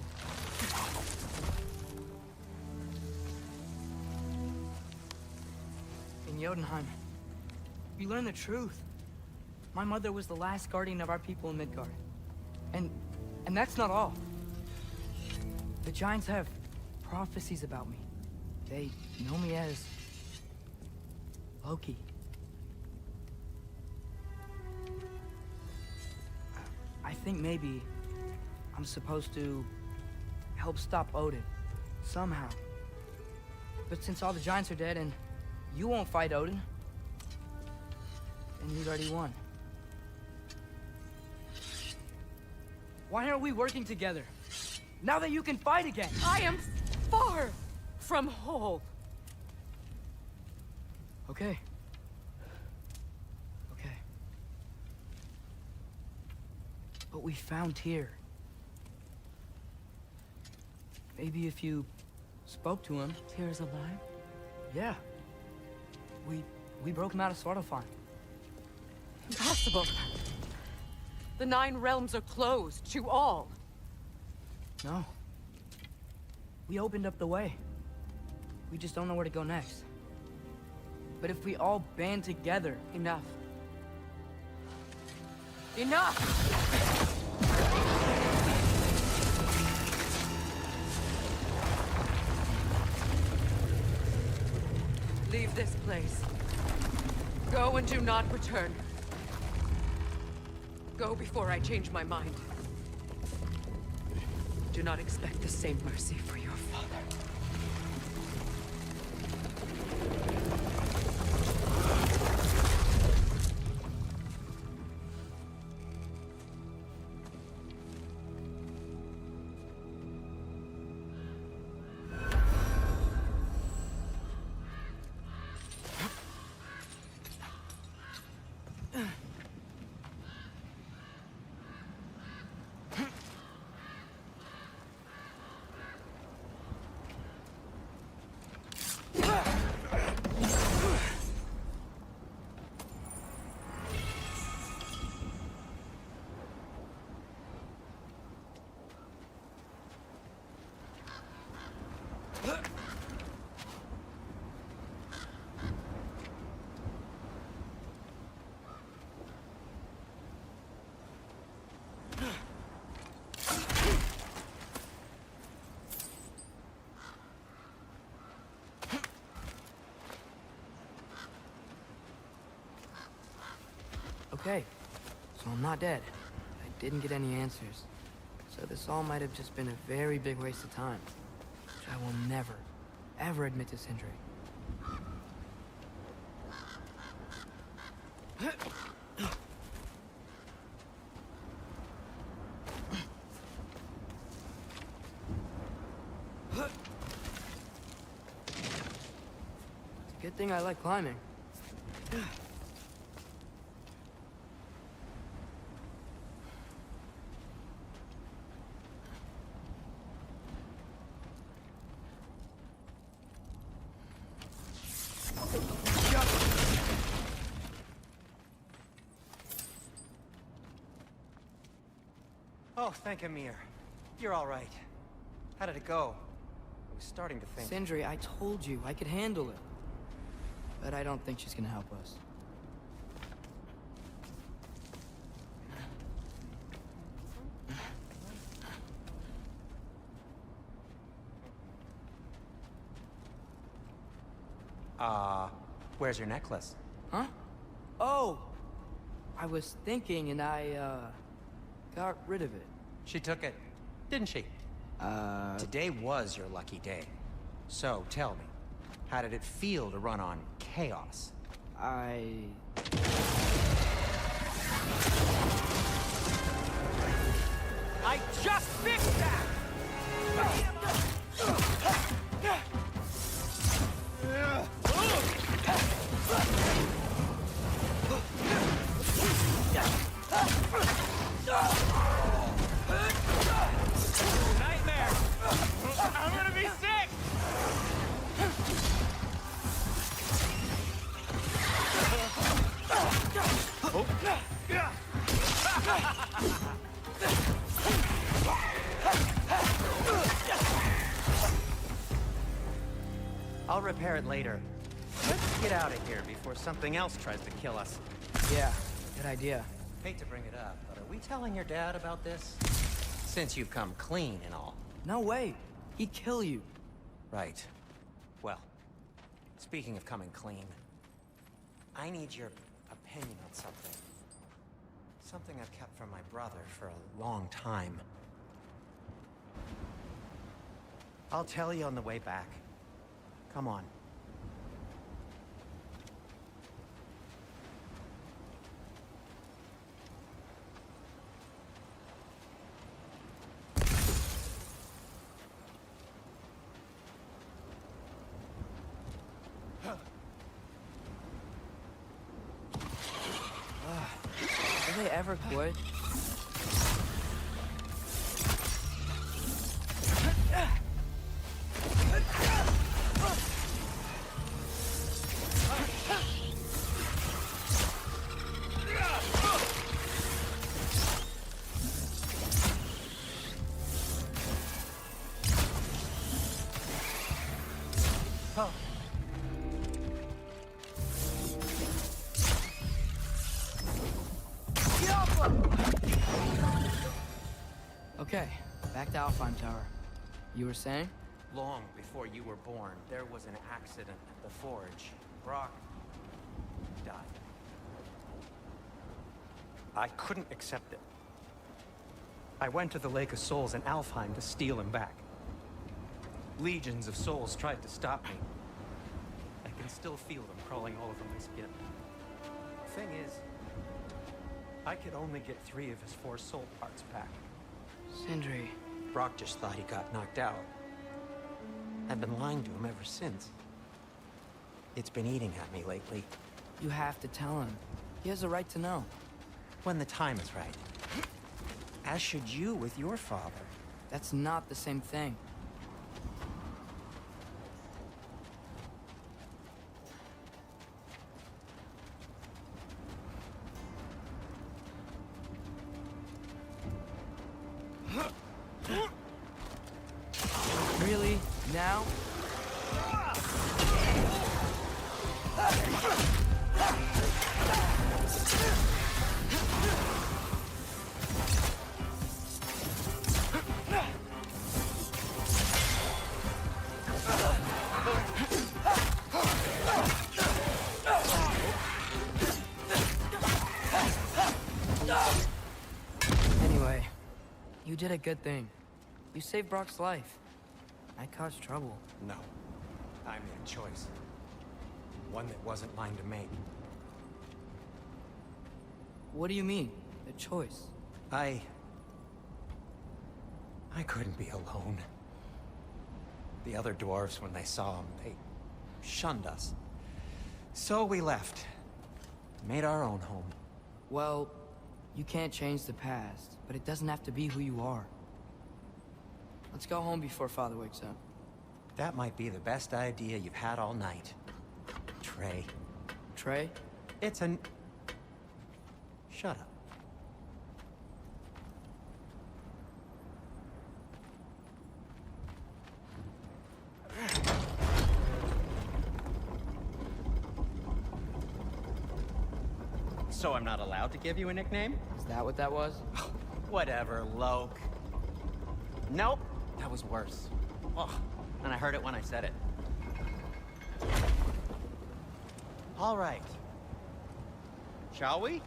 G: In Jotunheim, you learn the truth. My mother was the last guardian of our people in Midgard. And that's not all. The giants have prophecies about me. They know me as Loki. I think maybe I'm supposed to help stop Odin, somehow. But since all the giants are dead and you won't fight Odin, then he's already won. Why aren't we working together? Now that you can fight again!
S: I am far from whole.
G: Okay. Okay. But we found Tyr. Maybe if you spoke to him...
S: Tyr's alive?
G: Yeah. We broke him out of Svartalfheim.
S: Impossible. The 9 realms are closed to all.
G: No. We opened up the way. We just don't know where to go next. But if we all band together...
S: Enough. Enough! Leave this place. Go and do not return. Go before I change my mind. Do not expect the same mercy for your father.
G: Okay, so I'm not dead. I didn't get any answers. So this all might have just been a very big waste of time. Which I will never, ever admit to Sindri. It's a good thing I like climbing.
I: Oh, thank Ymir. You're all right. How did it go? I was starting to think...
G: Sindri, I told you I could handle it. But I don't think she's gonna help us.
I: Where's your necklace?
G: Huh? Oh! I was thinking and I, got rid of it.
I: She took it, didn't she? Today was your lucky day. So, tell me, how did it feel to run on chaos?
G: I
I: just fixed that!
N: Nightmare! I'm gonna be sick!
I: I'll repair it later. Let's get out of here before something else tries to kill us.
G: Yeah, good idea.
I: Hate to bring it up, but are we telling your dad about this? Since you've come clean and all.
G: No way. He'd kill you.
I: Right. Well, speaking of coming clean, I need your opinion on something. Something I've kept from my brother for a long time. I'll tell you on the way back. Come on.
G: Are they ever quit? Okay, back to Alfheim Tower. You were saying?
I: Long before you were born, there was an accident at the forge. Brock died. I couldn't accept it. I went to the Lake of Souls in Alfheim to steal him back. Legions of souls tried to stop me. I can still feel them crawling all over my skin. Thing is, I could only get 3 of his 4 soul parts back.
G: Sindri.
I: Brock just thought he got knocked out. I've been lying to him ever since. It's been eating at me lately.
G: You have to tell him. He has a right to know.
I: When the time is right. As should you with your father.
G: That's not the same thing. Really? Now? Anyway, you did a good thing. You saved Brock's life. I caused trouble.
I: No. I made a choice. One that wasn't mine to make.
G: What do you mean? A choice?
I: I couldn't be alone. The other dwarves, when they saw him, they shunned us. So we left. Made our own home.
G: Well, you can't change the past, but it doesn't have to be who you are. Let's go home before Father wakes up.
I: That might be the best idea you've had all night. Trey.
G: Trey?
I: It's an... Shut up. So I'm not allowed to give you a nickname?
G: Is that what that was?
I: Whatever, Loke. Nope, that was worse. Oh, and I heard it when I said it. All right. Shall we?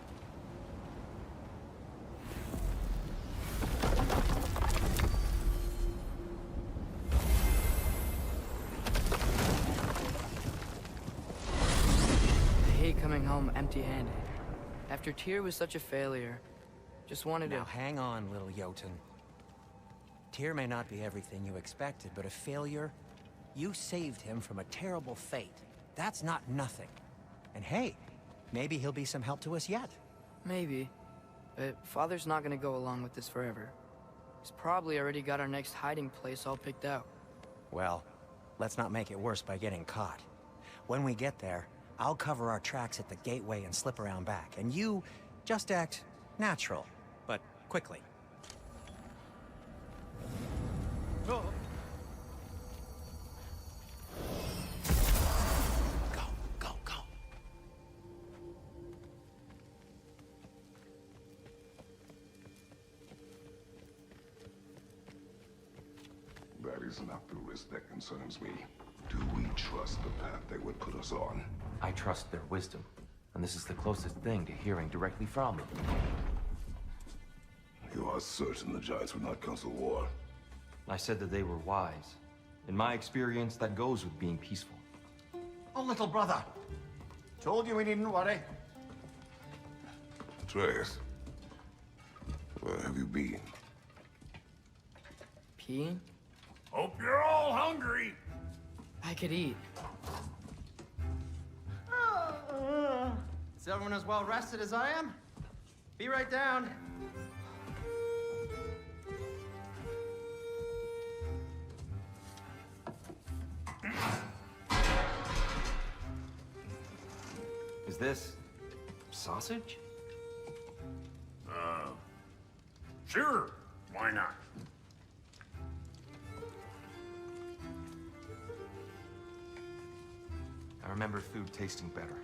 G: home empty-handed. After Tyr was such a failure, just wanted
I: Now
G: to...
I: hang on, little Jotun. Tyr may not be everything you expected, but a failure? You saved him from a terrible fate. That's not nothing. And hey, maybe he'll be some help to us yet.
G: Maybe. But Father's not gonna go along with this forever. He's probably already got our next hiding place all picked out.
I: Well, let's not make it worse by getting caught. When we get there, I'll cover our tracks at the gateway and slip around back. And you just act natural, but quickly.
J: Oh.
B: That is not the risk that concerns me. Do we trust the path they would put us on?
P: I trust their wisdom, and this is the closest thing to hearing directly from them.
B: You are certain the Giants would not counsel war?
P: I said that they were wise. In my experience, that goes with being peaceful.
C: Oh, little brother. Told you we needn't worry.
B: Atreus, where have you been?
G: Peeing?
J: Hope you're all hungry.
G: I could eat.
I: Is everyone as well rested as I am? Be right down.
P: Is this sausage?
J: Sure. Why not?
P: I remember food tasting better.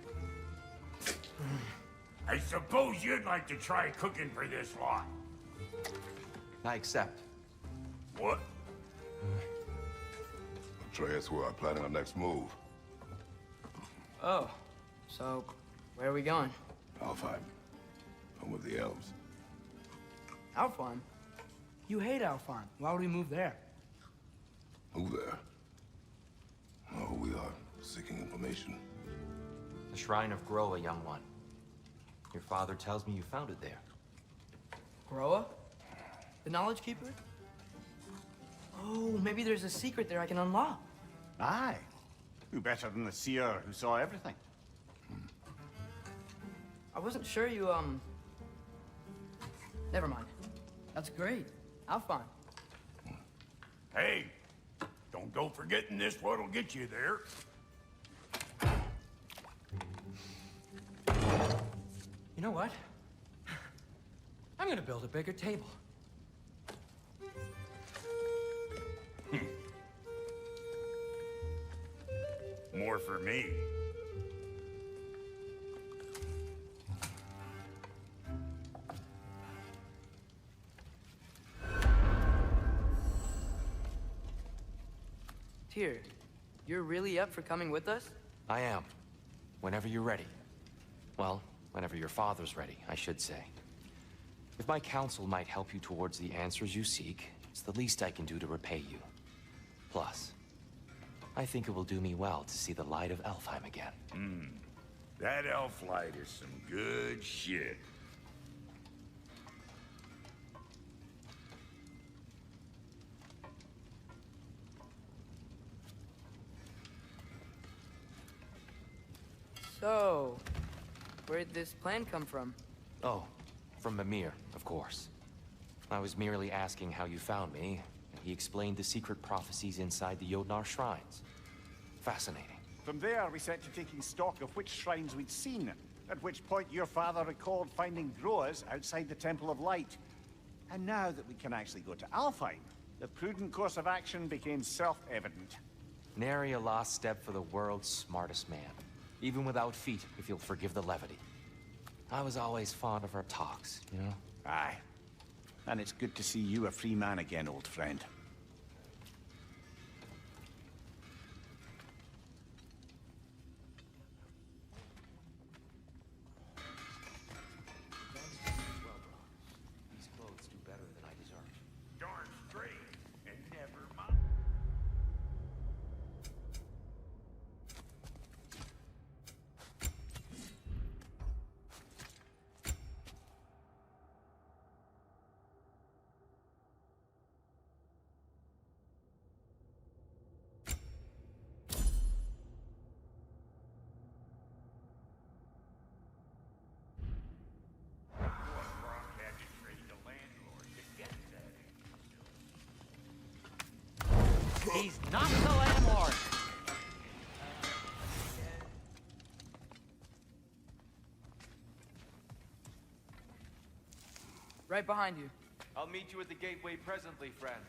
J: I suppose you'd like to try cooking for this lot.
P: I accept.
J: What?
B: Atreus, we are planning our next move.
G: Oh, so where are we going?
B: Alfheim. Home of the elves.
M: Alfheim? You hate Alfheim. Why would we move there?
B: Who there? Oh, we are seeking information.
P: The Shrine of Groa, young one. Your father tells me you found it there.
G: Groa? The Knowledge Keeper? Oh, maybe there's a secret there I can unlock.
C: Aye. Who better than the seer who saw everything?
G: I wasn't sure you, Never mind. That's great. Alfheim.
J: Hey, don't go forgetting this what'll get you there.
I: You know what? I'm gonna build a bigger table.
J: More for me.
G: Tyr, you're really up for coming with us?
P: I am. Whenever you're ready. Well, whenever your father's ready, I should say. If my counsel might help you towards the answers you seek, it's the least I can do to repay you. Plus, I think it will do me well to see the light of Alfheim again.
J: That elf light is some good shit.
G: So, where'd this plan come from?
P: Oh, from Mimir, of course. I was merely asking how you found me, and he explained the secret prophecies inside the Jotnar shrines. Fascinating.
C: From there, we set to taking stock of which shrines we'd seen, at which point your father recalled finding Groas outside the Temple of Light. And now that we can actually go to Alfheim, the prudent course of action became self-evident.
P: Nary a lost step for the world's smartest man. Even without feet, if you'll forgive the levity. I was always fond of our talks, you know?
C: Aye. And it's good to see you a free man again, old friend.
P: These clothes do better than I deserve.
J: Darn straight, and never mind.
I: He's not the landlord!
G: Right behind you.
Q: I'll meet you at the gateway presently, friends.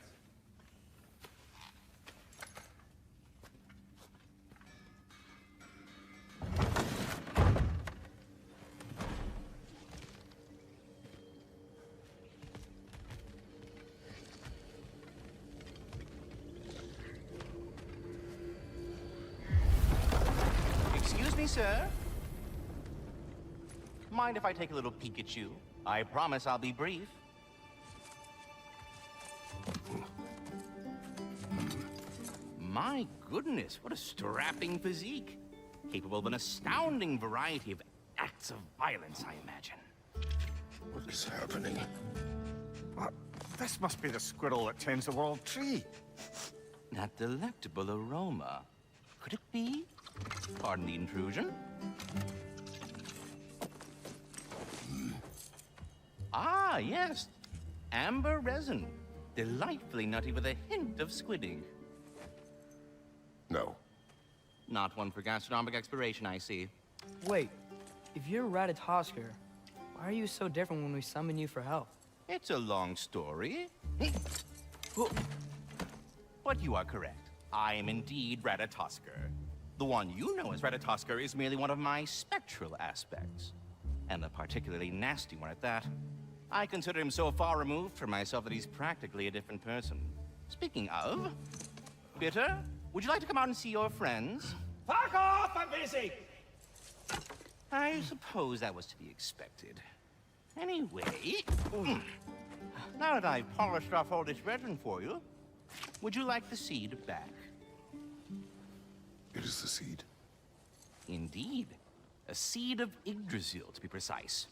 T: Excuse me, sir? Mind if I take a little peek at you? I promise I'll be brief. My goodness, what a strapping physique. Capable of an astounding variety of acts of violence, I imagine.
B: What is happening?
C: This must be the squirrel that tends the world tree.
T: That delectable aroma. Could it be? Pardon the intrusion. Ah, yes. Amber resin. Delightfully nutty with a hint of squidding.
B: No.
T: Not one for gastronomic exploration, I see.
G: Wait, if you're Ratatoskr, why are you so different when we summon you for help?
T: It's a long story. But you are correct. I am indeed Ratatoskr. The one you know as Ratatoskr is merely one of my spectral aspects. And a particularly nasty one at that. I consider him so far removed from myself that he's practically a different person. Speaking of, Bitter, would you like to come out and see your friends?
M: Fuck off! I'm busy!
T: I suppose that was to be expected. Anyway, now that I've polished off all this resin for you, would you like the seed back?
B: It is the seed.
T: Indeed. A seed of Yggdrasil, to be precise.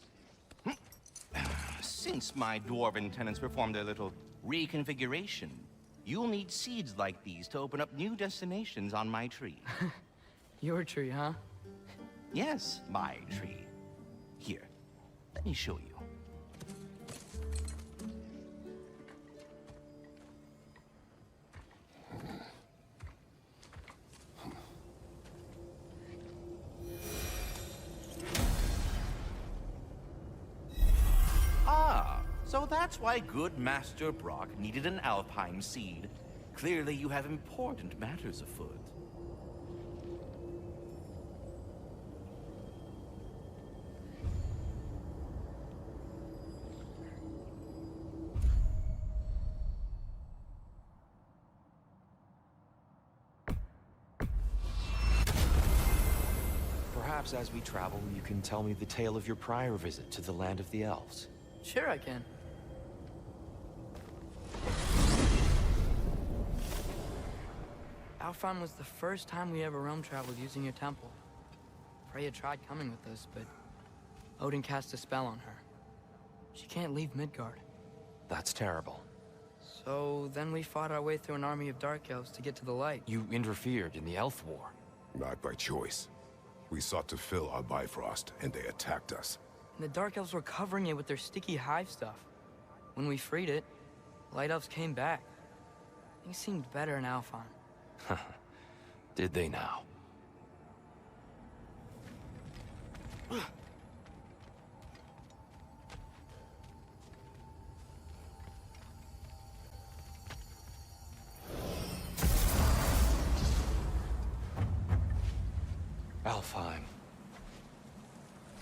T: Since my dwarven tenants performed a little reconfiguration, you'll need seeds like these to open up new destinations on my tree.
G: Your tree, huh?
T: Yes, my tree. Here, let me show you. Ah, so that's why good Master Brock needed an Alpine seed. Clearly you have important matters afoot.
P: Perhaps as we travel, you can tell me the tale of your prior visit to the land of the elves.
G: Sure I can. Alfheim was the first time we ever realm traveled using your temple. Freya tried coming with us, but Odin cast a spell on her. She can't leave Midgard.
P: That's terrible.
G: So then we fought our way through an army of dark elves to get to the light.
P: You interfered in the Elf War.
B: Not by choice. We sought to fill our Bifrost, and they attacked us.
G: And the dark elves were covering it with their sticky hive stuff. When we freed it, light elves came back. Things seemed better in Alfheim.
P: Did they now? Alfheim.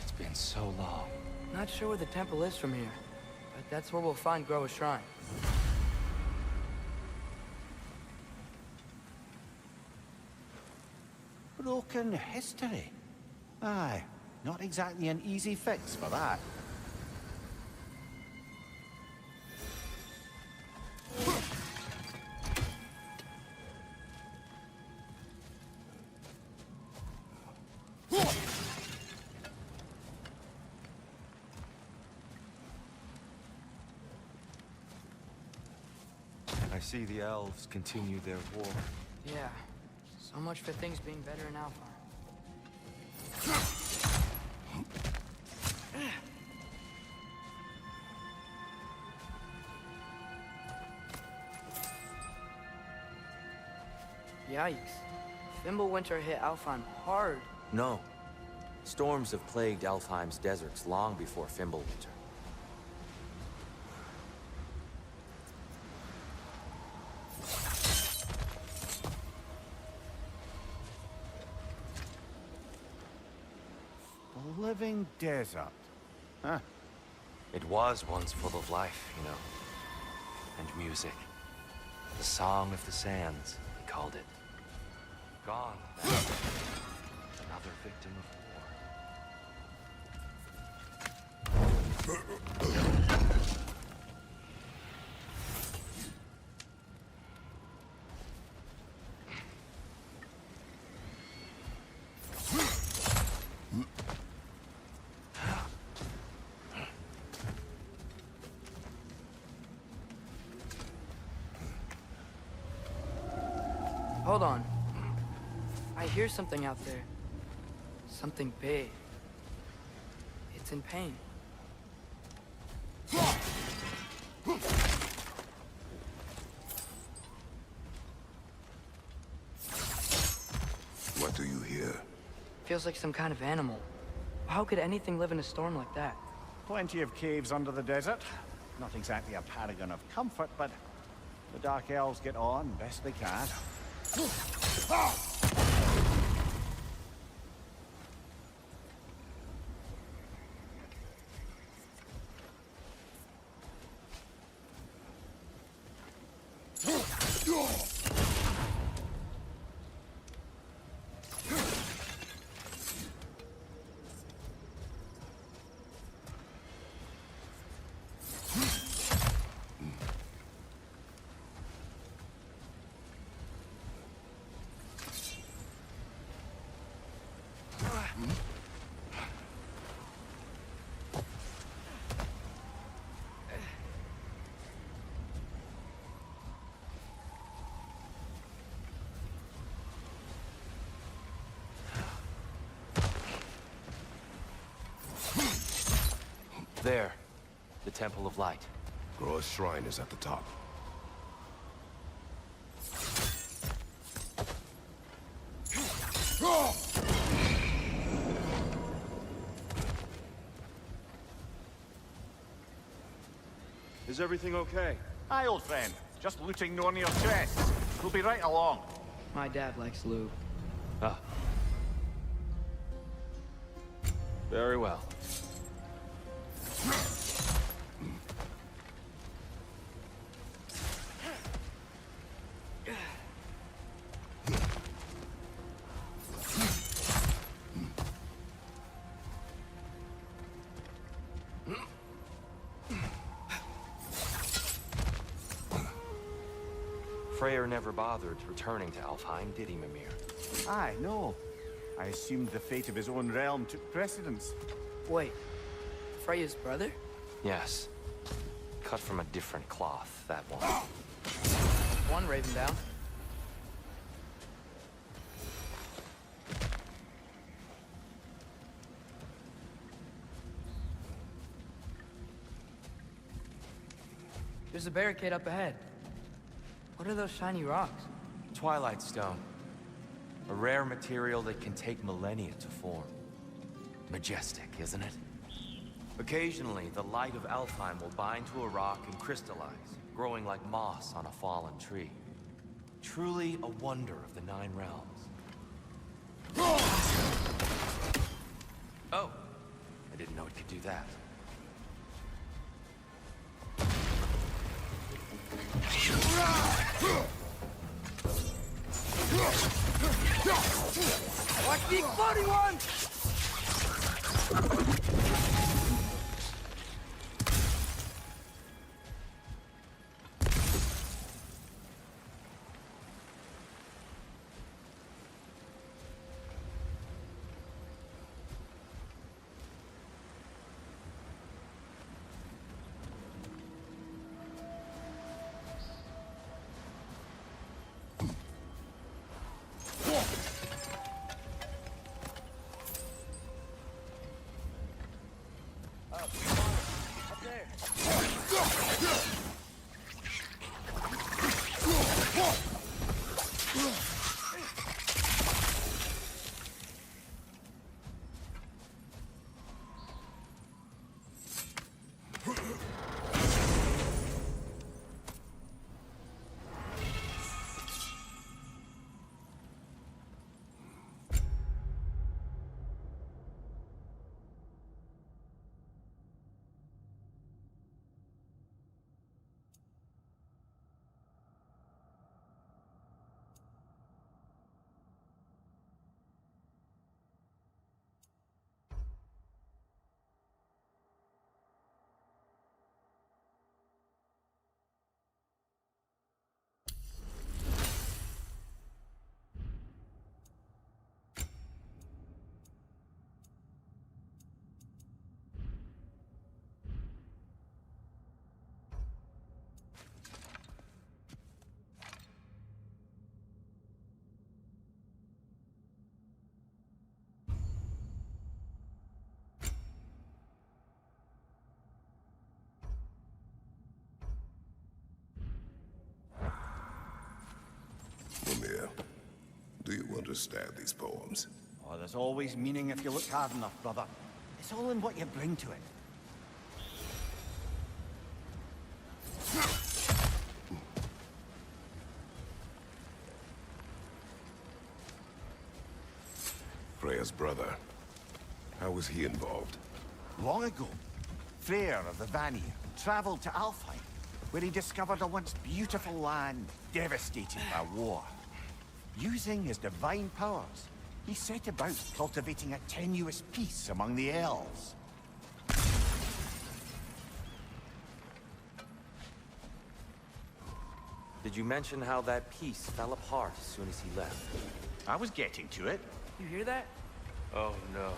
P: It's been so long.
G: Not sure where the temple is from here, but that's where we'll find Groa's shrine.
C: Broken history. Aye, not exactly an easy fix for that.
P: I see the elves continue their war.
G: Yeah, so much for things being better in Alfheim. Yikes. Fimbulwinter hit Alfheim hard.
P: No. Storms have plagued Alfheim's deserts long before Fimbulwinter.
C: A living desert. Huh.
P: It was once full of life, you know. And music. The Song of the Sands, he called it. Gone now. Another victim of
G: Hold on. I hear something out there. Something big. It's in pain.
F: What do you hear?
G: Feels like some kind of animal. How could anything live in a storm like that?
C: Plenty of caves under the desert. Not exactly a paragon of comfort, but the Dark Elves get on best they can.
P: There. The Temple of Light.
F: Groa's shrine is at the top.
Q: Is everything okay?
C: Aye, old friend. Just looting Nornir's chests. We'll be right along.
G: My dad likes loot.
P: Ah. Very well. Freyr never bothered returning to Alfheim, did he, Mimir?
C: Aye, no. I assumed the fate of his own realm took precedence.
G: Wait, Freya's brother?
P: Yes. Cut from a different cloth, that one.
G: One Raven down. There's a barricade up ahead. What are those shiny rocks?
P: Twilight Stone. A rare material that can take millennia to form. Majestic, isn't it? Occasionally, the light of Alfheim will bind to a rock and crystallize, growing like moss on a fallen tree. Truly a wonder of the Nine Realms. Oh, I didn't know it could do that.
G: Watch the exploding one!
F: understand these poems.
C: Oh, there's always meaning if you look hard enough, brother. It's all in what you bring to it.
F: Freya's brother. How was he involved?
C: Long ago, Freyr of the Vanir traveled to Alfheim, where he discovered a once beautiful land devastated by war. Using his divine powers, he set about cultivating a tenuous peace among the elves.
P: Did you mention how that piece fell apart as soon as he left?
C: I was getting to it.
G: You hear that?
P: Oh, no.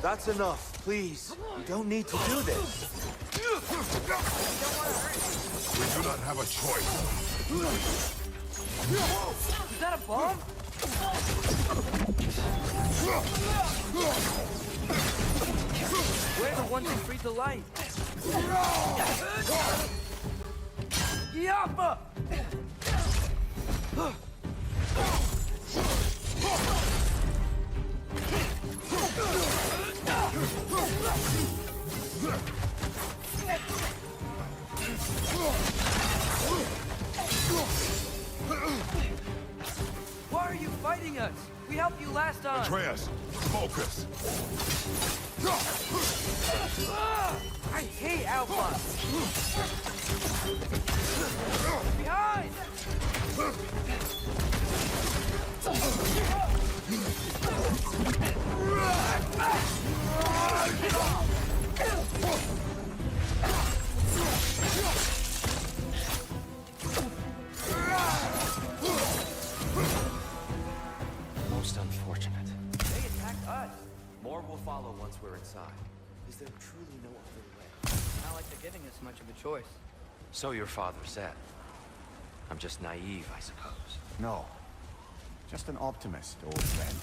P: That's enough, please. You don't need to do this.
F: We do not have a choice.
G: Is that a bomb? We're the ones who freed the light. Yappa! Why are you fighting us? We helped you last time.
F: Atreus, focus.
G: I hate Alpha. Behind!
P: Most unfortunate.
G: They attacked us.
P: More will follow once we're inside. Is there truly no other way?
G: Not like they're giving us much of a choice.
P: So your father said. I'm just naive, I suppose.
C: No. Just an optimist, old friend.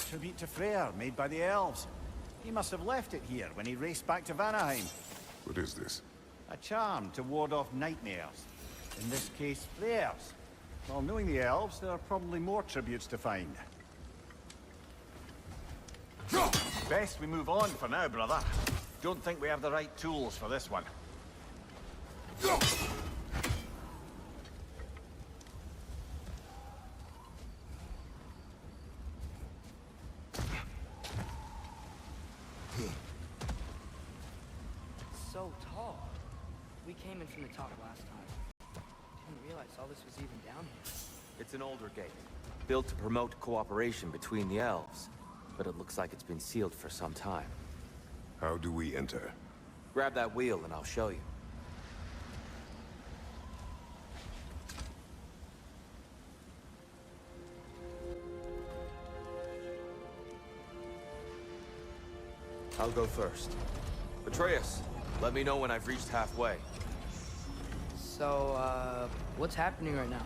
C: Tribute to Freyr, made by the elves. He must have left it here when he raced back to Vanaheim.
F: What is this?
C: A charm to ward off nightmares. In this case, Freyr's. Well, knowing the elves, there are probably more tributes to find. Best we move on for now, brother. Don't think we have the right tools for this one.
G: So tall. We came in from the top last time. Didn't realize all this was even down here.
P: It's an older gate, built to promote cooperation between the elves. But it looks like it's been sealed for some time.
F: How do we enter?
P: Grab that wheel and I'll show you. I'll go first. Atreus, let me know when I've reached halfway.
G: So, what's happening right now?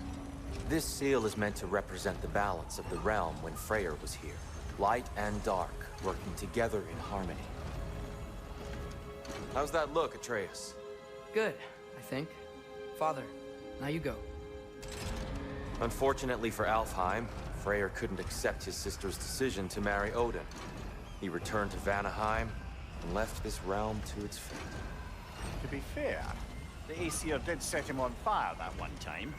P: This seal is meant to represent the balance of the realm when Freyr was here. Light and dark, working together in harmony. How's that look, Atreus?
G: Good, I think. Father, now you go.
P: Unfortunately for Alfheim, Freyr couldn't accept his sister's decision to marry Odin. He returned to Vanaheim and left this realm to its fate.
C: To be fair, the Aesir did set him on fire that one time.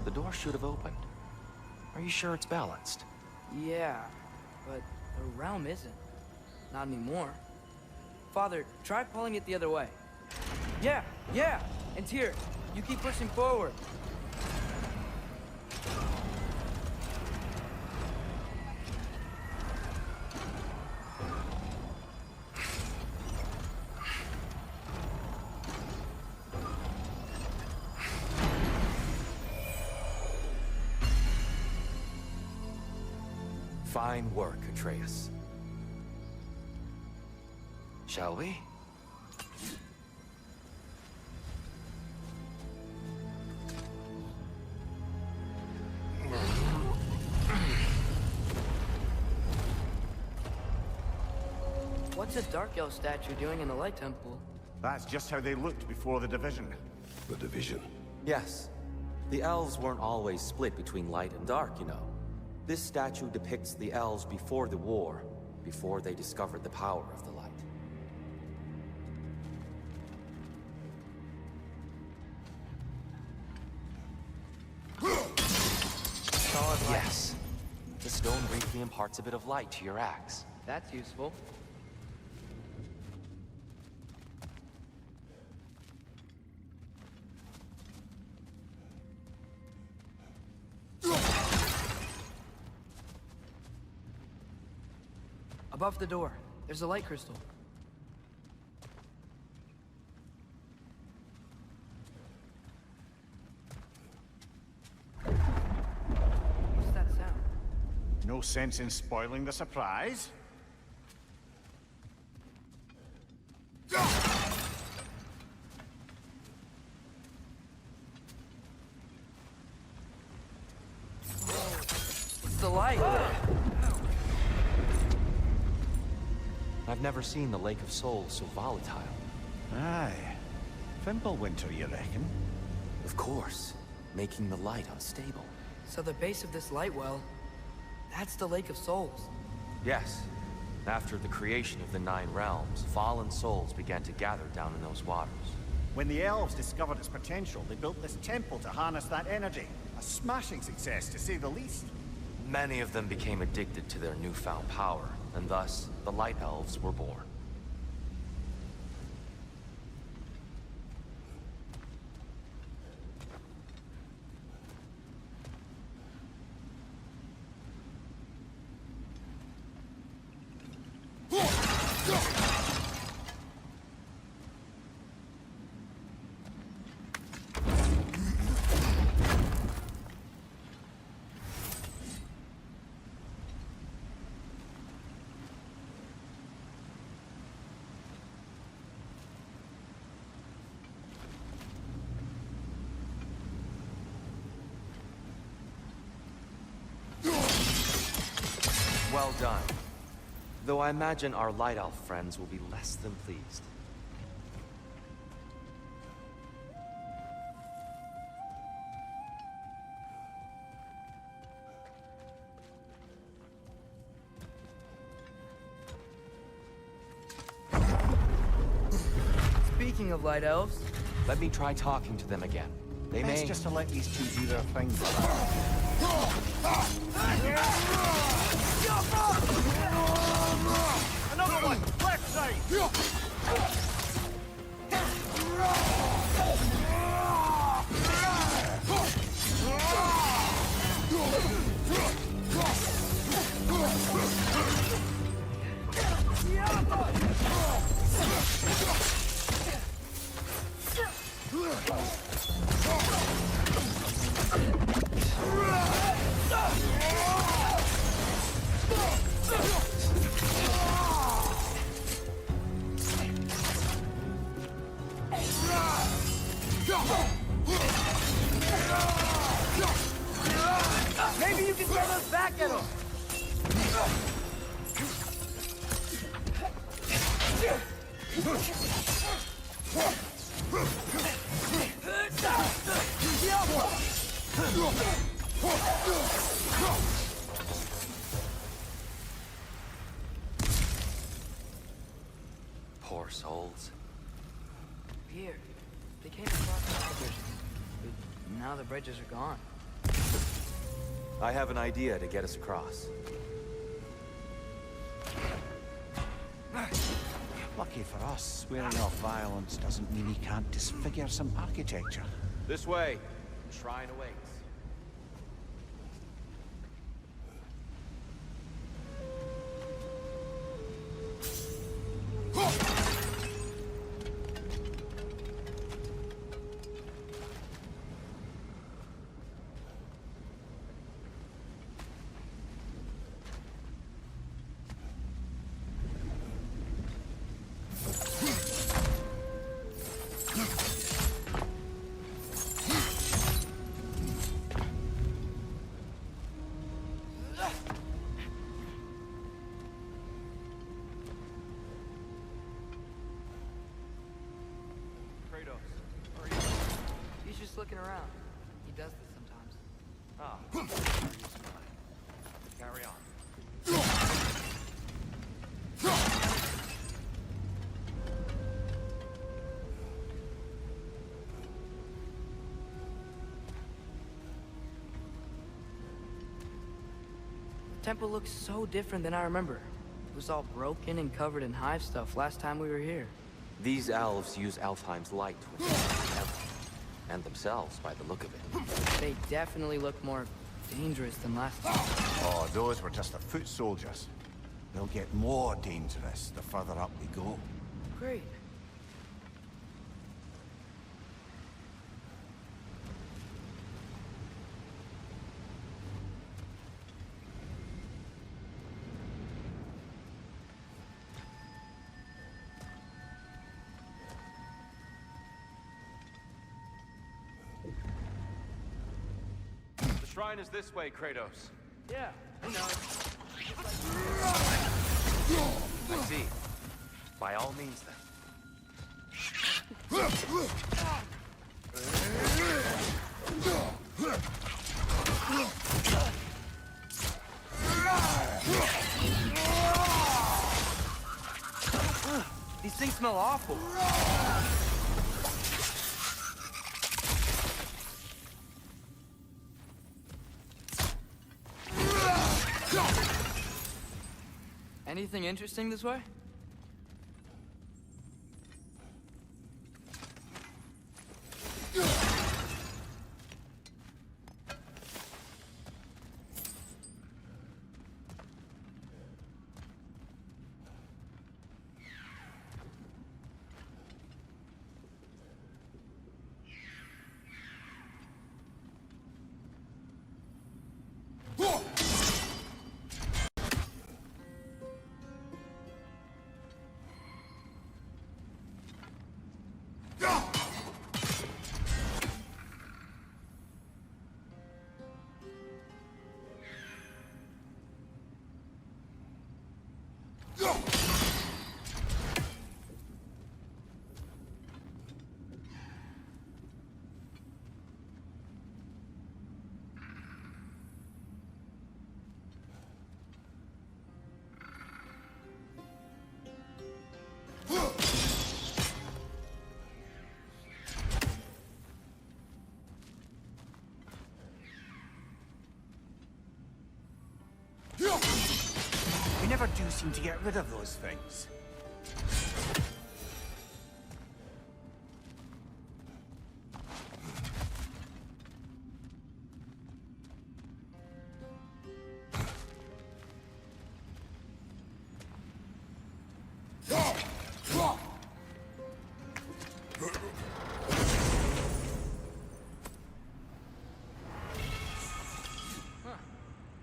P: The door should have opened. Are you sure it's balanced?
G: Yeah, but the realm isn't. Not anymore. Father, try pulling it the other way. Yeah! And here, you keep pushing forward.
P: Fine work, Atreus. Shall we?
G: What's a Dark Elf statue doing in the Light Temple?
C: That's just how they looked before the division.
F: The division?
U: Yes. The elves weren't always split between light and dark, you know. This statue depicts the elves before the war, before they discovered the power of the light.
P: Yes. The stone briefly imparts a bit of light to your axe.
G: That's useful. Above the door, there's a light crystal. What's that sound?
C: No sense in spoiling the surprise.
G: It's the light.
P: I've never seen the Lake of Souls so volatile.
C: Aye. Fimbulwinter, you reckon?
P: Of course. Making the light unstable.
G: So the base of this light well, that's the Lake of Souls.
P: Yes. After the creation of the Nine Realms, fallen souls began to gather down in those waters.
C: When the elves discovered its potential, they built this temple to harness that energy. A smashing success, to say the least.
P: Many of them became addicted to their newfound power, and thus, the Light Elves were born. Well done. Though I imagine our Light Elf friends will be less than pleased.
G: Speaking of Light Elves...
P: Let me try talking to them again. They
C: Best
P: may...
C: just to let these two do their thing. Another one! Left side!
G: Maybe you can get us back at him!
P: Poor souls.
G: Here, they came across the bridges, but now the bridges are gone.
U: I have an idea to get us across.
C: Lucky for us, swearing off violence doesn't mean he can't disfigure some architecture.
U: This way. Shrine awaits.
G: Just looking around. He does this sometimes.
Q: Ah. Carry on.
G: The temple looks so different than I remember. It was all broken and covered in hive stuff last time we were here.
U: These elves use Alfheim's light to protect them, and themselves by the look of it.
G: They definitely look more dangerous than last time.
C: Oh, those were just the foot soldiers. They'll get more dangerous the further up we go.
G: Great.
Q: The shrine is this way, Kratos.
G: Yeah, I know.
Q: I see. By all means, then.
G: These things smell awful. Anything interesting this way?
C: We never do seem to get rid of those things.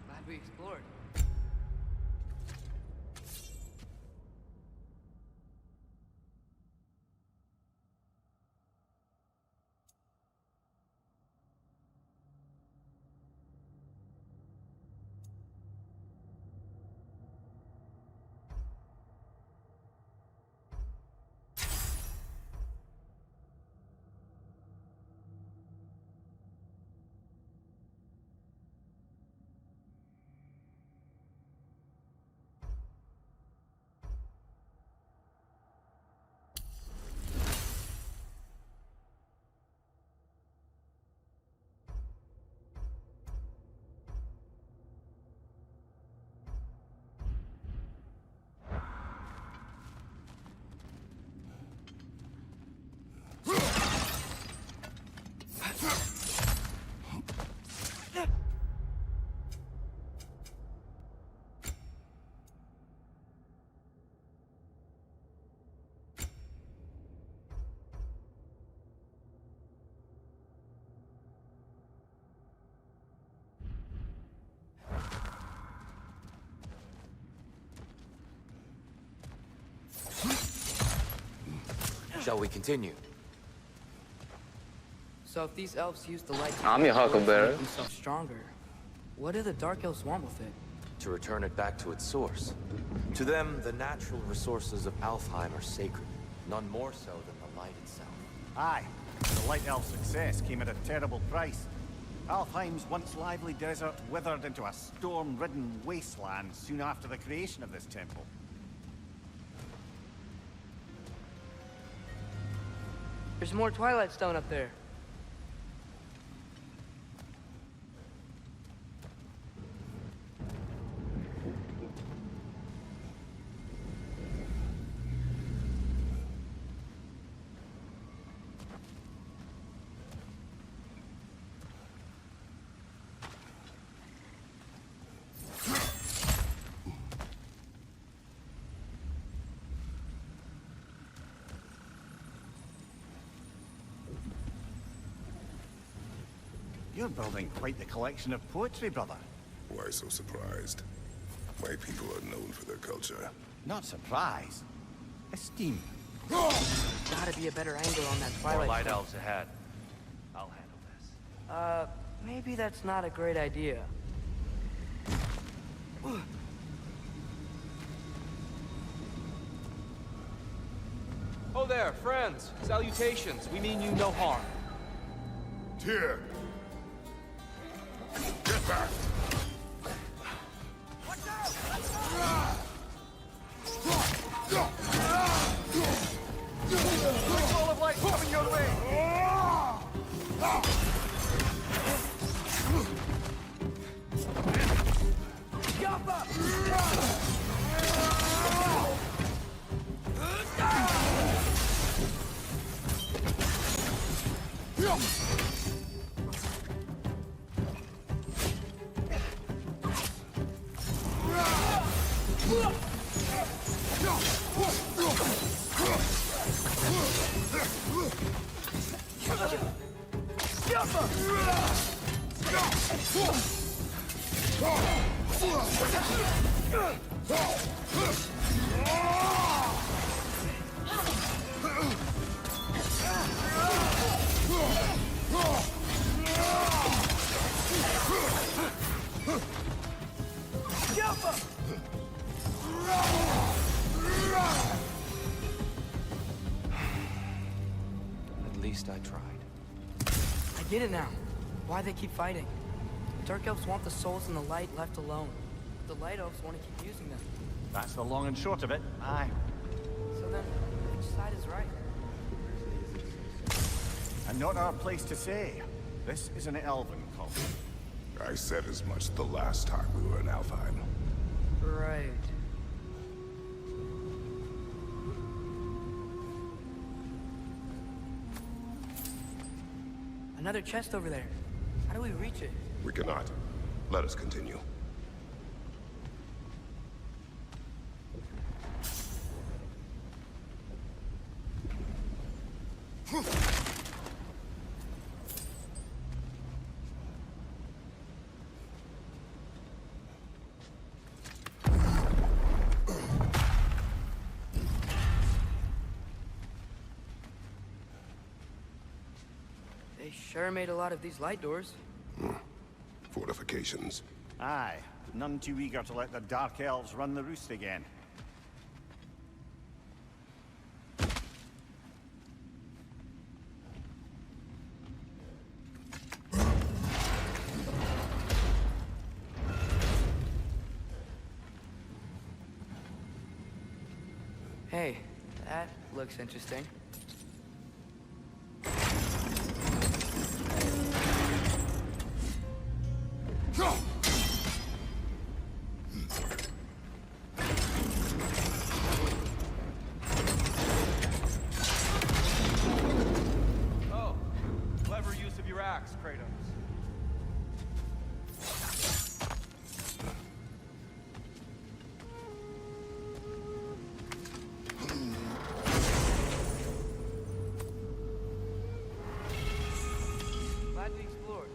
G: Glad we explored.
U: Shall we continue?
G: So if these elves use the light
O: I'm your Huckleberry.
G: to make themselves stronger, what do the Dark Elves want with it?
U: To return it back to its source. To them, the natural resources of Alfheim are sacred, none more so than the light itself.
C: Aye, the Light Elf's success came at a terrible price. Alfheim's once lively desert withered into a storm-ridden wasteland soon after the creation of this temple.
G: There's more Twilight Stone up there.
C: You're building quite the collection of poetry, brother.
F: Why so surprised? My people are known for their culture.
C: Not surprised. Esteem.
G: Gotta be a better angle on that
Q: More
G: Twilight
Q: light
G: Stone.
Q: elves ahead. I'll handle this.
G: Maybe that's not a great idea.
P: Oh there, friends. Salutations. We mean you no harm.
F: Tyr! Get back!
C: Wall of light coming your way! Jump up!
P: At least I tried.
G: I get it now. Why they keep fighting. Dark Elves want the souls in the light left alone. The Light Elves want to keep using them.
C: That's the long and short of it. Aye.
G: So then, which side is right?
C: And not our place to say. This is an elven cult.
F: I said as much the last time we were in Alfheim.
G: Right. Another chest over there. How do we reach it?
F: We cannot. Let us continue.
G: They sure made a lot of these light doors.
F: Fortifications.
C: Aye. None too eager to let the Dark Elves run the roost again.
G: Hey, that looks interesting.
Q: Oh, clever use of your axe, Kratos.
G: Glad we explored.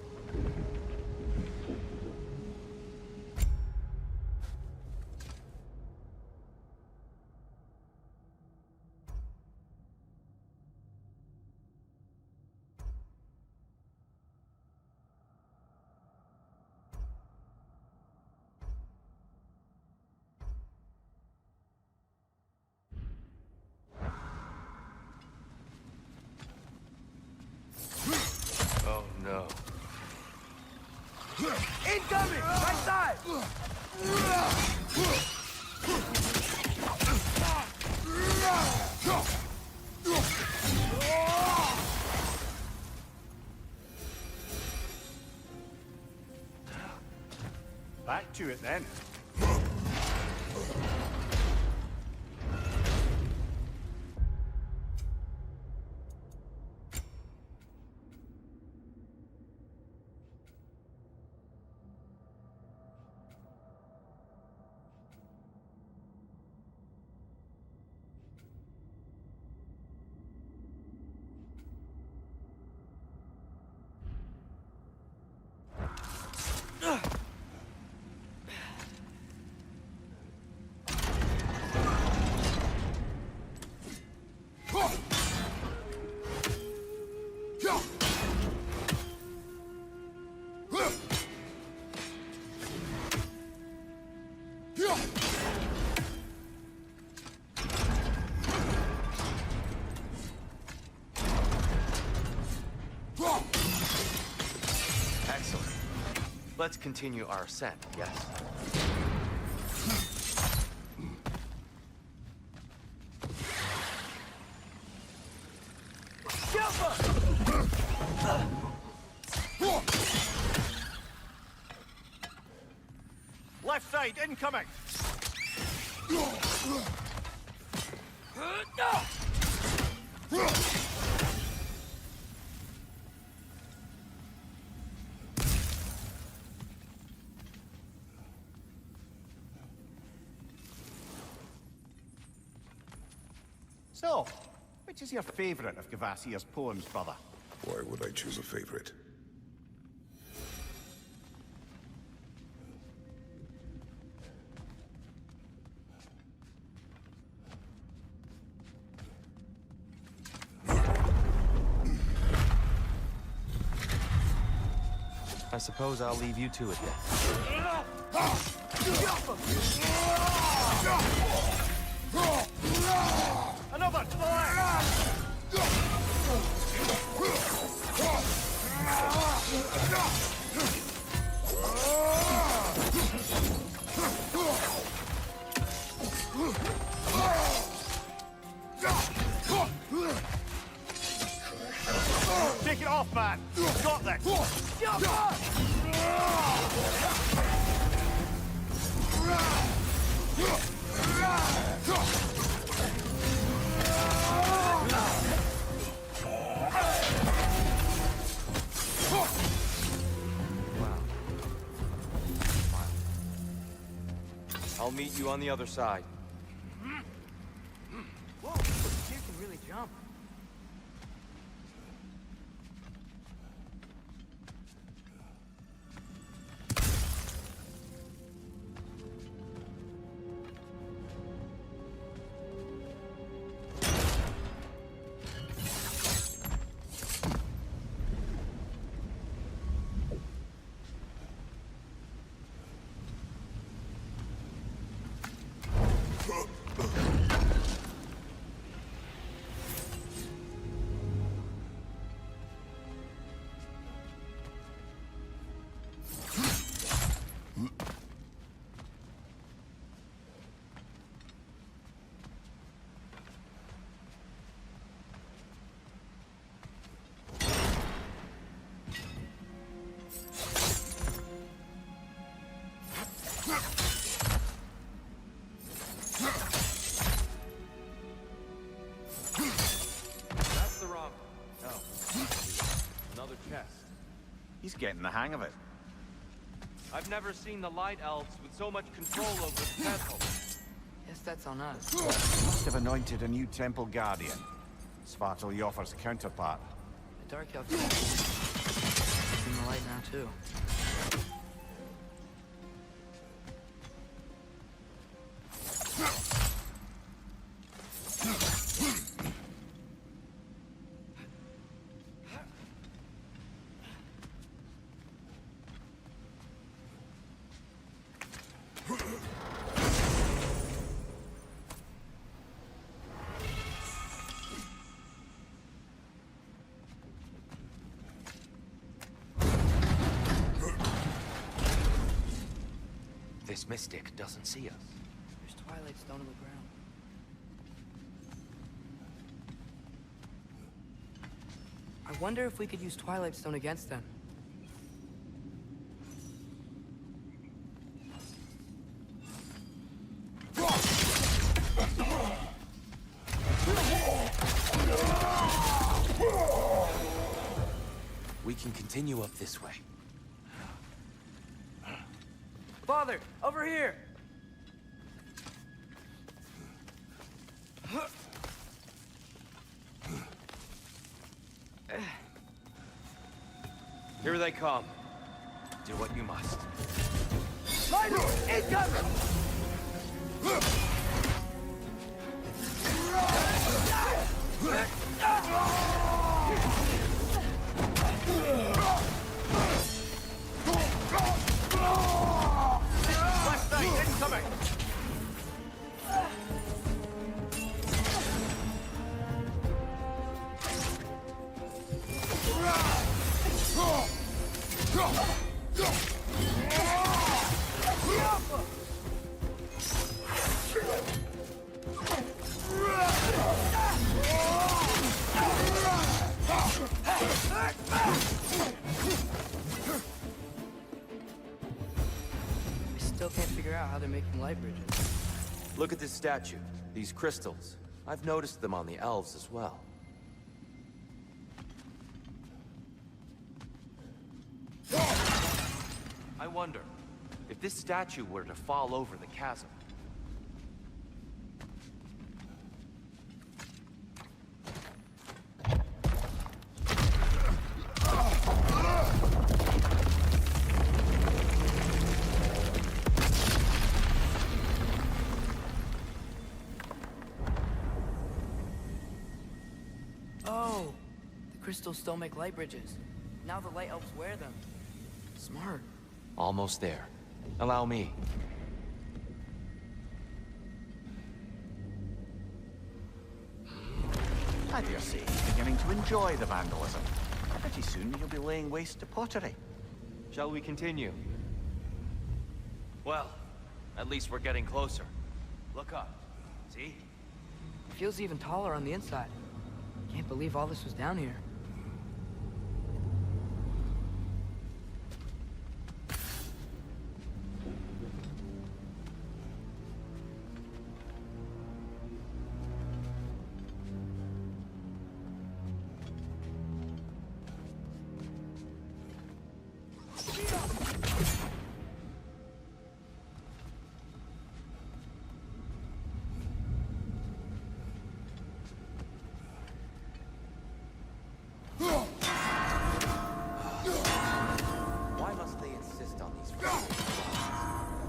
G: Incoming! Right side!
C: Back to it then.
P: Excellent. Let's continue our ascent, yes?
C: Left side, incoming! So, which is your favorite of Gavasir's poems, brother?
B: Why would I choose a favorite?
P: I suppose I'll leave you to it then.
C: Another to the left! Take it off, man! Got this!
P: I'll meet you on the other side.
G: Whoa, this kid can really jump.
Q: That's the wrong... Oh. Another chest.
C: He's getting the hang of it.
Q: I've never seen the Light Elves with so much control over the temple.
G: Guess that's on us.
C: Must have anointed a new temple guardian. Svartal Yofr's counterpart.
G: The Dark Elf is in the light now, too.
P: this mystic doesn't see us.
G: There's Twilight Stone on the ground. I wonder if we could use Twilight Stone against them.
P: We can continue up this way.
G: Father, over here!
P: Here they come. Do what you must.
G: Lightning! Incoming!
C: West side incoming!
G: I still can't figure out how they're making light bridges.
U: Look at this statue, these crystals. I've noticed them on the elves as well. I wonder, if this statue were to fall over the chasm,
G: Oh, the crystals still make light bridges. Now the light elves wear them. Smart.
P: Almost there. Allow me.
D: I dare say he's beginning to enjoy the vandalism. Pretty soon you'll be laying waste to pottery.
U: shall we continue? Well, at least we're getting closer. Look up. See?
G: It feels even taller on the inside. Can't believe all this was down here.
U: Why must they insist on these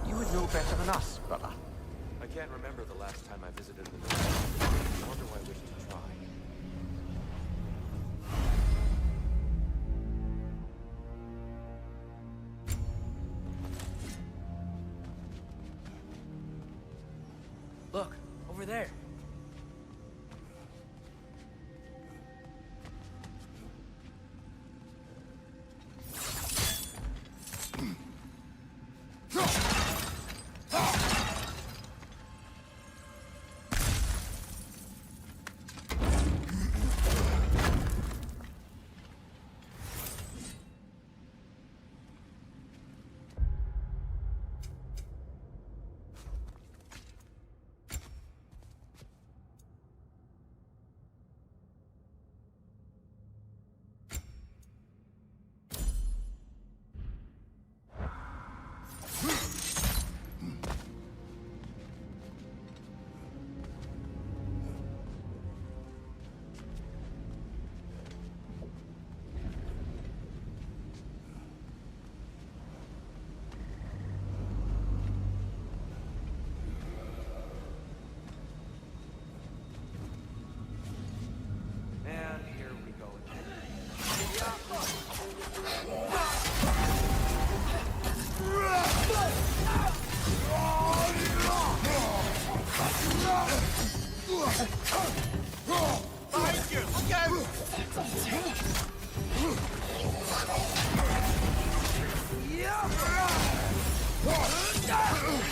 D: You would know better than us, brother.
U: I can't remember the last time I visited the North, nor do I wish to try.
G: Look, over there.
U: And here we go again.
C: Behind you! Look out!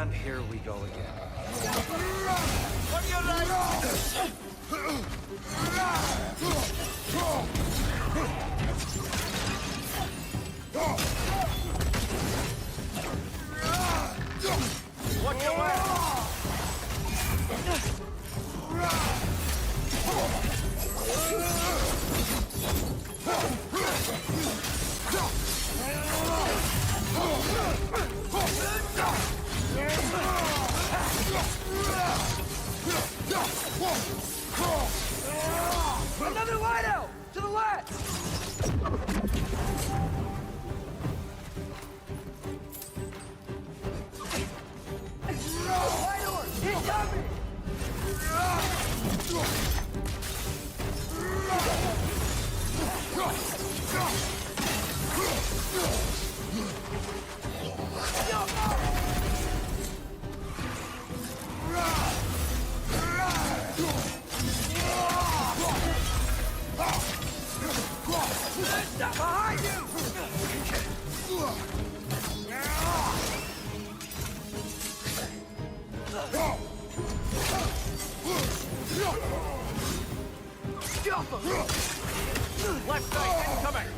Q: And here we go again.
J: On your
Q: Watch your back!
G: Another light-out! To the left! Light orb! Incoming! Stop behind
J: left side incoming.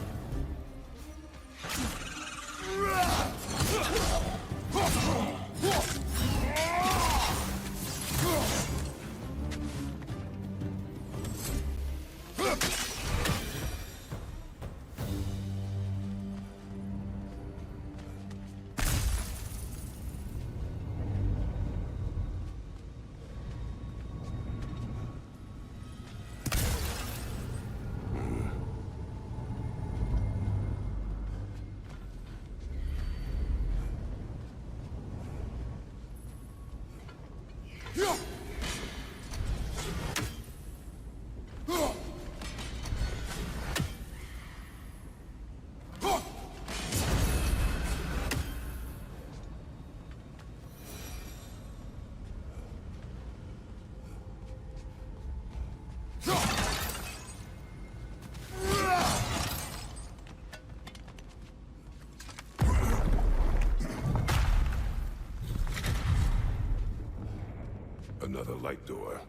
F: Another light door.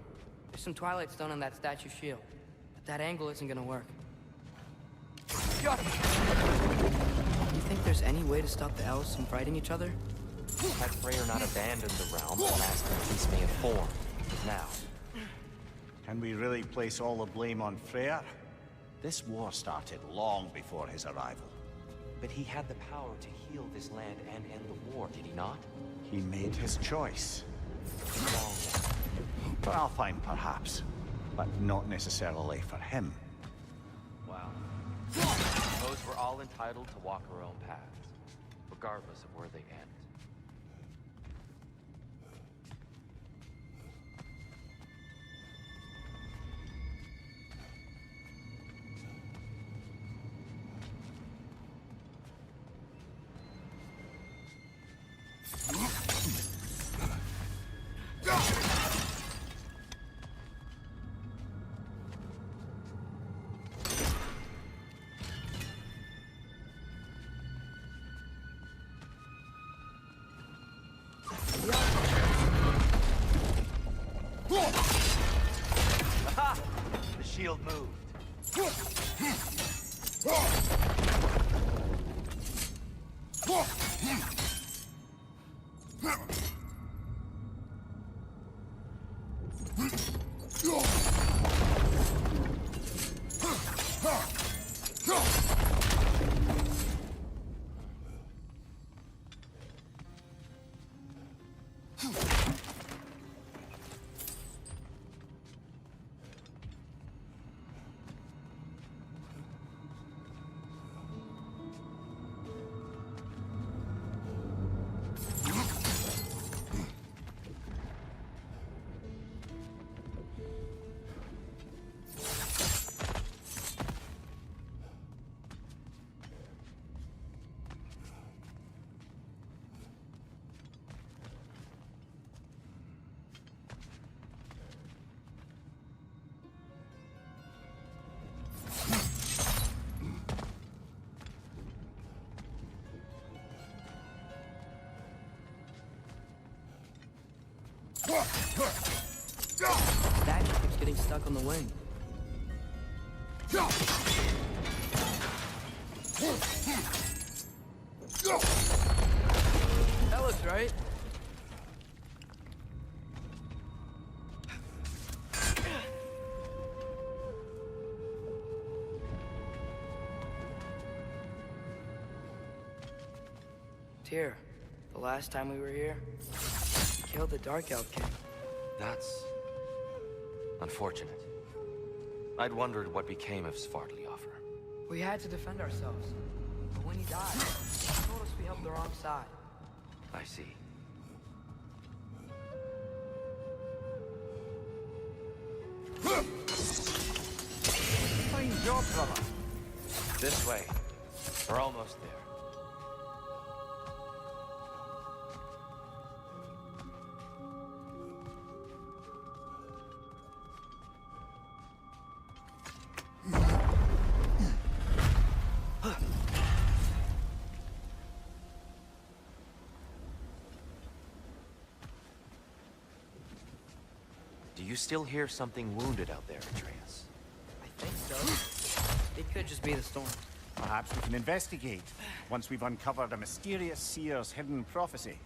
G: There's some Twilight Stone on that statue shield, but that angle isn't gonna work. You think there's any way to stop the elves from fighting each other?
P: Had Freyr not abandoned the realm, the Master Peace may have formed. Now,
C: Can we really place all the blame on Freyr? This war started long before his arrival.
P: but he had the power to heal this land and end the war, did he not?
C: He made his choice.
P: Wrong.
C: For Alfheim, perhaps, but not necessarily for him.
P: Well, I suppose we're all entitled to walk our own paths, regardless of where they end.
Q: Aha! The shield moved.
G: statue keeps getting stuck on the wing. That looks right. Tyr, the last time we were here, we killed the Dark Elf King.
P: That's unfortunate. I'd wondered what became of Svartalfheim.
G: We had to defend ourselves. But when he died, he told us we helped the wrong side.
P: I see.
C: Fine job, brother.
P: This way. We're almost there. Do you still hear something wounded out there, Atreus?
G: I think so. It could just be the storm.
C: Perhaps we can investigate, once we've uncovered a mysterious seer's hidden prophecy.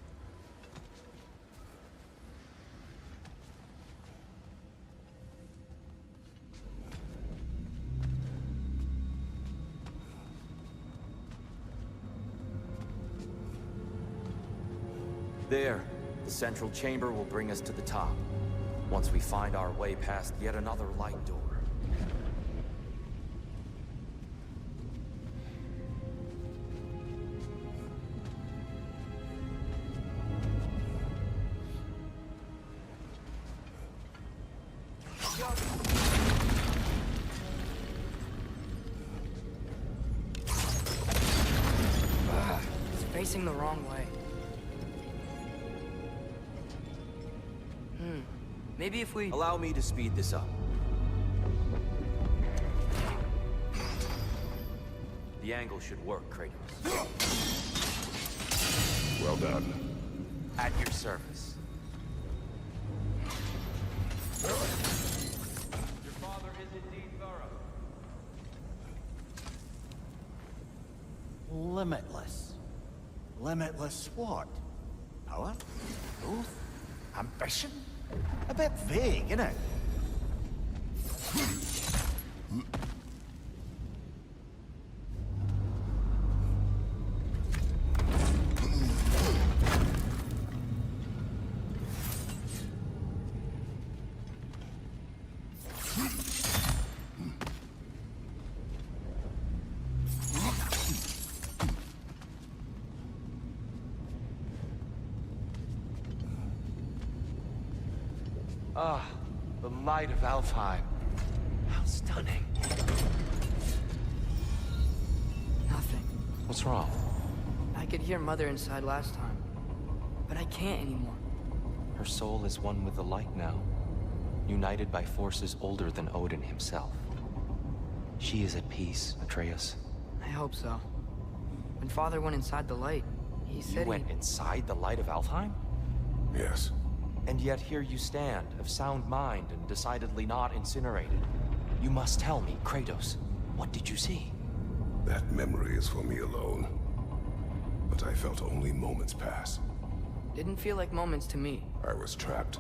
U: There, the central chamber will bring us to the top. Once we find our way past yet another light door.
G: It's facing the wrong way. Maybe if we...
U: Allow me to speed this up. The angle should work, Kratos.
B: Well done.
P: At your service.
U: Your father is indeed thorough.
C: Limitless. Limitless what? Power? Growth? Ambition? A bit vague, isn't it?
P: Ah, the light of Alfheim. How stunning.
G: Nothing.
P: What's wrong?
G: I could hear Mother inside last time, but I can't anymore.
P: Her soul is one with the light now, united by forces older than Odin himself. She is at peace, Atreus.
G: I hope so. When Father went inside the light, he said
P: You went inside the light of Alfheim?
B: Yes.
P: And yet here you stand, of sound mind and decidedly not incinerated. You must tell me, Kratos, what did you see?
B: That memory is for me alone. But I felt only moments pass.
G: Didn't feel like moments to me.
B: I was trapped.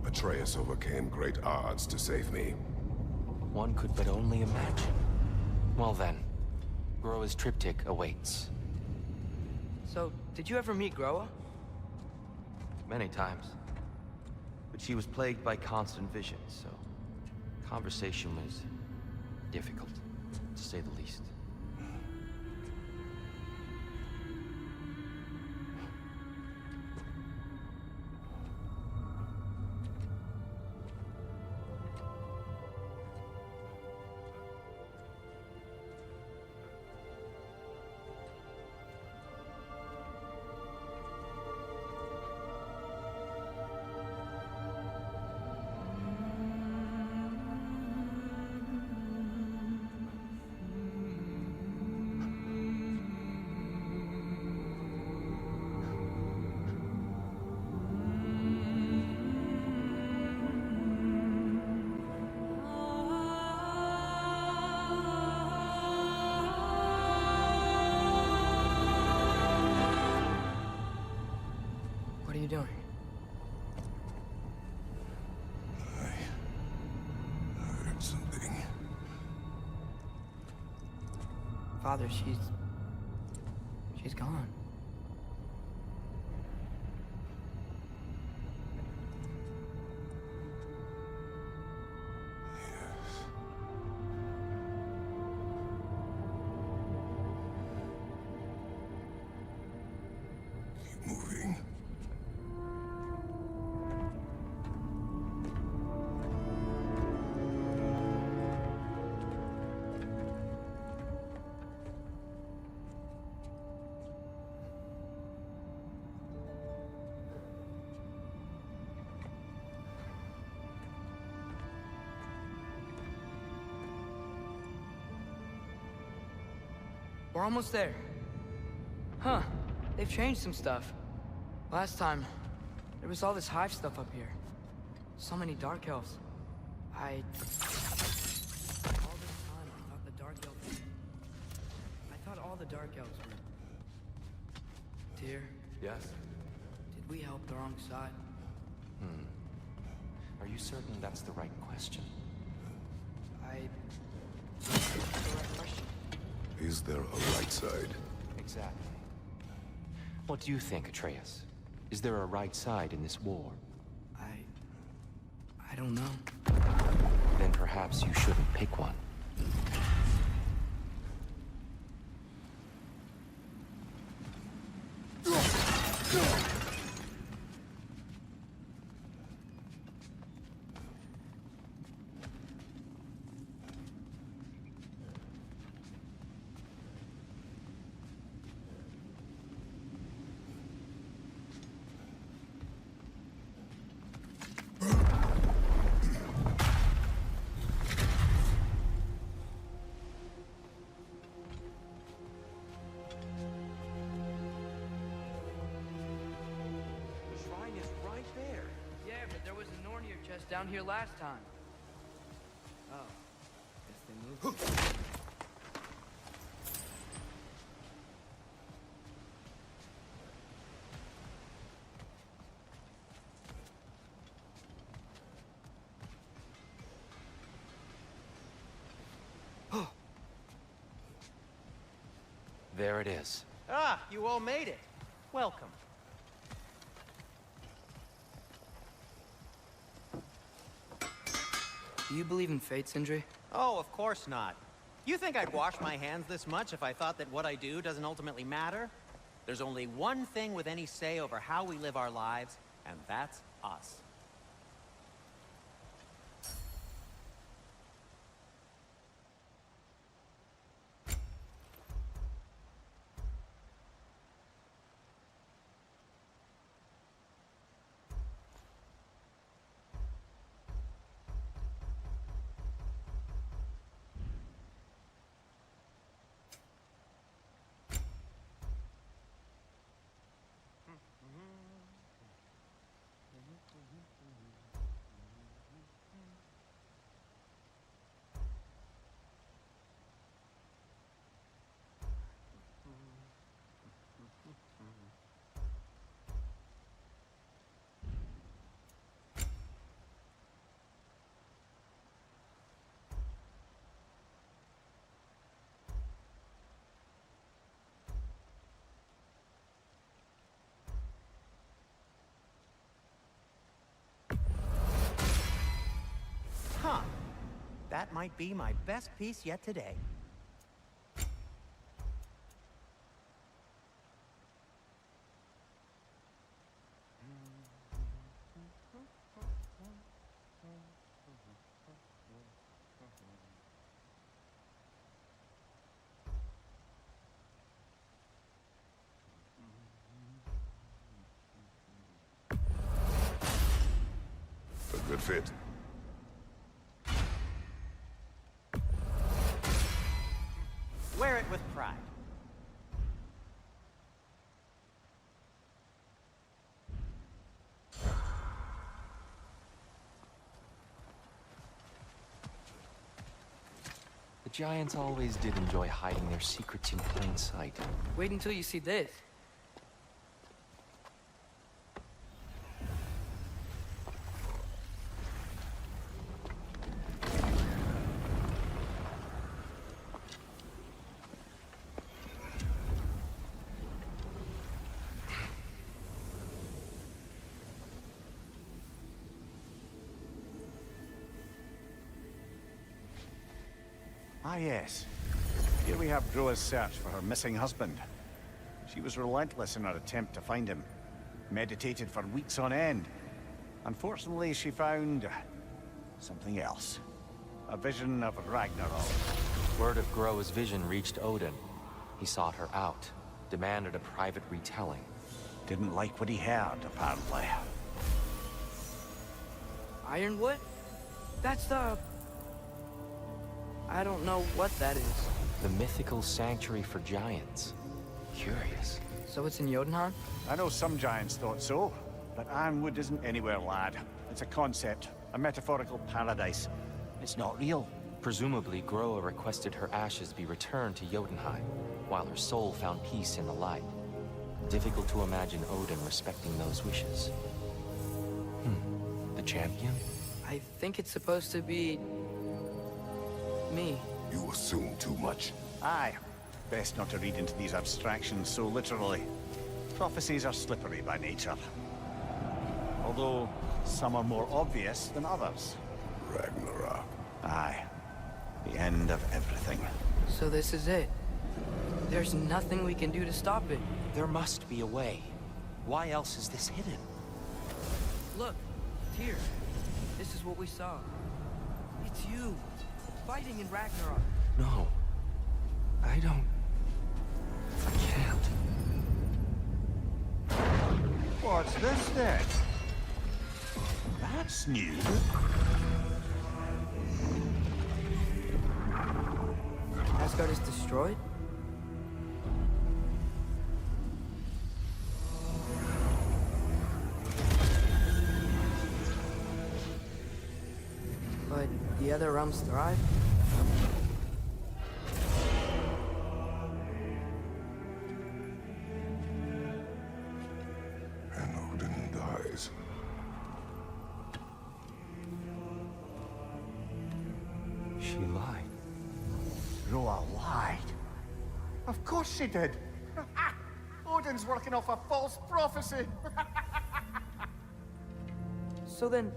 B: Atreus overcame great odds to save me.
P: One could but only imagine. Well then, Groa's triptych awaits.
G: So, did you ever meet Groa?
P: Many times. But she was plagued by constant visions, so conversation was difficult, to say the least.
G: Father, she's gone.
F: Moving.
G: We're almost there. Huh. They've changed some stuff. Last time, there was all this hive stuff up here. So many Dark Elves. All this time, I thought the Dark Elves... I thought all the Dark Elves were... Tyr,
P: Yes?
G: did we help the wrong side?
P: Are you certain that's the right question?
G: That's the right question.
F: Is there a right side?
P: Exactly. What do you think, Atreus? Is there a right side in this war?
G: I don't know.
P: Then perhaps you shouldn't pick one.
G: Down here last time. Oh. Guess they moved.
P: There it is.
I: Ah, you all made it. Welcome.
G: Do you believe in fate, Sindri?
I: Oh, of course not. You think I'd wash my hands this much if I thought that what I do doesn't ultimately matter? There's only one thing with any say over how we live our lives, and that's us. Huh. That might be my best piece yet today.
F: A good fit.
I: Wear it with pride.
P: The giants always did enjoy hiding their secrets in plain sight.
G: Wait until you see this.
C: Ah, yes. Here we have Groa's search for her missing husband. She was relentless in her attempt to find him. Meditated for weeks on end. Unfortunately, she found something else. A vision of Ragnarok.
P: Word of Groa's vision reached Odin. He sought her out, demanded a private retelling.
C: Didn't like what he heard, apparently.
G: Ironwood? That's the... I don't know what that is.
P: The mythical sanctuary for giants. Curious.
G: So it's in Jotunheim?
C: I know some giants thought so, but Ironwood isn't anywhere, lad. It's a concept, a metaphorical paradise. It's not real.
P: Presumably, Groa requested her ashes be returned to Jotunheim, while her soul found peace in the light. Difficult to imagine Odin respecting those wishes. The champion?
G: I think it's supposed to be... me.
B: You assume too much.
C: Aye. Best not to read into these abstractions so literally. Prophecies are slippery by nature. Although, some are more obvious than others.
B: Ragnarok.
C: Aye. The end of everything.
G: So this is it. There's nothing we can do to stop it.
P: There must be a way. Why else is this hidden?
G: Look, here. This is what we saw. It's you, fighting in Ragnarok.
P: No. I don't... I can't.
C: What's this then? That's new.
G: Asgard is destroyed? But the other realms thrive?
B: And Odin dies.
P: She lied.
C: Groa lied. Of course she did. Odin's working off a false prophecy.
G: So then,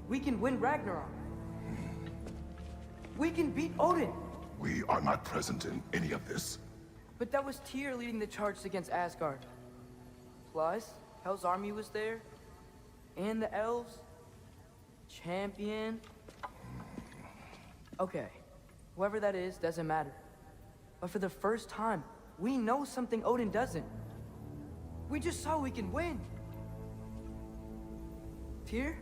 G: we can win Ragnarok. We can beat Odin.
B: We are not present in any of this.
G: But that was Tyr leading the charge against Asgard. Plus, Hell's army was there. And the elves. Champion. Okay. Whoever that is, doesn't matter. But for the first time, we know something Odin doesn't. We just saw we can win. Tyr?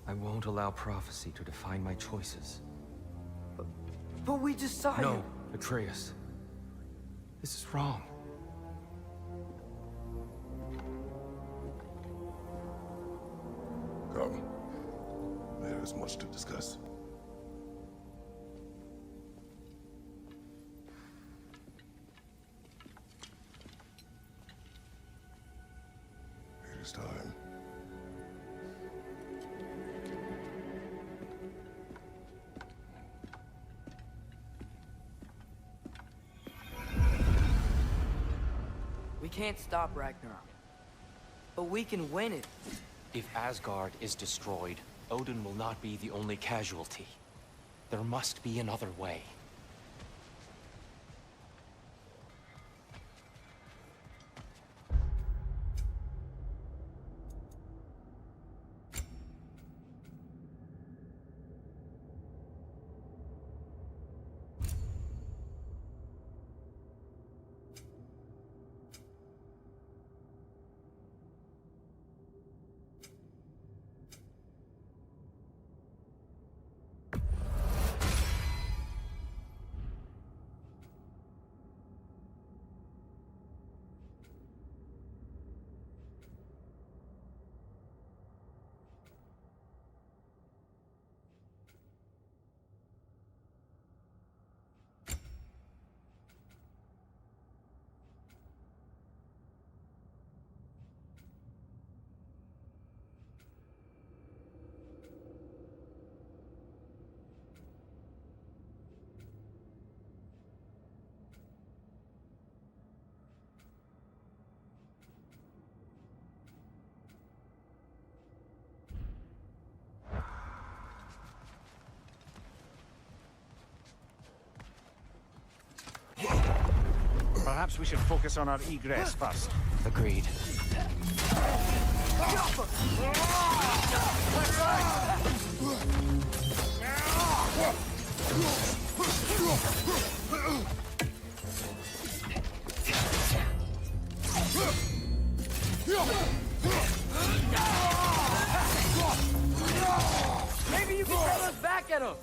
P: I won't allow prophecy to define my choices.
G: But we just saw
P: No,
G: you.
P: Atreus. This is wrong.
B: Come. There is much to discuss. It is time.
G: We can't stop Ragnarok. But we can win it.
P: If Asgard is destroyed, Odin will not be the only casualty. There must be another way.
C: Perhaps we should focus on our egress first.
P: Agreed.
G: Maybe you can throw us back at him!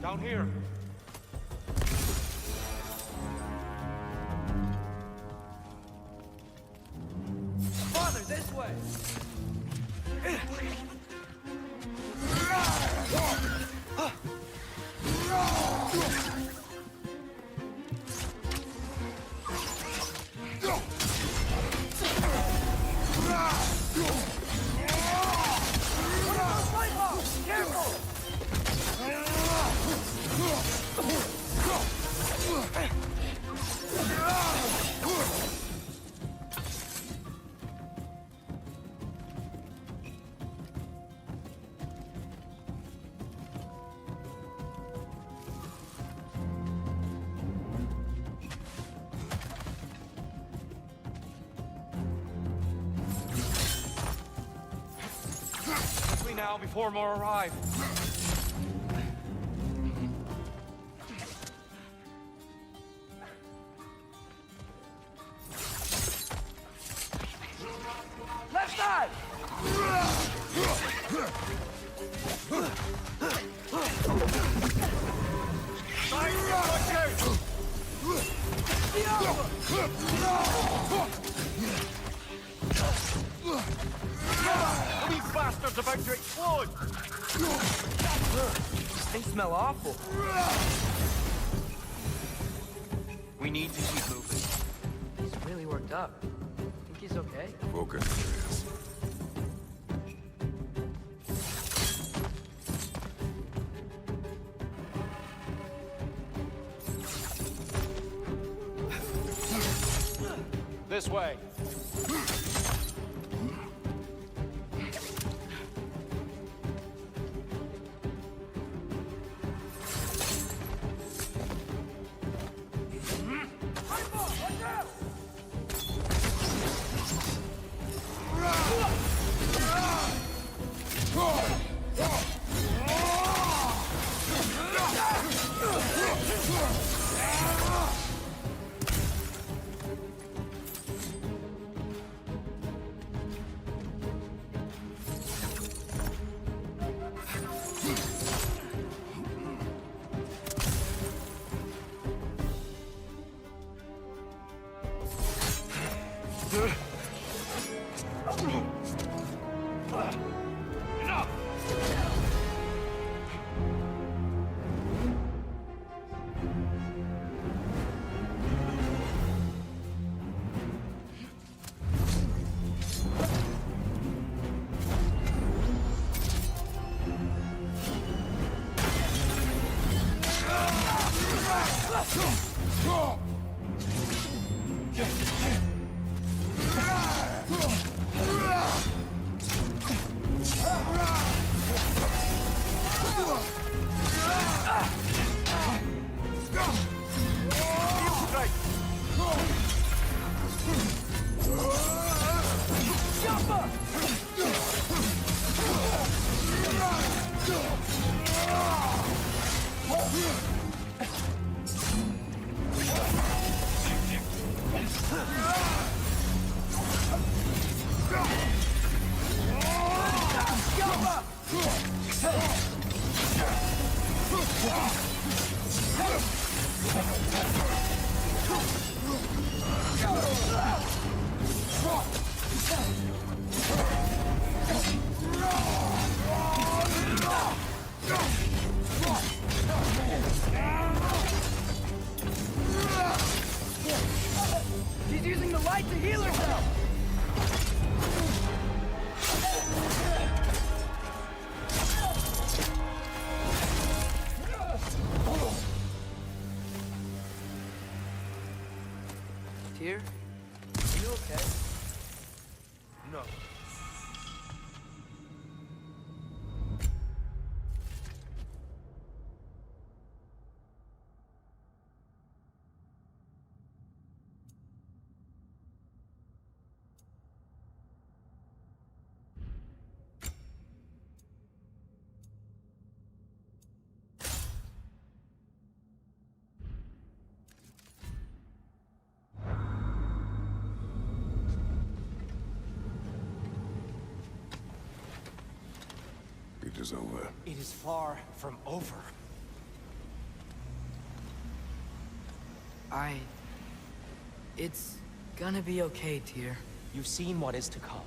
Q: Down here.
G: Father, this way!
Q: Quickly now, before more arrive.
G: Left side!
C: These bastards about to explode!
G: They smell awful.
Q: We need to keep moving.
G: He's really worked up. Think he's okay?
F: Focus, Atreus.
Q: This way.
G: She's using the light to heal herself! Tyr? You okay?
F: No. It is over.
I: It is far from over.
G: It's gonna be okay, Tyr.
P: You've seen what is to come.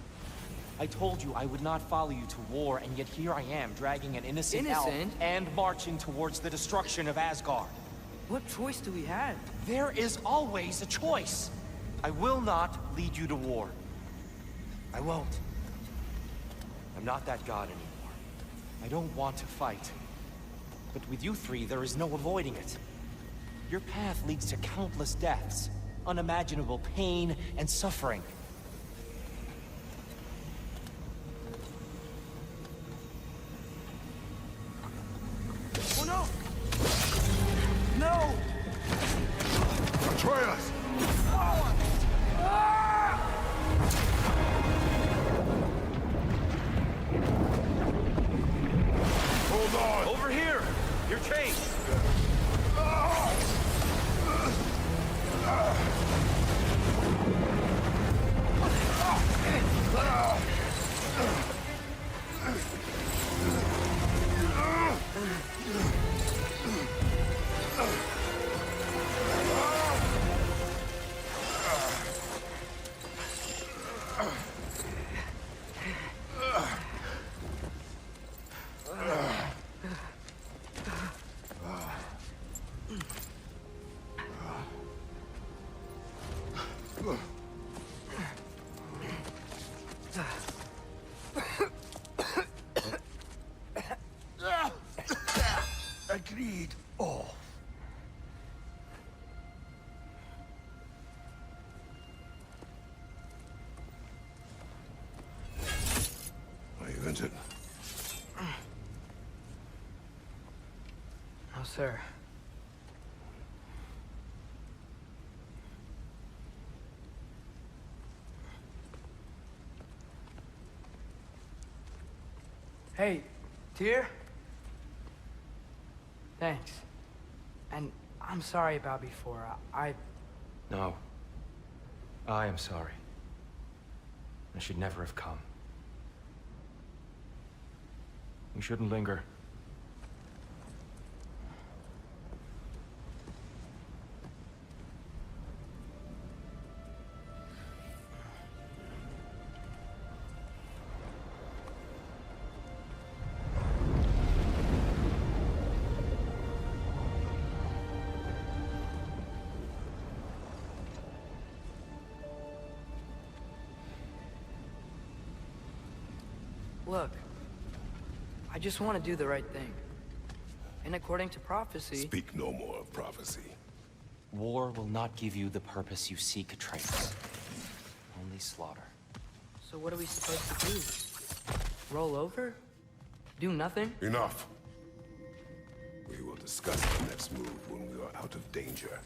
P: I told you I would not follow you to war, and yet here I am, dragging an innocent elf and marching towards the destruction of Asgard.
G: What choice do we have?
P: There is always a choice. I will not lead you to war. I won't. I'm not that god anymore. I don't want to fight. But with you three, there is no avoiding it. Your path leads to countless deaths, unimaginable pain and suffering.
G: Oh no! No!
F: Atreus! Hold on!
Q: Over here! Your chain!
F: Agreed. Oh. Are you injured?
G: No, sir. Hey, Tyr? Thanks. And I'm sorry about before.
P: No. I am sorry. I should never have come. We shouldn't linger.
G: Look, I just want to do the right thing. And according to prophecy...
F: Speak no more of prophecy.
P: War will not give you the purpose you seek, Atreus. Only slaughter.
G: So what are we supposed to do? Roll over? Do nothing?
F: Enough. We will discuss the next move when we are out of danger.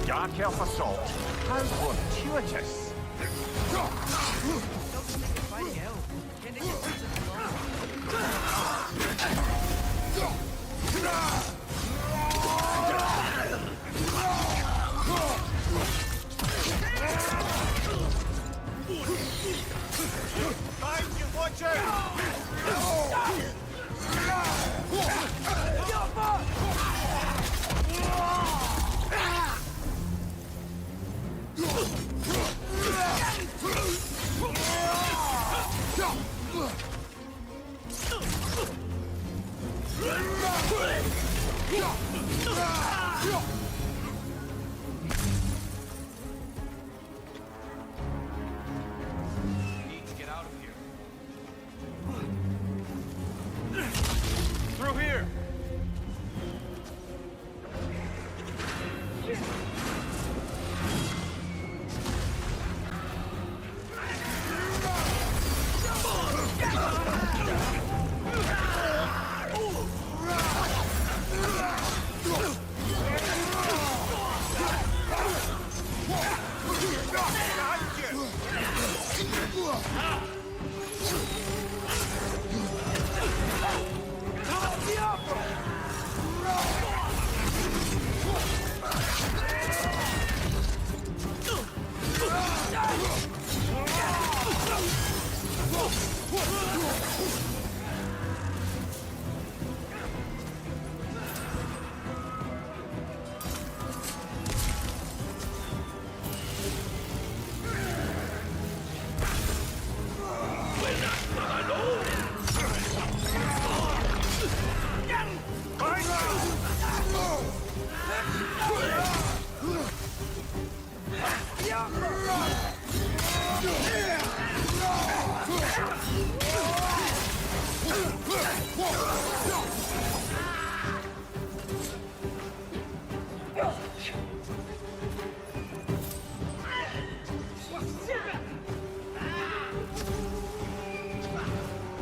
C: Dark Elf Assault. How fortuitous.
J: Find you, watcher!
Q: Need to get out of here. Through here!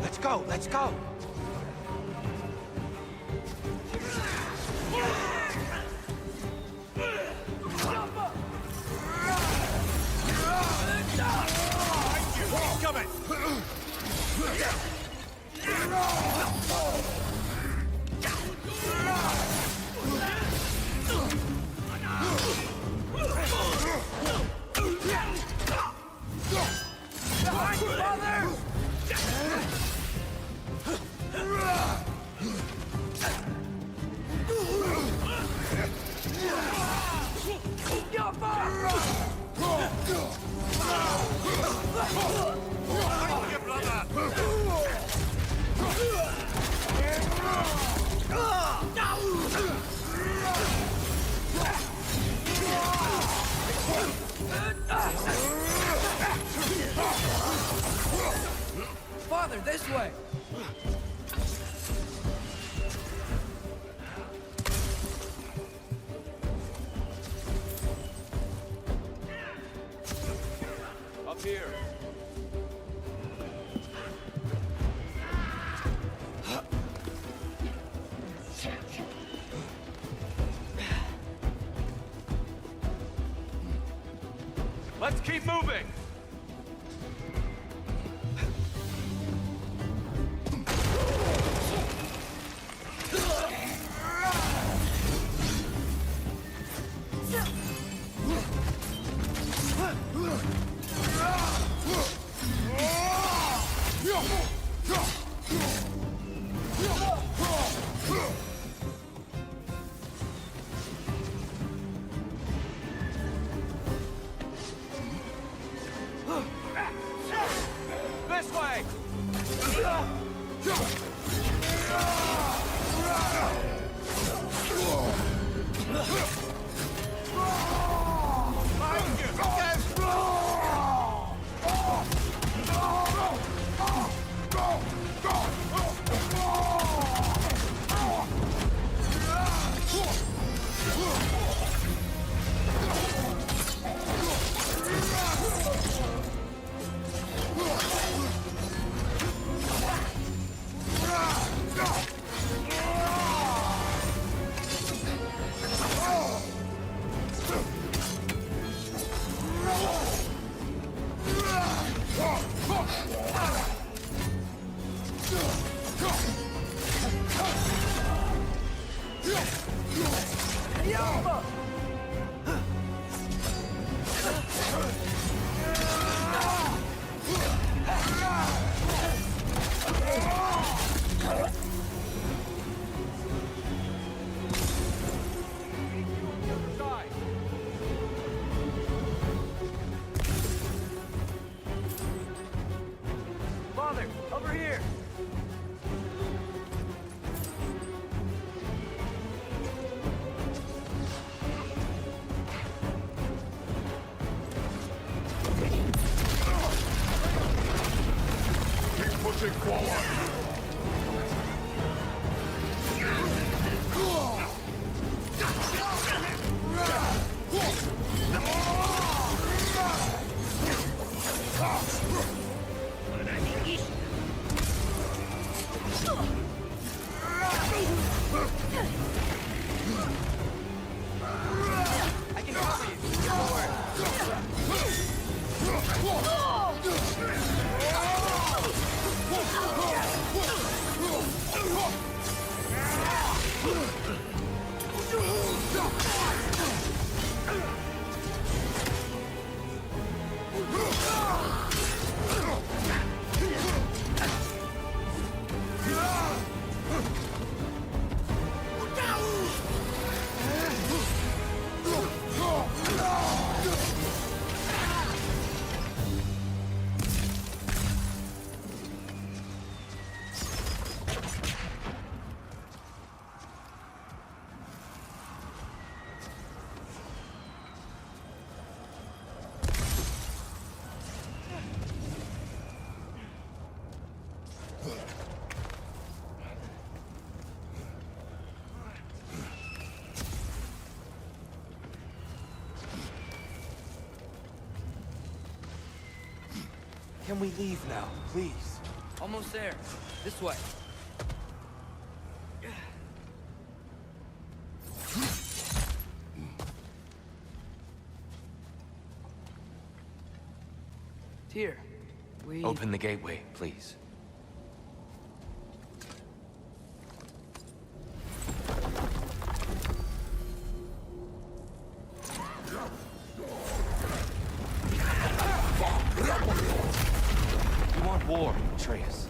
I: Let's go, let's go!
J: Coming!
G: Behind you, father! Father, this way!
Q: Up here. Let's keep moving! This way!
G: Father, over here!
F: Keep pushing forward!
G: I can cover you. Don't worry.
Q: Can we leave now, please?
G: Almost there. This way. Tyr, we...
P: Open the gateway, please. You want war, Atreus.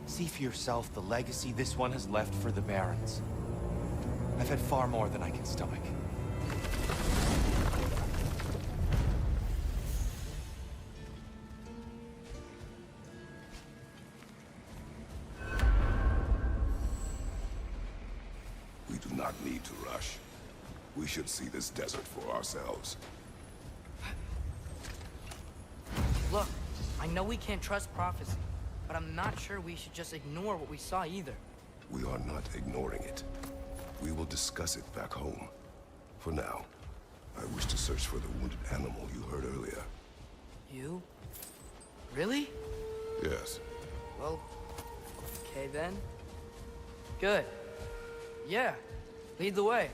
P: See for yourself the legacy this one has left for the Barons. I've had far more than I can stomach.
F: We do not need to rush. We should see this desert for ourselves.
G: Look, I know we can't trust prophecy, but I'm not sure we should just ignore what we saw either.
F: We are not ignoring it. We will discuss it back home. For now, I wish to search for the wounded animal you heard earlier.
G: You? Really?
F: Yes.
G: Well, okay then. Good. Yeah, lead the way.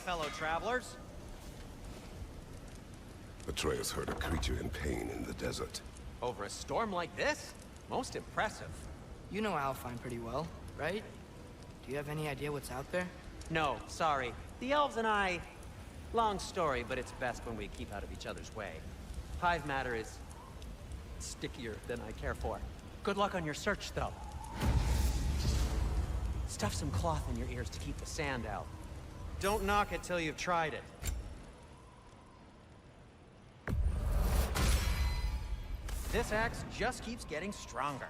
I: fellow travelers.
F: Atreus heard a creature in pain in the desert.
I: Over a storm like this? Most impressive.
G: You know Alfheim pretty well, right? Do you have any idea what's out there?
I: No, sorry. The elves and I... Long story, but it's best when we keep out of each other's way. Hive matter is... stickier than I care for. Good luck on your search, though. Stuff some cloth in your ears to keep the sand out. Don't knock it till you've tried it. This axe just keeps getting stronger.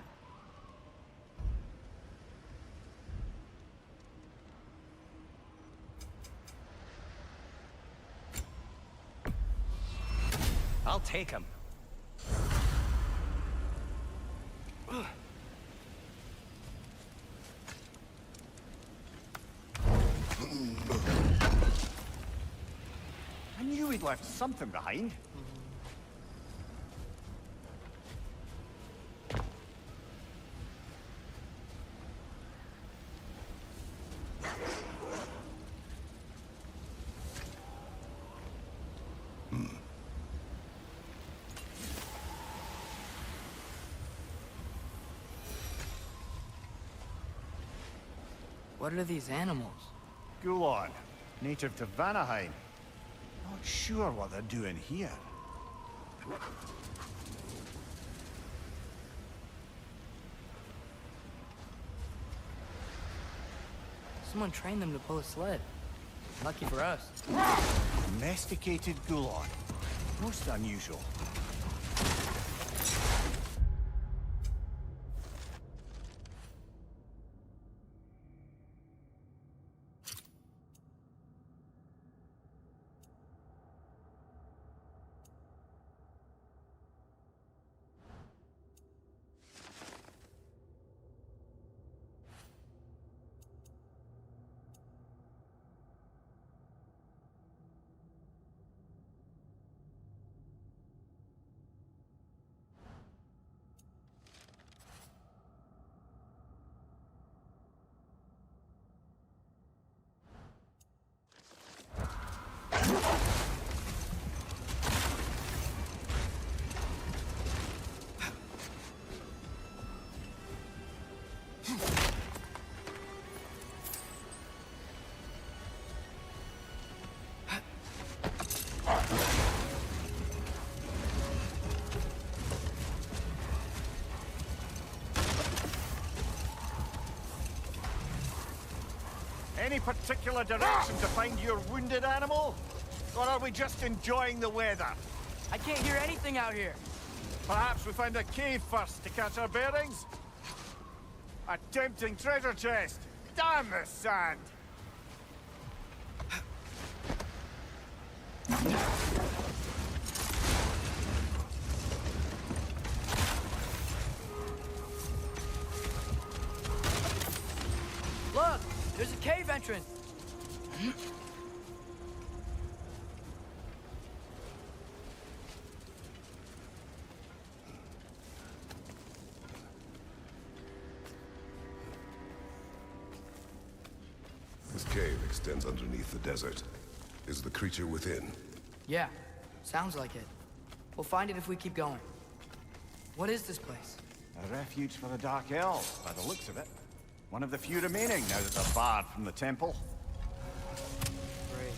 I: I'll take him.
C: I knew he'd left something behind.
G: What are these animals?
C: Gulon, native to Vanaheim. Not sure what they're doing here.
G: Someone trained them to pull a sled. Lucky for us.
C: Domesticated Gulon. Most unusual. Any particular direction to find your wounded animal? Or are we just enjoying the weather?
G: I can't hear anything out here.
C: Perhaps we find a cave first to catch our bearings? A tempting treasure chest! Damn the sand!
G: Look! There's a cave entrance!
F: This cave extends underneath the desert. Is the creature within?
G: Yeah, sounds like it. We'll find it if we keep going. What is this place?
C: A refuge for the Dark Elves, by the looks of it. One of the few remaining now that they're barred from the temple.
G: Great.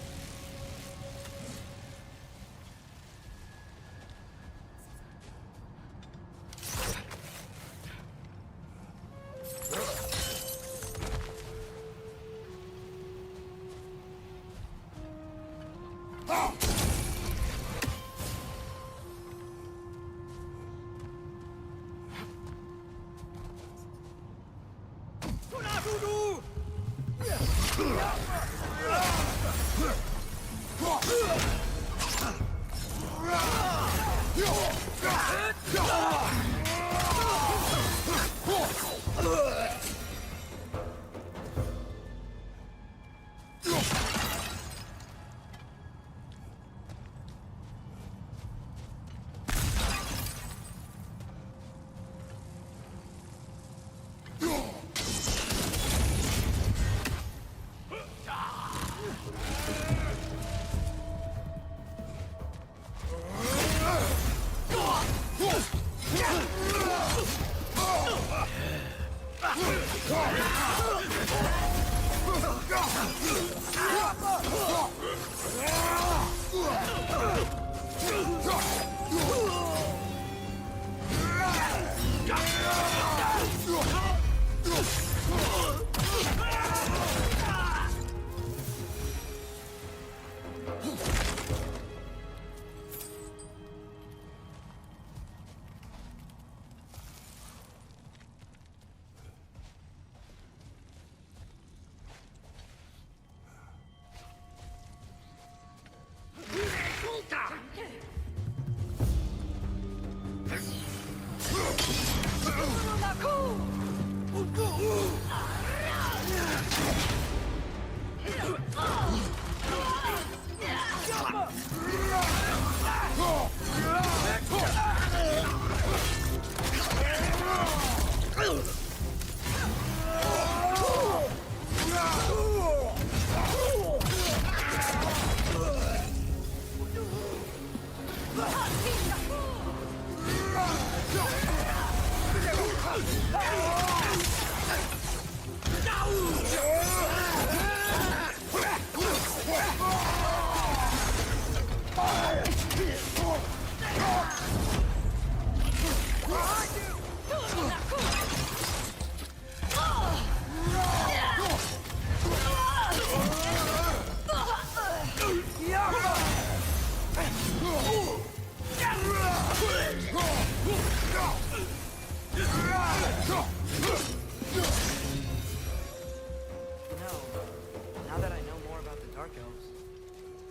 G: ourselves.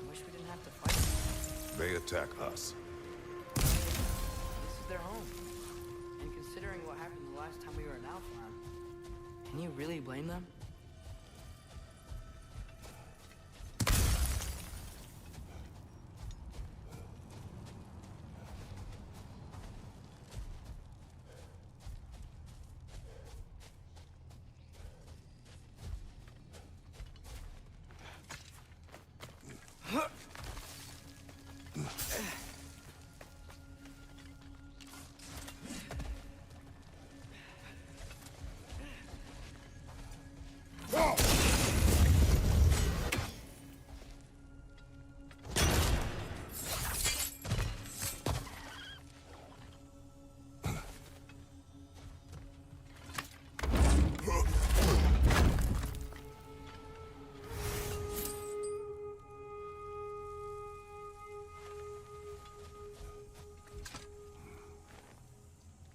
G: I wish we didn't have to fight.
F: They attack us.
G: This is their home. And considering what happened the last time we were in Alfheim, can you really blame them?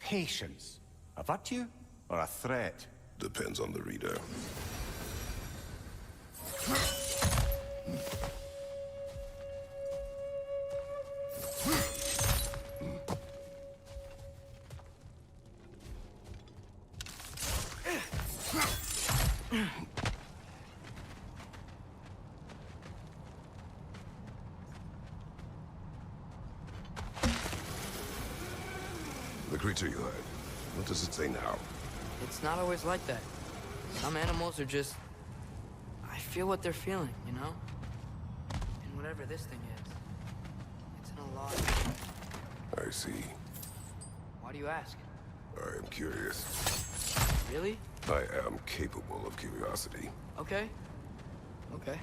C: Patience. A virtue or a threat?
F: Depends on the reader. The creature you heard, what does it say now?
G: It's not always like that. Some animals are just... I feel what they're feeling, you know? And whatever this thing is, it's in a lot.
F: I see.
G: Why do you ask?
F: I am curious.
G: Really?
F: I am capable of curiosity.
G: Okay. Okay.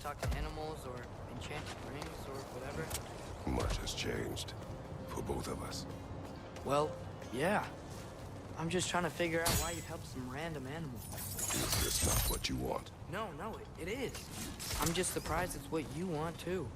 G: talk to animals or enchanted rings or whatever?
F: Much has changed. For both of us.
G: Well, yeah. I'm just trying to figure out why you'd help some random animal.
F: Is this not what you want?
G: No, it is. I'm just surprised it's what you want, too.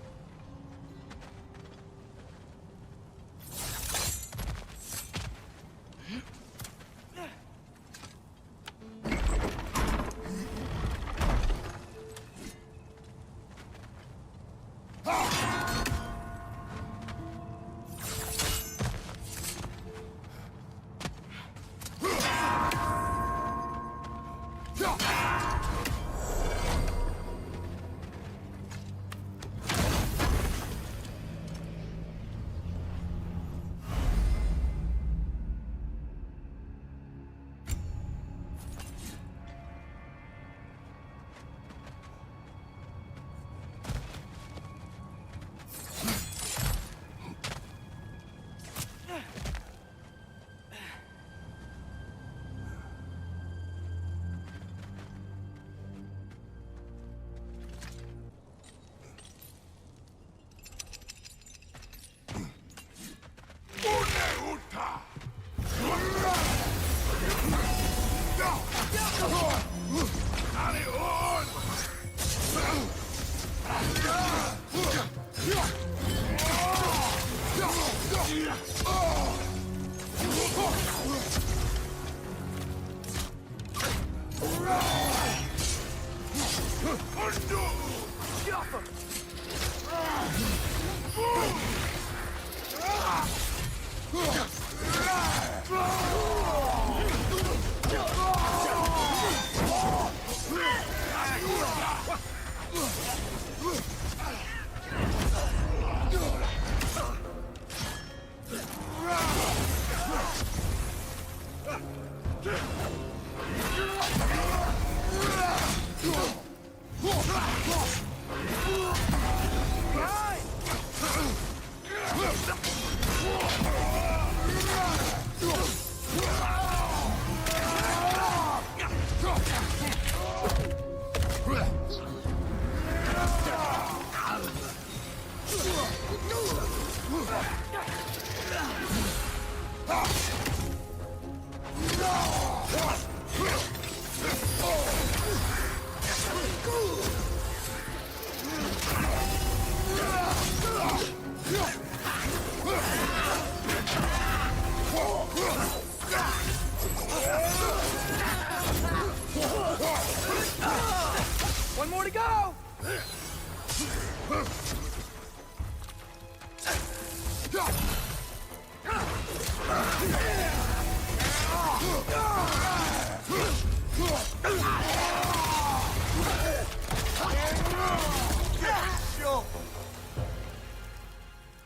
G: One more to go!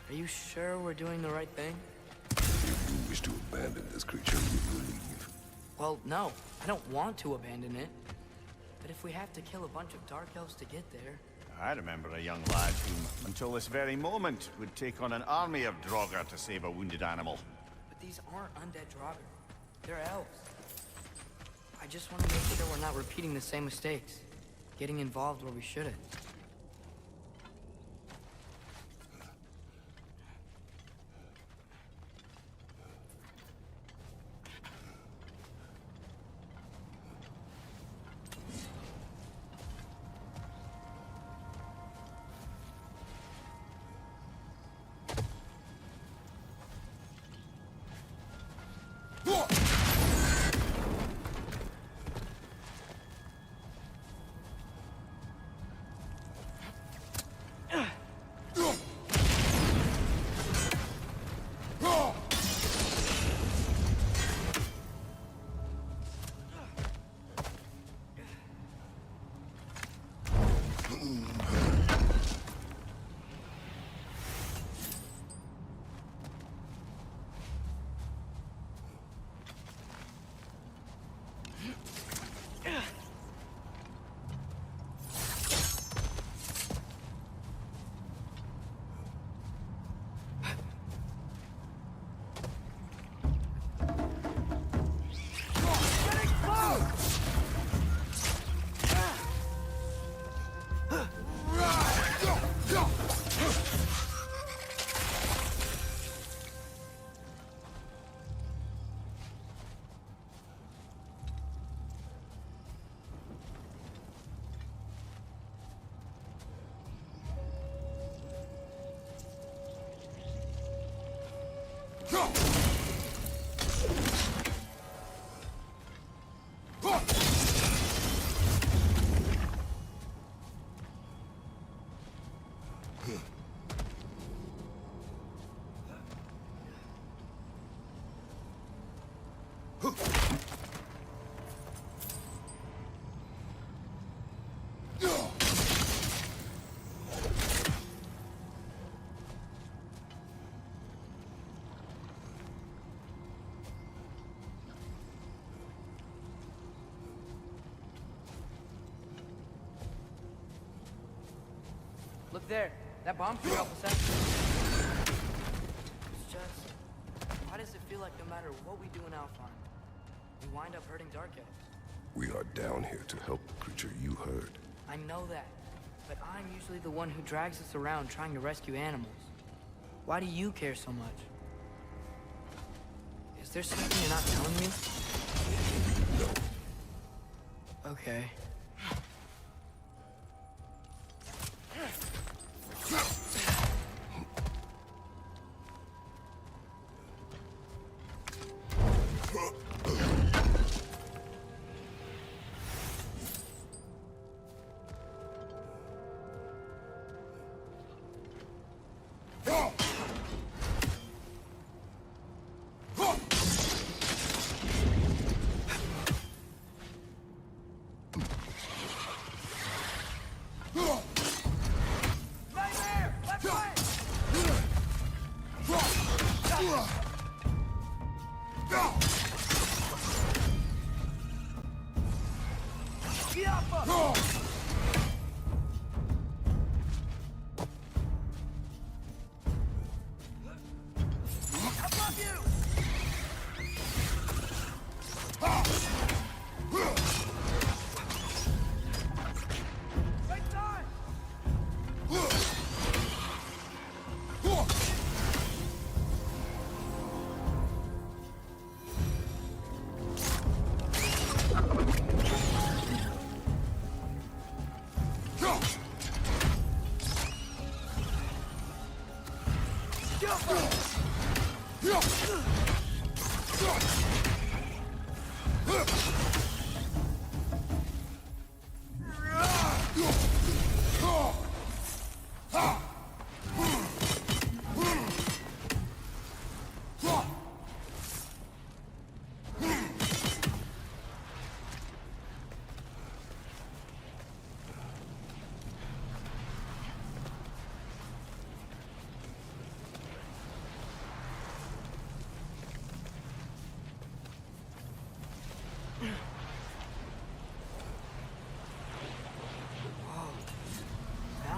G: Are you sure we're doing the right thing?
F: If you wish to abandon this creature, we will leave.
G: Well, no. I don't want to abandon it. But if we have to kill a bunch of Dark Elves to get there...
C: I remember a young lad who, until this very moment, would take on an army of Draugr to save a wounded animal.
G: But these aren't undead Draugr. They're elves. I just want to make sure we're not repeating the same mistakes. Getting involved where we shouldn't. Look there. That bomb could help us out. It's just... why does it feel like no matter what we do in Alfheim, we wind up hurting Dark Elves?
F: We are down here to help the creature you heard.
G: I know that, but I'm usually the one who drags us around trying to rescue animals. Why do you care so much? Is there something you're not telling me? No. Okay.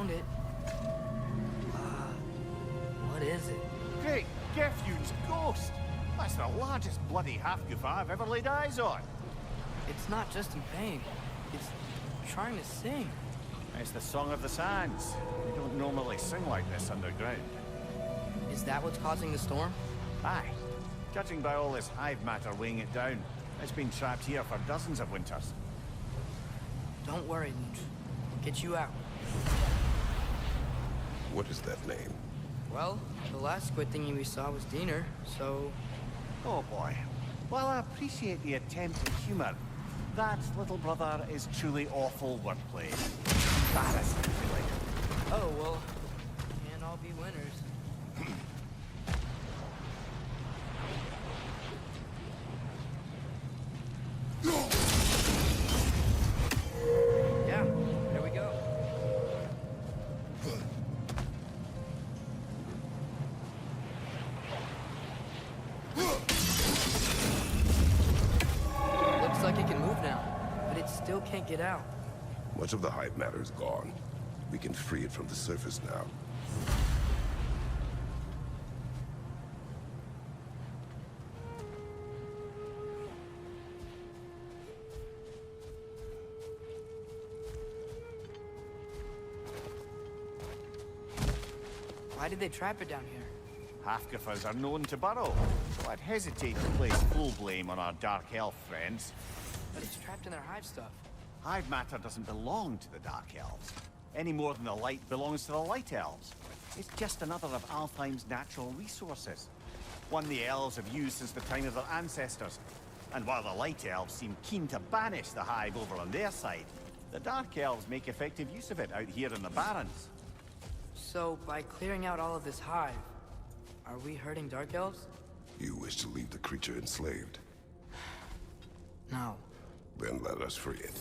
G: Found it. What is it?
C: Great Gefjun's ghost! That's the largest bloody Hafgufa I've ever laid eyes on.
G: It's not just in pain. It's trying to sing.
C: It's the Song of the Sands. They don't normally sing like this underground.
G: Is that what's causing the storm?
C: Aye. Judging by all this hive matter weighing it down, it's been trapped here for dozens of winters.
G: Don't worry, Luch. We'll get you out.
F: What is that name?
G: Well, the last squid thingy we saw was Diener, so...
C: Oh boy. While I appreciate the attempt at humor, that little brother is truly awful wordplay. Embarrassing, really.
G: Oh, well, can't all be winners. Yeah, there we go. Looks like it can move now, but it still can't get out.
F: Much of the hive matter is gone. We can free it from the surface now.
G: Why did they trap it down here?
C: Hafgufas are known to burrow, so I'd hesitate to place full blame on our Dark Elf friends.
G: But it's trapped in their hive stuff.
C: Hive matter doesn't belong to the Dark Elves, any more than the light belongs to the Light Elves. It's just another of Alfheim's natural resources. one the elves have used since the time of their ancestors. And while the Light Elves seem keen to banish the Hive over on their side, the Dark Elves make effective use of it out here in the Barrens.
G: So, by clearing out all of this hive, are we hurting Dark Elves?
F: You wish to leave the creature enslaved?
G: No.
F: Then let us free it.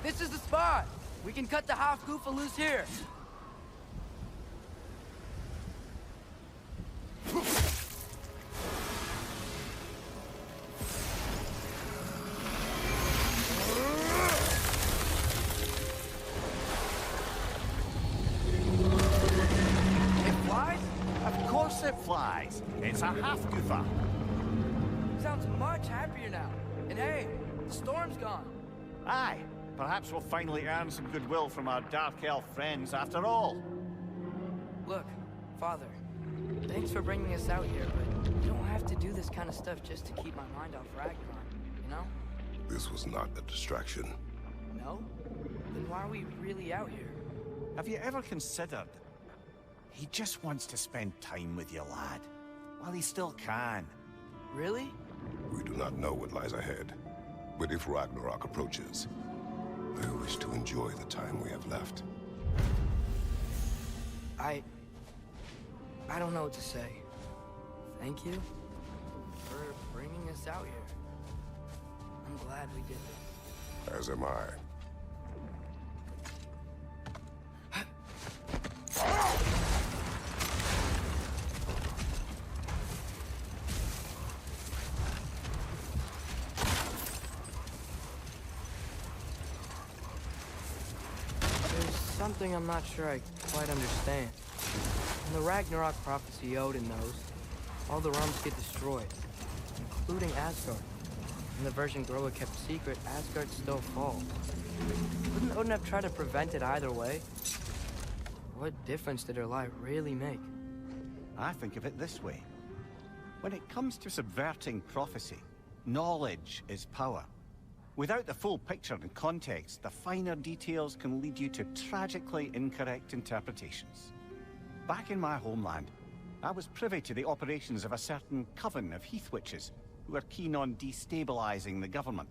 G: This is the spot! We can cut the half-goofa loose here!
C: It flies? Of course it flies. It's a half-goofa.
G: Sounds much happier now. And hey, the storm's gone.
C: Aye. Perhaps we'll finally earn some goodwill from our Dark Elf friends after all.
G: Look, Father, thanks for bringing us out here, but you don't have to do this kind of stuff just to keep my mind off Ragnarok, you know?
F: This was not a distraction.
G: No? Then why are we really out here?
C: Have you ever considered? He just wants to spend time with you, lad. While he still can.
G: Really?
F: We do not know what lies ahead. But if Ragnarok approaches, I wish to enjoy the time we have left.
G: I don't know what to say. Thank you for bringing us out here. I'm glad we did it.
F: As am I.
G: Something I'm not sure I quite understand. In the Ragnarok prophecy Odin knows, all the realms get destroyed, including Asgard. In the version Groa kept secret, Asgard still falls. Wouldn't Odin have tried to prevent it either way? What difference did her lie really make?
C: I think of it this way. When it comes to subverting prophecy, knowledge is power. Without the full picture and context, the finer details can lead you to tragically incorrect interpretations. Back in my homeland, I was privy to the operations of a certain coven of Heath Witches who were keen on destabilizing the government.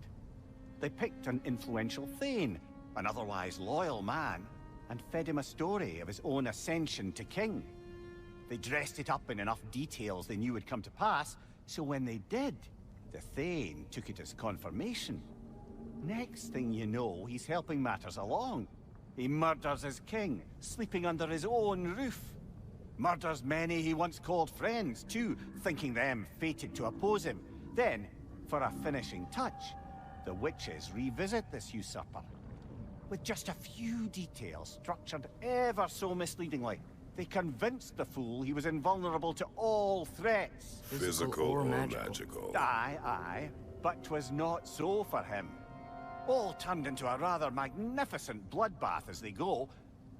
C: They picked an influential Thane, an otherwise loyal man, and fed him a story of his own ascension to king. They dressed it up in enough details they knew would come to pass, so when they did, the Thane took it as confirmation. Next thing you know, he's helping matters along. He murders his king, sleeping under his own roof. Murders many he once called friends, too, thinking them fated to oppose him. Then, for a finishing touch, the witches revisit this usurper. With just a few details structured ever so misleadingly, they convinced the fool he was invulnerable to all threats.
F: Physical or magical?
C: Aye, aye. But 'twas not so for him. All turned into a rather magnificent bloodbath as they go.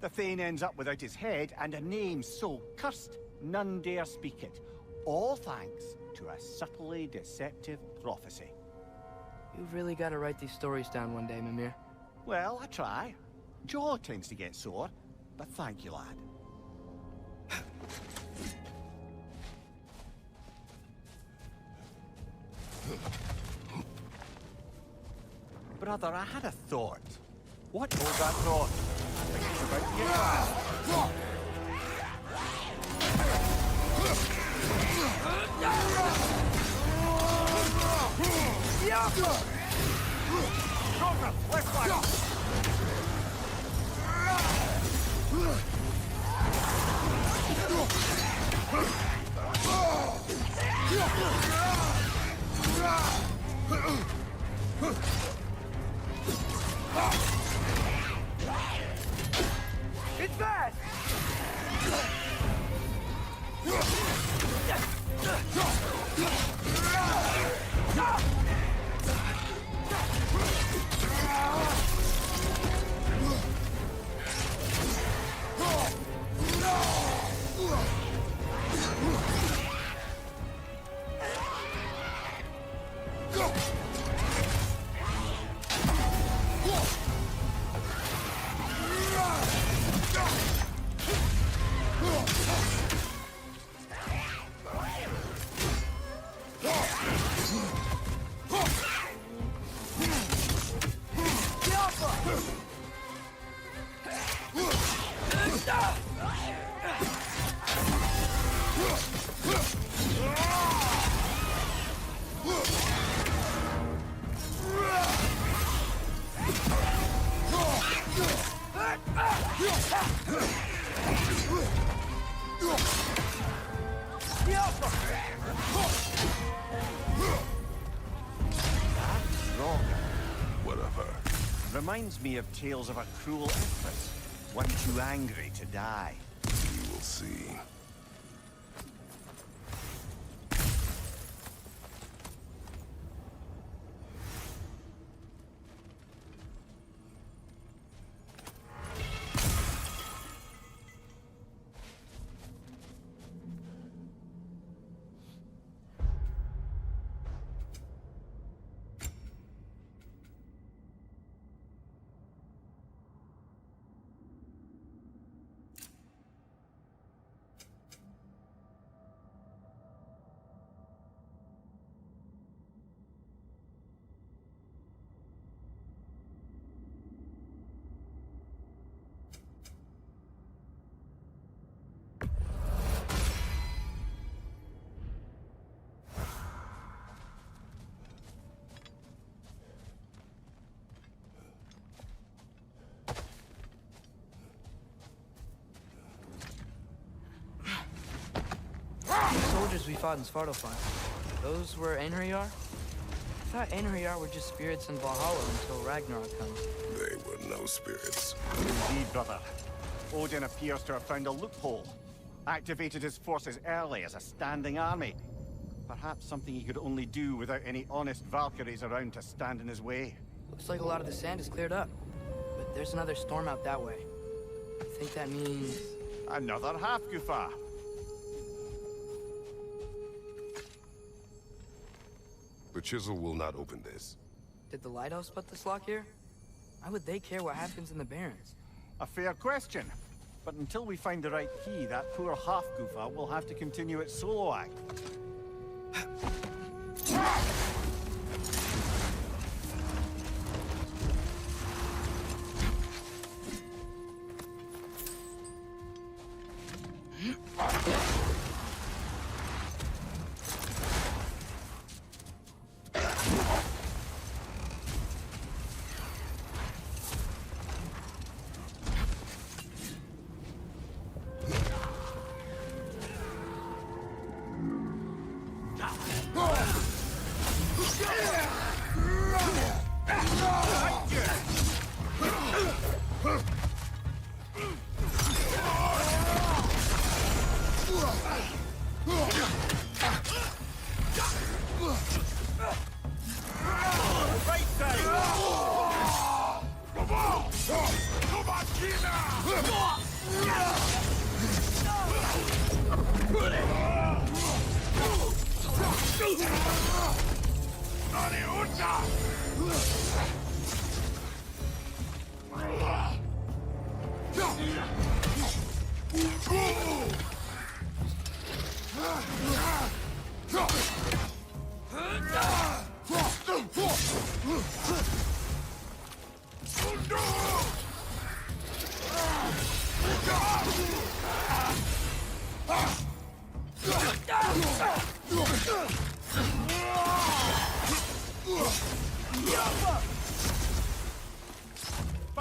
C: The Thane ends up without his head and a name so cursed none dare speak it. All thanks to a subtly deceptive prophecy.
G: You've really got to write these stories down one day, Mimir.
C: Well, I try. Jaw tends to get sore, but thank you, lad. Brother, I had a thought. What? Hold that thought. I think it's about to get bad.
G: It's bad!
B: Whatever.
C: Reminds me of tales of a cruel empress, one too angry to die.
B: You will see.
G: The soldiers we fought in Svartalfheim, those were Einherjar? I thought Einherjar were just spirits in Valhalla until Ragnarok comes.
B: They were no spirits.
C: Indeed, brother. Odin appears to have found a loophole. Activated his forces early as a standing army. Perhaps something he could only do without any honest Valkyries around to stand in his way.
G: Looks like a lot of the sand is cleared up. But there's another storm out that way. I think that means...
C: Another Hafgufa.
B: The chisel will not open this.
G: Did the lighthouse put this lock here? Why would they care what happens in the Barrens?
C: A fair question. But until we find the right key, that poor Hafgufa will have to continue its solo act.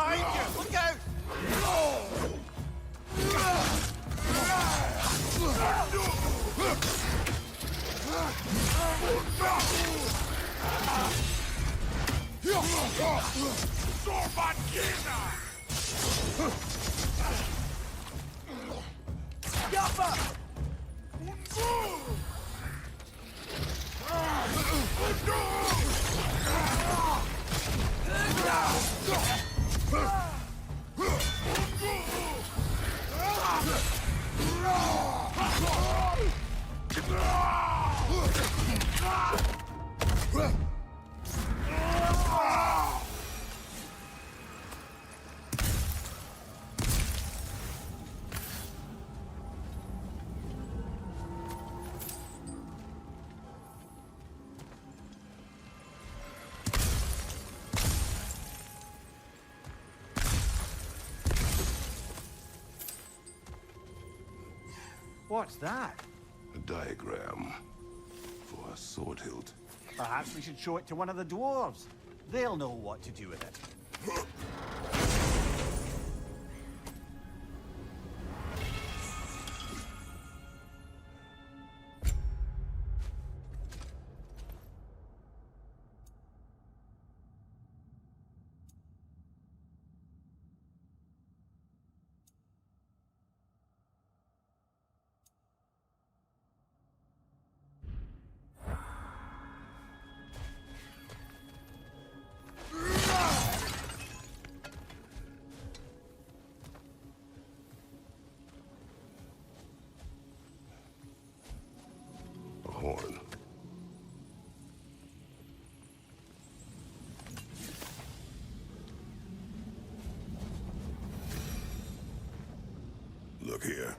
D: behind you! Look out! What's that?
B: A diagram for a sword hilt.
C: Perhaps we should show it to one of the dwarves. They'll know what to do with it.
B: Horn. Look here.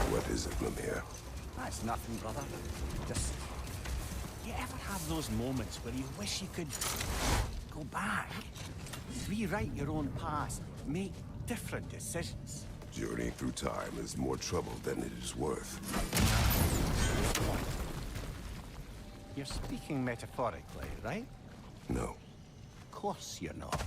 B: What is it, Mimir?
C: That's nothing, brother. Just... You ever have those moments where you wish you could go back, rewrite your own past, make different decisions?
B: Journeying through time is more trouble than it is worth.
C: You're speaking metaphorically, right?
B: No.
C: Of course you're not.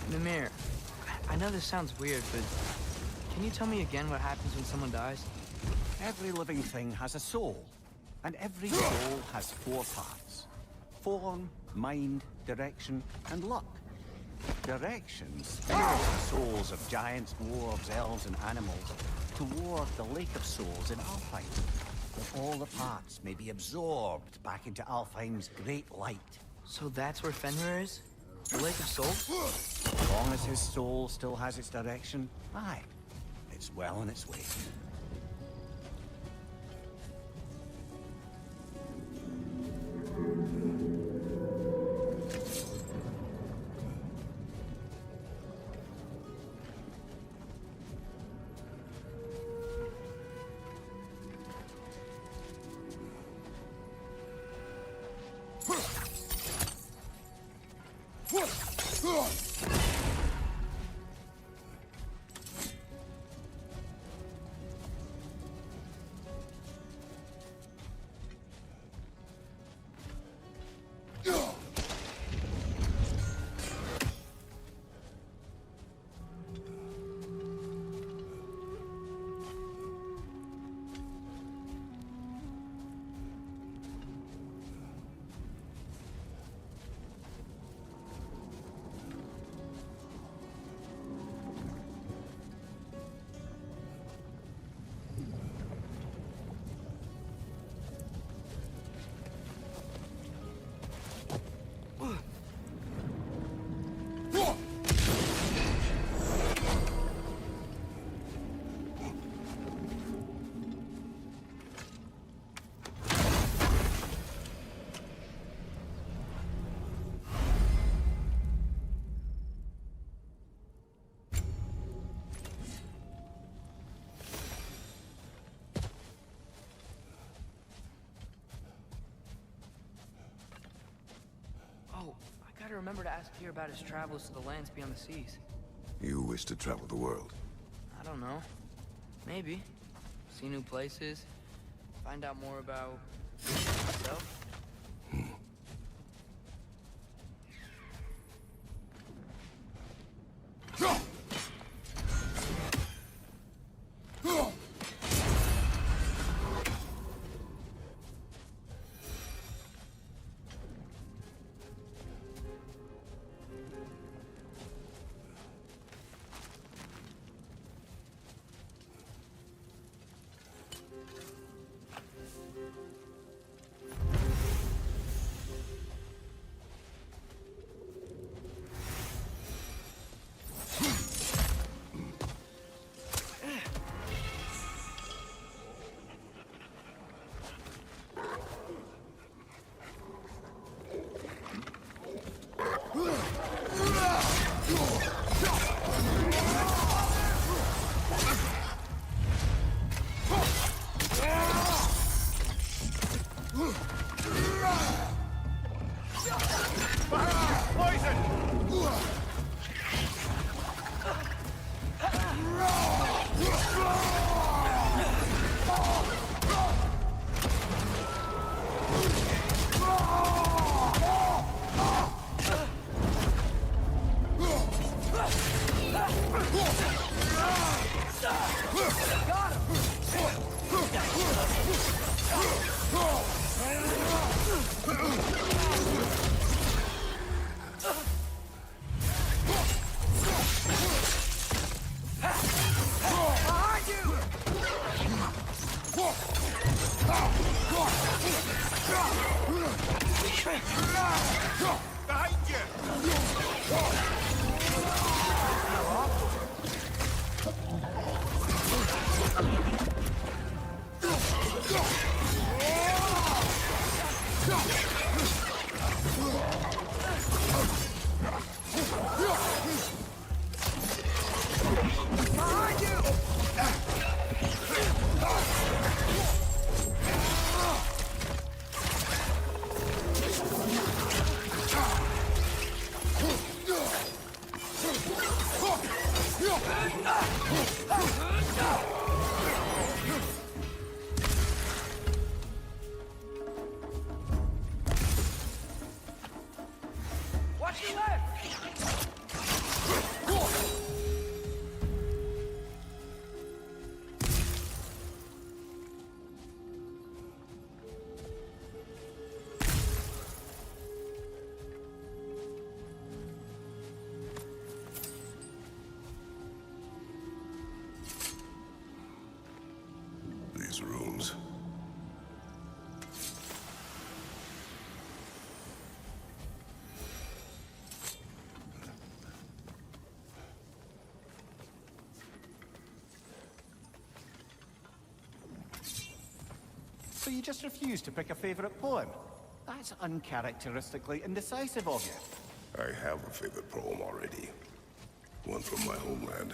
G: Mimir, I know this sounds weird, but can you tell me again what happens when someone dies?
C: Every living thing has a soul, and every soul has 4 parts. Form, mind, direction, and luck. Direction steers the souls of giants, dwarves, elves, and animals toward the Lake of Souls in Alfheim, where all the parts may be absorbed back into Alfheim's great light.
G: So that's where Fenrir is? The Lake of Souls?
C: As long as his soul still has its direction, aye, it's well on its way.
G: remember to ask Tyr about his travels to the lands beyond the seas.
F: You wish to travel the world?
G: I don't know. Maybe. See new places. Find out more about myself. Watch your left!
F: These rooms.
C: So you just refuse to pick a favorite poem? That's uncharacteristically indecisive of you.
F: I have a favorite poem already. One from my homeland.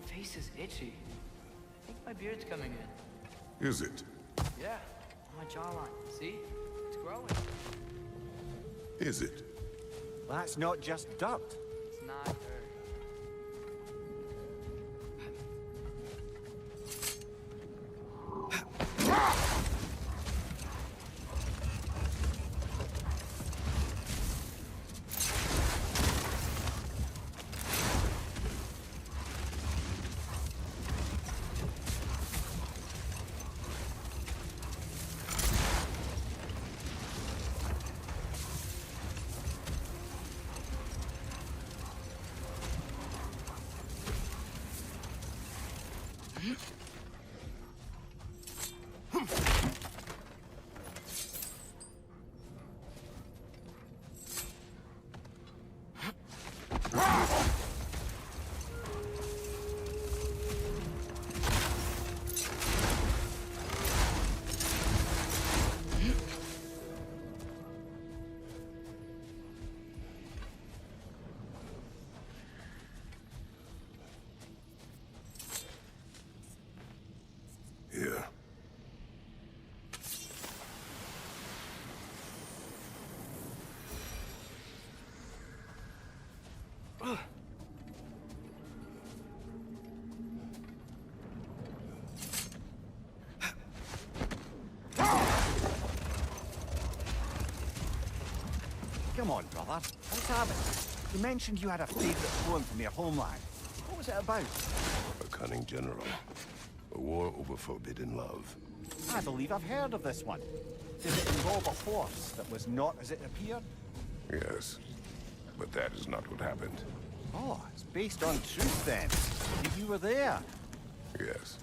G: Face is itchy. I think my beard's coming in.
F: Is it?
G: Yeah, on my jawline. See? It's growing.
F: Is it?
C: That's not just dirt.
G: It's not dirt.
F: Here.
C: Come on, brother. What's happened? You mentioned you had a favorite poem from your homeland. What was it about?
F: A cunning general. A war over forbidden love.
C: I believe I've heard of this one. Did it involve a horse that was not as it appeared?
F: Yes. But that is not what happened.
C: Oh, it's based on truth then. You were there.
F: Yes.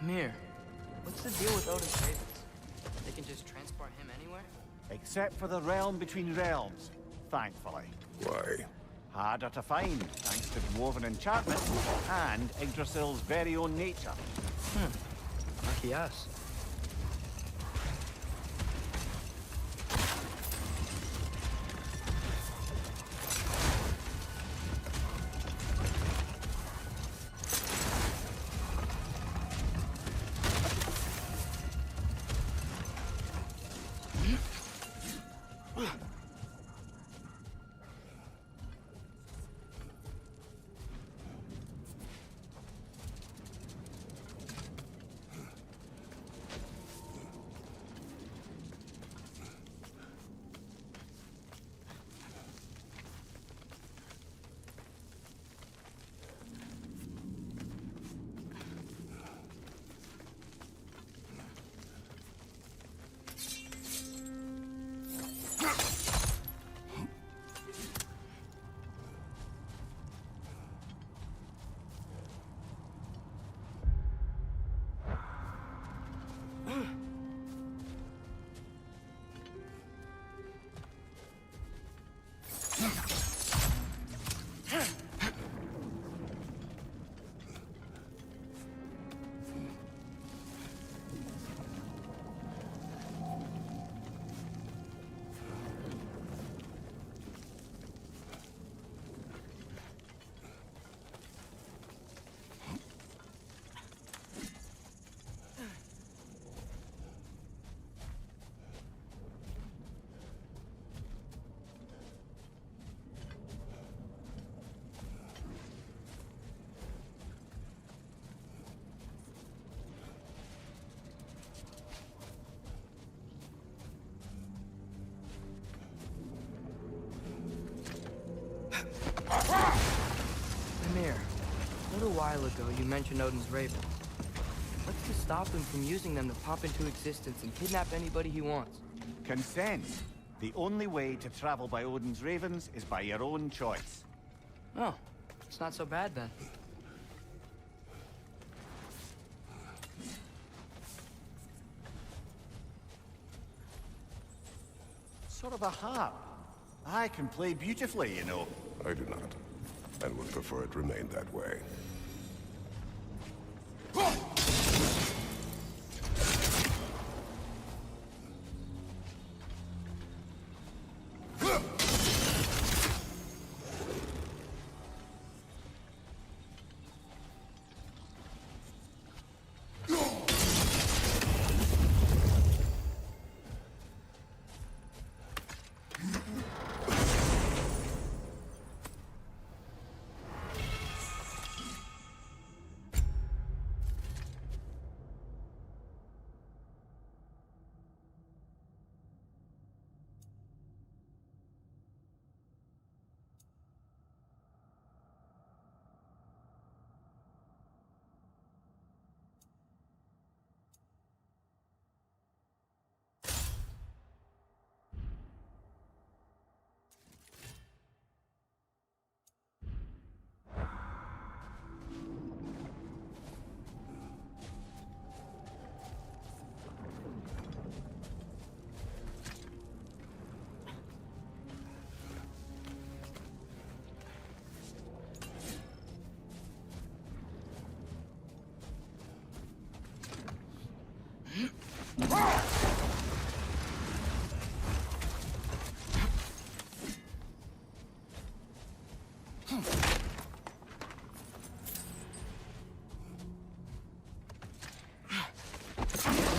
G: Mir, what's the deal with Odin's ravens? They can just transport him anywhere?
C: Except for the realm between realms, thankfully.
F: Why?
C: Harder to find, thanks to dwarven enchantment and Yggdrasil's very own nature.
G: Lucky us. Mir, a little while ago you mentioned Odin's ravens. What's to stop him from using them to pop into existence and kidnap anybody he wants?
C: Consent. The only way to travel by Odin's ravens is by your own choice.
G: Oh, it's not so bad then.
C: sort of a harp. I can play beautifully, you know.
F: I do not, and would prefer it remain that way.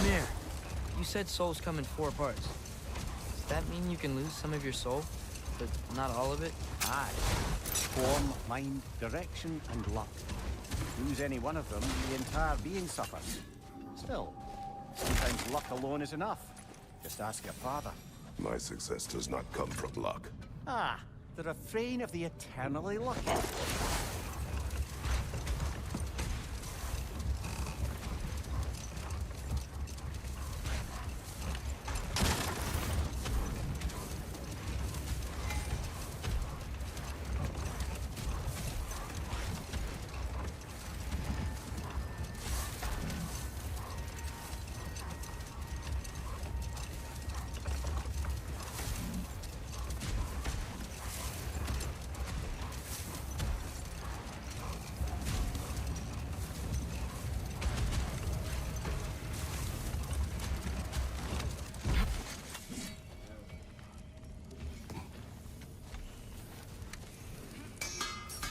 R: Mimir, you said souls come in 4 parts. Does that mean you can lose some of your soul, but not all of it?
C: Aye. Form, mind, direction, and luck. Lose any one of them, the entire being suffers. Still, sometimes luck alone is enough. Just ask your father.
F: My success does not come from luck.
C: Ah, the refrain of the eternally lucky.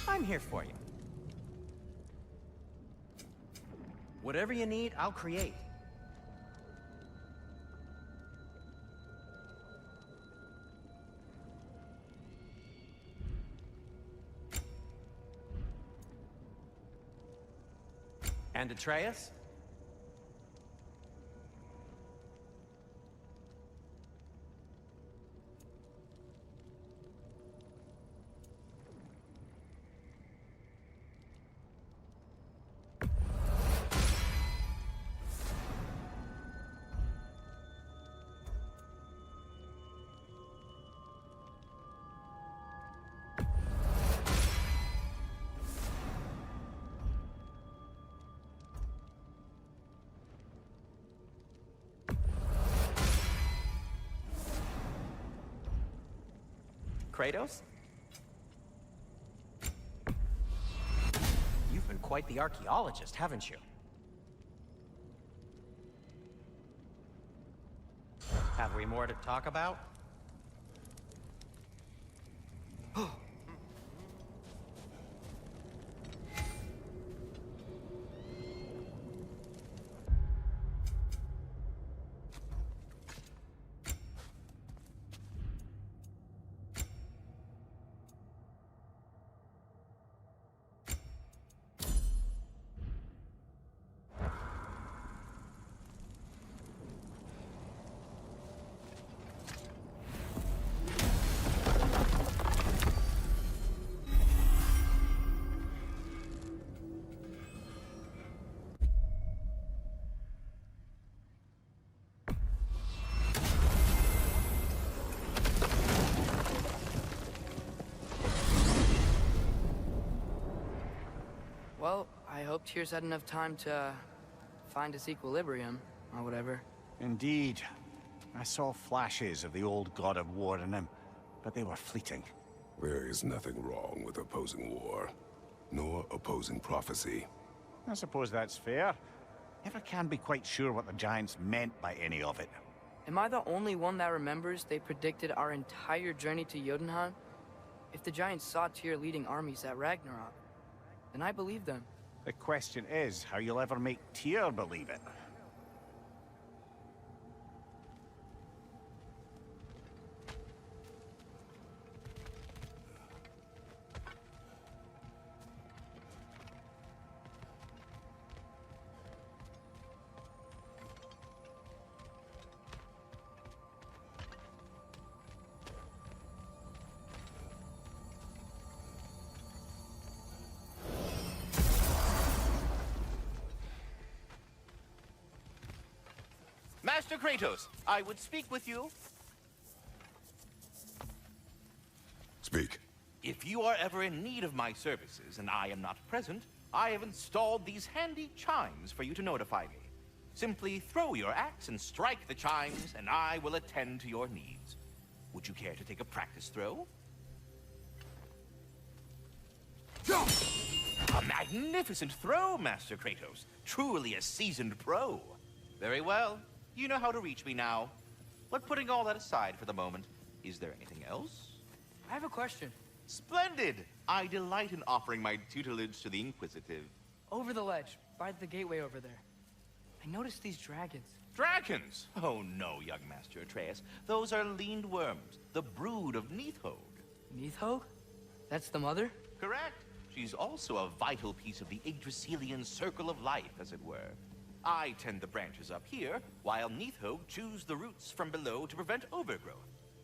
I: I'm here for you. Whatever you need, I'll create. And Atreus? Kratos? You've been quite the archaeologist, haven't you? Have we more to talk about?
R: Well, I hope Tyr's had enough time to find his equilibrium, or whatever.
C: Indeed. I saw flashes of the old god of war in him, but they were fleeting.
F: There is nothing wrong with opposing war, nor opposing prophecy.
C: I suppose that's fair. Never can be quite sure what the Giants meant by any of it.
G: Am I the only one that remembers they predicted our entire journey to Jotunheim? If the Giants saw Tyr leading armies at Ragnarok, then I believe them.
C: The question is how you'll ever make Tyr believe it.
T: Master Kratos, I would speak with you.
F: Speak.
T: If you are ever in need of my services and I am not present, I have installed these handy chimes for you to notify me. Simply throw your axe and strike the chimes, and I will attend to your needs. Would you care to take a practice throw? A magnificent throw, Master Kratos. Truly a seasoned pro. Very well. You know how to reach me now. But putting all that aside for the moment, is there anything else?
G: I have a question.
T: Splendid! I delight in offering my tutelage to the inquisitive.
G: Over the ledge, by the gateway over there. I noticed these dragons.
T: Dragons? Oh no, young Master Atreus. Those are leaned worms, the brood of Nidhogg.
G: Nidhogg? That's the mother?
T: Correct. She's also a vital piece of the Yggdrasilian circle of life, as it were. I tend the branches up here, while Nidhogg chews the roots from below to prevent overgrowth.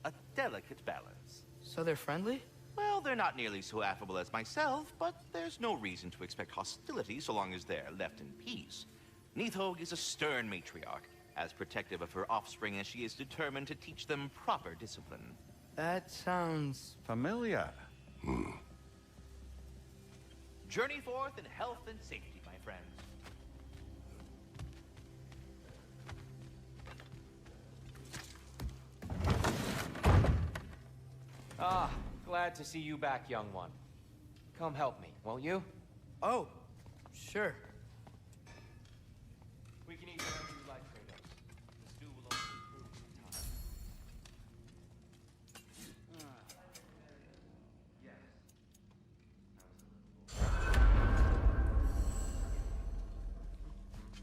T: A delicate balance.
G: So they're friendly?
T: Well, they're not nearly so affable as myself, but there's no reason to expect hostility so long as they're left in peace. Nidhogg is a stern matriarch, as protective of her offspring as she is determined to teach them proper discipline.
G: That sounds...
C: familiar.
T: Journey forth in health and safety, my friends.
P: Ah, glad to see you back, young one. Come help me, won't you?
G: Oh, sure.
P: We can eat whatever you like, Kratos. The stew will only improve with time.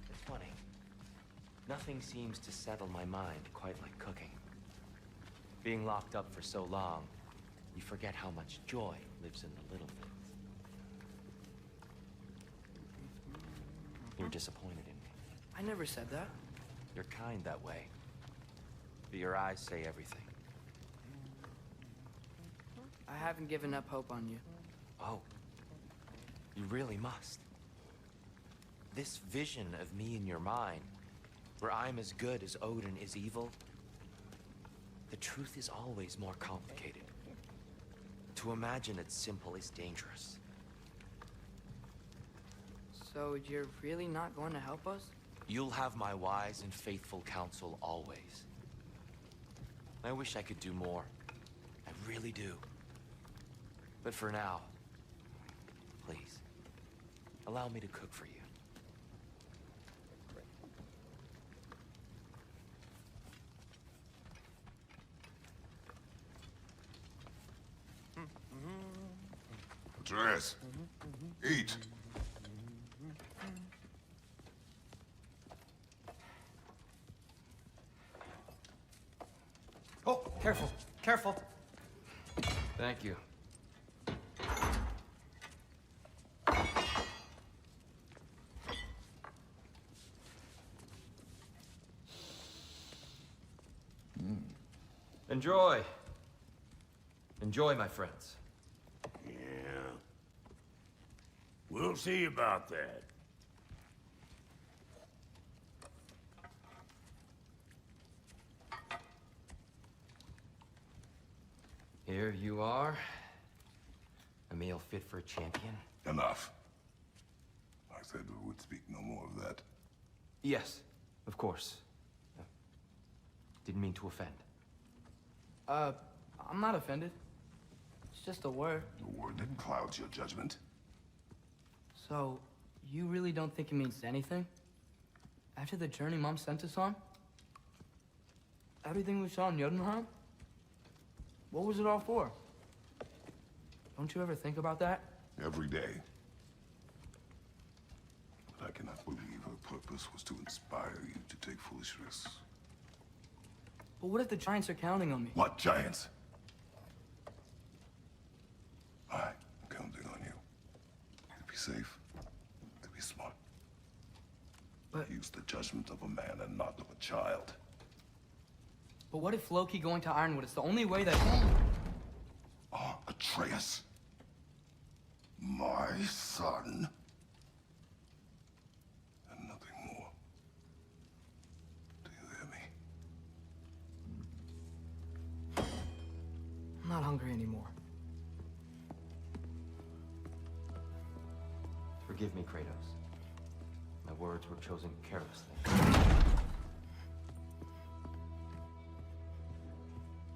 P: It's funny. Nothing seems to settle my mind quite like cooking. Being locked up for so long, you forget how much joy lives in the little things. You're disappointed in me.
G: I never said that.
P: You're kind that way. But your eyes say everything.
G: I haven't given up hope on you.
P: Oh. You really must. This vision of me in your mind, where I'm as good as Odin is evil, the truth is always more complicated. To imagine it's simple is dangerous.
G: So you're really not going to help us?
P: You'll have my wise and faithful counsel always. I wish I could do more. I really do. But for now, please, allow me to cook for you.
F: Atreus, eat.
N: Oh, careful, careful.
P: Thank you. Enjoy. Enjoy, my friends.
J: Yeah. We'll see about that.
P: Here you are. A meal fit for a champion.
F: Enough. I said we would speak no more of that.
P: Yes, of course. Didn't mean to offend.
G: I'm not offended. It's just a word.
B: A word that clouds your judgment.
G: So, you really don't think it means anything? After the journey Mom sent us on? Everything we saw in Jotunheim? What was it all for? Don't you ever think about that?
B: Every day. But I cannot believe her purpose was to inspire you to take foolish risks.
G: But what if the Giants are counting on me?
B: What Giants? I'm counting on you. To be safe, to be smart.
G: But
B: use the judgment of a man and not of a child.
G: But what if Loki going to Ironwood is the only way that...
B: Atreus. My son. And nothing more. Do you hear me?
G: I'm not hungry anymore.
P: Forgive me, Kratos. My words were chosen carelessly.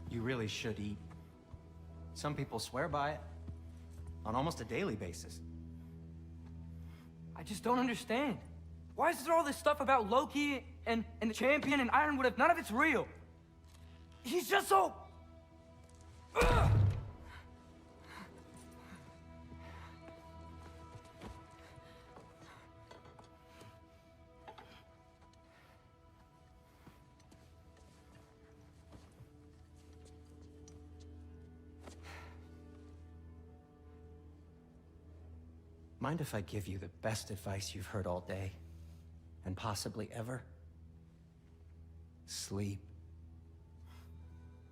I: You really should eat. Some people swear by it. On almost a daily basis.
G: I just don't understand. Why is there all this stuff about Loki and the champion and Ironwood if none of it's real? He's just so... Ugh!
I: Mind if I give you the best advice you've heard all day? And possibly ever? Sleep.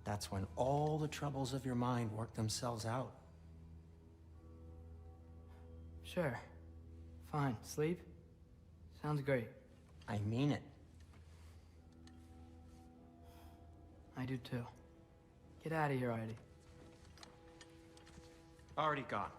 I: That's when all the troubles of your mind work themselves out.
G: Sure. Fine. Sleep? Sounds great.
I: I mean it.
G: I do too. Get out of here, Heidi.
I: Already gone.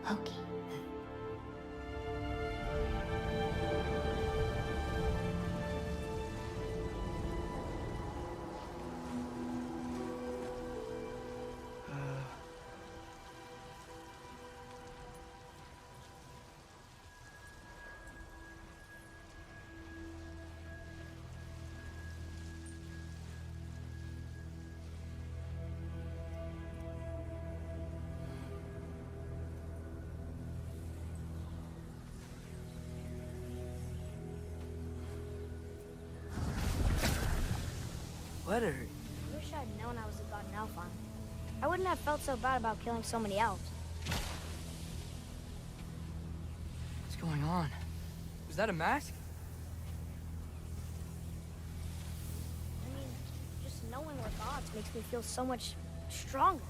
E: Loki.
G: Letter.
E: I wish I'd known I was a god in Alfheim. I wouldn't have felt so bad about killing so many elves.
G: What's going on? Was that a mask?
E: I mean, just knowing we're gods makes me feel so much stronger.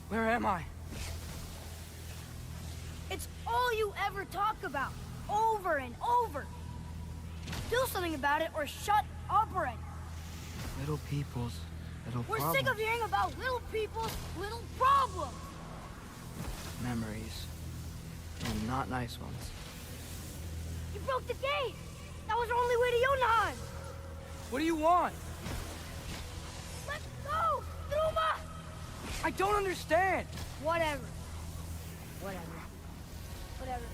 G: Where am I?
E: It's all you ever talk about, over and over. Do something about it or shut up already.
G: Little people's little
E: We're
G: problems.
E: sick of hearing about little people's little problems.
G: Memories. And not nice ones.
E: You broke the gate. That was our only way to Jotunheim.
G: What do you want?
E: Let's go, Druma!
G: I don't understand.
E: Whatever. Whatever. Whatever.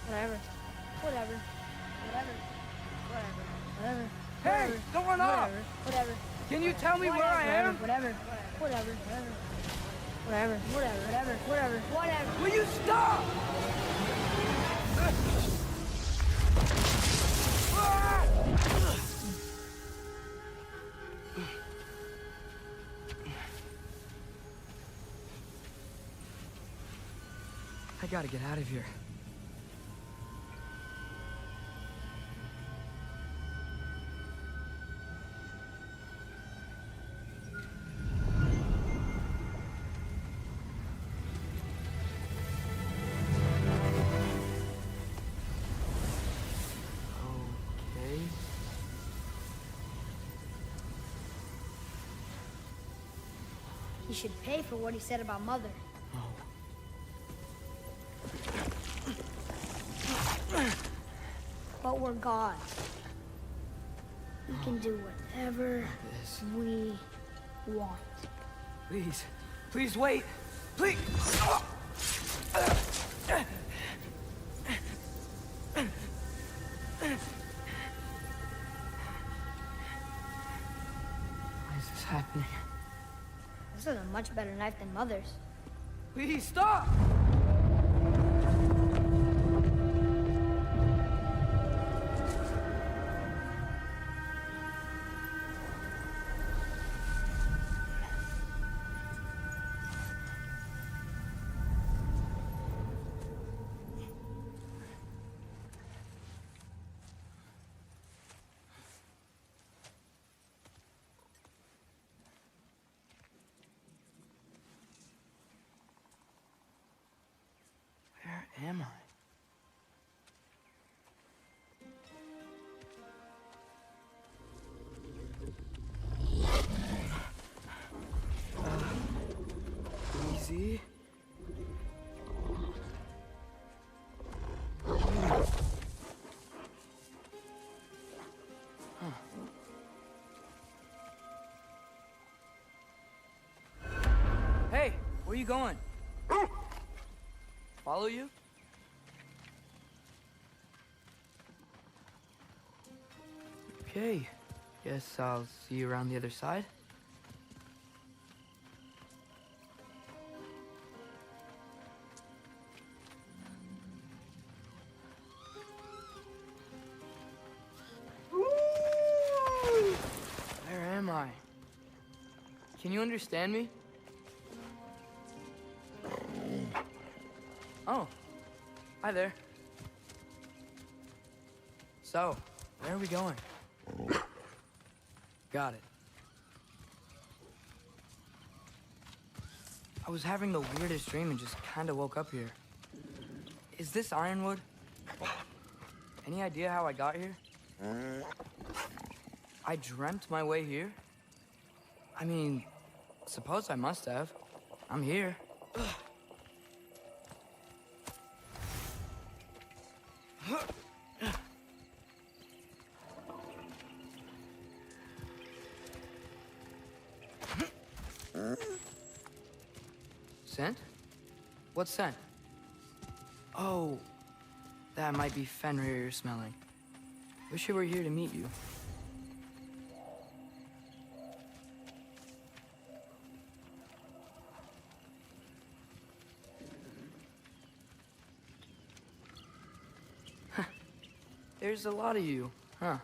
E: Whatever. Whatever. Whatever. Whatever. Whatever.
G: Hey, don't run off!
E: Whatever.
G: Can you tell me where I am?
E: Whatever. Whatever. Whatever. Whatever. Whatever. Whatever. Whatever.
G: Will you stop?
R: I gotta get out of here. Okay.
E: He should pay for what he said about Mother. But we're gods. We can do whatever we want.
G: Please. Please wait. Please. Why is this happening?
E: This is a much better knife than Mother's.
G: Please stop! Where am I? Easy. Hey, where you going? Follow you? Okay. Guess I'll see you around the other side. Where am I? Can you understand me? Oh. Hi there. So, where are we going? Got it. I was having the weirdest dream and just kind of woke up here. Is this Ironwood? Any idea how I got here? I dreamt my way here? I mean, suppose I must have. I'm here. Scent? What scent? Oh, that might be Fenrir you're smelling. Wish I were here to meet you. There's a lot of you, huh?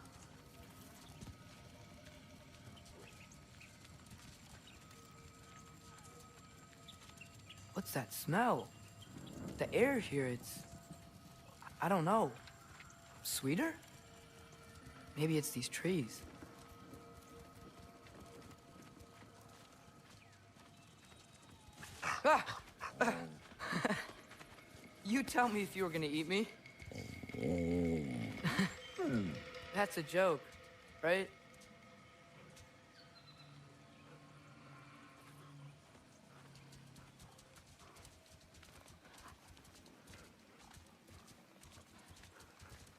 G: What's that smell? The air here, it's... I don't know. Sweeter? Maybe it's these trees. Ah! You tell me if you were gonna eat me. That's a joke, right?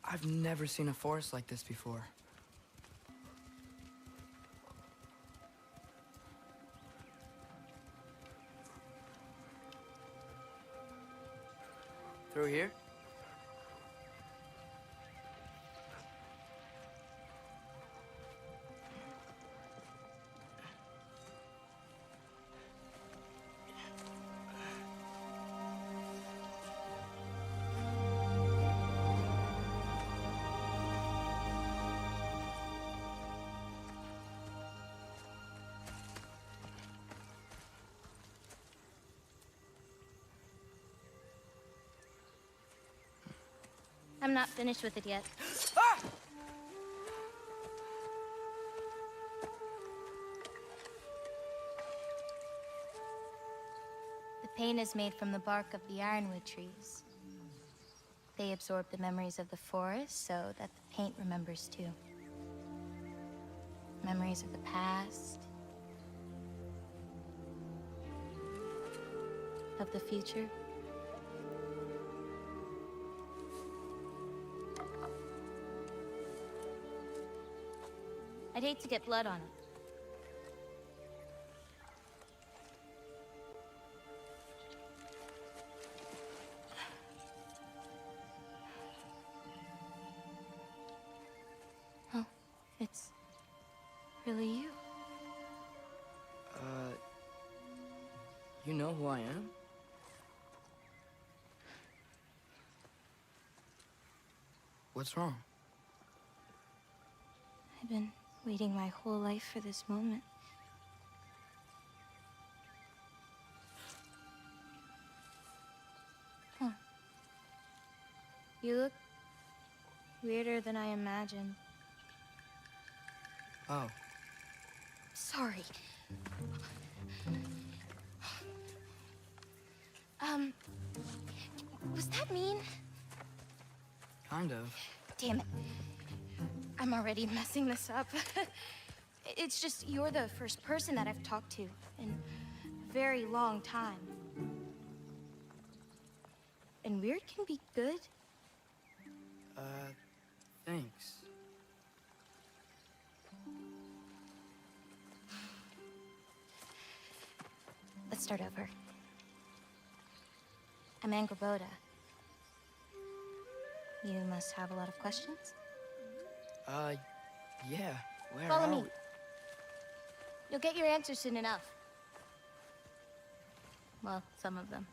G: I've never seen a forest like this before. Through here?
H: I'm not finished with it yet.
G: Ah!
H: The paint is made from the bark of the ironwood trees. They absorb the memories of the forest so that the paint remembers too. Memories of the past, of the future. I'd hate to get blood on it. Oh, it's really you.
G: You know who I am? What's wrong?
H: I've been waiting my whole life for this moment. Huh. You look weirder than I imagined.
G: Oh.
H: Sorry. Was that mean?
G: Kind of.
H: Damn it. I'm already messing this up. It's just you're the first person that I've talked to in a very long time. And weird can be good.
G: Thanks.
H: Let's start over. I'm Angrboda. You must have a lot of questions?
G: Yeah. Where
H: Follow
G: are
H: me.
G: we?
H: You'll get your answers soon enough. Well, some of them.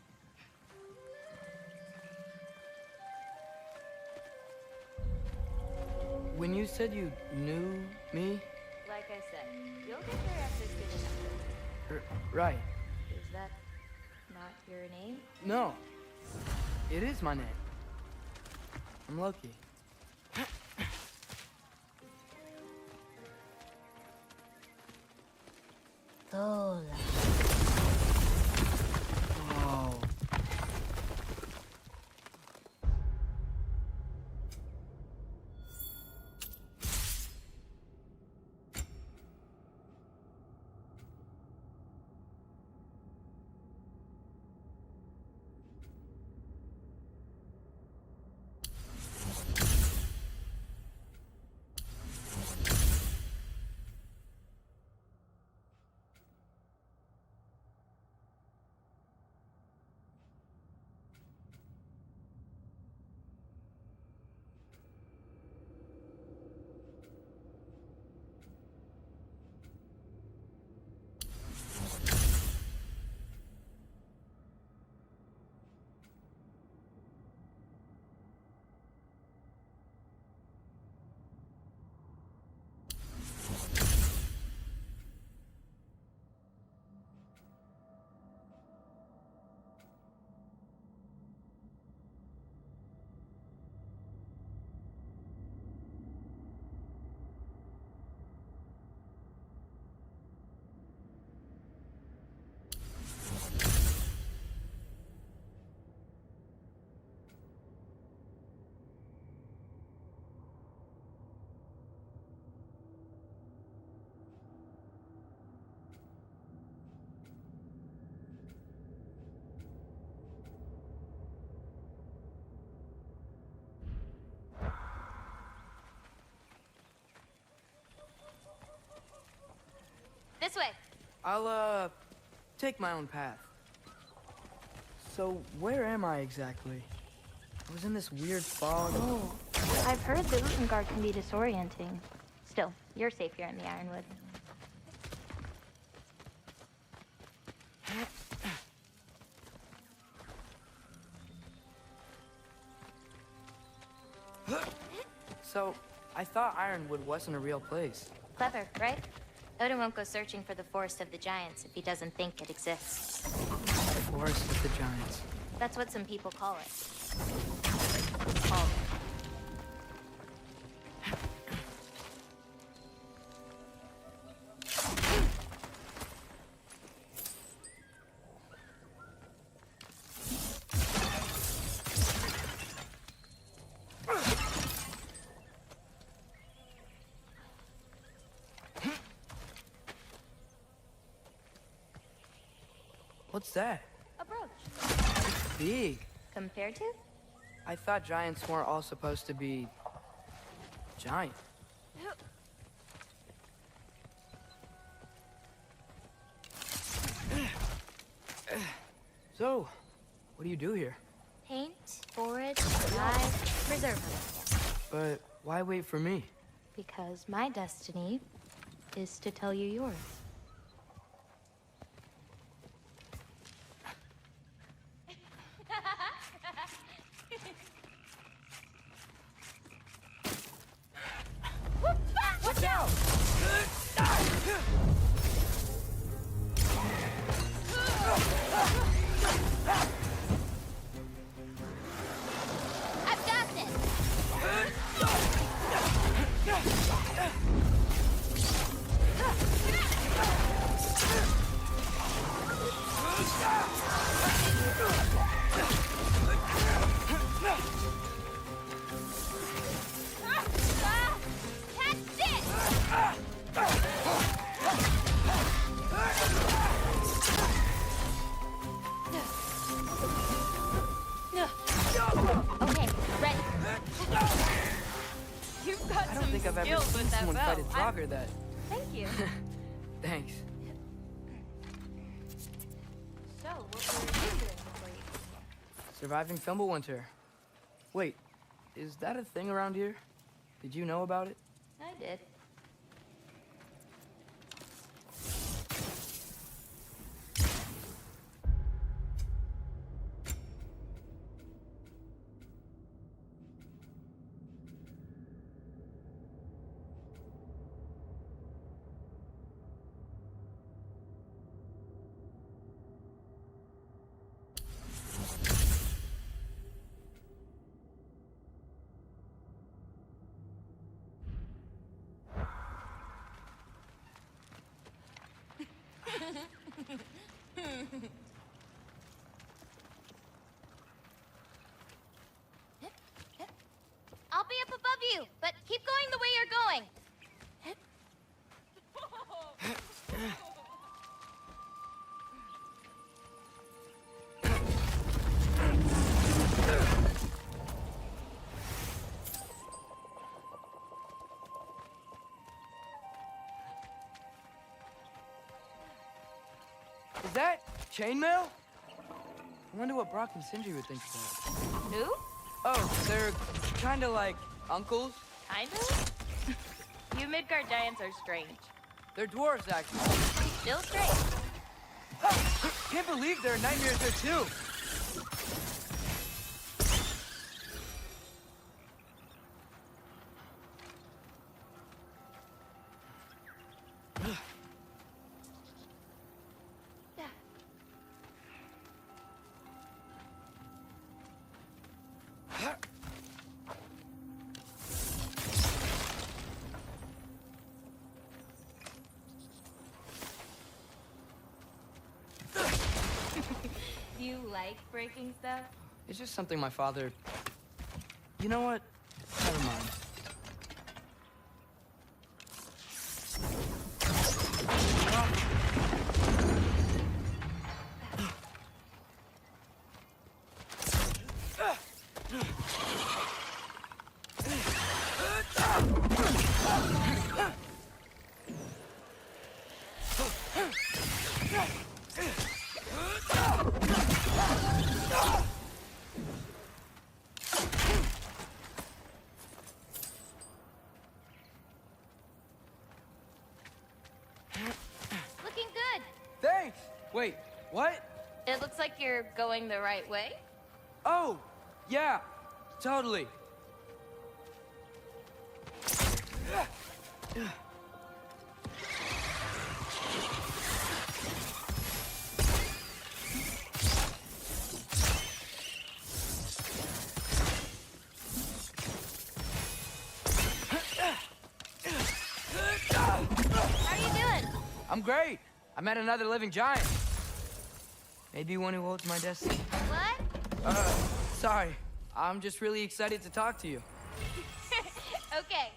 G: When you said you knew me?
H: Like I said, you'll get your answers soon enough.
G: Right.
H: Is that not your name?
G: No. It is my name. I'm Loki.
H: Lola.
G: Oh.
H: This way.
G: I'll, take my own path. So, where am I exactly? I was in this weird fog.
H: Oh, I've heard the Utengard can be disorienting. Still, you're safe here in the Ironwood.
G: So, I thought Ironwood wasn't a real place.
H: Clever, right? Odin won't go searching for the Forest of the Giants if he doesn't think it exists.
G: The Forest of the Giants.
H: That's what some people call it. Called
G: What's that?
H: A brooch.
G: It's big.
H: Compared to?
G: I thought giants weren't all supposed to be... giant. So, what do you do here?
H: Paint, forage, dive, preserve them.
G: But why wait for me?
H: Because my destiny is to tell you yours.
G: Watch out!
H: I've got this! Okay, ready. You've got
G: I don't think I've ever seen someone fight a Draugr that...
H: Thank you.
G: Thanks.
H: So, what were you doing before you...
G: Surviving Fimbulwinter. Wait, is that a thing around here? Did you know about it?
H: I did. I'll be up above you, but keep going the way you're going.
G: Is that chainmail? I wonder what Brock and Sindri would think of that.
H: Who?
G: Oh, they're kind of like uncles.
H: Kind of? You Midgard giants are strange.
G: They're dwarves, actually.
H: Still strange.
G: Can't believe there are nightmares there, too.
H: Do you like breaking stuff?
G: It's just something my father... You know what? Never mind.
H: Looking good.
G: Thanks! Wait, what?
H: It looks like you're going the right way.
G: Oh, yeah, totally.
H: How are you doing?
G: I'm great. I met another living giant. Maybe one who holds my destiny.
H: What?
G: Sorry. I'm just really excited to talk to you.
H: Okay.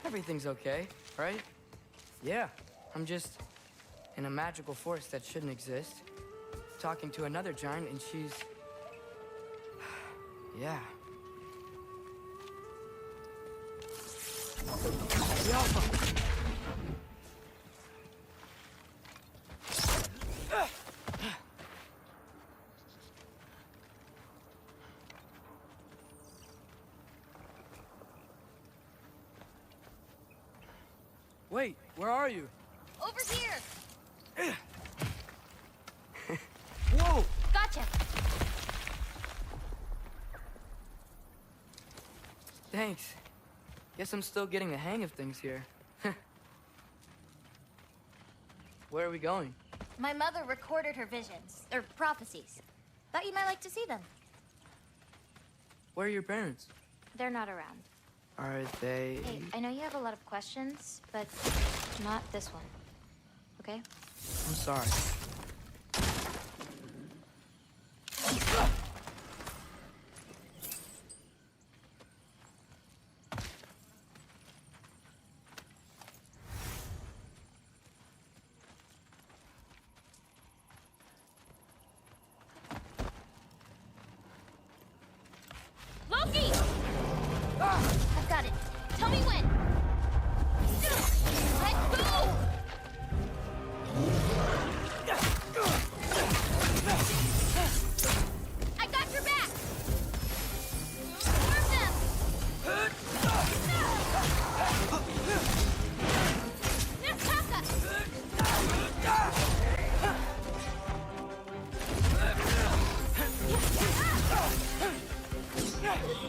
G: Everything's okay, right? Yeah, I'm just in a magical forest that shouldn't exist, talking to another giant, and she's... yeah. The Alpha! Wait, where are you?
H: Over here!
G: Whoa!
H: Gotcha!
G: Thanks. Guess I'm still getting the hang of things here. Where are we going?
H: My mother recorded her visions, or prophecies. Thought you might like to see them.
G: Where are your parents?
H: They're not around.
G: Are they...
H: Hey, I know you have a lot of questions, but not this one. Okay?
G: I'm sorry.
H: Loki! I've got it. Tell me when. Let's go! I got your back! Swarm them!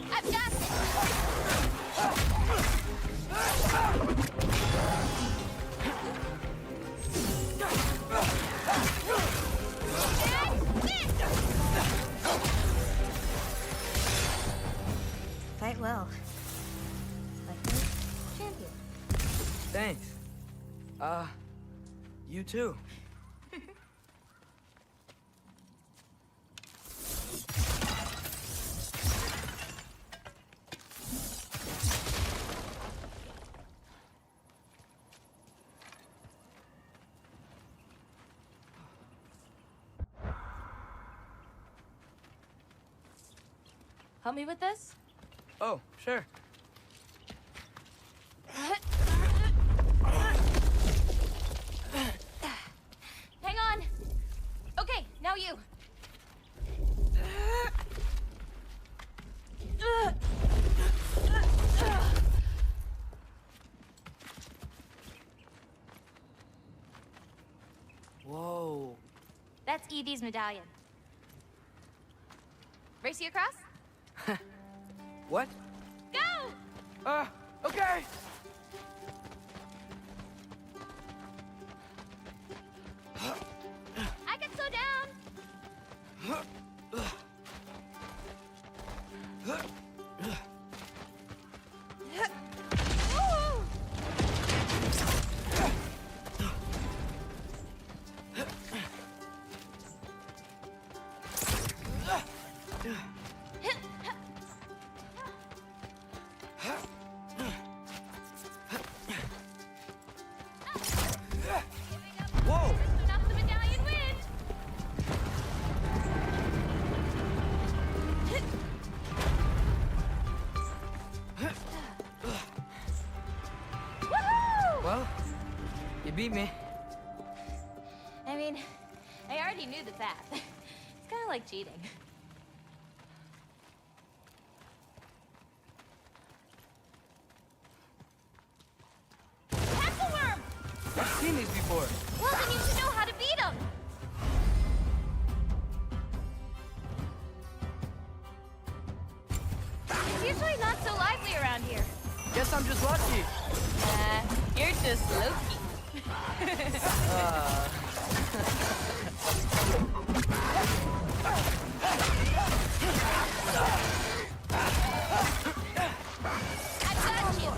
H: I've got Fight well. Like me, champion.
G: Thanks. You too.
H: Help me with this?
G: Oh, sure.
H: Hang on. Okay, now you.
G: Whoa.
H: That's Edie's medallion. Race you across?
G: What?
H: Go!
G: Okay.
H: I can slow down.
G: Whoa!
H: Enough the medallion wins. Woohoo!
G: Well, you beat me.
H: I mean, I already knew the path. It's kind of like cheating. Castle worm!
G: I've seen these before.
H: Well, then you should know how to beat them. It's usually not so lively around here.
G: Guess I'm just lucky.
H: You're just Loki. I got you.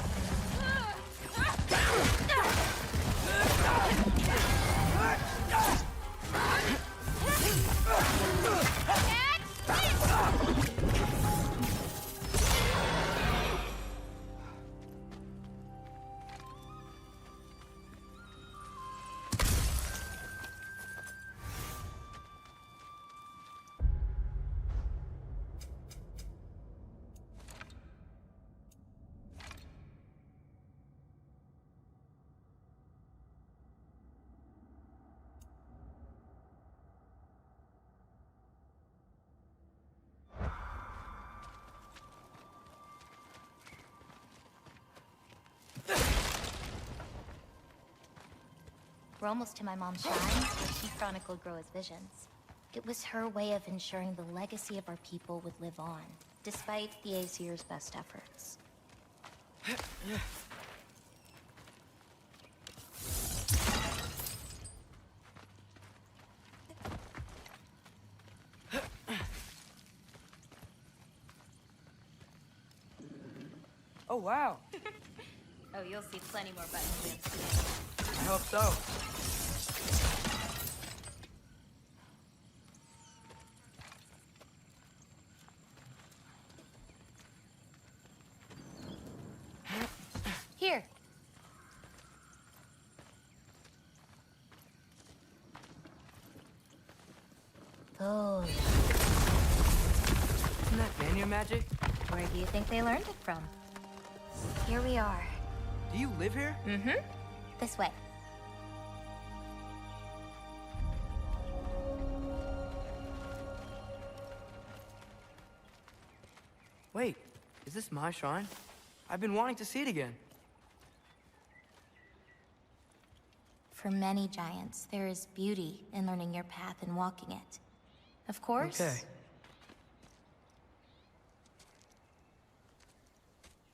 H: We're almost to my mom's shrine, where she chronicled Groa's visions. It was her way of ensuring the legacy of our people would live on, despite the Aesir's best efforts.
G: Oh, wow.
H: Oh, you'll see plenty more buttons.
G: I hope so.
H: Here. Oh.
G: Isn't that Vanya magic?
H: Where do you think they learned it from? Here we are.
G: Do you live here?
H: Mm-hmm. This way.
G: Wait, is this my shrine? I've been wanting to see it again.
H: For many giants, there is beauty in learning your path and walking it. Of course.
G: Okay.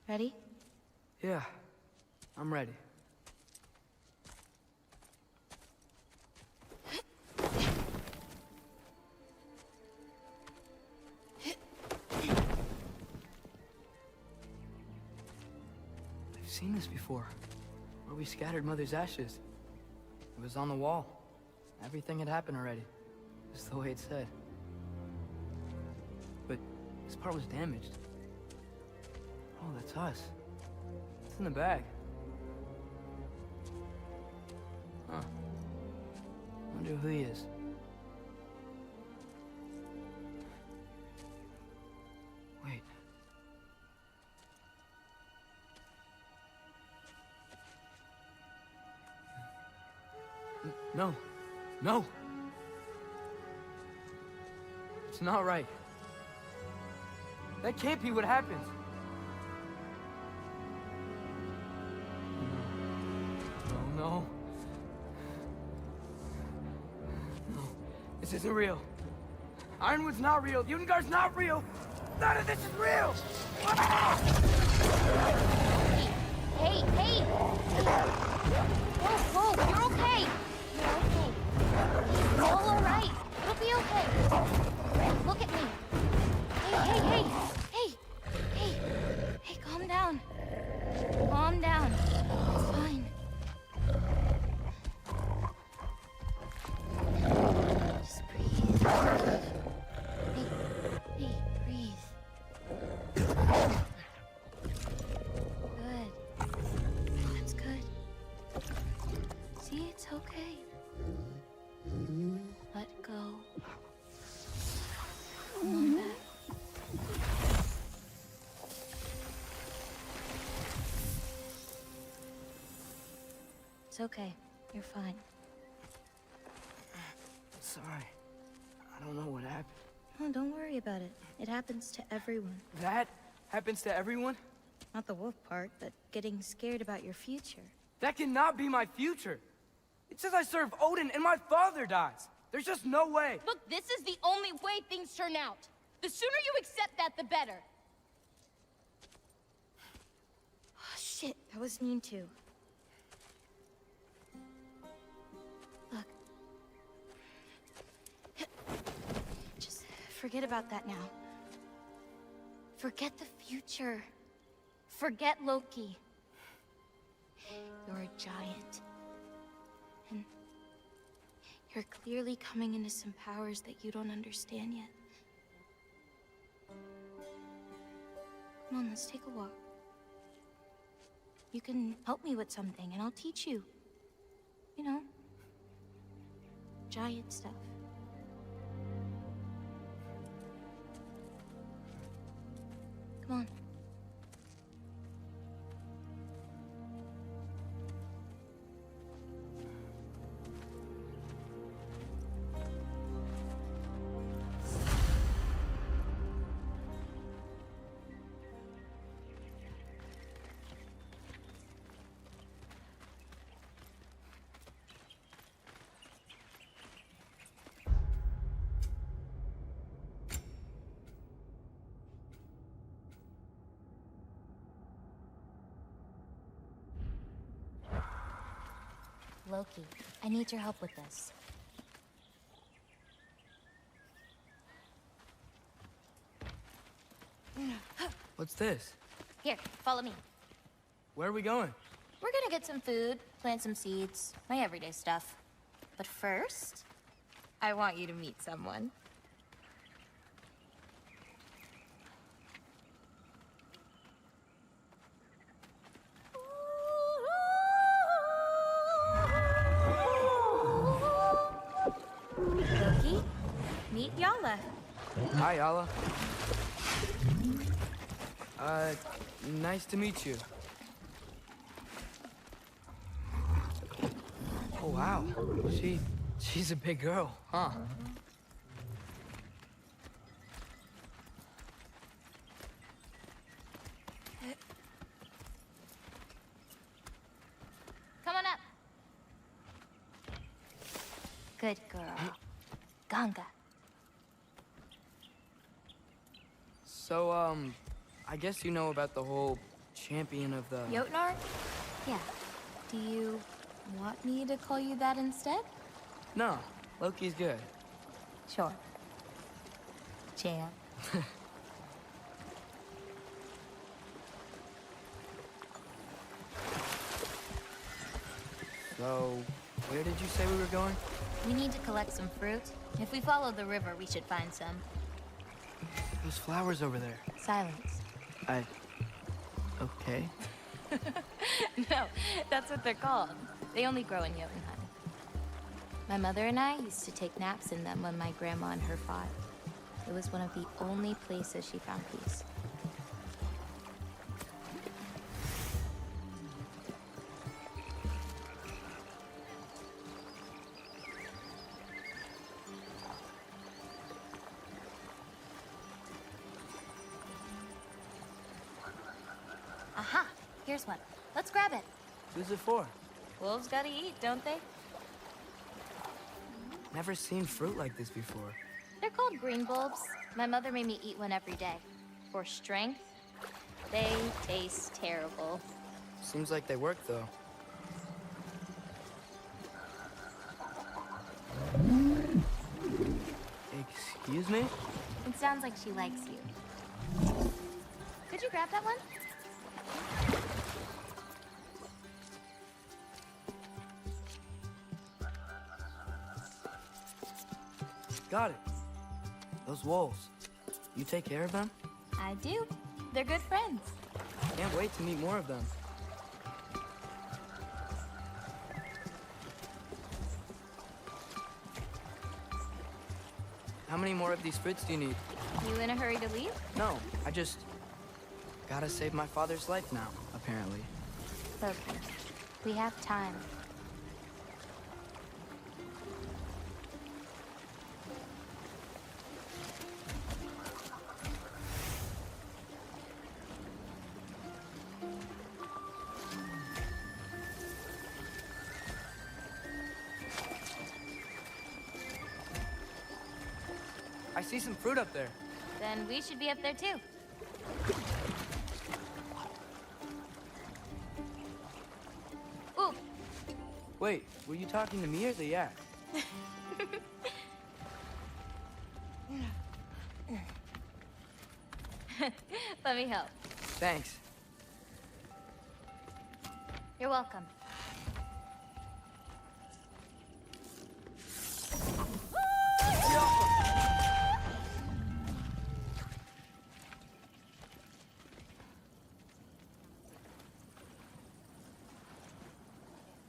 H: Ready?
G: Yeah, I'm ready. I've seen this before, where we scattered Mother's ashes. It was on the wall. Everything had happened already, just the way it said. But this part was damaged. Oh, that's us. It's in the bag. Huh. Wonder who he is. Wait. No. No! It's not right. That can't be what happens. No. No. This isn't real. Ironwood's not real. Ungar's not real. None of this is real!
H: Hey! Whoa, you're okay! You're okay. It's all alright. It'll be okay. Look at me. Hey, calm down. Calm down. It's fine. Just breathe. Hey, breathe. Good. That's good. See, it's okay. Let go. Come on back. It's okay. You're fine.
G: Sorry. I don't know what happened.
H: Oh, don't worry about it. It happens to everyone.
G: That happens to everyone?
H: Not the wolf part, but getting scared about your future.
G: That cannot be my future. It says I serve Odin and my father dies. There's just no way.
L: Look, this is the only way things turn out. The sooner you accept that, the better.
H: Oh, shit, that was mean too. Look. Just forget about that now. Forget the future. Forget Loki. You're a giant. And you're clearly coming into some powers that you don't understand yet. Come on, let's take a walk. You can help me with something, and I'll teach you. You know, giant stuff. Come on. Loki. I need your help with this.
G: What's this?
H: Here, follow me.
G: Where are we going?
H: We're gonna get some food, plant some seeds, my everyday stuff. But first, I want you to meet someone. Loki, meet Yala.
G: Hi, Yala. Nice to meet you. Oh, wow. She's a big girl, huh?
H: Come on up. Good girl. Ganga.
G: So, I guess you know about the whole champion of the...
H: Jotnar? Yeah. Do you want me to call you that instead?
G: No, Loki's good.
H: Sure. Champ.
G: So, where did you say we were going?
H: We need to collect some fruit. If we follow the river, we should find some.
G: Those flowers over there.
H: Silence.
G: Okay.
H: No, that's what they're called. They only grow in Jotunheim. My mother and I used to take naps in them when my grandma and her fought. It was one of the only places she found peace. Aha! Here's one. Let's grab it.
G: Who's it for?
H: Wolves gotta eat, don't they?
G: Never seen fruit like this before.
H: They're called green bulbs. My mother made me eat one every day. For strength, they taste terrible.
G: Seems like they work, though. Excuse me?
H: It sounds like she likes you. Could you grab that one?
G: Got it. Those wolves. You take care of them?
H: I do. They're good friends.
G: Can't wait to meet more of them. How many more of these fruits do you need?
H: You in a hurry to leave?
G: No, I just... gotta save my father's life now, apparently.
H: Loki, we have time.
G: I see some fruit up there.
H: Then we should be up there too. Ooh.
G: Wait, were you talking to me or the yak?
H: Let me help.
G: Thanks.
H: You're welcome.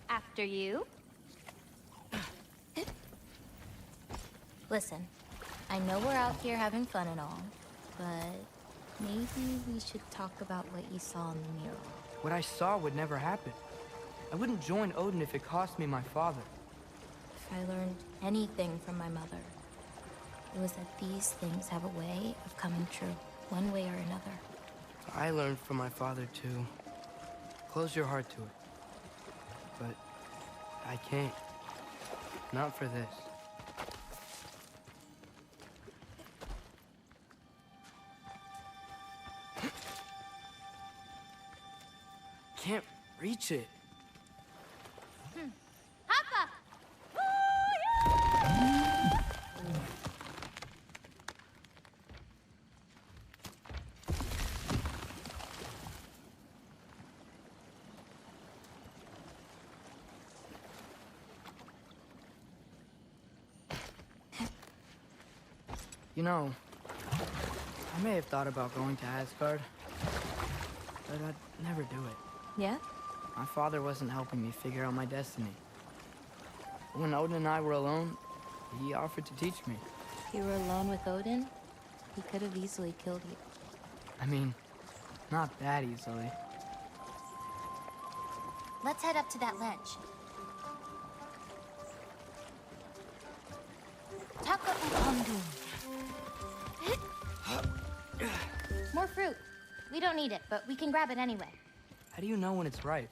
H: After you. Listen, I know we're out here having fun and all, but maybe we should talk about what you saw in the mirror.
G: What I saw would never happen. I wouldn't join Odin if it cost me my father.
H: If I learned anything from my mother, it was that these things have a way of coming true, one way or another.
G: I learned from my father, too. Close your heart to it. But I can't. Not for this. Can't reach it.
H: Hop!
G: You know, I may have thought about going to Asgard, but I'd never do it.
H: Yeah?
G: My father wasn't helping me figure out my destiny. When Odin and I were alone, he offered to teach me.
H: You were alone with Odin? He could have easily killed you.
G: I mean, not that easily.
H: Let's head up to that ledge. Taka Upandu. More fruit. We don't need it, but we can grab it anyway.
G: How do you know when it's ripe?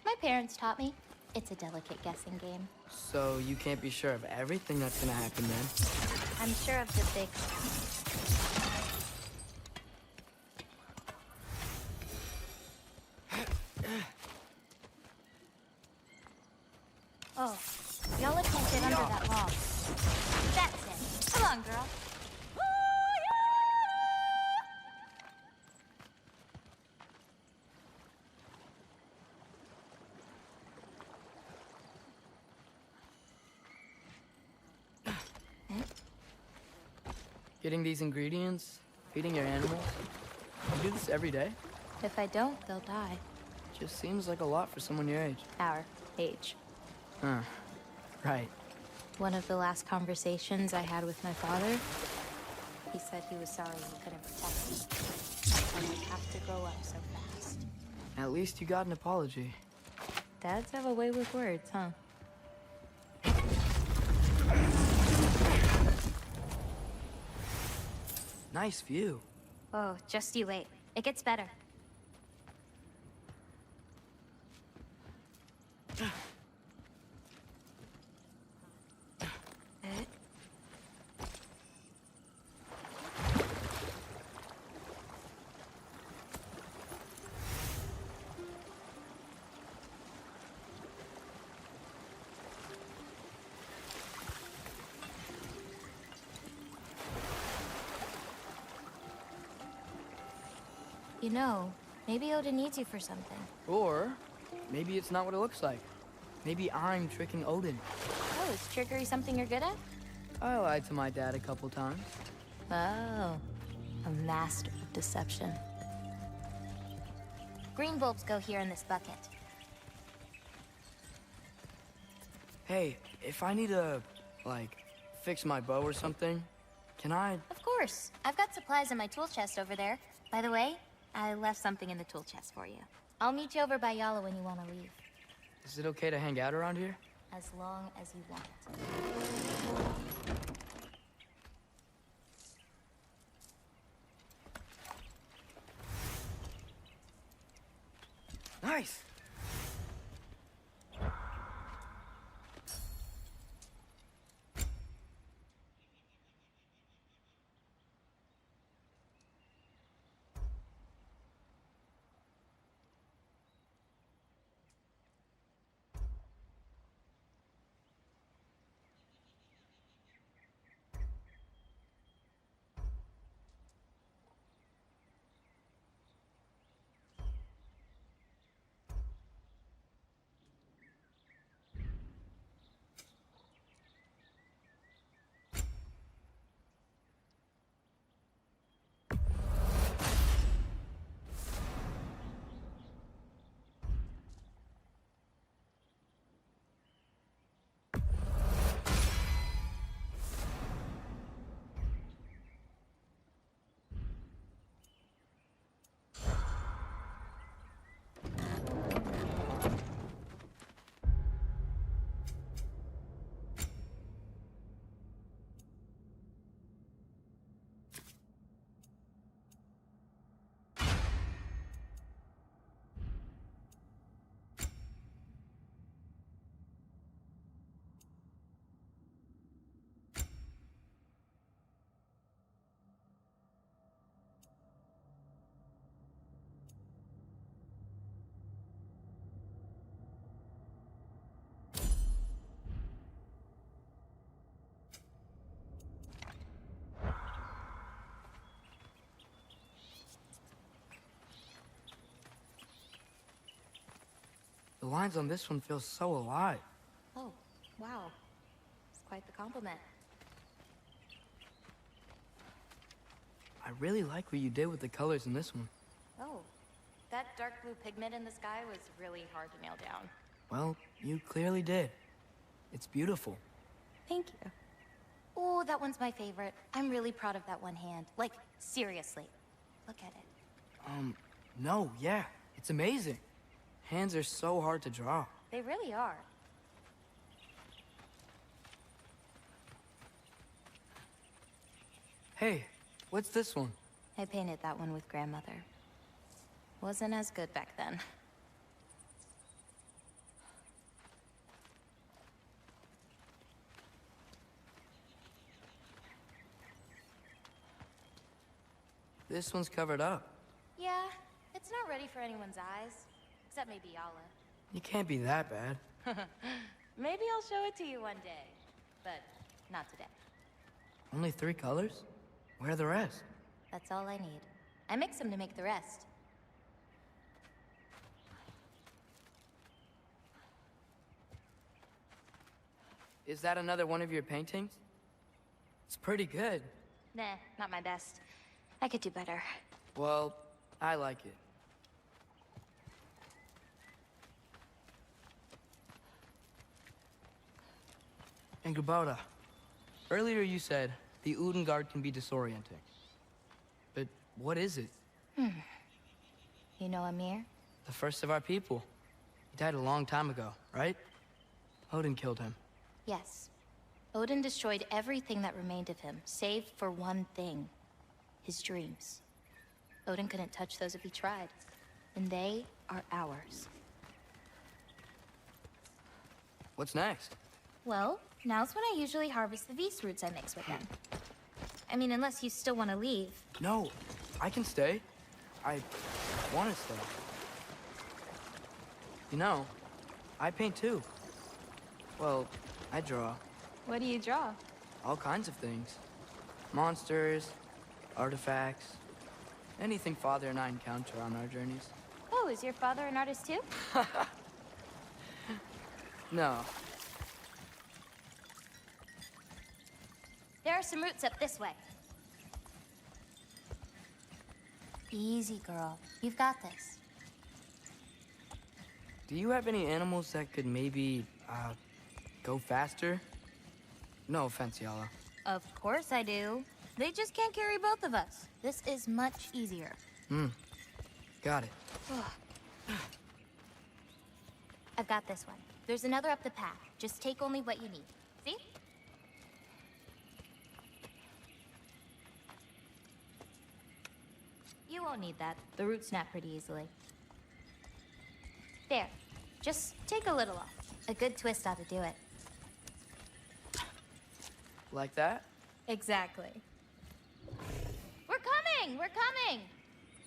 H: My parents taught me. It's a delicate guessing game.
G: So you can't be sure of everything that's gonna happen then?
H: I'm sure of the big ones. Oh, Yola can't get under that log. That's it. Come on, girl.
G: Getting these ingredients, feeding your animals. You do this every day?
H: If I don't, they'll die.
G: Just seems like a lot for someone your age.
H: Our age.
G: Huh. Right.
H: One of the last conversations I had with my father, he said he was sorry he couldn't protect me. And I'd have to grow up so fast.
G: At least you got an apology.
H: Dads have a way with words, huh?
G: Nice view.
H: Oh, just you wait. It gets better. You know, maybe Odin needs you for something.
G: Or maybe it's not what it looks like. Maybe I'm tricking Odin.
H: Oh, is trickery something you're good at?
G: I lied to my dad a couple times.
H: Oh, a master of deception. Green bulbs go here in this bucket.
G: Hey, if I need to, like, fix my bow or something, can I?
H: Of course. I've got supplies in my tool chest over there. By the way, I left something in the tool chest for you. I'll meet you over by Yala when you want to leave.
G: Is it okay to hang out around here?
H: As long as you want.
G: Nice! The lines on this one feel so alive.
H: Oh, wow. It's quite the compliment.
G: I really like what you did with the colors in this one.
H: Oh, that dark blue pigment in the sky was really hard to nail down.
G: Well, you clearly did. It's beautiful.
H: Thank you. Oh, that one's my favorite. I'm really proud of that one hand. Like, seriously. Look at it.
G: No, yeah. It's amazing. Hands are so hard to draw.
H: They really are.
G: Hey, what's this one?
H: I painted that one with grandmother. Wasn't as good back then.
G: This one's covered up.
H: Yeah, it's not ready for anyone's eyes. Except maybe Yala.
G: You can't be that bad.
H: Maybe I'll show it to you one day. But not today.
G: Only 3 colors? Where are the rest?
H: That's all I need. I mix them to make the rest.
G: Is that another one of your paintings? It's pretty good.
H: Nah, not my best. I could do better.
G: Well, I like it. And Gubota, earlier you said the Udengard can be disorienting. But what is it?
H: You know Amir?
G: The first of our people. He died a long time ago, right? Odin killed him.
H: Yes. Odin destroyed everything that remained of him, save for one thing. His dreams. Odin couldn't touch those if he tried. And they are ours.
G: What's next?
H: Well, now's when I usually harvest the Beast roots I mix with them. I mean, unless you still want to leave.
G: No, I can stay. I want to stay. You know, I paint too. Well, I draw.
H: What do you draw?
G: All kinds of things. Monsters, artifacts, anything Father and I encounter on our journeys.
H: Oh, is your father an artist too?
G: No.
H: There are some roots up this way. Easy, girl. You've got this.
G: Do you have any animals that could maybe, go faster? No offense, Yala.
H: Of course I do. They just can't carry both of us. This is much easier.
G: Got it.
H: I've got this one. There's another up the path. Just take only what you need. See? You won't need that. The roots snap pretty easily. There. Just take a little off. A good twist ought to do it.
G: Like that?
H: Exactly. We're coming! We're coming!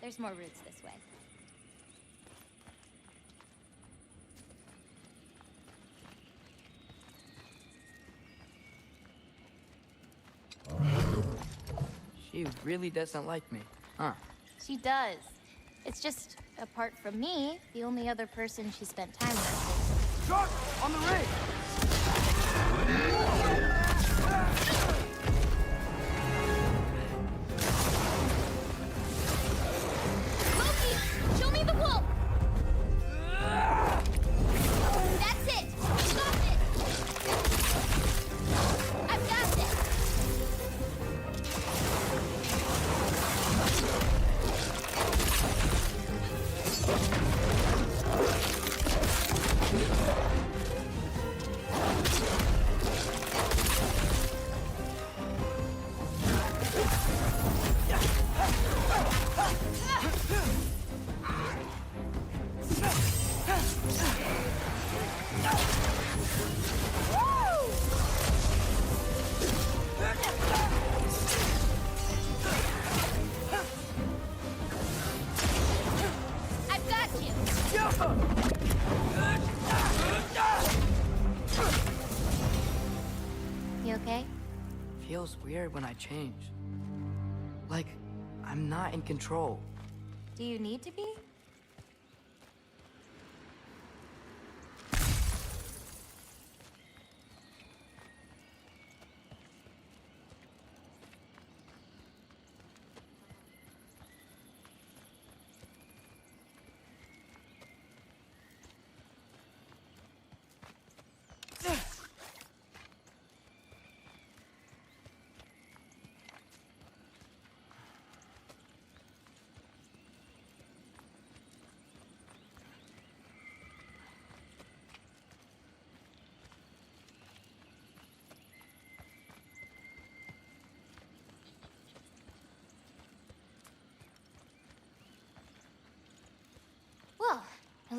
H: There's more roots this way.
G: She really doesn't like me, huh?
H: She does. It's just, apart from me, the only other person she spent time with.
G: Shot! On the ring!
L: Loki! Show me the wolf! That's it! Stop it! I've got this! I've got you!
H: You okay?
G: Feels weird when I change. Like, I'm not in control.
H: Do you need to be?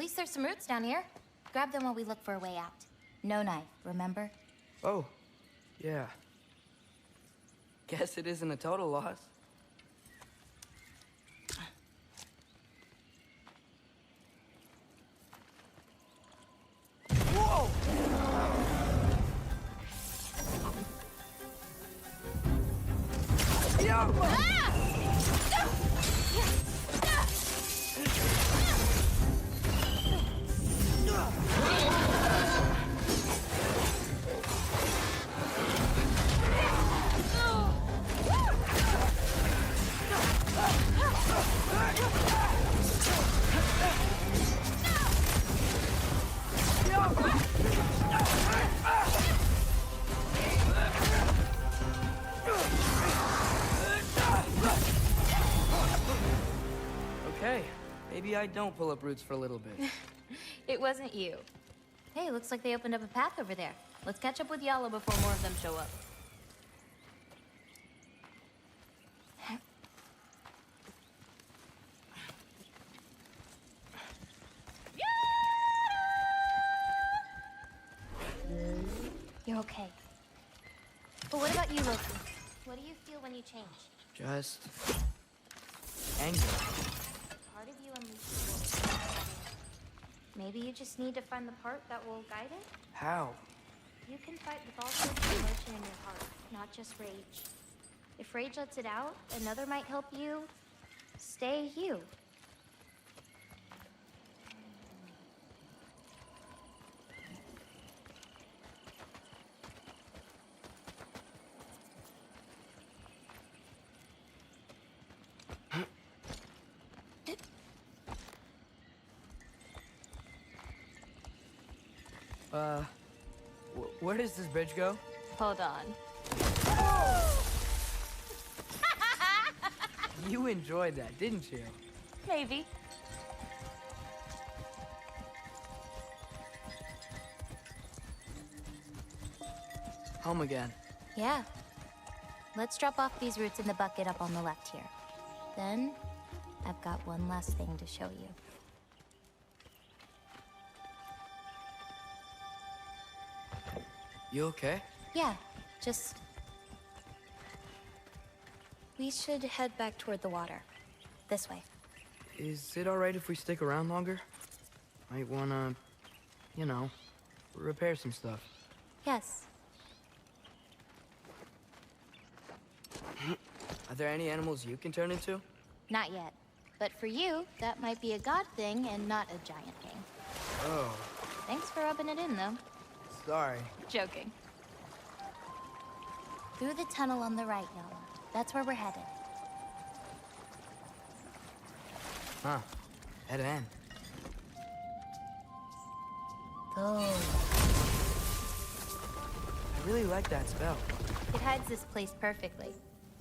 H: least there's some roots down here. Grab them while we look for a way out. No knife, remember?
G: Oh, yeah. Guess it isn't a total loss. Whoa! Okay, maybe I don't pull up roots for a little bit.
H: It wasn't you. Hey, looks like they opened up a path over there. Let's catch up with Yala before more of them show up. You're okay. But what about you, Loki? What do you feel when you change?
G: Just anger.
H: Part of you unleashes. Maybe you just need to find the part that will guide it?
G: How?
H: You can fight with all sorts of emotion in your heart, not just rage. If rage lets it out, another might help you stay you.
G: Where does this bridge go?
H: Hold on.
G: You enjoyed that, didn't you?
H: Maybe.
G: Home again.
H: Yeah. Let's drop off these roots in the bucket up on the left here. Then, I've got one last thing to show you.
G: You okay?
H: Yeah, just... We should head back toward the water. This way.
G: Is it alright if we stick around longer? Might wanna, you know, repair some stuff.
H: Yes.
G: Are there any animals you can turn into?
H: Not yet. But for you, that might be a god thing and not a giant thing.
G: Oh.
H: Thanks for rubbing it in, though.
G: Sorry.
H: Joking. Through the tunnel on the right, Yala. That's where we're headed.
G: Huh. Head in.
H: Oh.
G: I really like that spell.
H: It hides this place perfectly.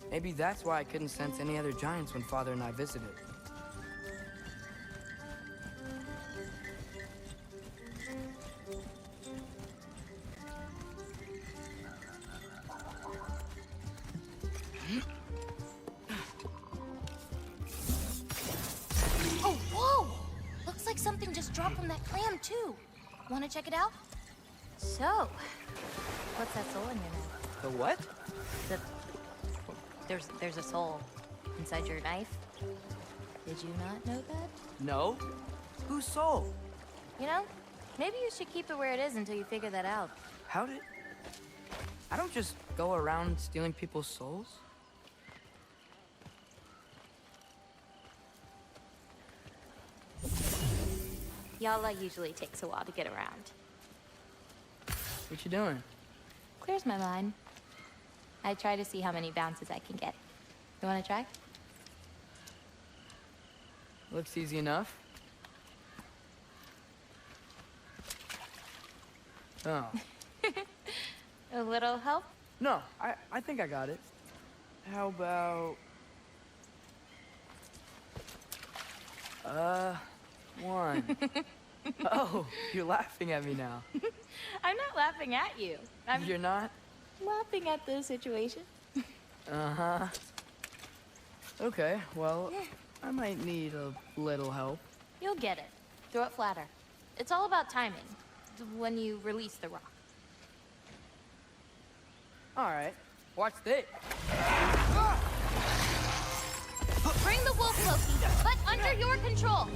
G: Maybe that's why I couldn't sense any other giants when Father and I visited.
H: Oh, whoa! Looks like something just dropped from that clam, too. Want to check it out? So, what's that soul in your knife?
G: The what?
H: There's a soul inside your knife. Did you not know that?
G: No? Whose soul?
H: You know, maybe you should keep it where it is until you figure that out.
G: How did... I don't just go around stealing people's souls.
H: Yala usually takes a while to get around.
G: What you doing?
H: Clears my mind. I try to see how many bounces I can get. You want to try?
G: Looks easy enough. Oh.
H: A little help?
G: No, I think I got it. How about... one. Oh, you're laughing at me now.
H: I'm not laughing at you.
G: You're not?
H: Laughing at the situation.
G: Uh-huh. Okay, well, I might need a little help.
H: You'll get it. Throw it flatter. It's all about timing. When you release the rock.
G: Alright, watch this.
H: Bring the wolf, Loki, but under your control.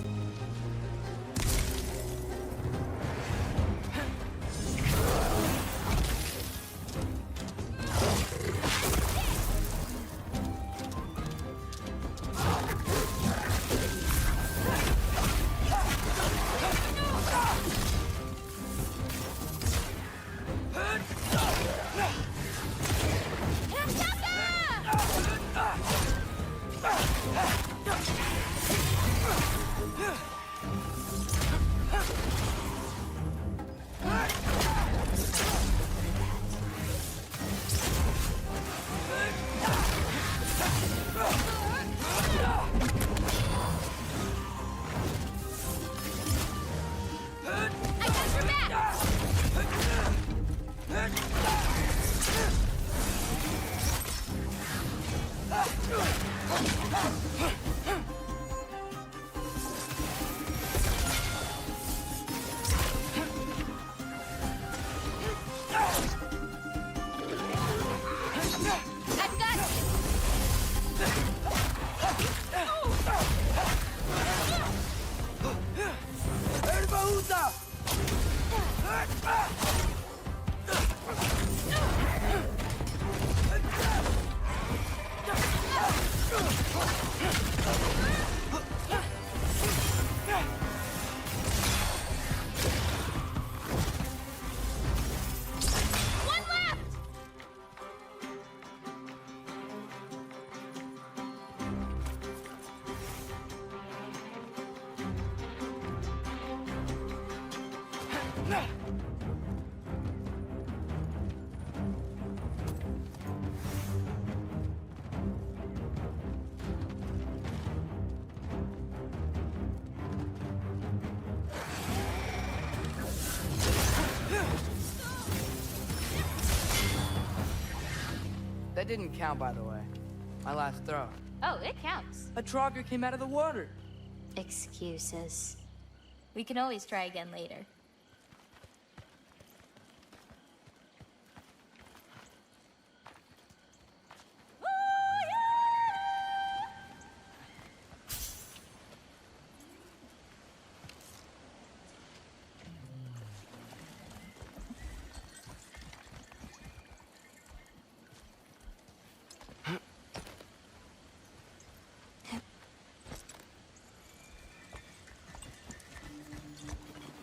G: That didn't count, by the way. My last throw.
H: Oh, it counts.
G: A Trogger came out of the water.
H: Excuses. We can always try again later.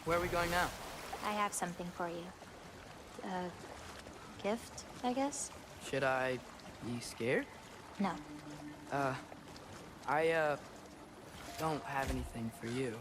G: Where are we going now?
H: I have something for you. A gift, I guess?
G: Should I be scared?
H: No.
G: I don't have anything for you.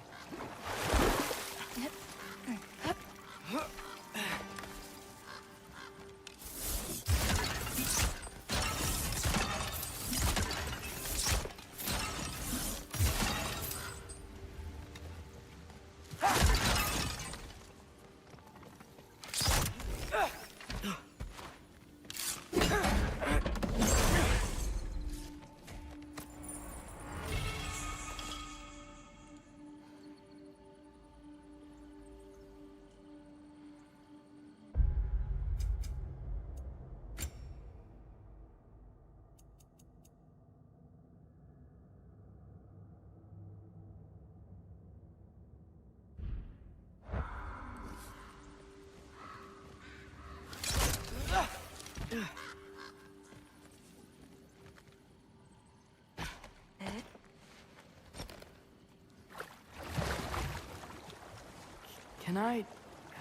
G: Can I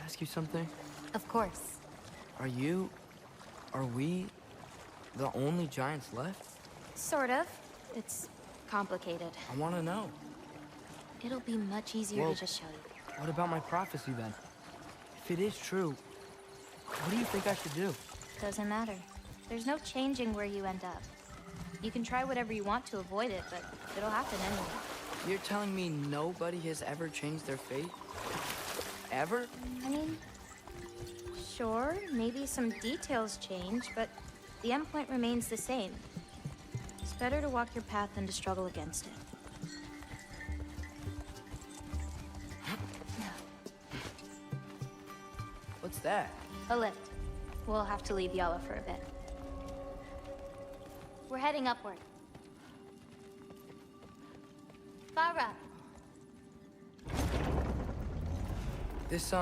G: ask you something?
H: Of course.
G: Are we the only giants left?
H: Sort of. It's complicated.
G: I want to know.
H: It'll be much easier
G: Well,
H: to just show you.
G: What about my prophecy then? If it is true, what do you think I should do?
H: Doesn't matter. There's no changing where you end up. You can try whatever you want to avoid it, but it'll happen anyway.
G: You're telling me nobody has ever changed their fate? Ever?
H: I mean, sure, maybe some details change, but the endpoint remains the same. It's better to walk your path than to struggle against it.
G: What's that?
H: A lift. We'll have to leave Yala for a bit. We're heading upward. Farah!
G: This,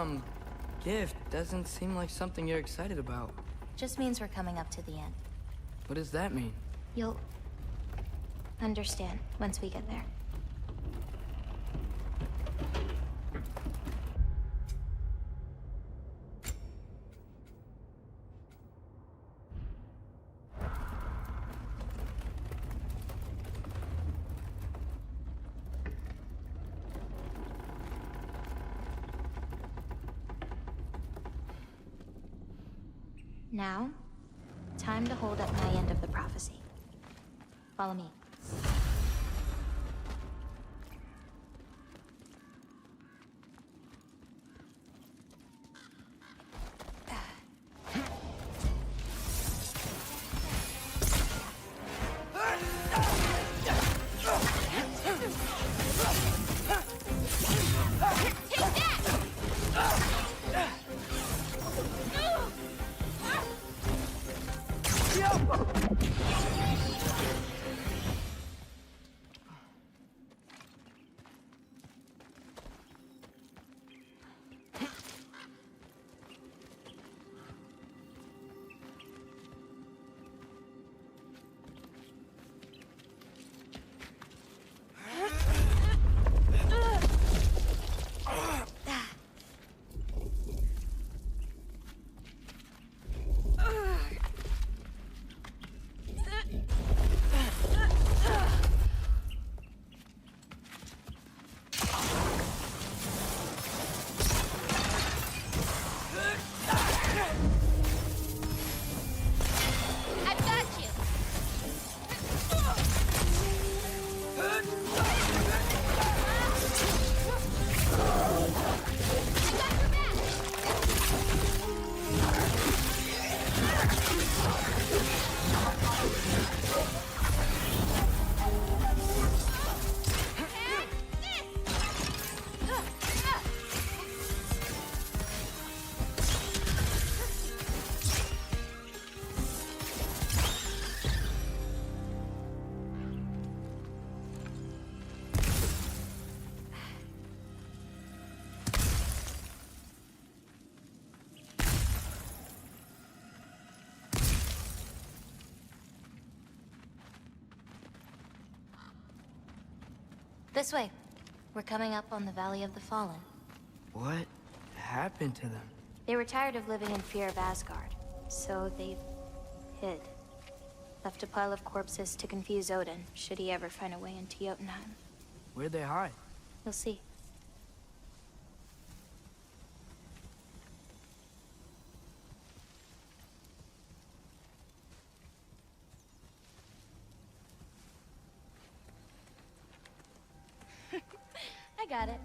G: gift doesn't seem like something you're excited about.
H: Just means we're coming up to the end.
G: What does that mean?
H: You'll understand once we get there. Now, time to hold up my end of the prophecy. Follow me. This way. We're coming up on the Valley of the Fallen.
G: What happened to them?
H: They were tired of living in fear of Asgard, so they hid. Left a pile of corpses to confuse Odin, should he ever find a way into Jotunheim.
G: Where'd they hide?
H: You'll see. I got it.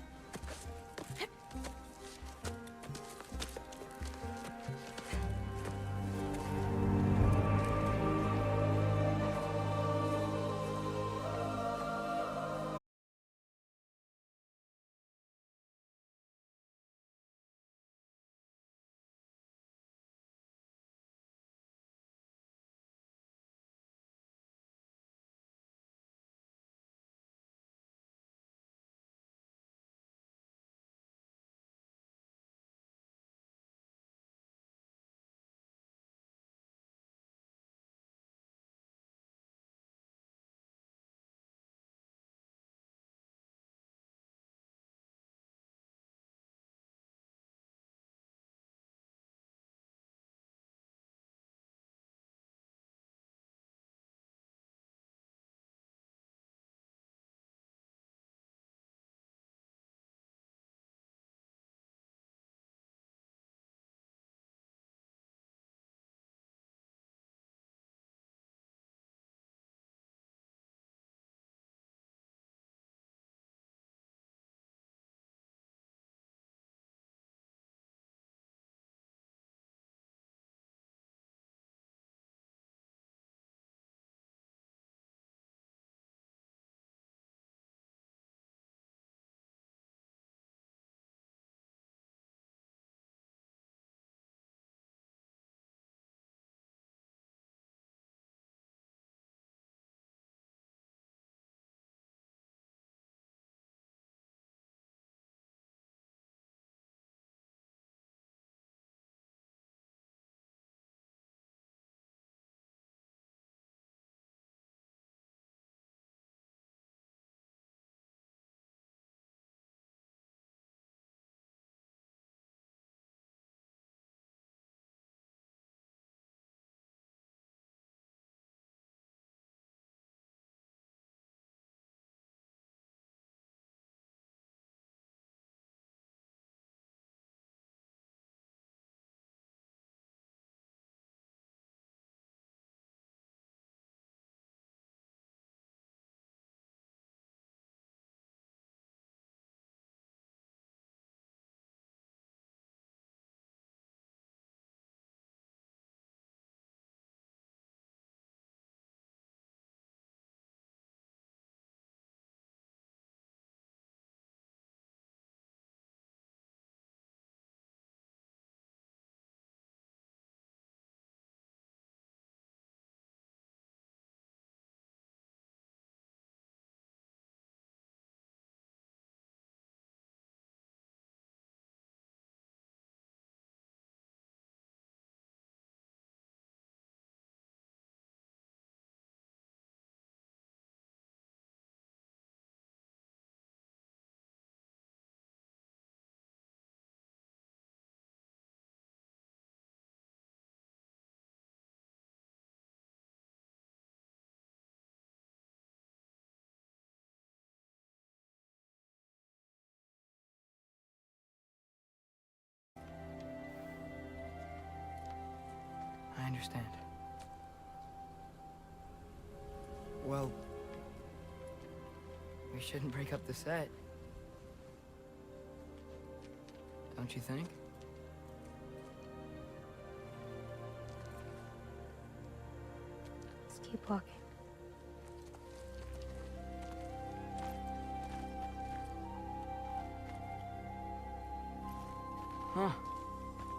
G: understand. Well, we shouldn't break up the set. Don't you think?
H: Let's keep walking.
G: Huh.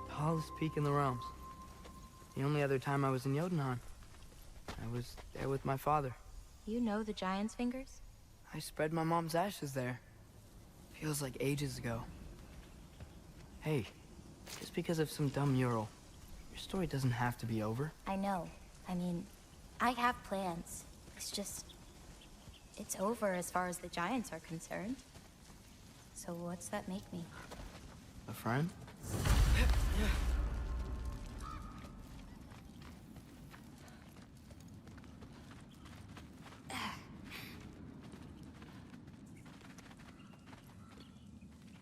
G: Tallest peak in the realms. The only other time I was in Jotunheim. I was there with my father.
H: You know the Giant's Fingers?
G: I spread my mom's ashes there. Feels like ages ago. Hey, just because of some dumb mural, your story doesn't have to be over.
H: I know. I mean, I have plans. It's just... it's over as far as the Giants are concerned. So what's that make me?
G: A friend?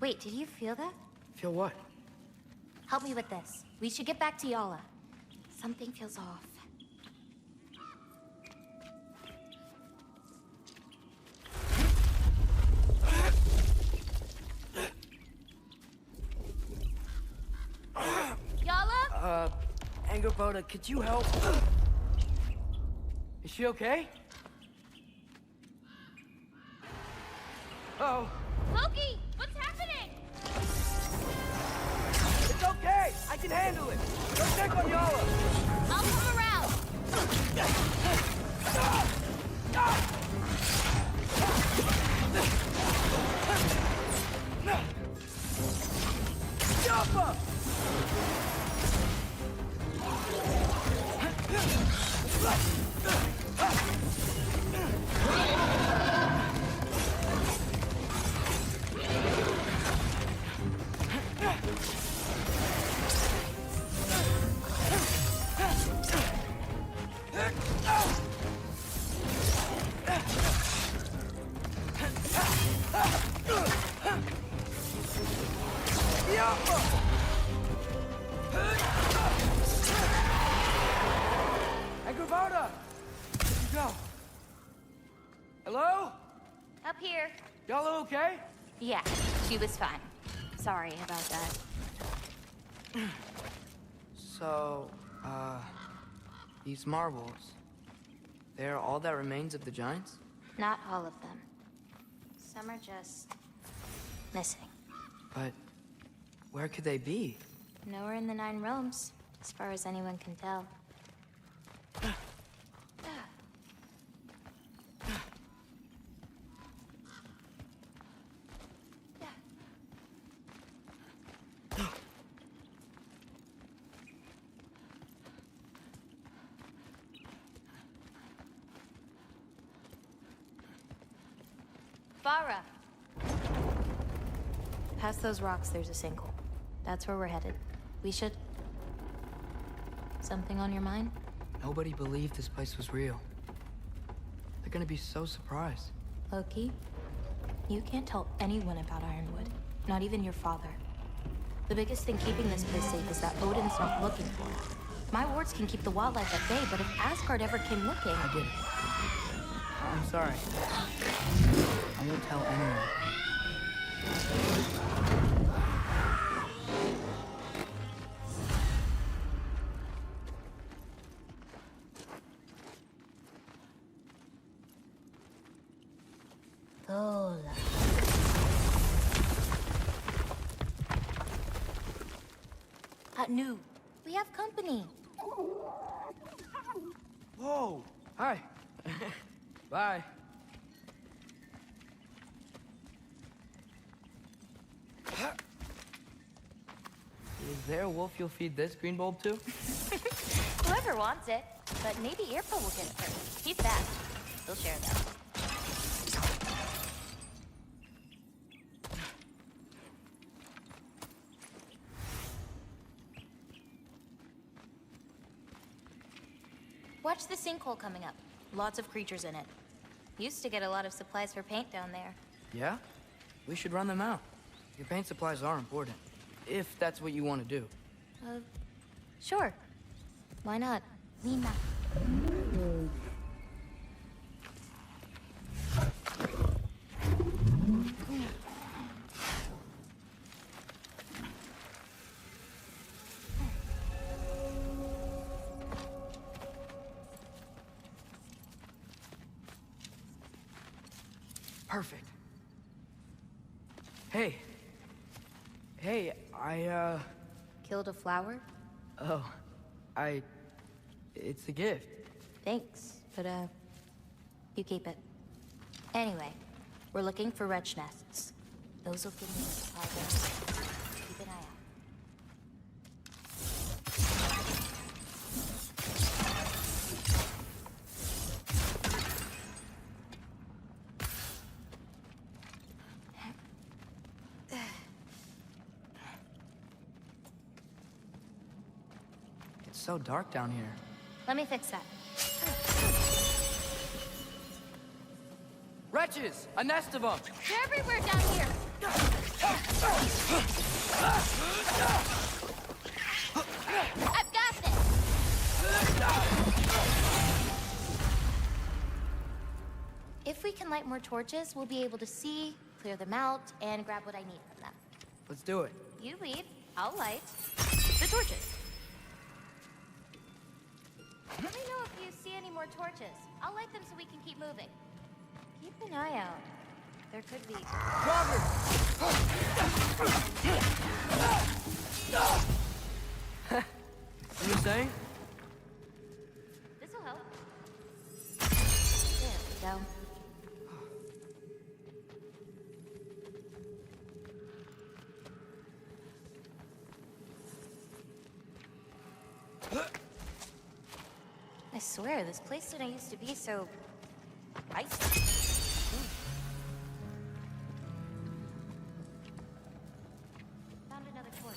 H: Wait, did you feel that?
G: Feel what?
H: Help me with this. We should get back to Yala. Something feels off.
L: Yala?
G: Angerboda, could you help? Is she okay? Oh.
L: Loki, what's happening?
G: It's okay! I can handle it! Go check on Yala!
L: I'll come around.
G: Yappa! Angerboda! Where'd you go? Hello?
H: Up here.
G: Y'all okay?
H: Yeah, she was fine. Sorry about that.
G: So, these marbles, they're all that remains of the Giants?
H: Not all of them. Some are just... missing.
G: But where could they be?
H: Nowhere in the Nine Realms, as far as anyone can tell. Farah! Past those rocks, there's a sinkhole. That's where we're headed. We should... Something on your mind?
G: Nobody believed this place was real. They're gonna be so surprised.
H: Loki, you can't tell anyone about Ironwood. Not even your father. The biggest thing keeping this place safe is that Odin's not looking for it. My wards can keep the wildlife at bay, but if Asgard ever came looking...
G: I get it. I'm sorry. I won't tell anyone.
H: Vola. Nu, we have company.
G: Whoa! Hi. Bye. Is there a wolf you'll feed this green bulb to?
H: Whoever wants it. But maybe Irpa will get it first. He's fast. He'll share that. Watch the sinkhole coming up. Lots of creatures in it. Used to get a lot of supplies for paint down there.
G: Yeah? We should run them out. Your paint supplies are important. If that's what you want to do.
H: Sure. Why not? Lean back.
G: Perfect. Hey. Hey, I,
H: Killed a flower?
G: Oh, it's a gift.
H: Thanks, but, you keep it. Anyway, we're looking for wretch nests. Those will give me a supply there. Keep an eye out.
G: It's so dark down here.
H: Let me fix that.
G: Wretches! A nest of them!
L: They're everywhere down here. I've got this.
H: If we can light more torches, we'll be able to see, clear them out, and grab what I need from them.
G: Let's do it.
H: You lead, I'll light the torches. Let me know if you see any more torches. I'll light them so we can keep moving. Keep an eye out. There could be...
G: What are you saying?
H: This'll help. There we go. I swear, this place didn't used to be so... icy. Found another torch.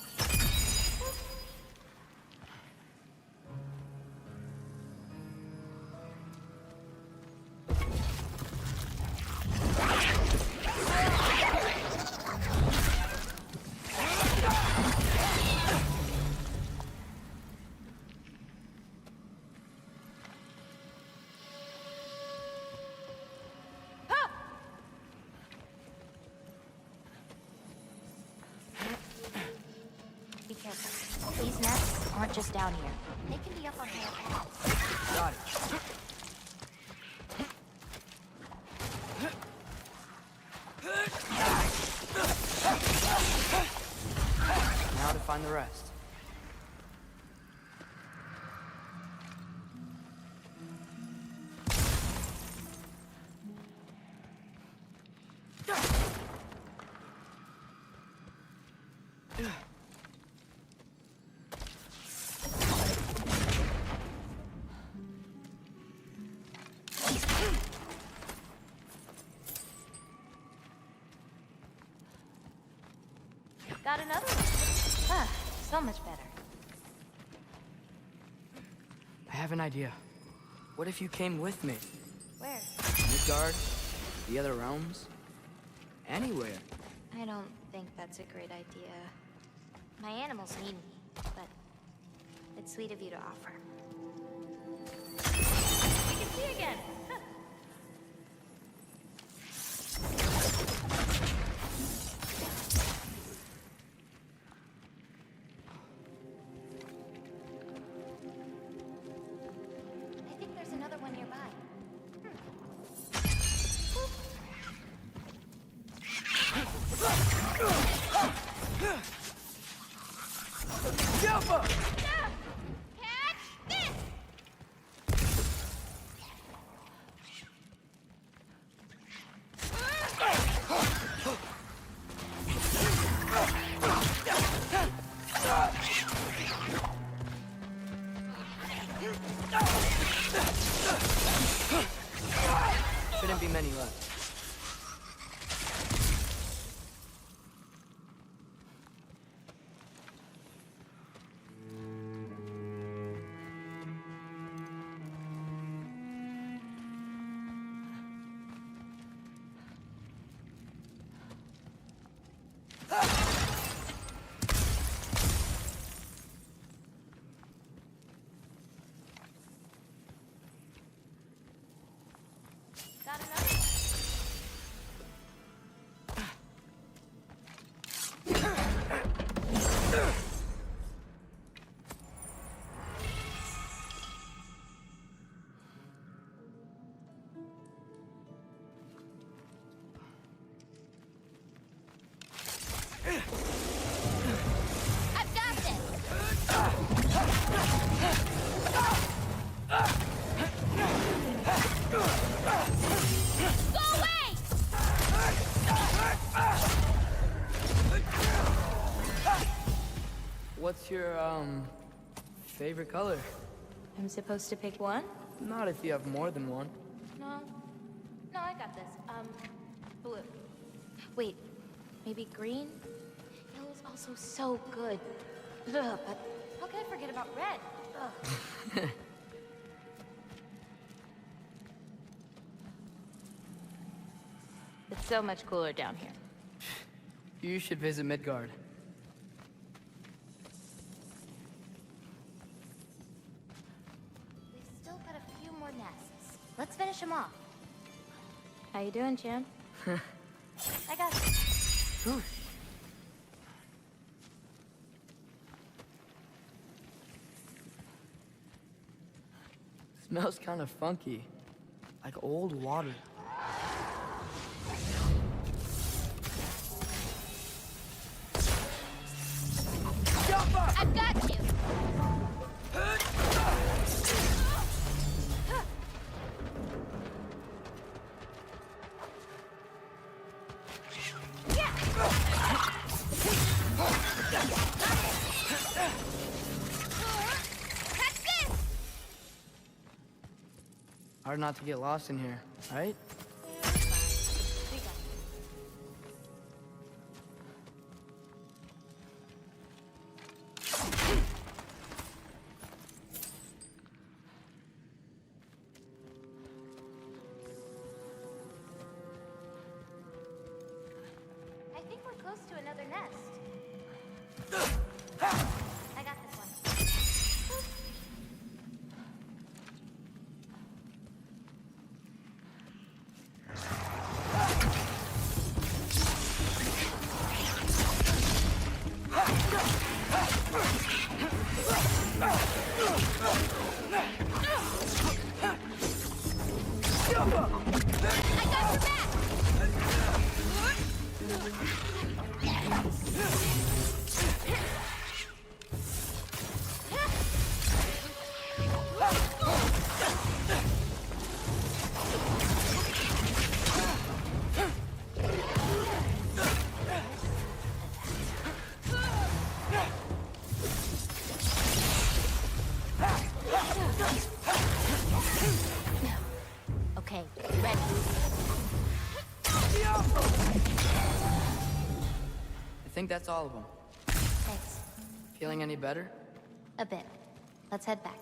H: Be careful. These nests aren't just down here. They can be up on higher walls.
G: Got it. Now to find the rest.
H: Got another one. Ah, so much better.
G: I have an idea. What if you came with me?
H: Where?
G: Midgard? The other realms? Anywhere.
H: I don't think that's a great idea. My animals need me, but it's sweet of you to offer. We can see again! I think there's another one nearby.
G: Jumper!
L: Catch this!
G: Shouldn't be many left. What's your, favorite color?
H: I'm supposed to pick one?
G: Not if you have more than one.
H: No. No, I got this. Blue. Wait, maybe green? Yellow's also so good. Ugh, but how can I forget about red? Ugh. It's so much cooler down here.
G: You should visit Midgard.
H: We've still got a few more nests. Let's finish them off. How you doing, Chan? I got this.
G: Ooh. Smells kind of funky. Like old water.
H: I've got you!
G: Hard not to get lost in here, right?
H: I think we're close to another nest. I got this one. I got your back! Okay, ready.
G: I think that's all of them.
H: Thanks.
G: Feeling any better?
H: A bit. Let's head back.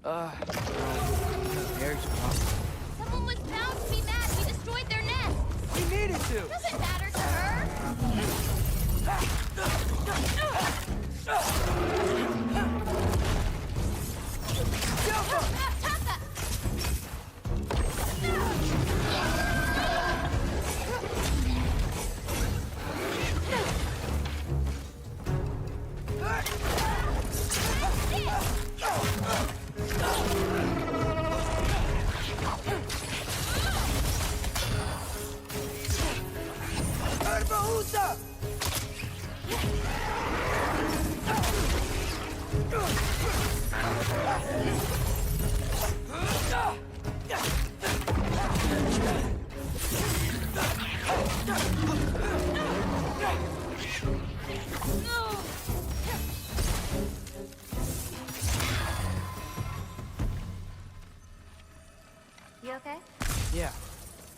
H: I've got
G: Eric's problem.
H: Someone was bound to be mad we destroyed their nest.
G: We needed to!
H: Doesn't matter to her. Taka! You okay?
G: Yeah.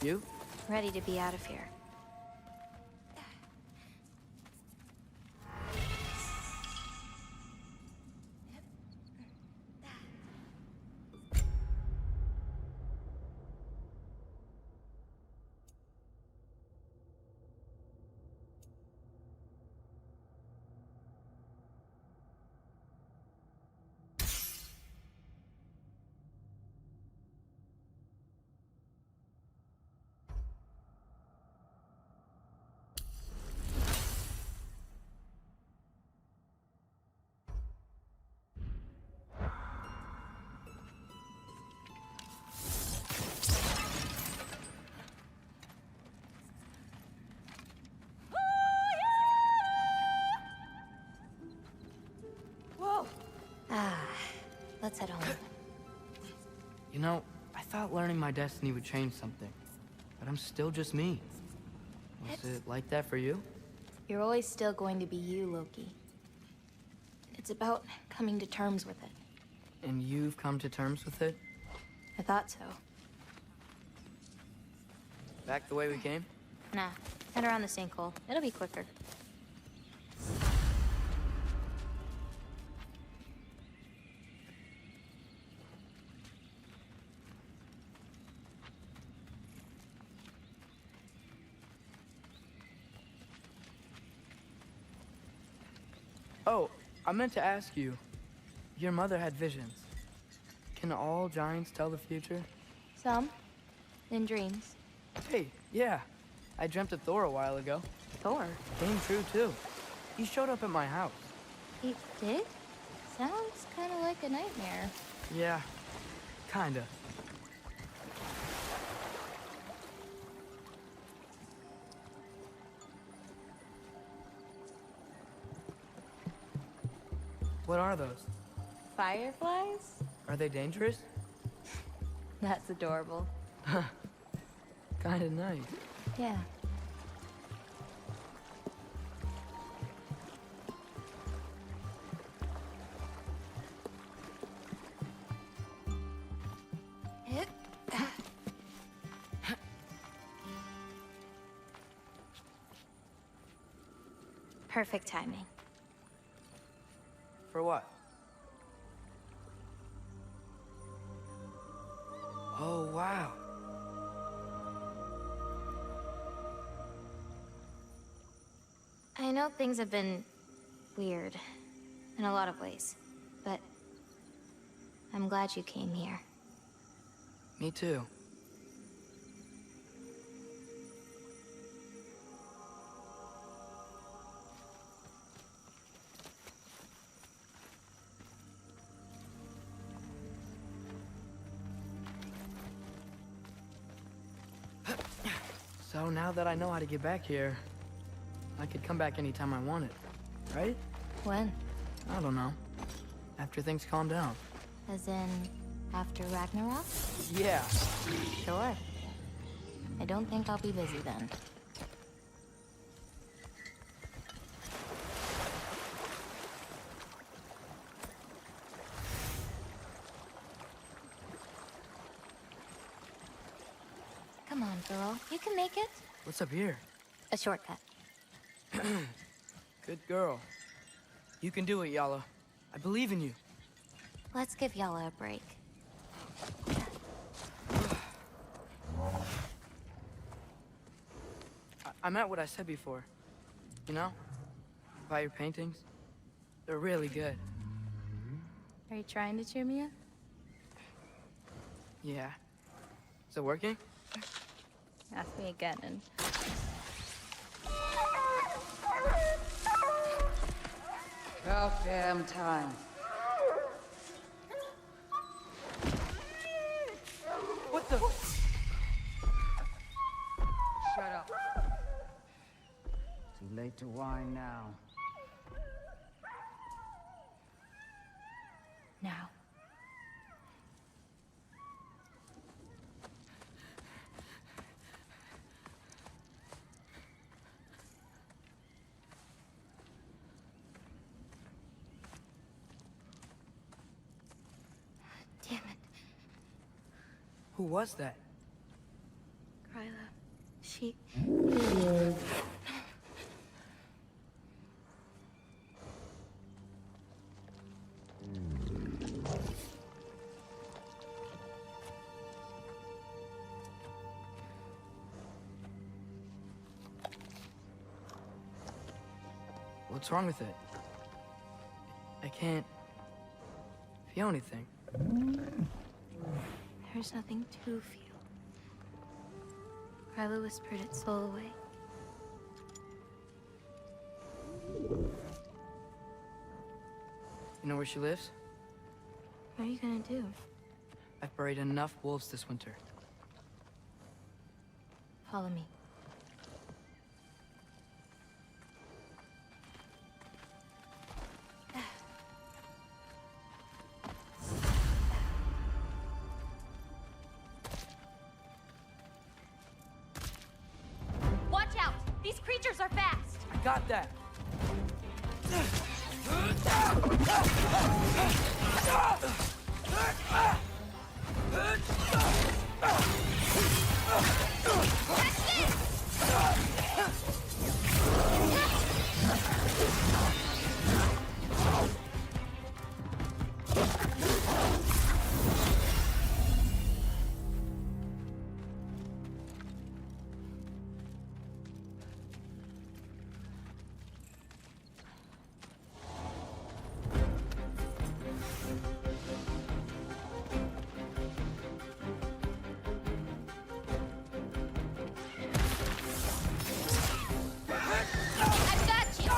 G: You?
H: Ready to be out of here. Let's head home.
G: You know, I thought learning my destiny would change something. But I'm still just me. Was it like that for you?
H: You're always still going to be you, Loki. It's about coming to terms with it.
G: And you've come to terms with it?
H: I thought so.
G: Back the way we came?
H: Nah, head around the sinkhole. It'll be quicker.
G: Oh, I meant to ask you. Your mother had visions. Can all giants tell the future?
H: Some. In dreams.
G: Hey, yeah. I dreamt of Thor a while ago.
H: Thor?
G: Came true, too. He showed up at my house.
H: He did? Sounds kind of like a nightmare.
G: Yeah, kinda. What are those?
H: Fireflies?
G: Are they dangerous?
H: That's adorable.
G: Kinda nice.
H: Yeah. Perfect timing.
G: For what? Oh, wow.
H: I know things have been weird in a lot of ways, but I'm glad you came here.
G: Me too. So now that I know how to get back here, I could come back anytime I wanted, right?
H: When?
G: I don't know. After things calm down.
H: As in, after Ragnarok?
G: Yeah.
H: Sure. I don't think I'll be busy then. Come on, girl. You can make it.
G: What's up here?
H: A shortcut.
G: Good girl. You can do it, Yala. I believe in you.
H: Let's give Yala a break.
G: I meant what I said before. You know? About your paintings. They're really good.
H: Are you trying to cheer me up?
G: Yeah. Is it working?
H: Ask me again and...
S: About damn time.
G: What the?
S: Shut up. Too late to whine now.
H: Now. Damn it.
G: Who was that?
H: Kryla. She...
G: What's wrong with it? I can't feel anything.
H: There's nothing to feel. Kryla whispered its soul away.
G: You know where she lives?
H: What are you gonna do?
G: I've buried enough wolves this winter.
H: Follow me.
L: creatures are fast!
G: I got that.
L: I've got you!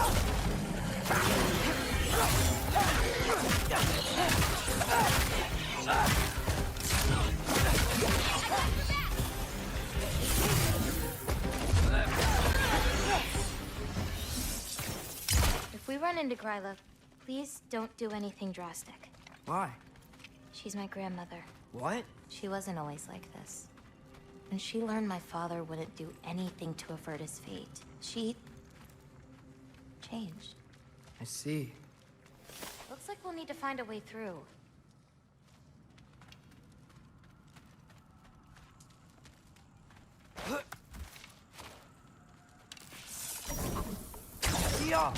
H: If we run into Gryla, please don't do anything drastic.
G: Why?
H: She's my grandmother.
G: What?
H: She wasn't always like this. When she learned my father wouldn't do anything to avert his fate, she changed.
G: I see.
H: Looks like we'll need to find a way through.
G: Yeah.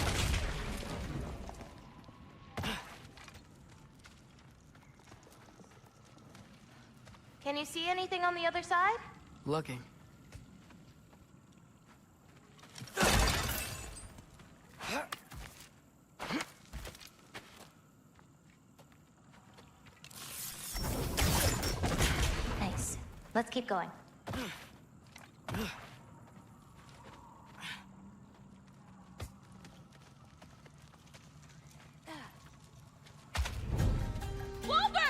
H: Can you see anything on the other side?
G: Looking.
H: Nice. Let's keep going.
L: Walter!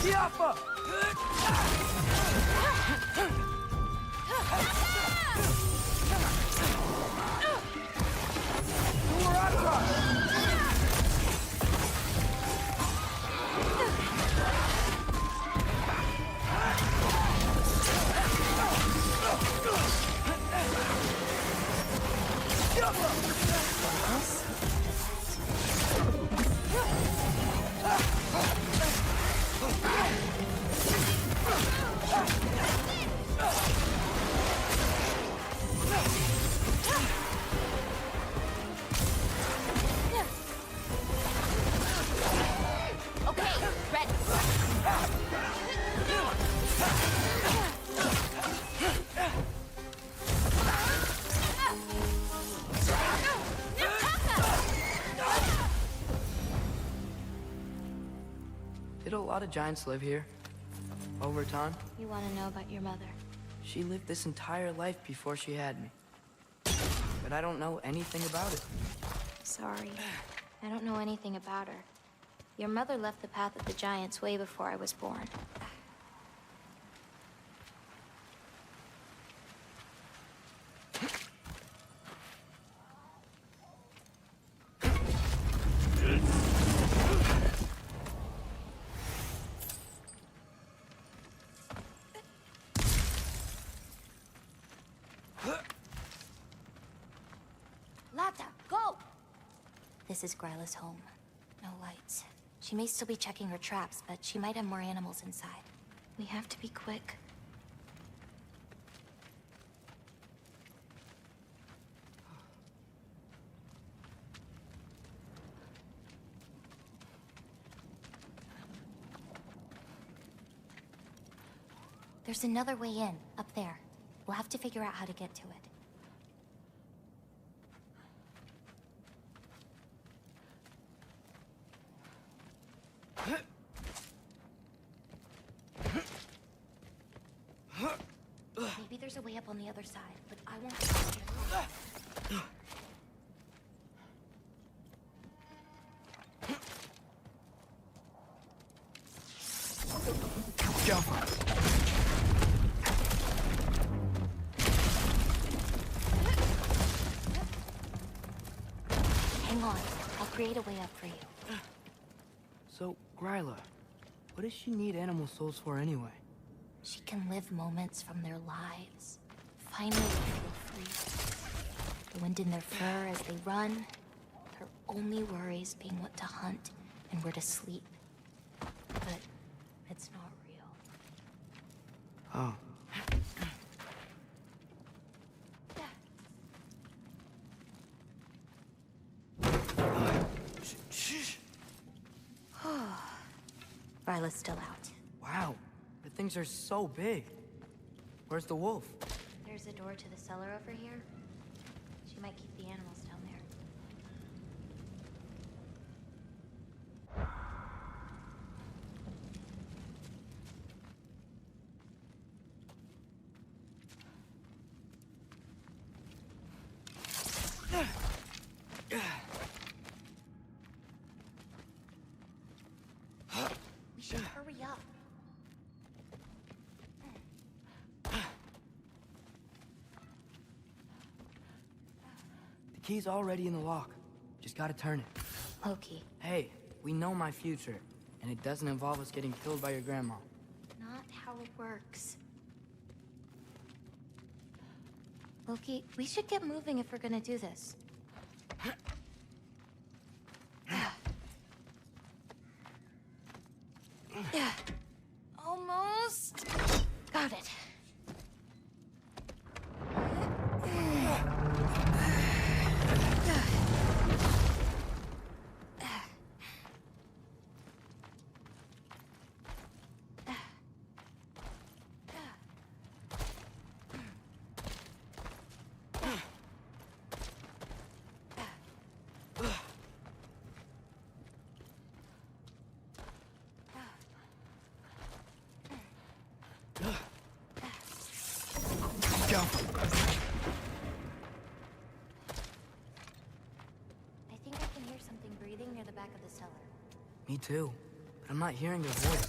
G: Tiafa!
L: Okay, ready.
G: Did a lot of giants live here? Over time?
H: You want to know about your mother?
G: She lived this entire life before she had me. But I don't know anything about it.
H: Sorry. I don't know anything about her. Your mother left the path of the giants way before I was born.
L: Lata, go!
H: This is Gryla's home. No lights. She may still be checking her traps, but she might have more animals inside. We have to be quick. There's another way in, up there. We'll have to figure out how to get to it. Maybe there's a way up on the other side, but I won't get here.
G: Jump.
H: Hang on. I'll create a way up for you.
G: So, Gryla, What does she need animal souls for anyway?
H: She can live moments from their lives. Finally feel free. The wind in their fur as they run. Their only worries being what to hunt and where to sleep. But it's not real.
G: Oh.
H: Ryla's still out.
G: Wow, the things are so big. Where's the wolf?
H: There's a door to the cellar over here. She might keep the animals down there. We should hurry up.
G: The key's already in the lock. Just gotta turn it.
H: Loki.
G: Hey, we know my future, and it doesn't involve us getting killed by your grandma.
H: Not how it works. Loki, we should get moving if we're gonna do this. Almost. Got it.
G: Go.
H: I think I can hear something breathing near the back of the cellar.
G: Me too, but I'm not hearing your voice.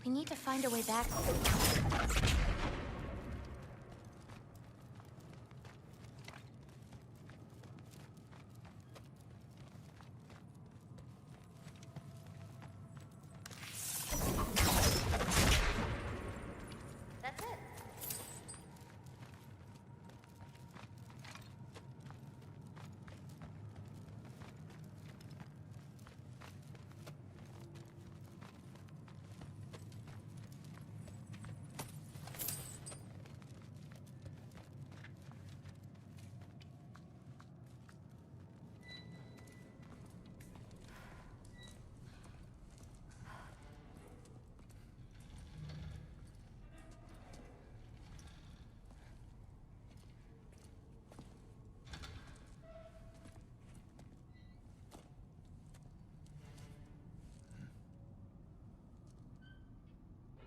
H: We need to find a way back. That's it.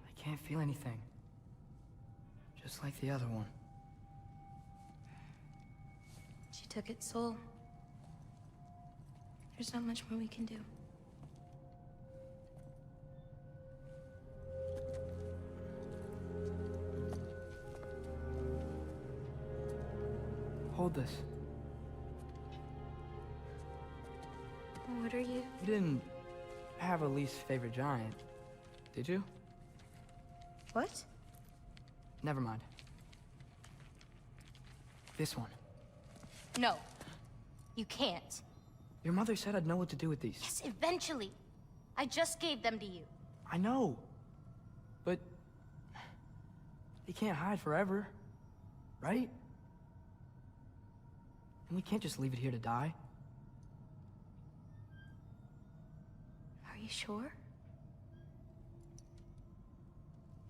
G: I can't feel anything. Just like the other one.
H: She took its soul. There's not much more we can do.
G: Hold this.
H: What are you?
G: You didn't have a least favorite giant, did you?
H: What?
G: Never mind. This one.
H: No. You can't.
G: Your mother said I'd know what to do with these.
H: Yes, eventually. I just gave them to you.
G: I know. But... they can't hide forever. Right? And we can't just leave it here to die.
H: Are you sure?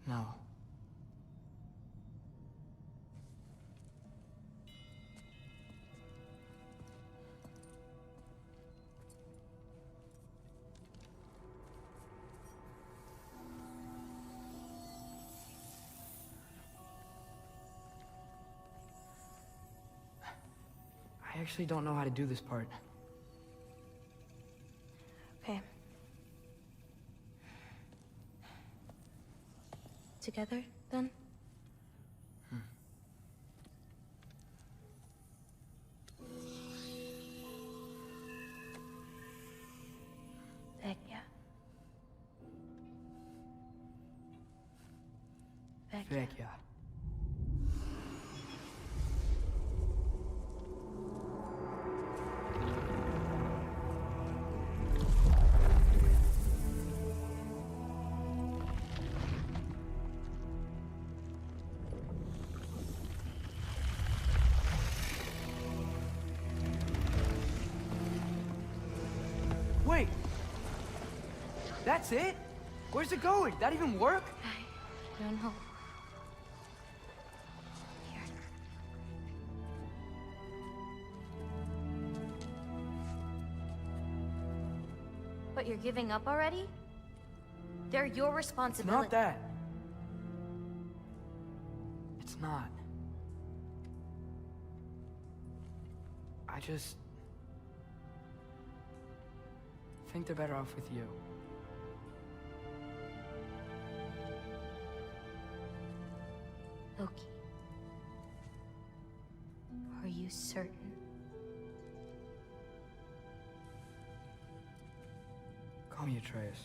G: No. I actually don't know how to do this part.
H: Okay. Together, then? Vecchia.
G: Vecchia. Wait! That's it? Where's it going? That even work?
H: I don't know. Here. What, you're giving up already? They're your
G: It's
H: responsibility.
G: not that. It's not. I just think they're better off with you.
H: Loki. Are you certain?
G: Call me Atreus.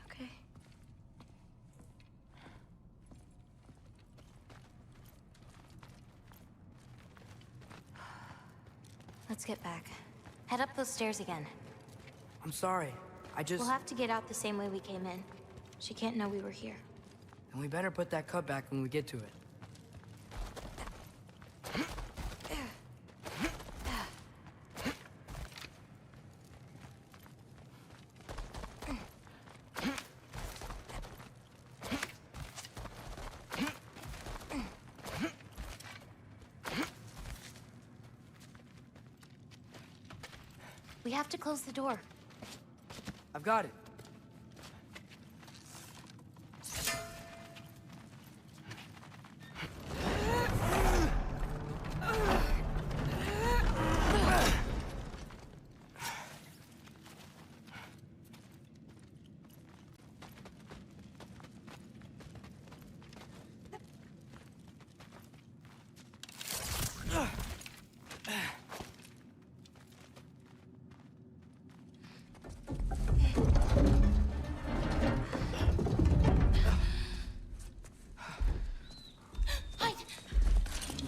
H: Okay. Let's get back. Head up those stairs again.
G: I'm sorry. I just...
H: We'll have to get out the same way we came in. She can't know we were here.
G: And we better put that cut back when we get to it.
H: We have to close the door.
G: I've got it.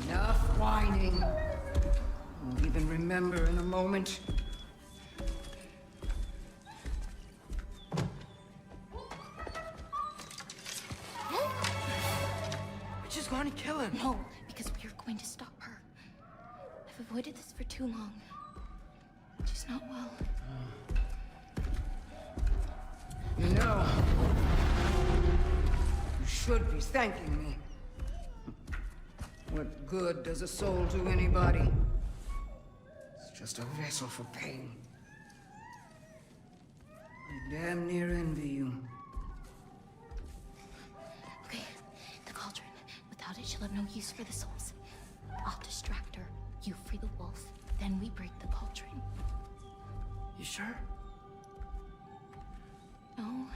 K: Enough whining. Won't even remember in a moment.
G: We're just going to kill him.
H: No, because we are going to stop her. I've avoided this for too long. She's not well.
K: No. You should be thanking me. What good does a soul do anybody? It's just a vessel for pain. I damn near envy you.
H: Okay, the cauldron. Without it, she'll have no use for the souls. I'll distract her. You free the wolf. Then we break the cauldron.
G: You sure?
H: No.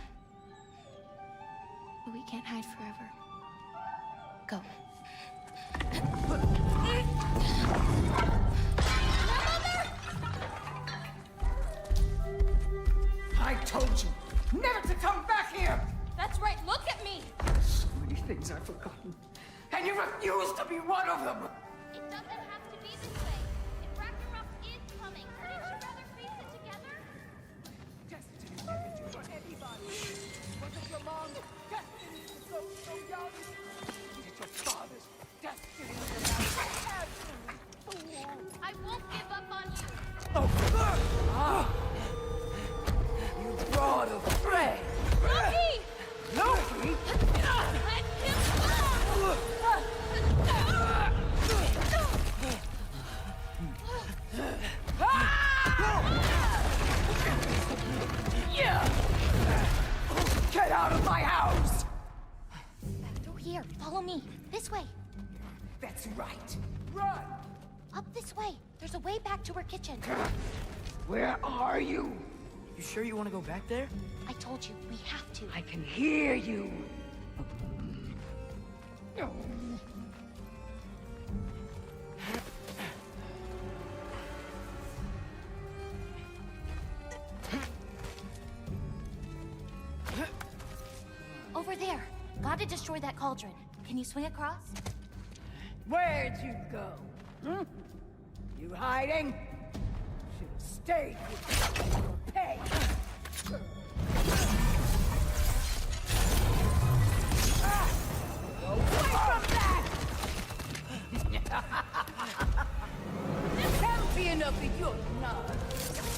H: But we can't hide forever. Go.
K: I told you never to come back here!
L: That's right, look at me!
K: So many things I've forgotten. And you refuse to be one of them!
L: It doesn't have to be this way. If Ragnarok is coming, wouldn't you rather face it together?
K: Destiny never did for anybody. Wasn't your mom's destiny to go so young? It's your father's destiny to die absolute fool.
L: I won't give up on you.
K: You brought a prey!
L: Loki!
K: Loki?
L: Let him go!
K: Get out of my house!
H: Through here. Follow me. This way.
K: right. Run!
H: Up this way. There's a way back to our kitchen.
K: Where are you?
G: You sure you want to go back there?
H: I told you, we have to.
K: I can hear you.
H: Over there. Gotta destroy that cauldron. Can you swing across?
K: Where'd you go? Hmm? You hiding? Should have stayed with your pay. Away from that! This can't be enough of your blood.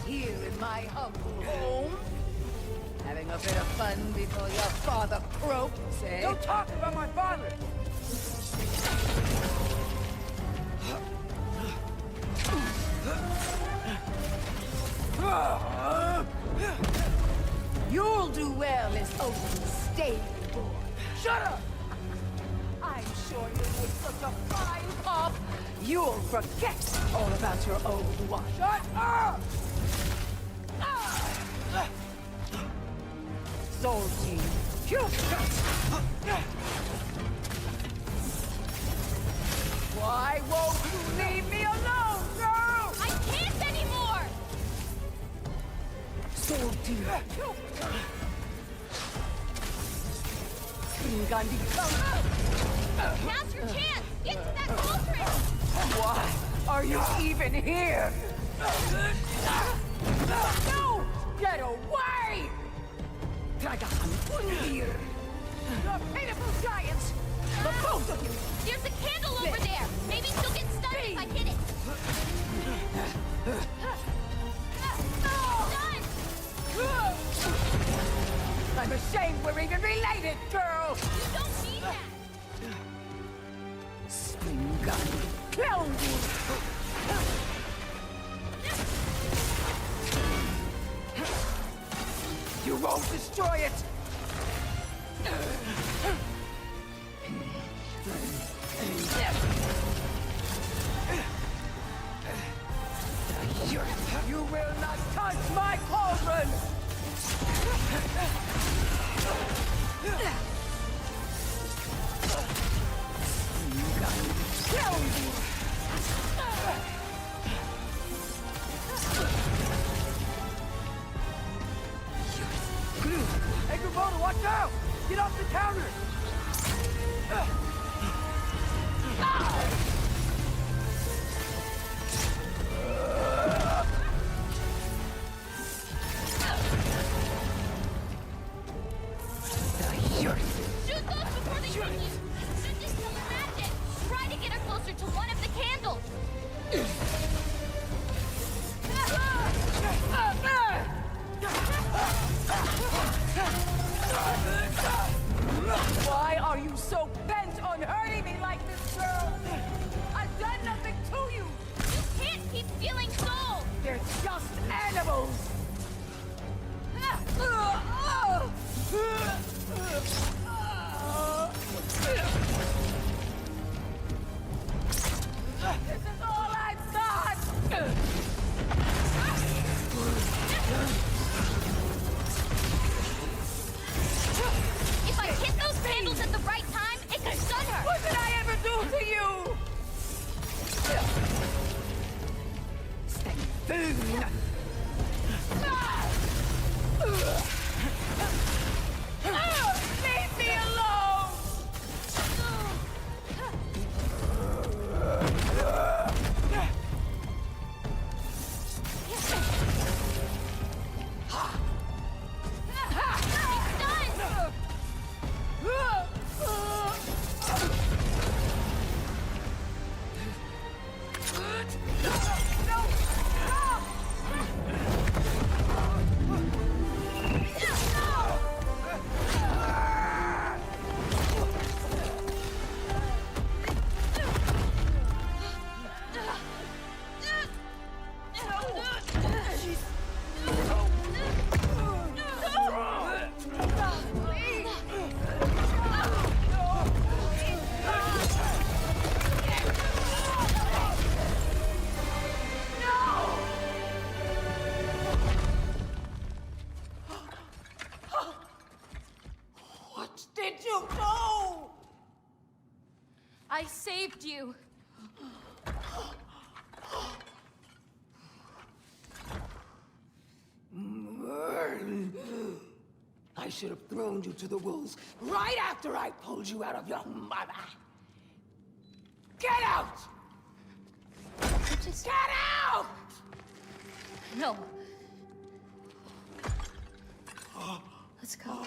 K: Here in my humble home. Having a bit of fun before your father croaks, eh?
G: Don't talk about my father!
K: You'll do well as Odin's stable boy. Shut up! I'm sure you'll make such a fine pop, you'll forget all about your old one. Shut up! Soul Team, why won't you leave me alone, girl?
H: I can't anymore!
K: Soul Team, Gandhi, come!
H: Now's your chance! Get to that cauldron!
K: Why are you even here? No! Get away! Dragahan, you're pitiful giants! The both of you!
H: There's a candle over there! Maybe she'll get stunned if I hit it! Stunned!
K: I'm ashamed we're even related, girl!
H: You don't need that!
K: Spring gun, clown you won't destroy it! You will not touch my cauldron!
G: Hey, Kubota, watch out! Get off the counter!
H: Shoot those before they hit you! Shoot this till magic! Try to get her closer to one of the candles!
K: Why are you so bent on hurting me like this, girl? I've done nothing to you!
H: You can't keep stealing souls!
K: They're just animals! This is all I've got!
H: If I hit those candles at the right time, it could stun her!
K: What did I ever do to you? Leave me alone!
H: deceived you.
K: I should have thrown you to the wolves right after I pulled you out of your mother. Get out! Get out!
H: No. Let's go.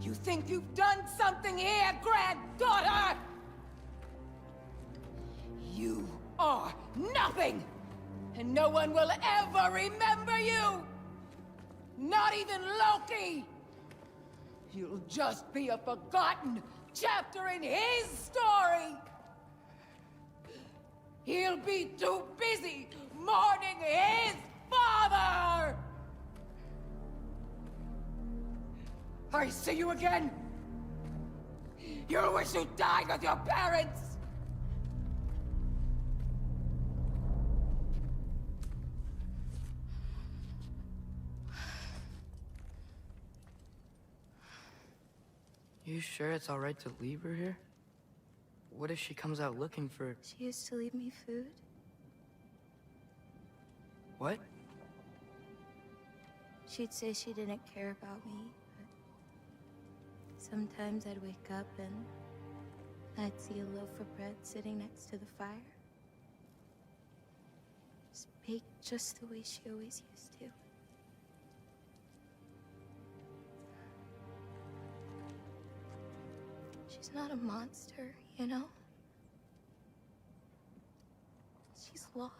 K: You think you've done something here, granddaughter? You are nothing! And no one will ever remember you! Not even Loki! You'll just be a forgotten chapter in his story! He'll be too busy mourning his father! I see you again! You'll wish you died with your parents!
G: You sure it's all right to leave her here? What if she comes out looking for...
H: She used to leave me food.
G: What?
H: She'd say she didn't care about me, but sometimes I'd wake up and I'd see a loaf of bread sitting next to the fire. Just baked just the way she always used to. She's not a monster, you know? She's lost.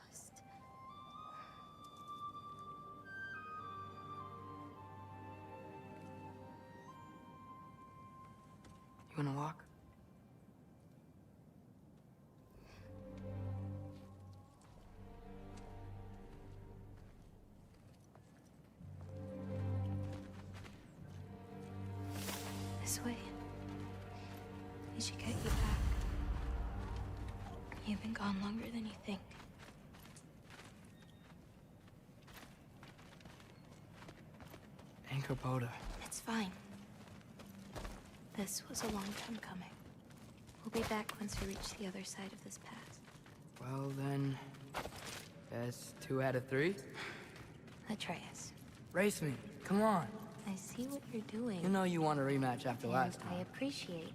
G: You wanna walk?
H: This way. We should get you back. You've been gone longer than you think.
G: Anchorboda.
H: It's fine. This was a long time coming. We'll be back once we reach the other side of this pass.
G: Well then... That's 2 out of 3?
H: Atreus.
G: Race me. Come on.
H: I see what you're doing.
G: You know you want a rematch after last time.
H: I appreciate,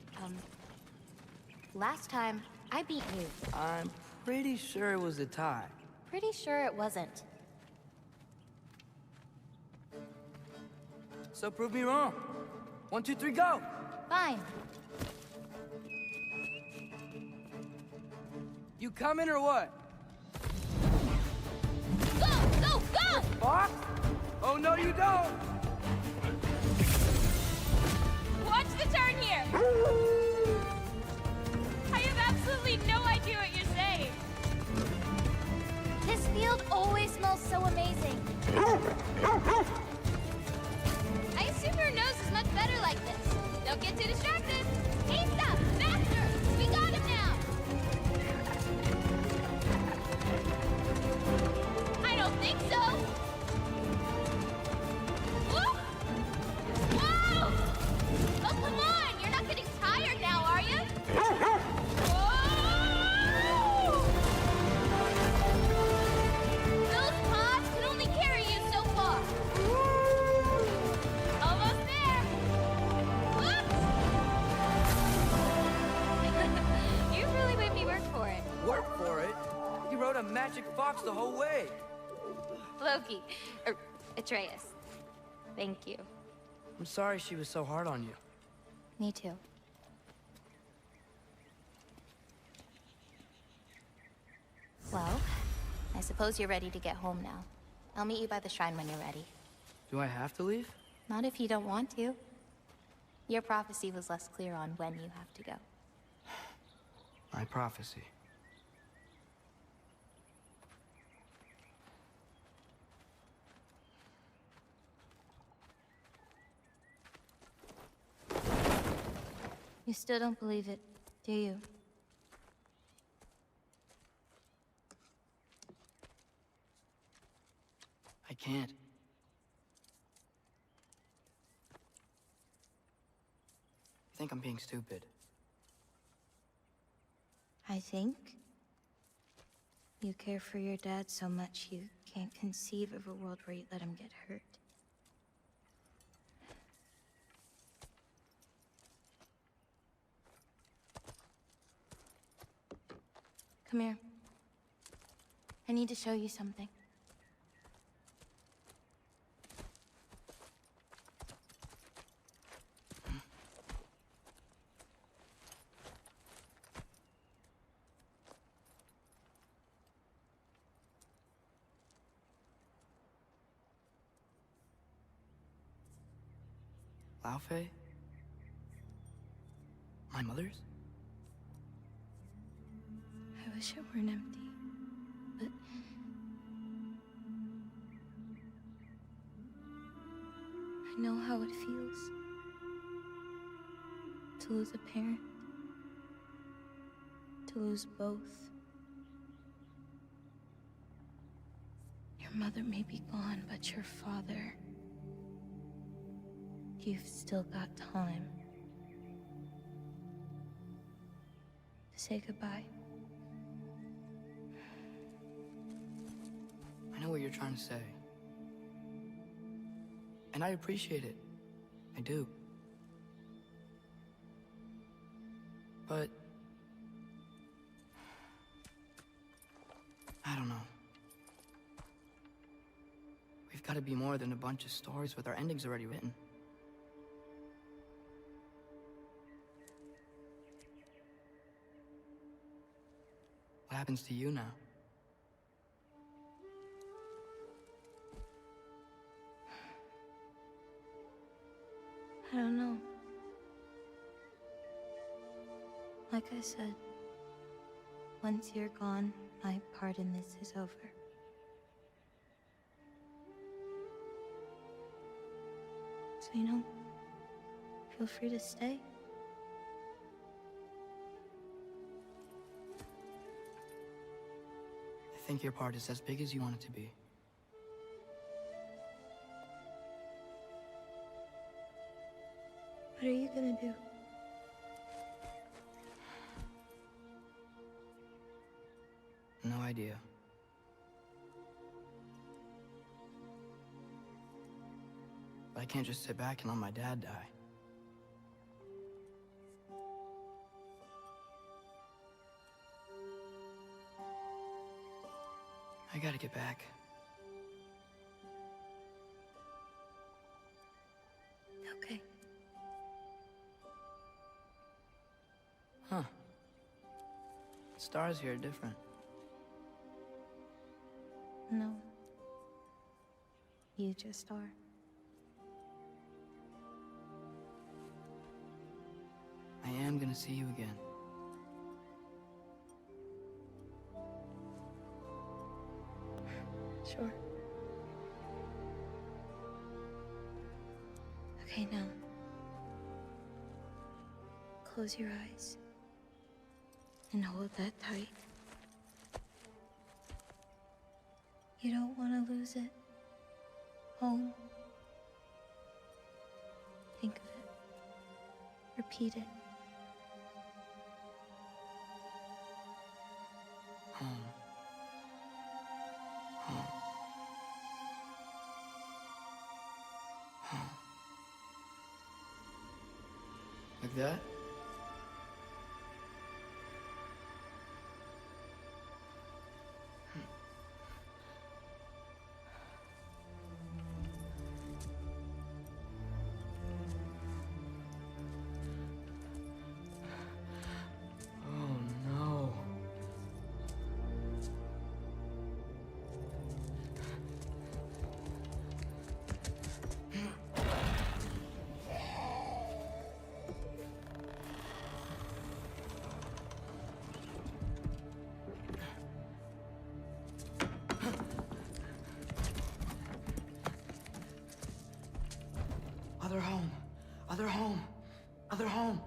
H: last time, I beat you.
G: I'm pretty sure it was a tie.
H: Pretty sure it wasn't.
G: So prove me wrong. 1, 2, 3, go!
H: Fine.
G: You coming or what?
H: Go! Go! Go!
G: Fox? Oh, no, you don't!
H: Watch the turn here! I have absolutely no idea what you're saying. This field always smells so amazing. I assume your nose is much better like this. Don't get too distracted. Hey, stop! Faster! We got him now! I don't think so! Whoa! Whoa! Oh, come on! You're not getting tired now, are you? Whoa! Those paws can only carry you so far. Almost there. Whoops! You really made me work for it.
G: Work for it? You rode a magic fox the whole way.
H: Loki. Atreus. Thank you.
G: I'm sorry she was so hard on you.
H: Me too. Well, I suppose you're ready to get home now. I'll meet you by the shrine when you're ready.
G: Do I have to leave?
H: Not if you don't want to. Your prophecy was less clear on when you have to go.
G: My prophecy.
H: You still don't believe it, do you?
G: I can't. think I'm being stupid.
H: I think you care for your dad so much you can't conceive of a world where you let him get hurt. Come here. I need to show you something.
G: Laufey? My mother's?
H: I wish it weren't empty, but I know how it feels to lose a parent, to lose both. Your mother may be gone, but your father, you've still got time to say goodbye.
G: I know what you're trying to say. And I appreciate it. I do. But I don't know. We've got to be more than a bunch of stories with our endings already written. What happens to you now?
H: I don't know. Like I said, once you're gone, my part in this is over. So, feel free to stay.
G: I think your part is as big as you want it to be.
H: What are you gonna do?
G: No idea. But I can't just sit back and let my dad die. I gotta get back.
H: Okay.
G: Huh. Stars here are different.
H: No. You just are.
G: I am gonna see you again.
H: Sure. Okay, now. Close your eyes. And hold that tight. You don't want to lose it. Home. Think of it. Repeat it.
G: Home. Home. Home. Like that? Other home. Other home. Other home.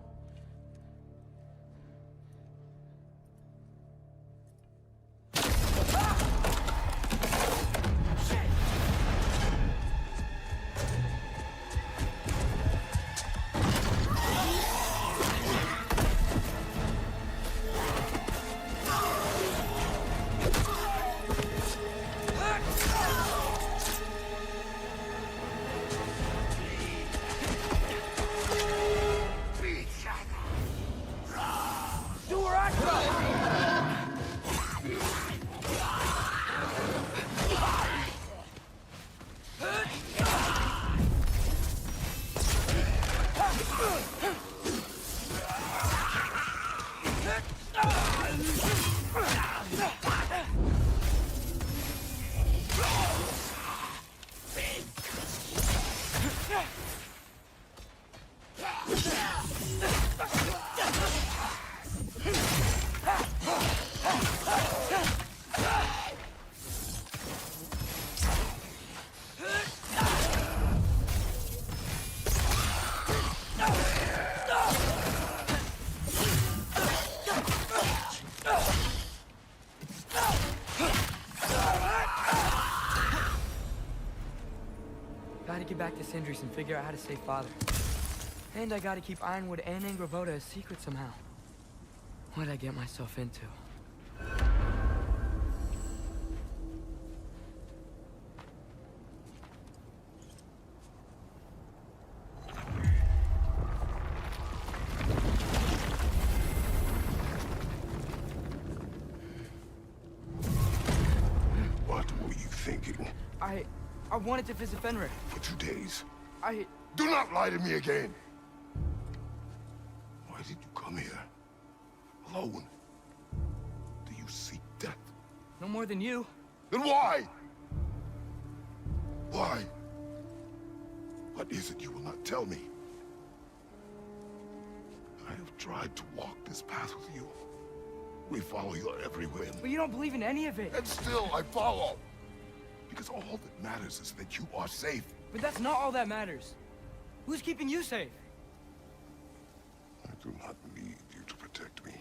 G: Gotta get back to Sindri's and figure out how to save Father. And I gotta keep Ironwood and Angravoda a secret somehow. What'd I get myself into?
B: What were you thinking?
G: I wanted to visit Fenrir.
B: For 2 days.
G: I...
B: Do not lie to me again! Why did you come here? Alone? Do you seek death?
G: No more than you.
B: Then why? Why? What is it you will not tell me? I have tried to walk this path with you. We follow your every whim.
G: But you don't believe in any of it.
B: And still I follow. Because all that matters is that you are safe.
G: But that's not all that matters. Who's keeping you safe?
B: I do not need you to protect me.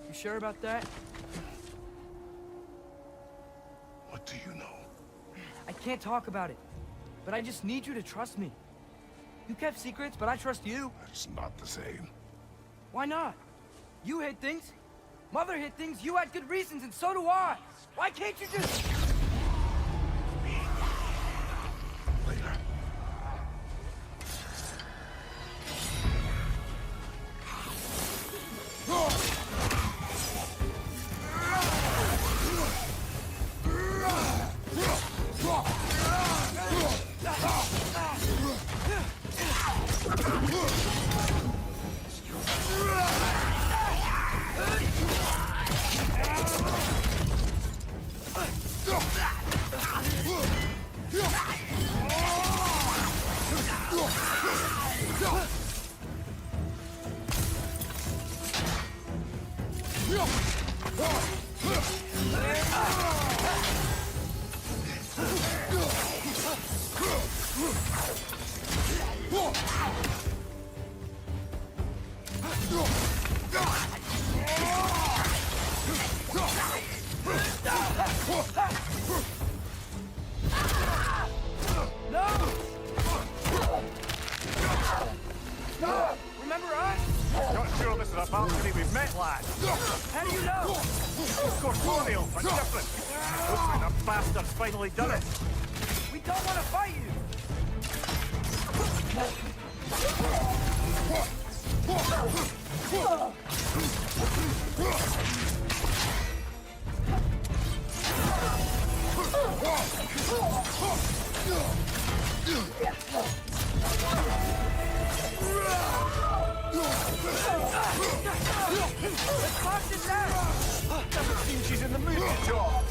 G: You sure about that?
B: What do you know?
G: I can't talk about it. But I just need you to trust me. You kept secrets, but I trust you.
B: That's not the same.
G: Why not? You hid things. Mother hid things. You had good reasons, and so do I. Why can't you just... Remember us?
C: Not sure this is a balcony we've met, lad.
G: How do you know?
C: It's corporeal, but different. Looks like the bastard's finally done it.
G: We don't want to fight you. Let's box it down.
C: Doesn't seem she's in the mood, Joe.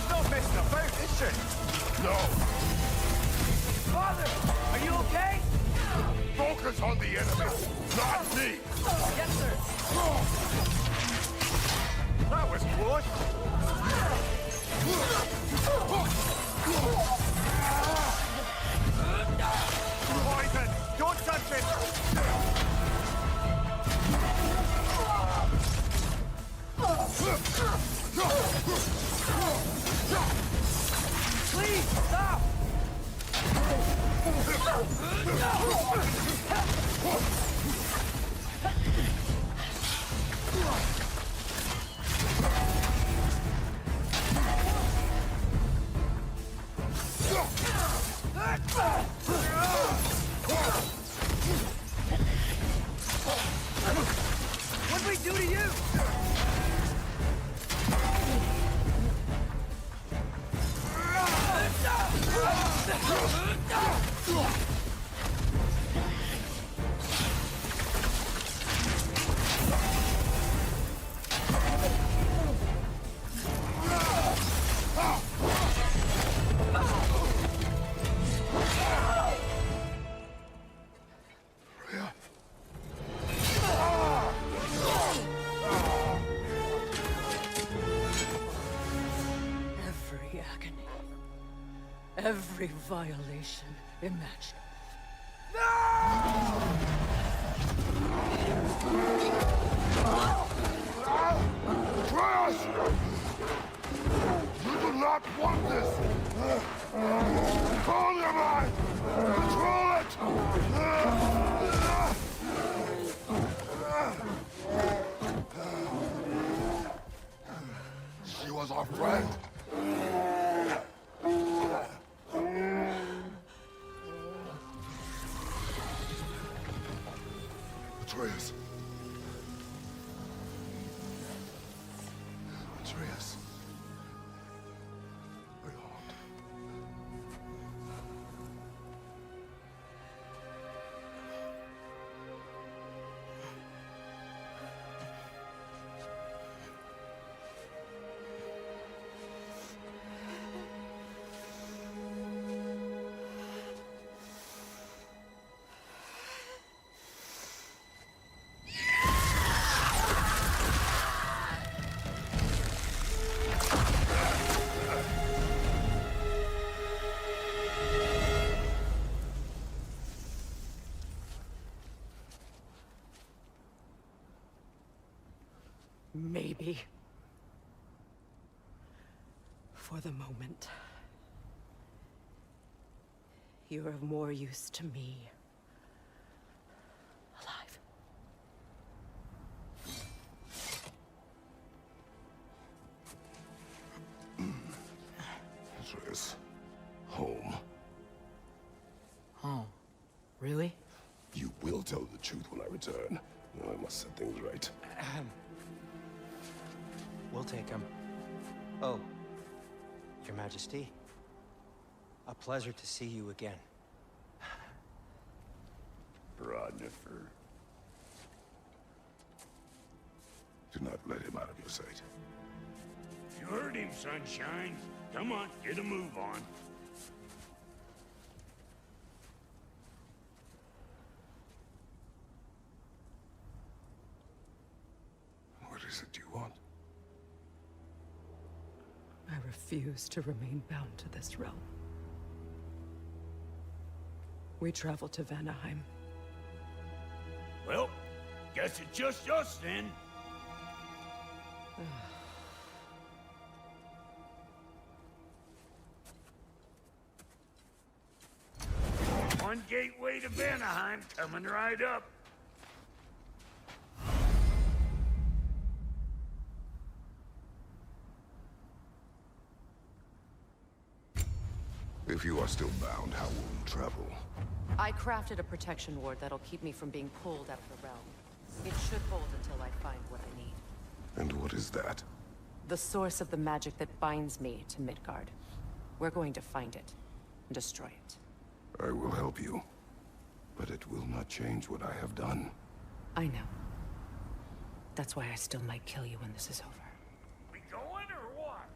C: Not messing about, is she?
B: No.
G: Father, are you okay?
B: Focus on the enemy, not me.
G: Yes, sir.
C: That was close. Poison! Don't touch it!
G: Please, stop!
R: What'd we do to you?
S: Every agony. Every violation imaginable.
F: Atreus! You do not want this! Control your mind! Control it! She was our friend. Atreus. Atreus.
S: Maybe. For the moment. You're of more use to me. Alive.
F: Atreus. Home.
R: Oh, really?
F: You will tell the truth when I return. I must set things right.
I: We'll take him. Oh, Your Majesty. A pleasure to see you again.
F: Brodnifer. Do not let him out of your sight.
J: You heard him, Sunshine. Come on, get a move on.
F: What is it you want?
S: I refuse to remain bound to this realm. We travel to Vanaheim.
J: Well, guess it's just us then. One gateway to Vanaheim coming right up.
F: If you are still bound, how will you travel?
S: I crafted a protection ward that'll keep me from being pulled out of the realm. It should hold until I find what I need.
F: And what is that?
S: The source of the magic that binds me to Midgard. We're going to find it and destroy it.
F: I will help you. But it will not change what I have done.
S: I know. That's why I still might kill you when this is over.
J: We going or what?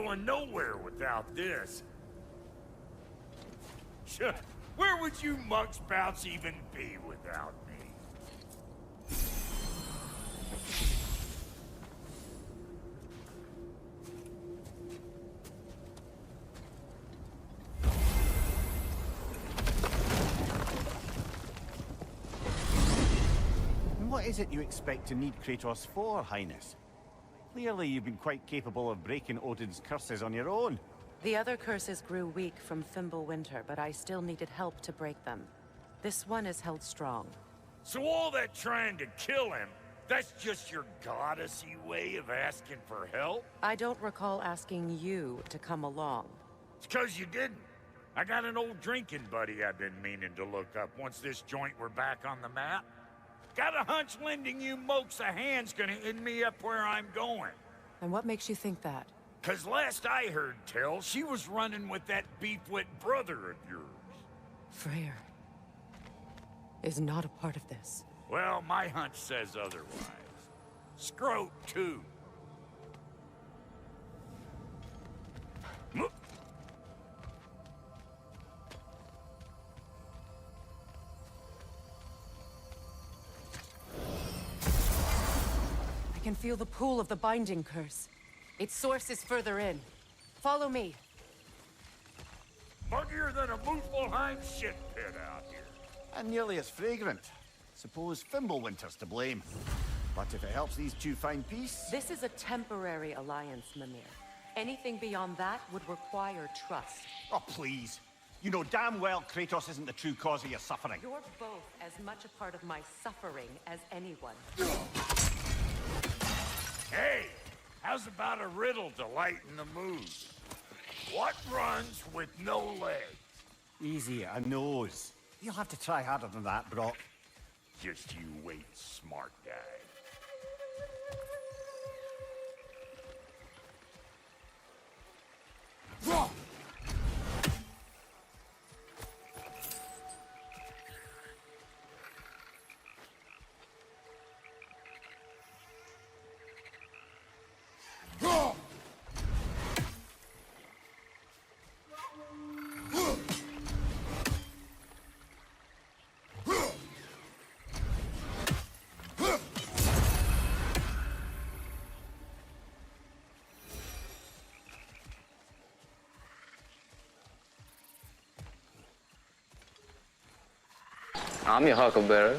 J: going nowhere without this. Where would you muckspouts even be without me?
C: What is it you expect to need Kratos for, Highness? Clearly you've been quite capable of breaking Odin's curses on your own.
A: The other curses grew weak from Fimbulwinter, but I still needed help to break them. This one is held strong.
J: So all that trying to kill him, that's just your goddessy way of asking for help?
A: I don't recall asking you to come along.
J: It's 'cause you didn't. I got an old drinking buddy I've been meaning to look up once this joint were back on the map. Got a hunch lending you mokes a hand's gonna end me up where I'm going.
A: And what makes you think that?
J: 'Cause last I heard tell, she was running with that beefwit brother of yours.
A: Freyr is not a part of this.
J: Well, my hunch says otherwise. Scroat, too.
A: I can feel the pull of the binding curse. Its source is further in. Follow me.
J: Muggier than a Muspelheim shit pit out here.
C: And nearly as fragrant. Suppose Fimbulwinter's to blame. But if it helps these two find peace...
A: This is a temporary alliance, Mimir. Anything beyond that would require trust.
C: Oh, please. You know damn well Kratos isn't the true cause of your suffering.
A: You're both as much a part of my suffering as anyone.
J: Hey, how's about a riddle to lighten the mood? What runs with no legs?
C: Easy, a nose. You'll have to try harder than that, Brock.
J: Just you wait, smart guy.
O: I'm your Huckleberry.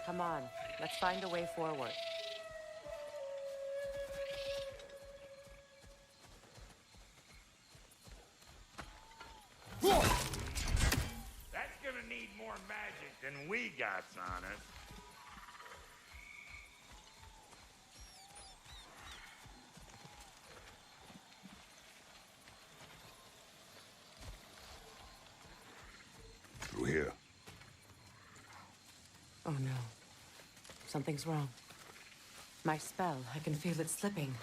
A: Come on, let's find a way forward.
J: That's gonna need more magic than we got on us.
B: Through here.
A: Oh no. Something's wrong. My spell, I can feel it slipping.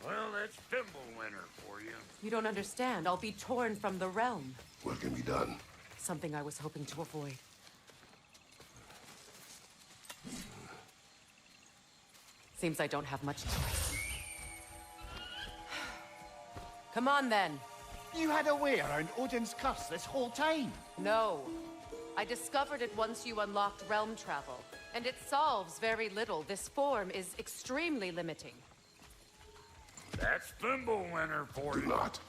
J: Well, that's Fimbulwinter for you.
A: You don't understand. I'll be torn from the realm.
B: What can be done?
A: Something I was hoping to avoid. Seems I don't have much choice. Come on, then.
C: You had a way around Odin's curse this whole time.
A: No. I discovered it once you unlocked realm travel, and it solves very little. This form is extremely limiting.
J: That's Fimbulwinter for you.
B: Not.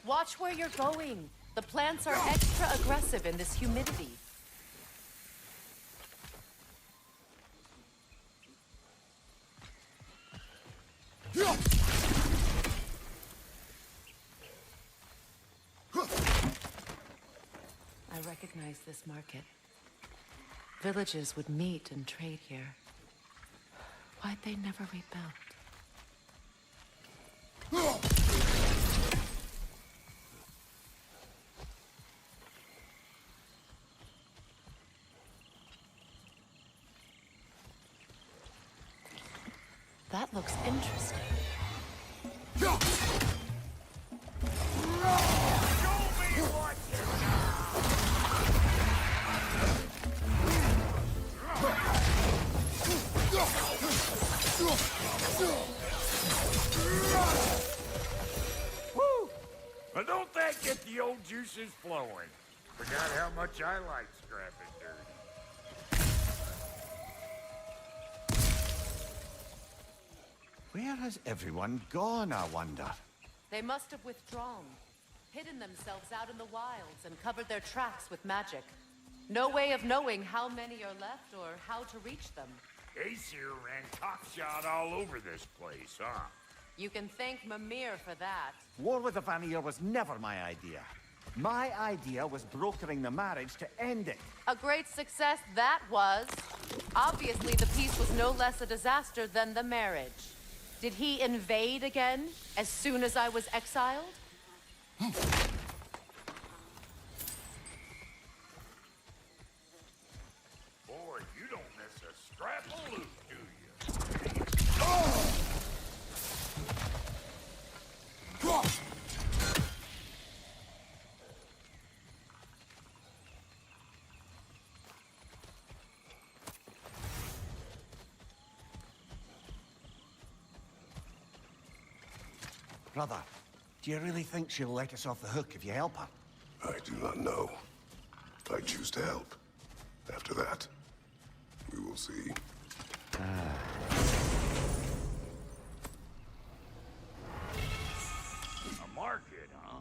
A: Watch where you're going. The plants are extra aggressive in this humidity. I recognize this market. Villages would meet and trade here. Why'd they never rebuild? That looks interesting.
J: Woo! Now don't that get the old juices flowing? Forgot how much I like scrapping dirt.
C: Where has everyone gone, I wonder?
A: They must have withdrawn, hidden themselves out in the wilds, and covered their tracks with magic. No way of knowing how many are left or how to reach them.
J: Aesir ran cockshot all over this place, huh?
A: You can thank Mimir for that.
C: War with the Vanir was never my idea. My idea was brokering the marriage to end it.
A: A great success that was. Obviously, the peace was no less a disaster than the marriage. Did he invade again, as soon as I was exiled?
J: Boy, you don't miss a scrap of loot, do you?
C: Brother, do you really think she'll let us off the hook if you help her?
F: I do not know. I choose to help. After that, we will see.
J: A market, huh?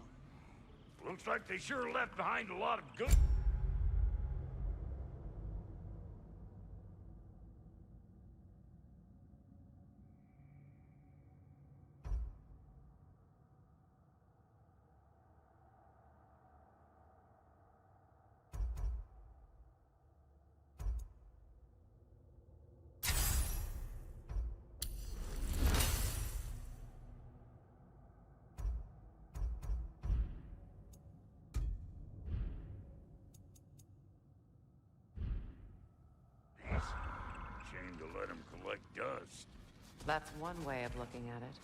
J: Looks like they sure left behind a lot of good... Shame to let him collect dust.
A: That's one way of looking at it.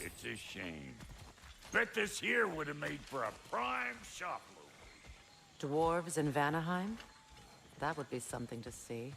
A: It's a shame. Bet this here would have made for a prime shop loop. Dwarves in Vanaheim? That would be something to see.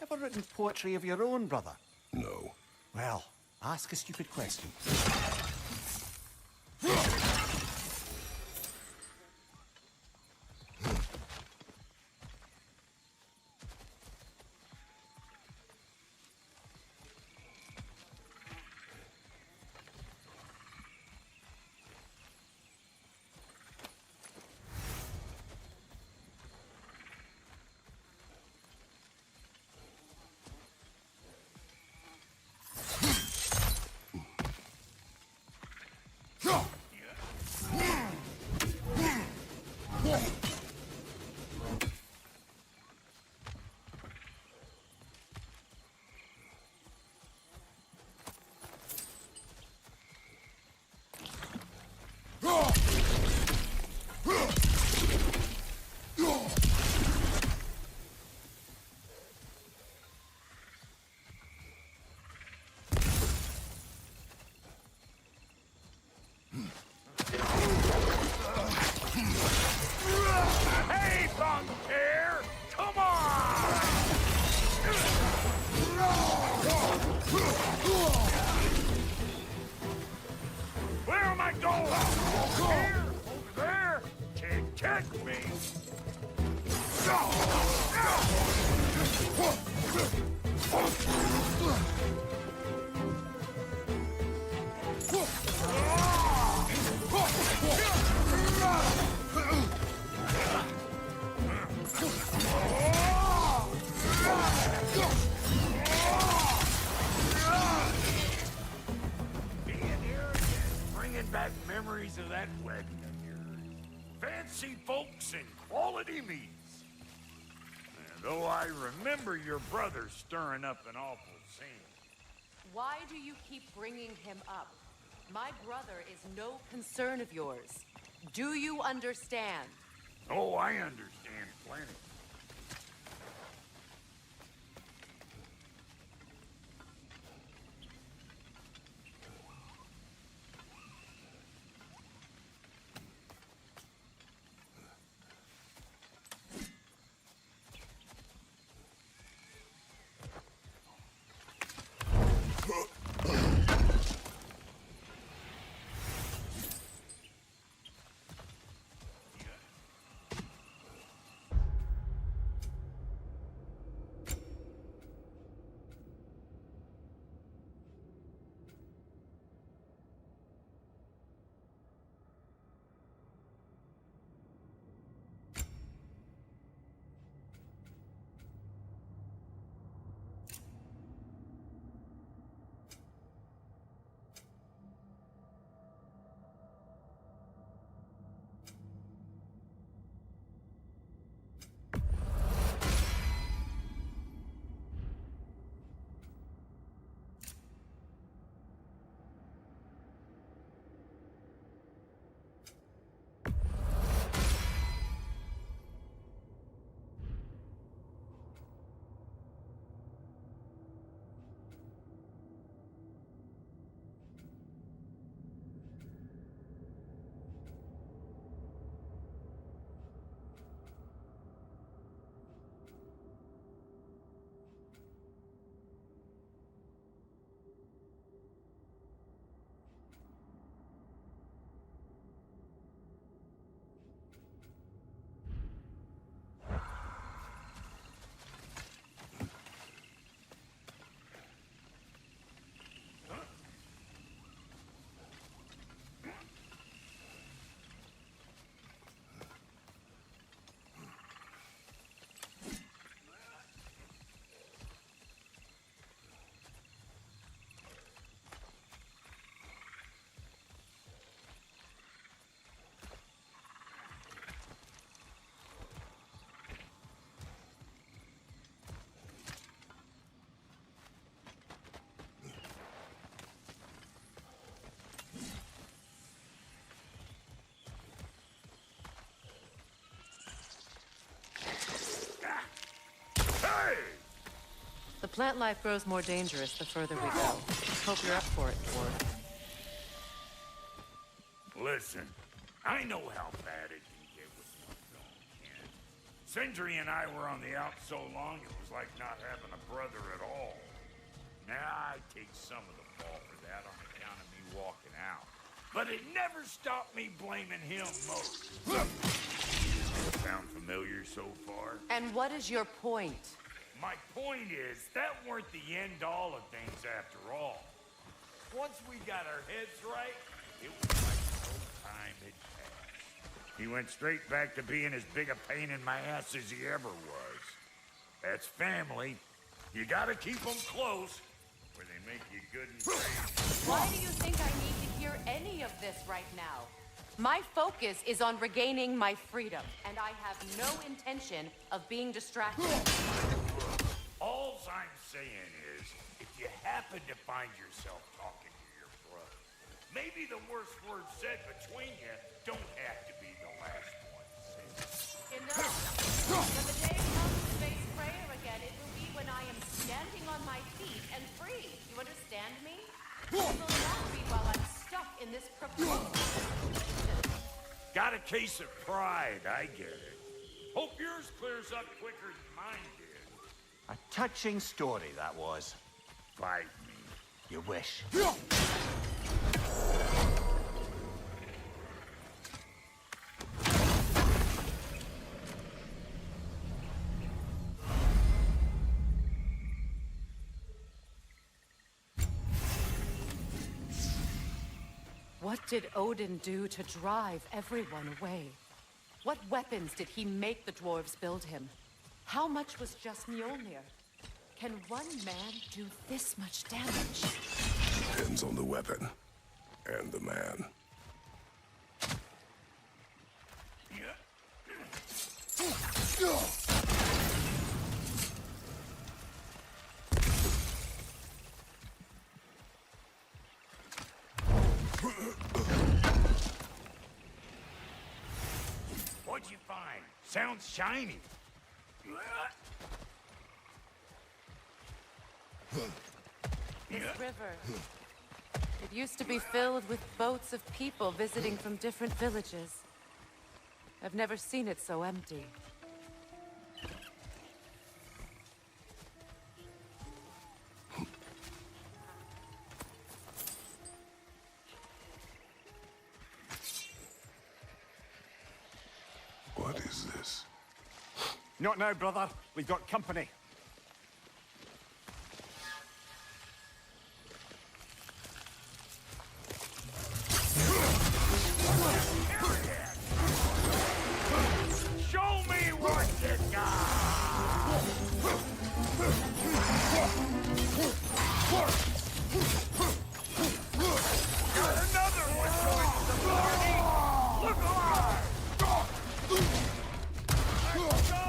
C: Ever written poetry of your own, brother?
F: No.
C: Well, ask a stupid question.
J: Kick me! Being here again, bringing back memories of that wedding of yours. Fancy folks and quality meats. Though I remember your brother stirring up an awful scene.
M: Why do you keep bringing him up? My brother is no concern of yours. Do you understand?
J: Oh, I understand plenty.
M: The plant life grows more dangerous the further we go. Hope you're up for it, Dwarf.
J: Listen, I know how bad it can get with my own kin. Sindri and I were on the out so long it was like not having a brother at all. Now I take some of the fall for that on account of me walking out. But it never stopped me blaming him most. Sound familiar so far?
M: And what is your point?
J: My point is, that weren't the end-all of things after all. Once we got our heads right, it was like no time had passed. He went straight back to being as big a pain in my ass as he ever was. That's family. You gotta keep them close, where they make you good and brave.
M: Why do you think I need to hear any of this right now? My focus is on regaining my freedom, and I have no intention of being distracted.
J: All I'm saying is, if you happen to find yourself talking to your brother, maybe the worst words said between you don't have to be the last one said.
M: Enough! When the day comes to face prayer again, it will be when I am standing on my feet and free. You understand me? It will not be while I'm stuck in this proposed situation.
J: Got a case of pride, I get it. Hope yours clears up quicker than mine did.
D: A touching story, that was.
J: Fight me.
D: You wish.
U: What did Odin do to drive everyone away? What weapons did he make the dwarves build him? How much was just Mjolnir? Can one man do this much damage?
F: Depends on the weapon and the man.
J: What'd you find? Sounds shiny.
U: This river. It used to be filled with boats of people visiting from different villages. I've never seen it so empty.
F: What is this?
C: Not now, brother. We've got company.
J: Show me what you got! Got another one joining the party! Look alive! Let's go!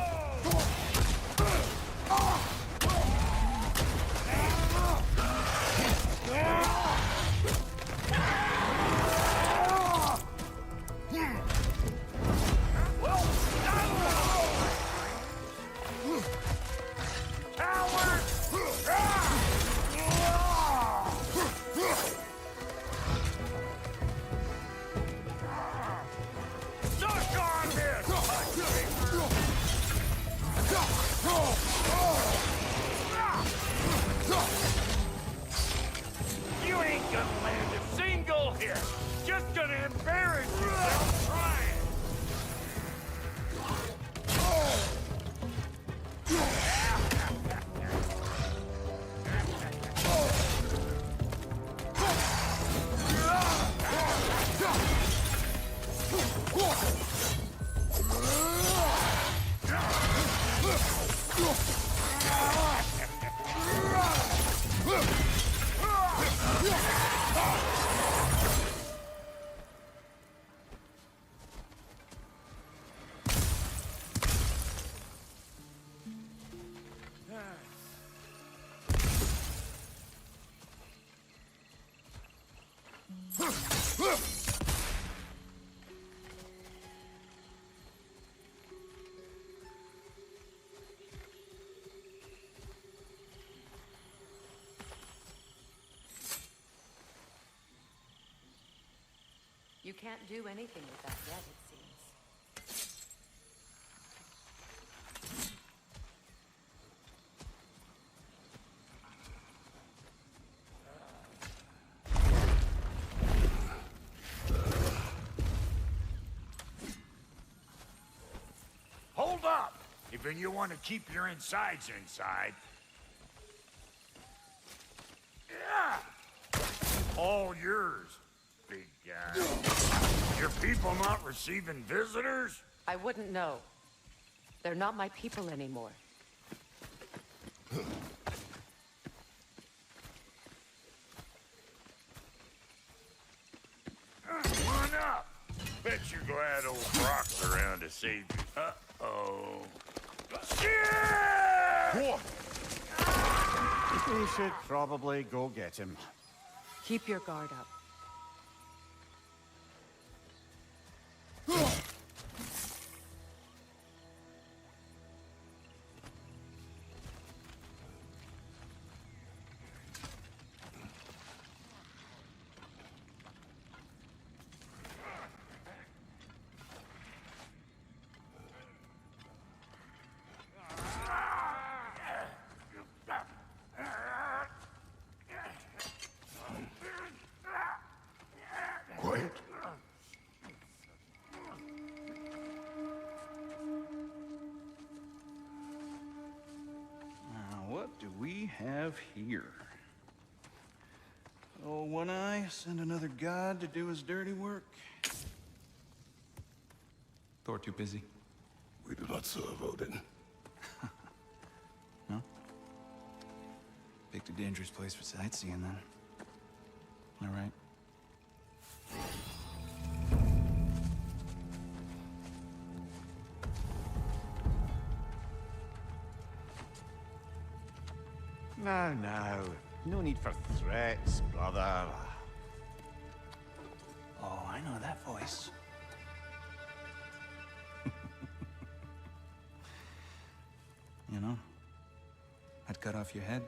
J: You ain't gonna land a single hit. Just gonna embarrass yourself trying.
U: You can't do anything with that yet, it seems.
J: Hold up! If you want to keep your insides inside. Yeah! All yours, big guy. Your people not receiving visitors?
U: I wouldn't know. They're not my people anymore.
J: Come on up. Bet you're glad old Brock's around to save you. Uh-oh. Shit!
C: We should probably go get him.
U: Keep your guard up.
F: Quiet.
V: Now, what do we have here?
D: Oh, One Eye, send another god to do his dirty work.
Q: Thor too busy?
B: We do not serve Odin.
Q: No? Picked a dangerous place for sightseeing, then. All right.
C: Now, now. No need for threats, brother.
Q: Oh, I know that voice. You know, I'd cut off your head,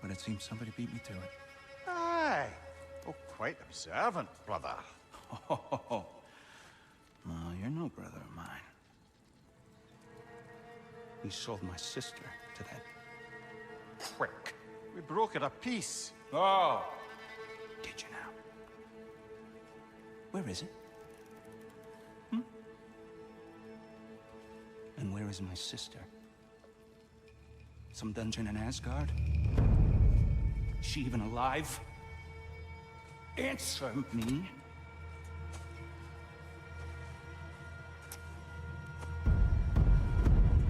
Q: but it seems somebody beat me to it.
C: Aye. Oh, quite observant, brother.
Q: Oh, no, you're no brother of mine. You sold my sister to that prick.
C: We broke it a piece.
Q: Oh! Did you now? Where is it? And where is my sister? Some dungeon in Asgard? Is she even alive? Answer me.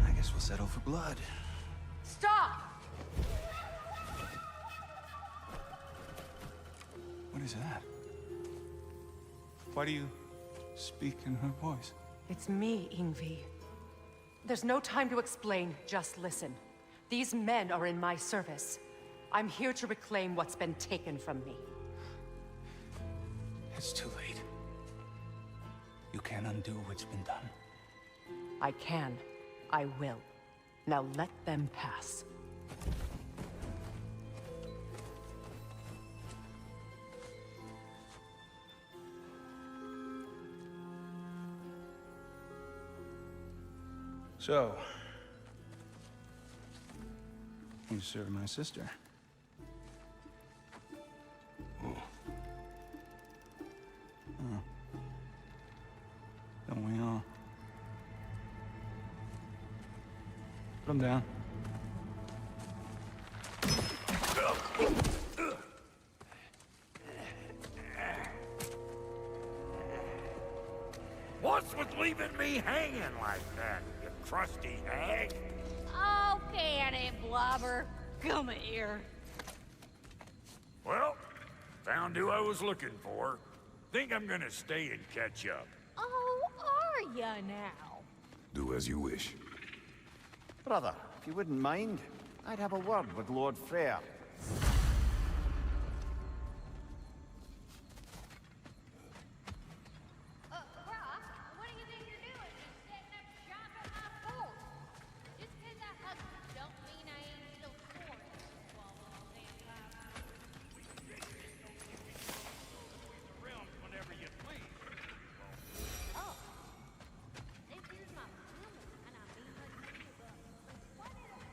Q: I guess we'll settle for blood.
S: Stop!
Q: What is that? Why do you speak in her voice?
S: It's me, Ingvi. There's no time to explain, just listen. These men are in my service. I'm here to reclaim what's been taken from me.
Q: It's too late. You can't undo what's been done.
S: I can. I will. Now let them pass.
Q: So, you serve my sister. Oh. Don't we all? Put him down.
J: What's with leaving me hanging like that, you crusty hag?
L: Oh, can it, Blobber? Come here.
J: Well, found who I was looking for. Think I'm gonna stay and catch up.
L: Oh, are ya now?
B: Do as you wish.
C: Brother, if you wouldn't mind, I'd have a word with Lord Freyr.
L: Brock, what do you think you're doing? Just setting up shop at my fort. Just 'cause I hugged you don't mean I ain't still sworn. Swallow all damn lies.
J: Around whenever you please.
L: Oh, this is my woman, and I mean what you do, but what is it?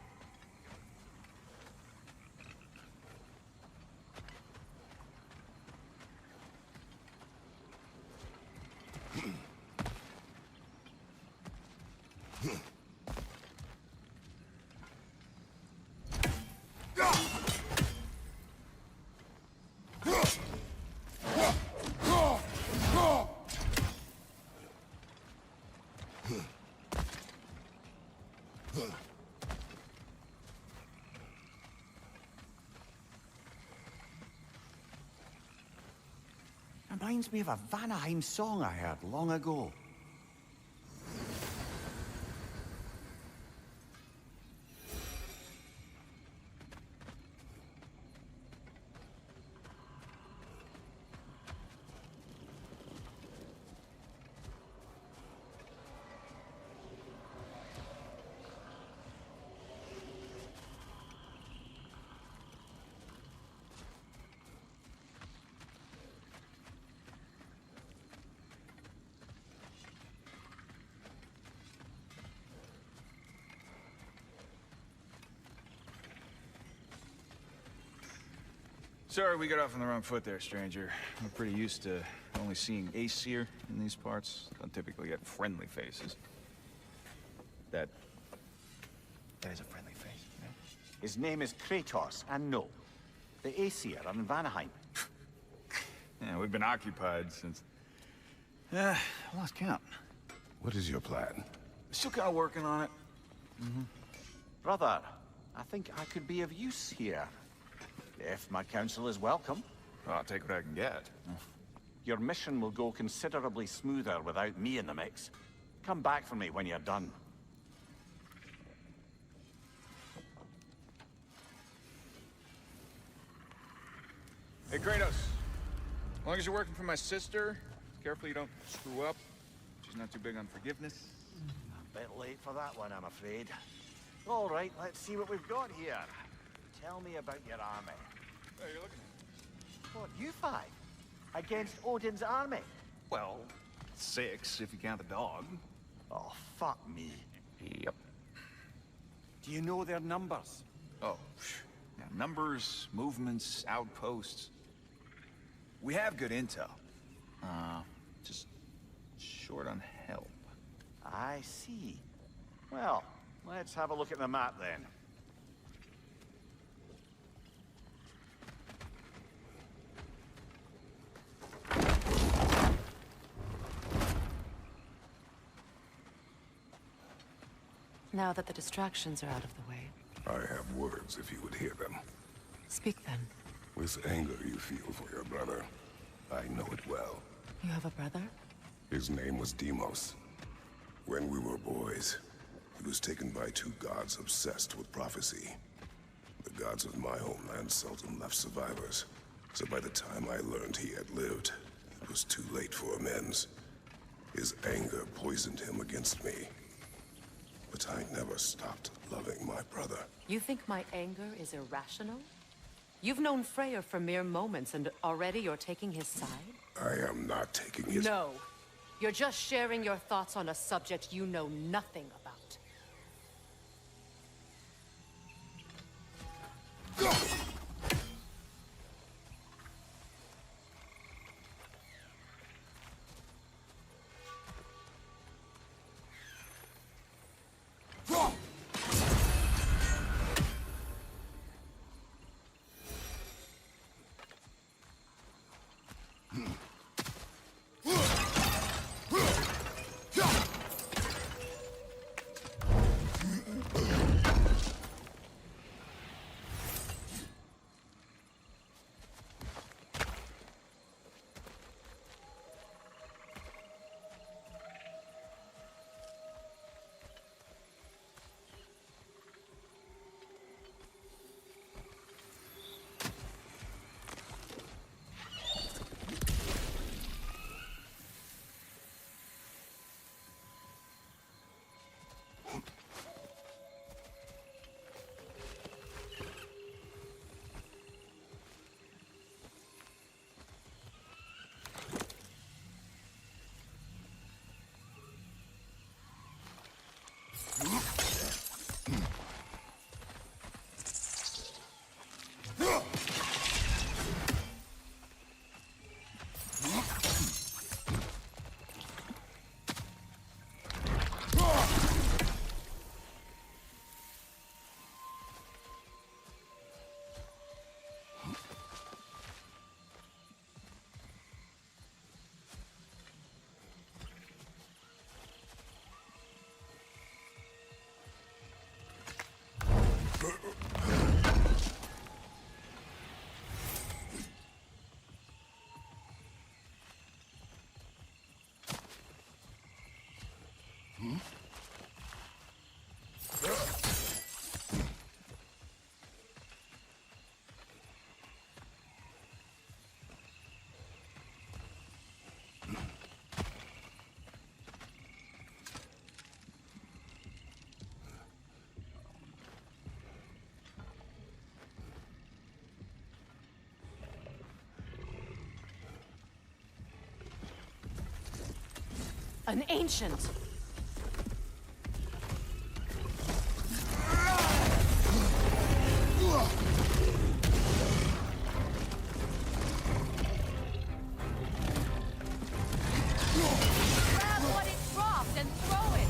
C: Reminds me of a Vanaheim song I heard long ago.
Q: Sorry we got off on the wrong foot there, stranger. We're pretty used to only seeing Aesir in these parts. Don't typically get friendly faces. That is a friendly face, right?
C: His name is Kratos, and no, the Aesir are in Vanaheim.
Q: Yeah, we've been occupied since... I lost count.
B: What is your plan?
Q: Still kind of working on it.
D: Brother, I think I could be of use here. If my counsel is welcome.
Q: I'll take what I can get.
D: Your mission will go considerably smoother without me in the mix. Come back for me when you're done.
Q: Hey, Kratos. As long as you're working for my sister, careful you don't screw up. She's not too big on forgiveness.
D: A bit late for that one, I'm afraid. All right, let's see what we've got here. Tell me about your army.
Q: Hey, you're looking at
D: What, you five? Against Odin's army?
Q: Well, 6 if you count the dog.
D: Oh, fuck me.
P: Yep.
C: Do you know their numbers?
Q: Oh, yeah, numbers, movements, outposts. We have good intel. Just short on help.
D: I see. Well, let's have a look at the map then.
T: Now that the distractions are out of the way,
B: I have words if you would hear them.
T: speak then.
B: This anger you feel for your brother, I know it well.
T: You have a brother?
B: His name was Deimos. When we were boys, he was taken by 2 gods obsessed with prophecy. The gods of my homeland seldom left survivors, so by the time I learned he had lived, it was too late for amends. His anger poisoned him against me. But I never stopped loving my brother.
U: You think my anger is irrational? You've known Freyr for mere moments, and already you're taking his side?
B: I am not taking his...
U: No. You're just sharing your thoughts on a subject you know nothing about. An ancient!
M: Grab what it dropped and throw it!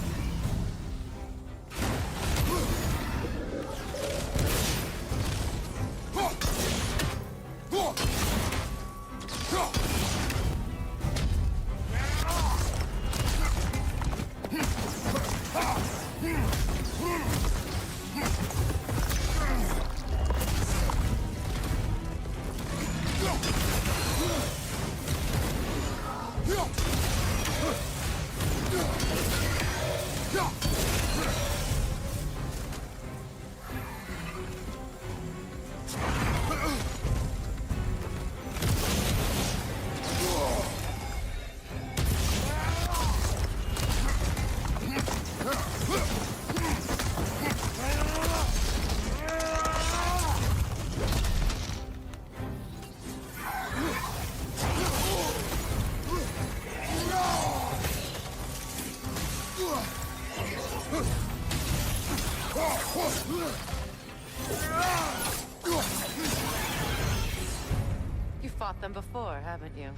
T: You fought them before, haven't you?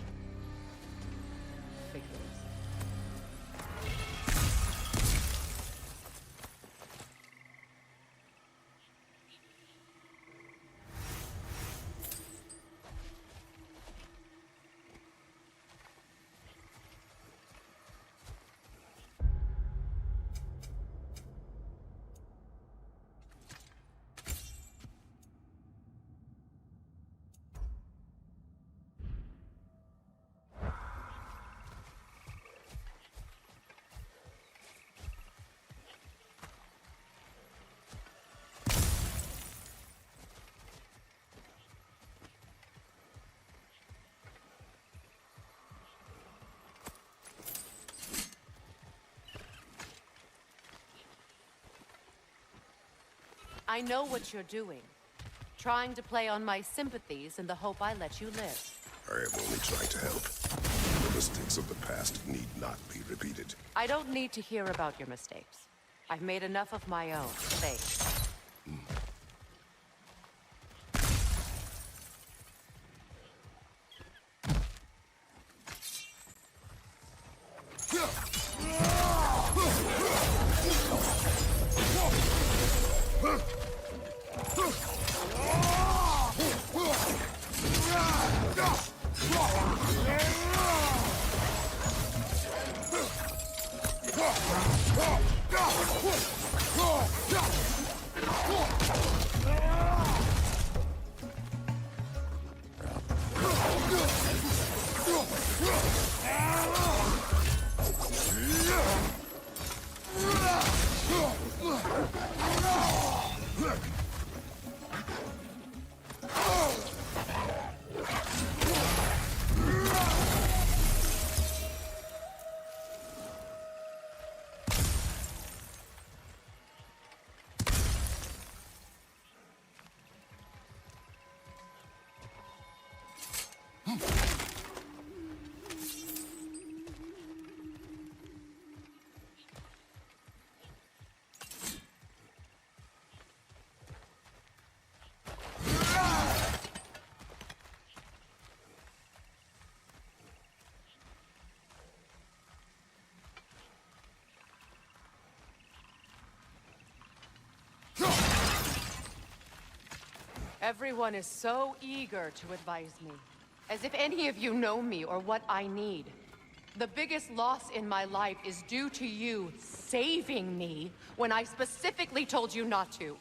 T: Figures. I know what you're doing. Trying to play on my sympathies in the hope I let you live.
N: I am only trying to help. The mistakes of the past need not be repeated.
T: I don't need to hear about your mistakes. I've made enough of my own. Thanks.
S: Everyone is so eager to advise me, as if any of you know me or what I need. The biggest loss in my life is due to you saving me when I specifically told you not to.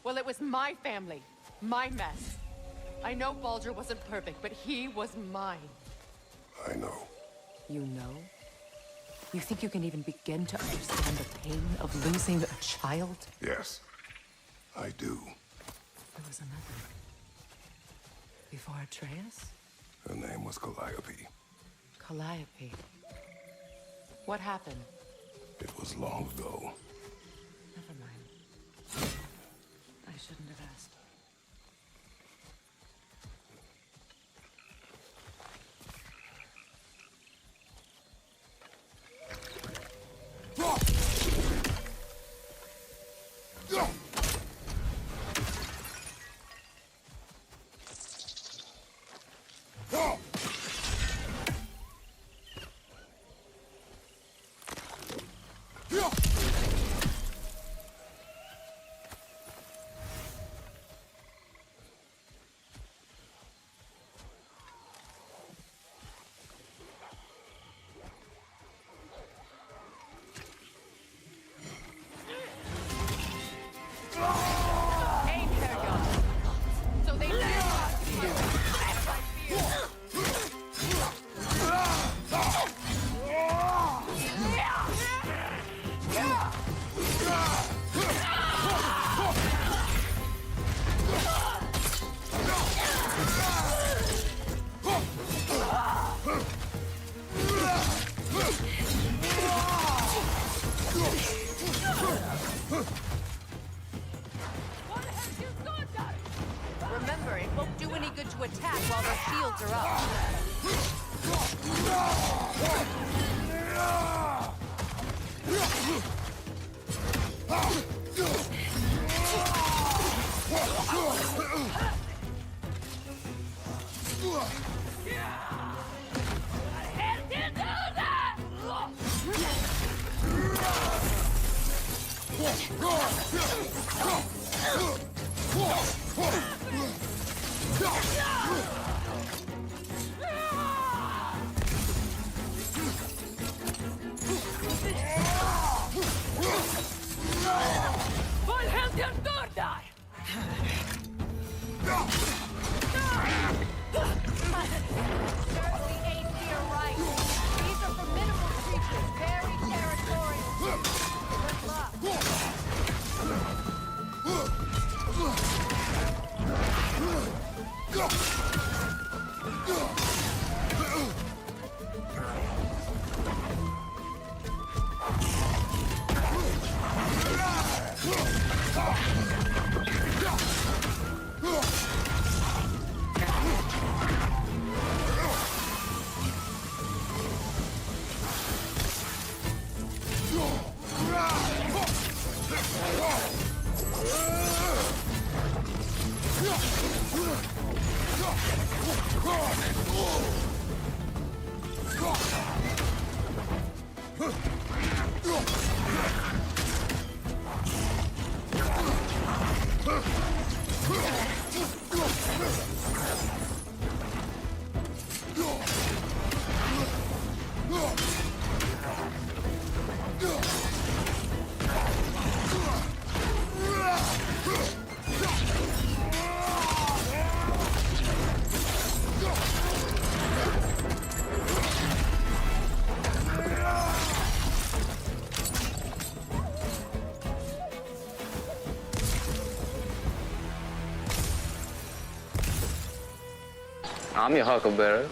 S: Well, it was my family, my mess. I know Baldur wasn't perfect, but he was mine.
N: I know.
S: You know? You think you can even begin to understand the pain of losing a child?
N: Yes, I do.
T: There was another. Before Atreus?
N: Her name was Calliope.
T: Calliope.
S: What happened?
N: It was long ago.
T: Never mind. I shouldn't have asked.
O: I'm your Huckleberry.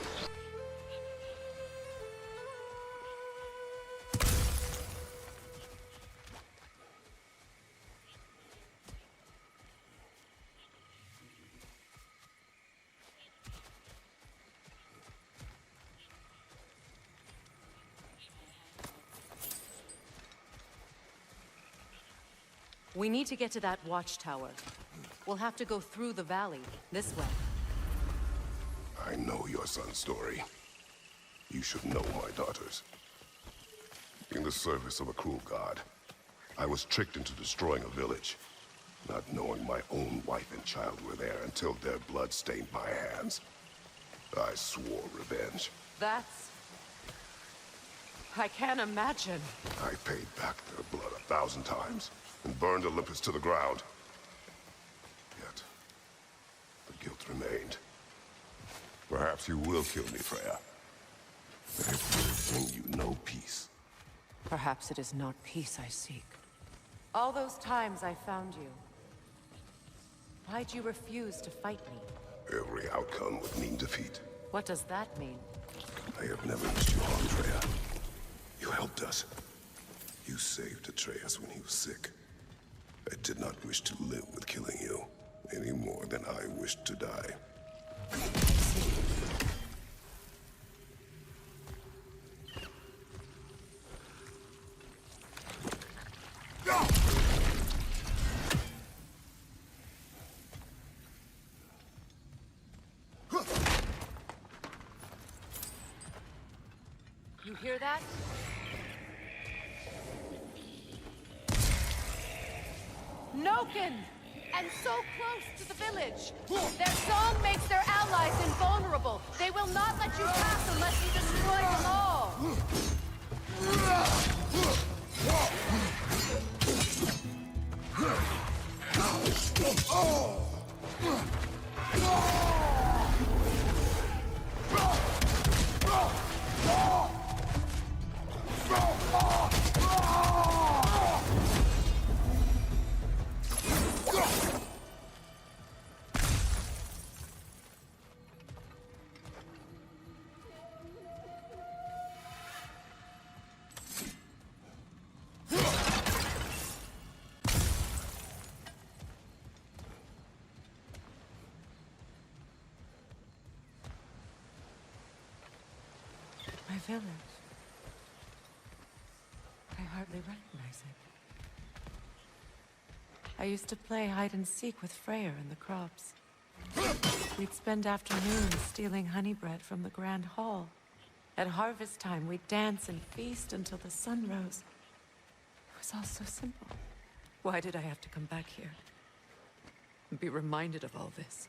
T: We need to get to that watchtower. We'll have to go through the valley, this way.
N: I know your son's story. You should know my daughter's. In the service of a cruel god, I was tricked into destroying a village, not knowing my own wife and child were there until their blood stained my hands. I swore revenge.
T: That's... I can't imagine.
N: I paid back their blood 1,000 times and burned Olympus to the ground. Yet, the guilt remained. Perhaps you will kill me, Freya. But it will bring you no peace.
T: Perhaps it is not peace I seek. All those times I found you, why'd you refuse to fight me?
N: Every outcome would mean defeat.
T: What does that mean?
N: I have never wished you harm, Freya. You helped us. You saved Atreus when he was sick. I did not wish to live with killing you, any more than I wished to die.
T: You hear that? Noken! And so close to the village! Their song makes their allies invulnerable! They will not let you pass unless you destroy them all! My village. I hardly
E: hardly recognize it. I used to play hide and seek with Freyr in the crops. We'd spend afternoons stealing honey bread from the Grand Hall. At harvest time, we'd dance and feast until the sun rose. It was all so simple. Why did I have to come back here? And be reminded of all this?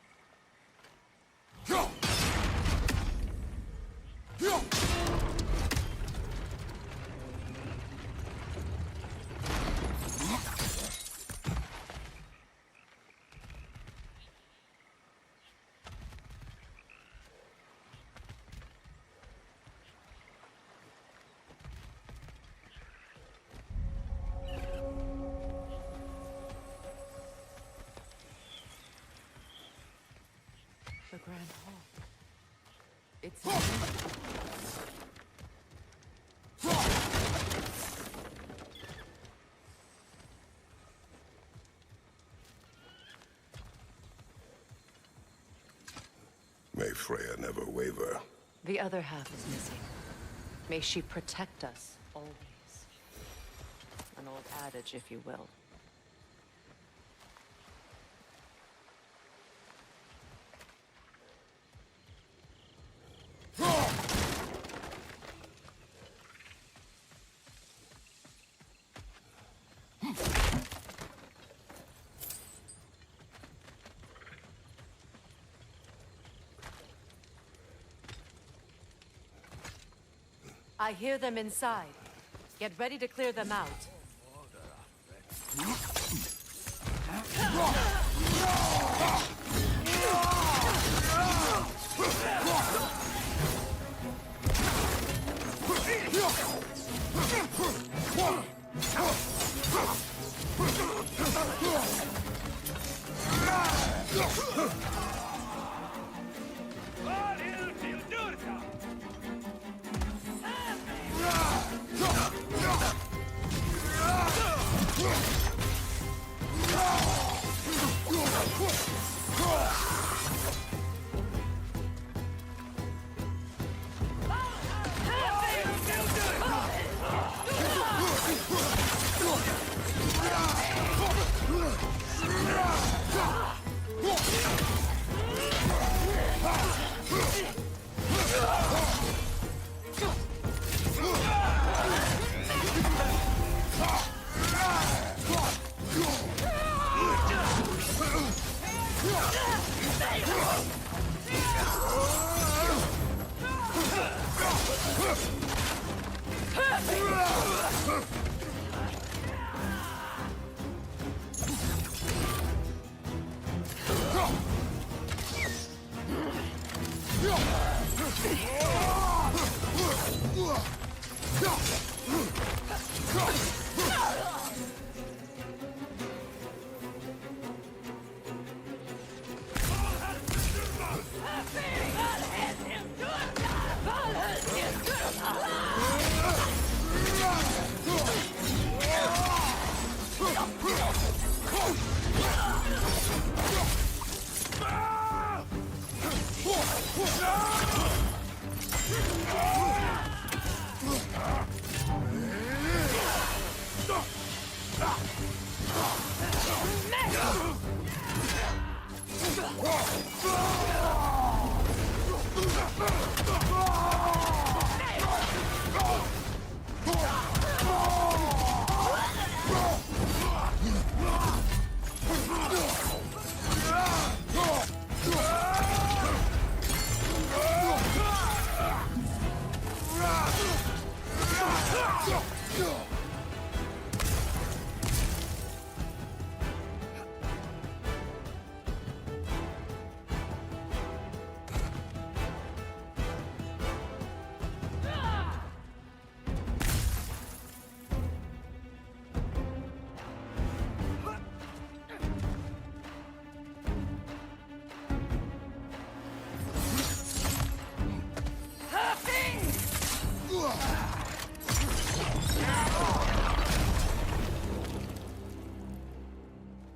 E: The Grand Hall. It's
N: May Freya never waver.
U: The other half is missing. May she protect us, always. An old adage, if you will. I hear them inside. Get ready to clear them out.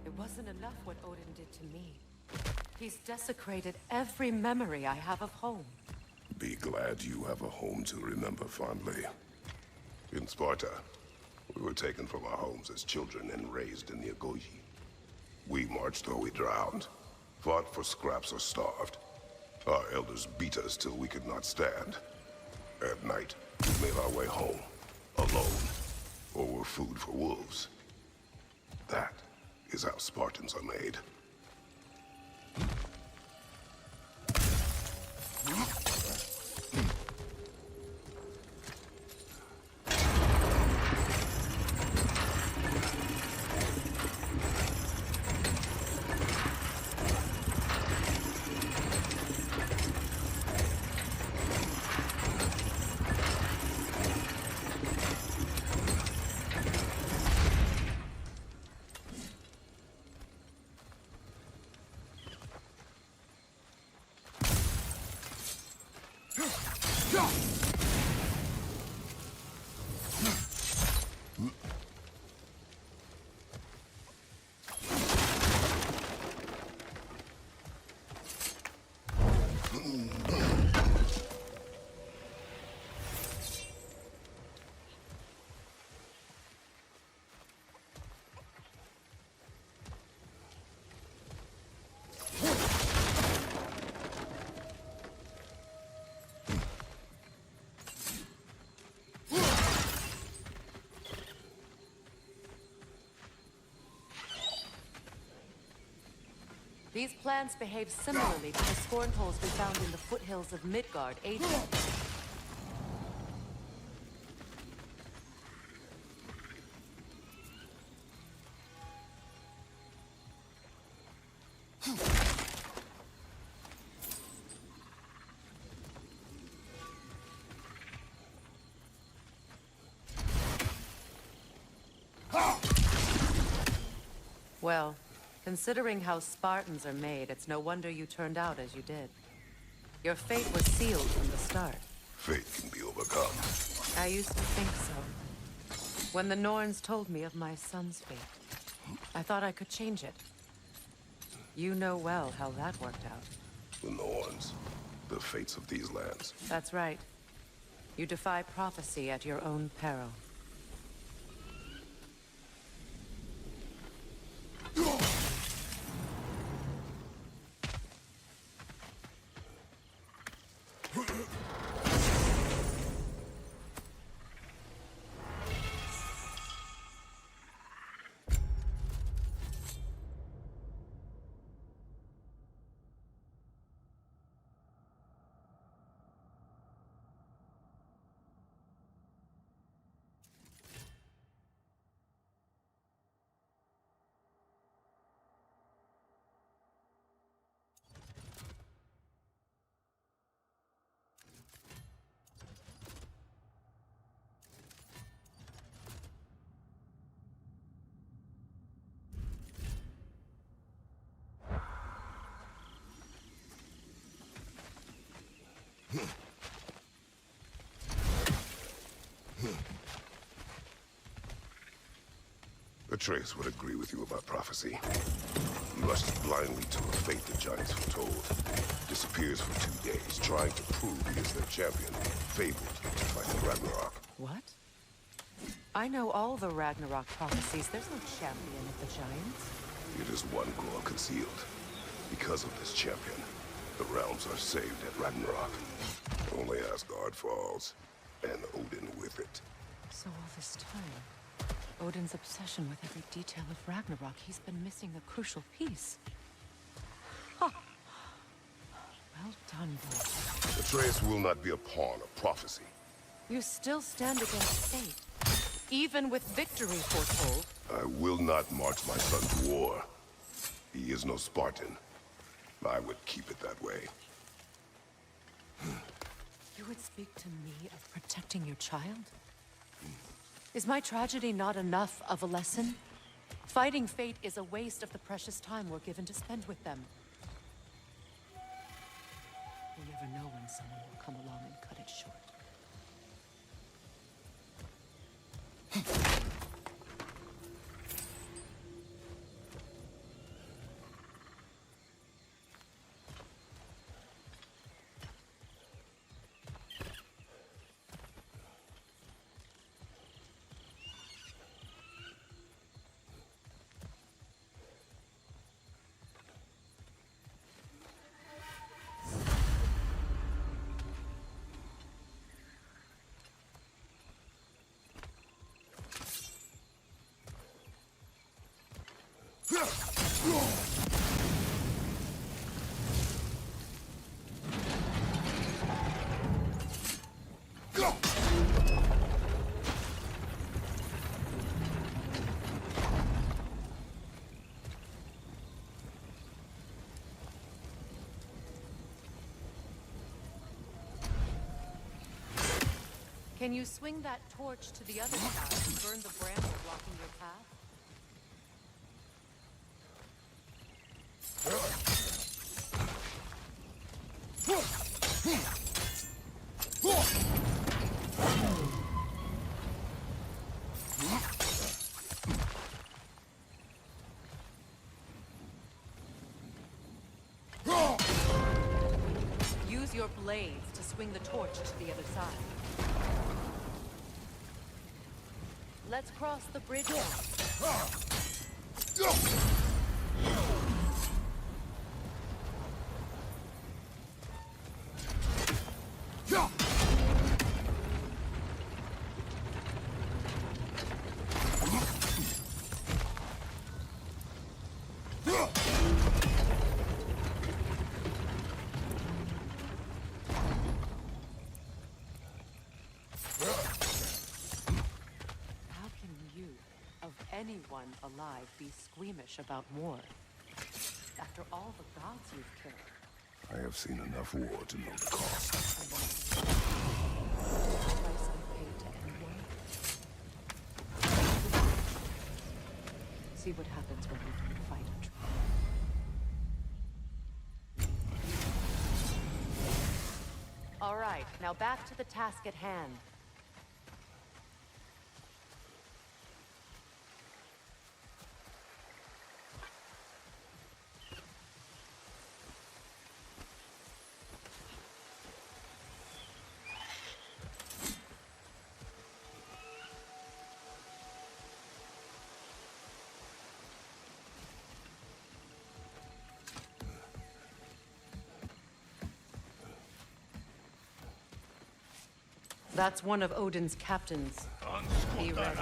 U: It wasn't enough what Odin did to me. He's desecrated every memory I have of home.
N: Be glad you have a home to remember fondly. In Sparta, We were taken from our homes as children and raised in the Agoji. We marched or we drowned, fought for scraps or starved. Our elders beat us till we could not stand. At night, we made our way home, alone, or were food for wolves. That is how Spartans are made.
U: These plants behave similarly to the scorn holes we found in the foothills of Midgard ages ago. Well, considering how Spartans are made, it's no wonder you turned out as you did. Your fate was sealed from the start.
N: Fate can be overcome.
U: I used to think so. When the Norns told me of my son's fate, I thought I could change it. You know well how that worked out.
N: The Norns, the fates of these lands.
U: That's right. You defy prophecy at your own peril.
N: Atreus would agree with you about prophecy. He rushes blindly to a fate the giants foretold. Disappears for 2 days, trying to prove he is their champion, fabled to fight in Ragnarok.
U: What? I know all the Ragnarok prophecies. There's no champion of the giants.
N: It is one core concealed. Because of this champion, the realms are saved at Ragnarok. Only Asgard falls, and Odin with it.
U: So all this time, Odin's obsession with every detail of Ragnarok, he's been missing a crucial piece. Huh. Well done, boy.
N: Atreus will not be a pawn of prophecy.
U: You still stand against fate, even with victory foretold.
N: I will not march my son to war. He is no Spartan. I would keep it that way.
U: You would speak to me of protecting your child? Is my tragedy not enough of a lesson? Fighting fate is a waste of the precious time we're given to spend with them. You never know when someone will come along and cut it short. Can you swing that torch to the other side and burn the bramble blocking your path? Use your blades to swing the torch to the other side. Let's cross the bridge now. Anyone alive be squeamish about war? After all the gods you've killed.
N: I have seen enough war to know the cost.
U: Price I pay to end war? See what happens when we can fight a trial. All right, now back to the task at hand. That's one of Odin's captains. Be ready.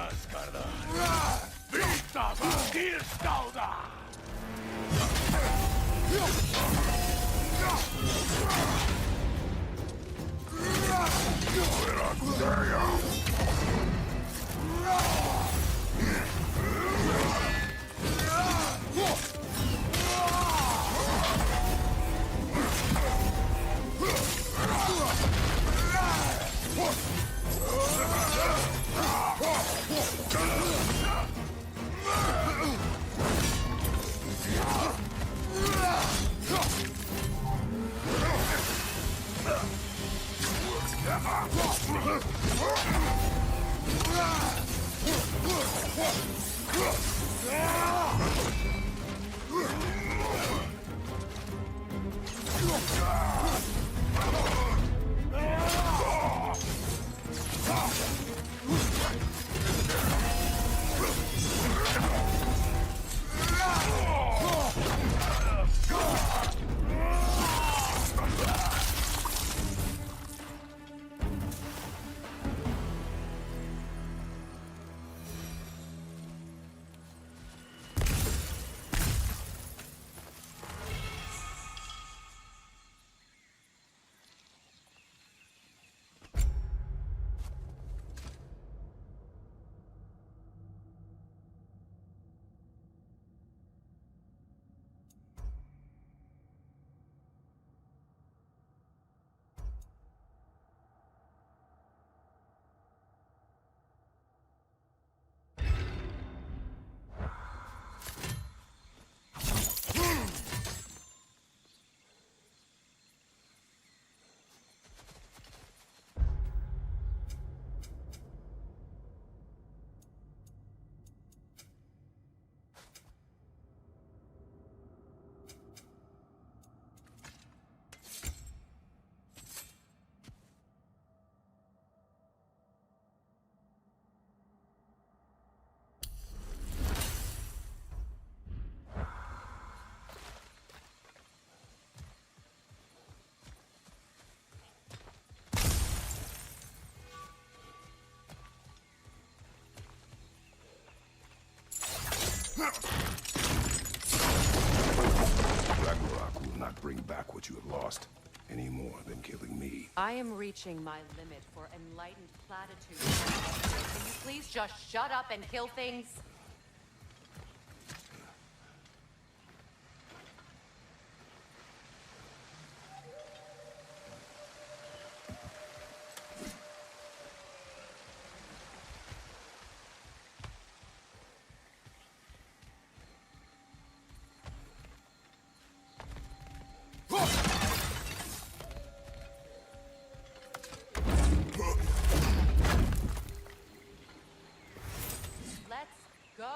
N: Ragnarok will not bring back what you have lost, any more than killing me.
U: I am reaching my limit for enlightened platitudes. Can you please just shut up and kill things?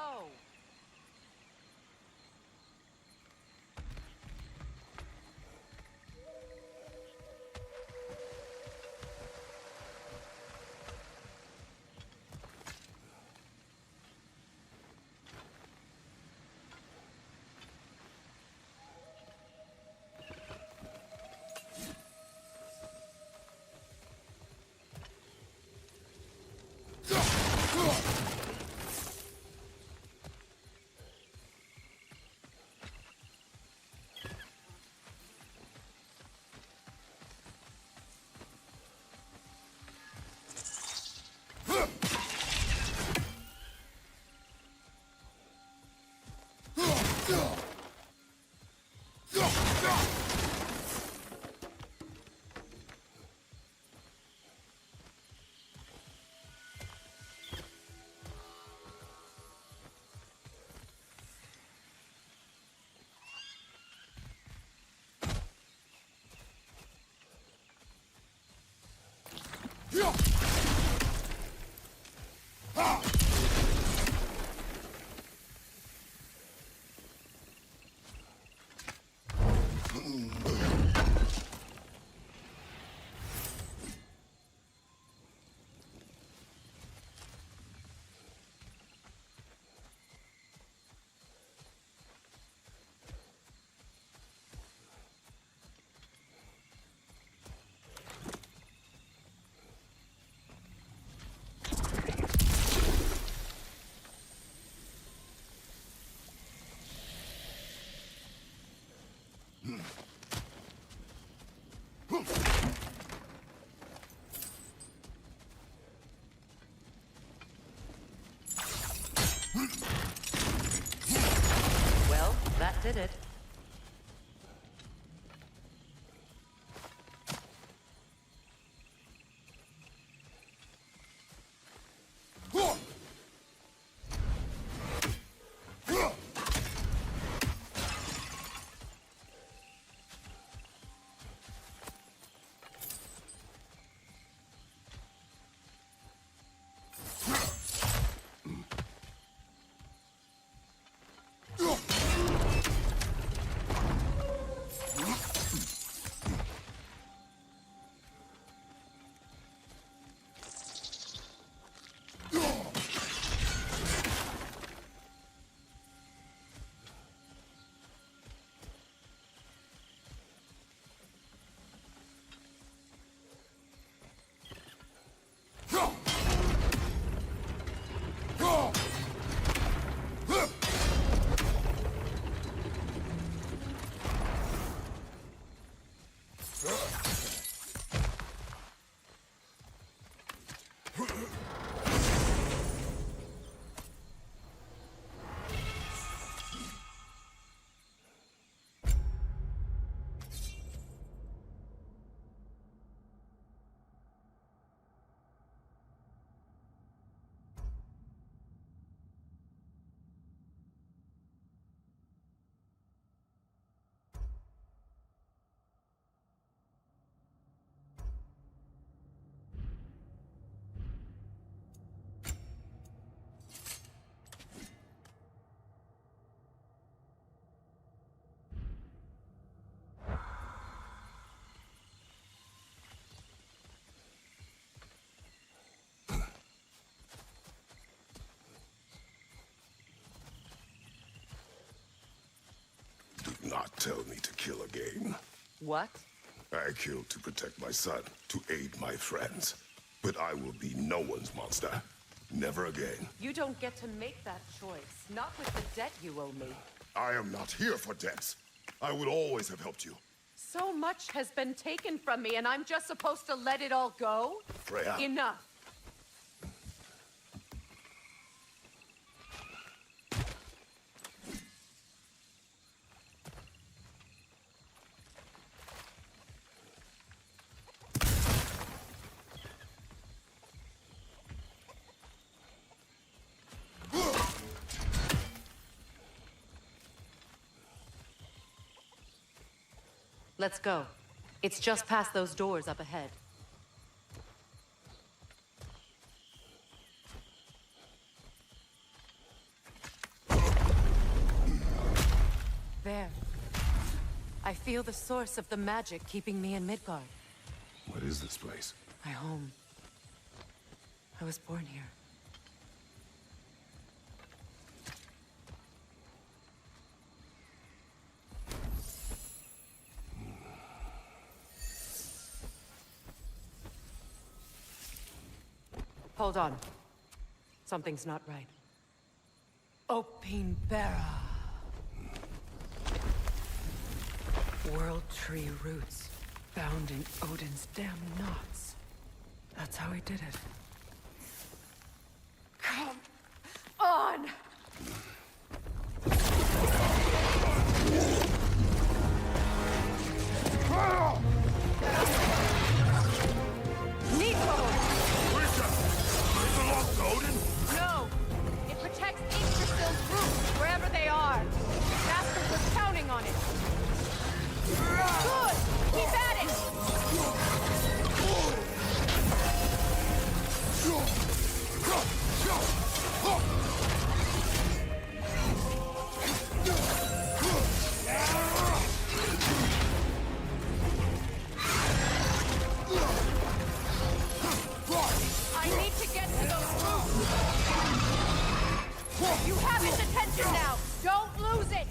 S: go!
U: Well, that did it.
N: Do not tell me to kill again.
U: What?
N: I killed to protect my son, to aid my friends. But I will be no one's monster. Never again.
S: You don't get to make that choice. Not with the debt you owe me.
N: I am not here for debts. I would always have helped you.
S: So much has been taken from me, and I'm just supposed to let it all go?
N: Freya.
S: Enough. Let's go. It's just past those doors up ahead.
E: I feel the source of the magic keeping me in Midgard.
N: What is this place?
E: My home. I was born here. Hold on. Something's not right. Opinbera. World Tree roots, bound in Odin's damn knots. That's how he did it. Come on!
T: Nico!
J: It belongs to Odin?
T: No! It protects Yggdrasil's roots, wherever they are. Master was counting on it. Good! Keep at it! I need to get to those roots! You have his attention now! Don't lose it!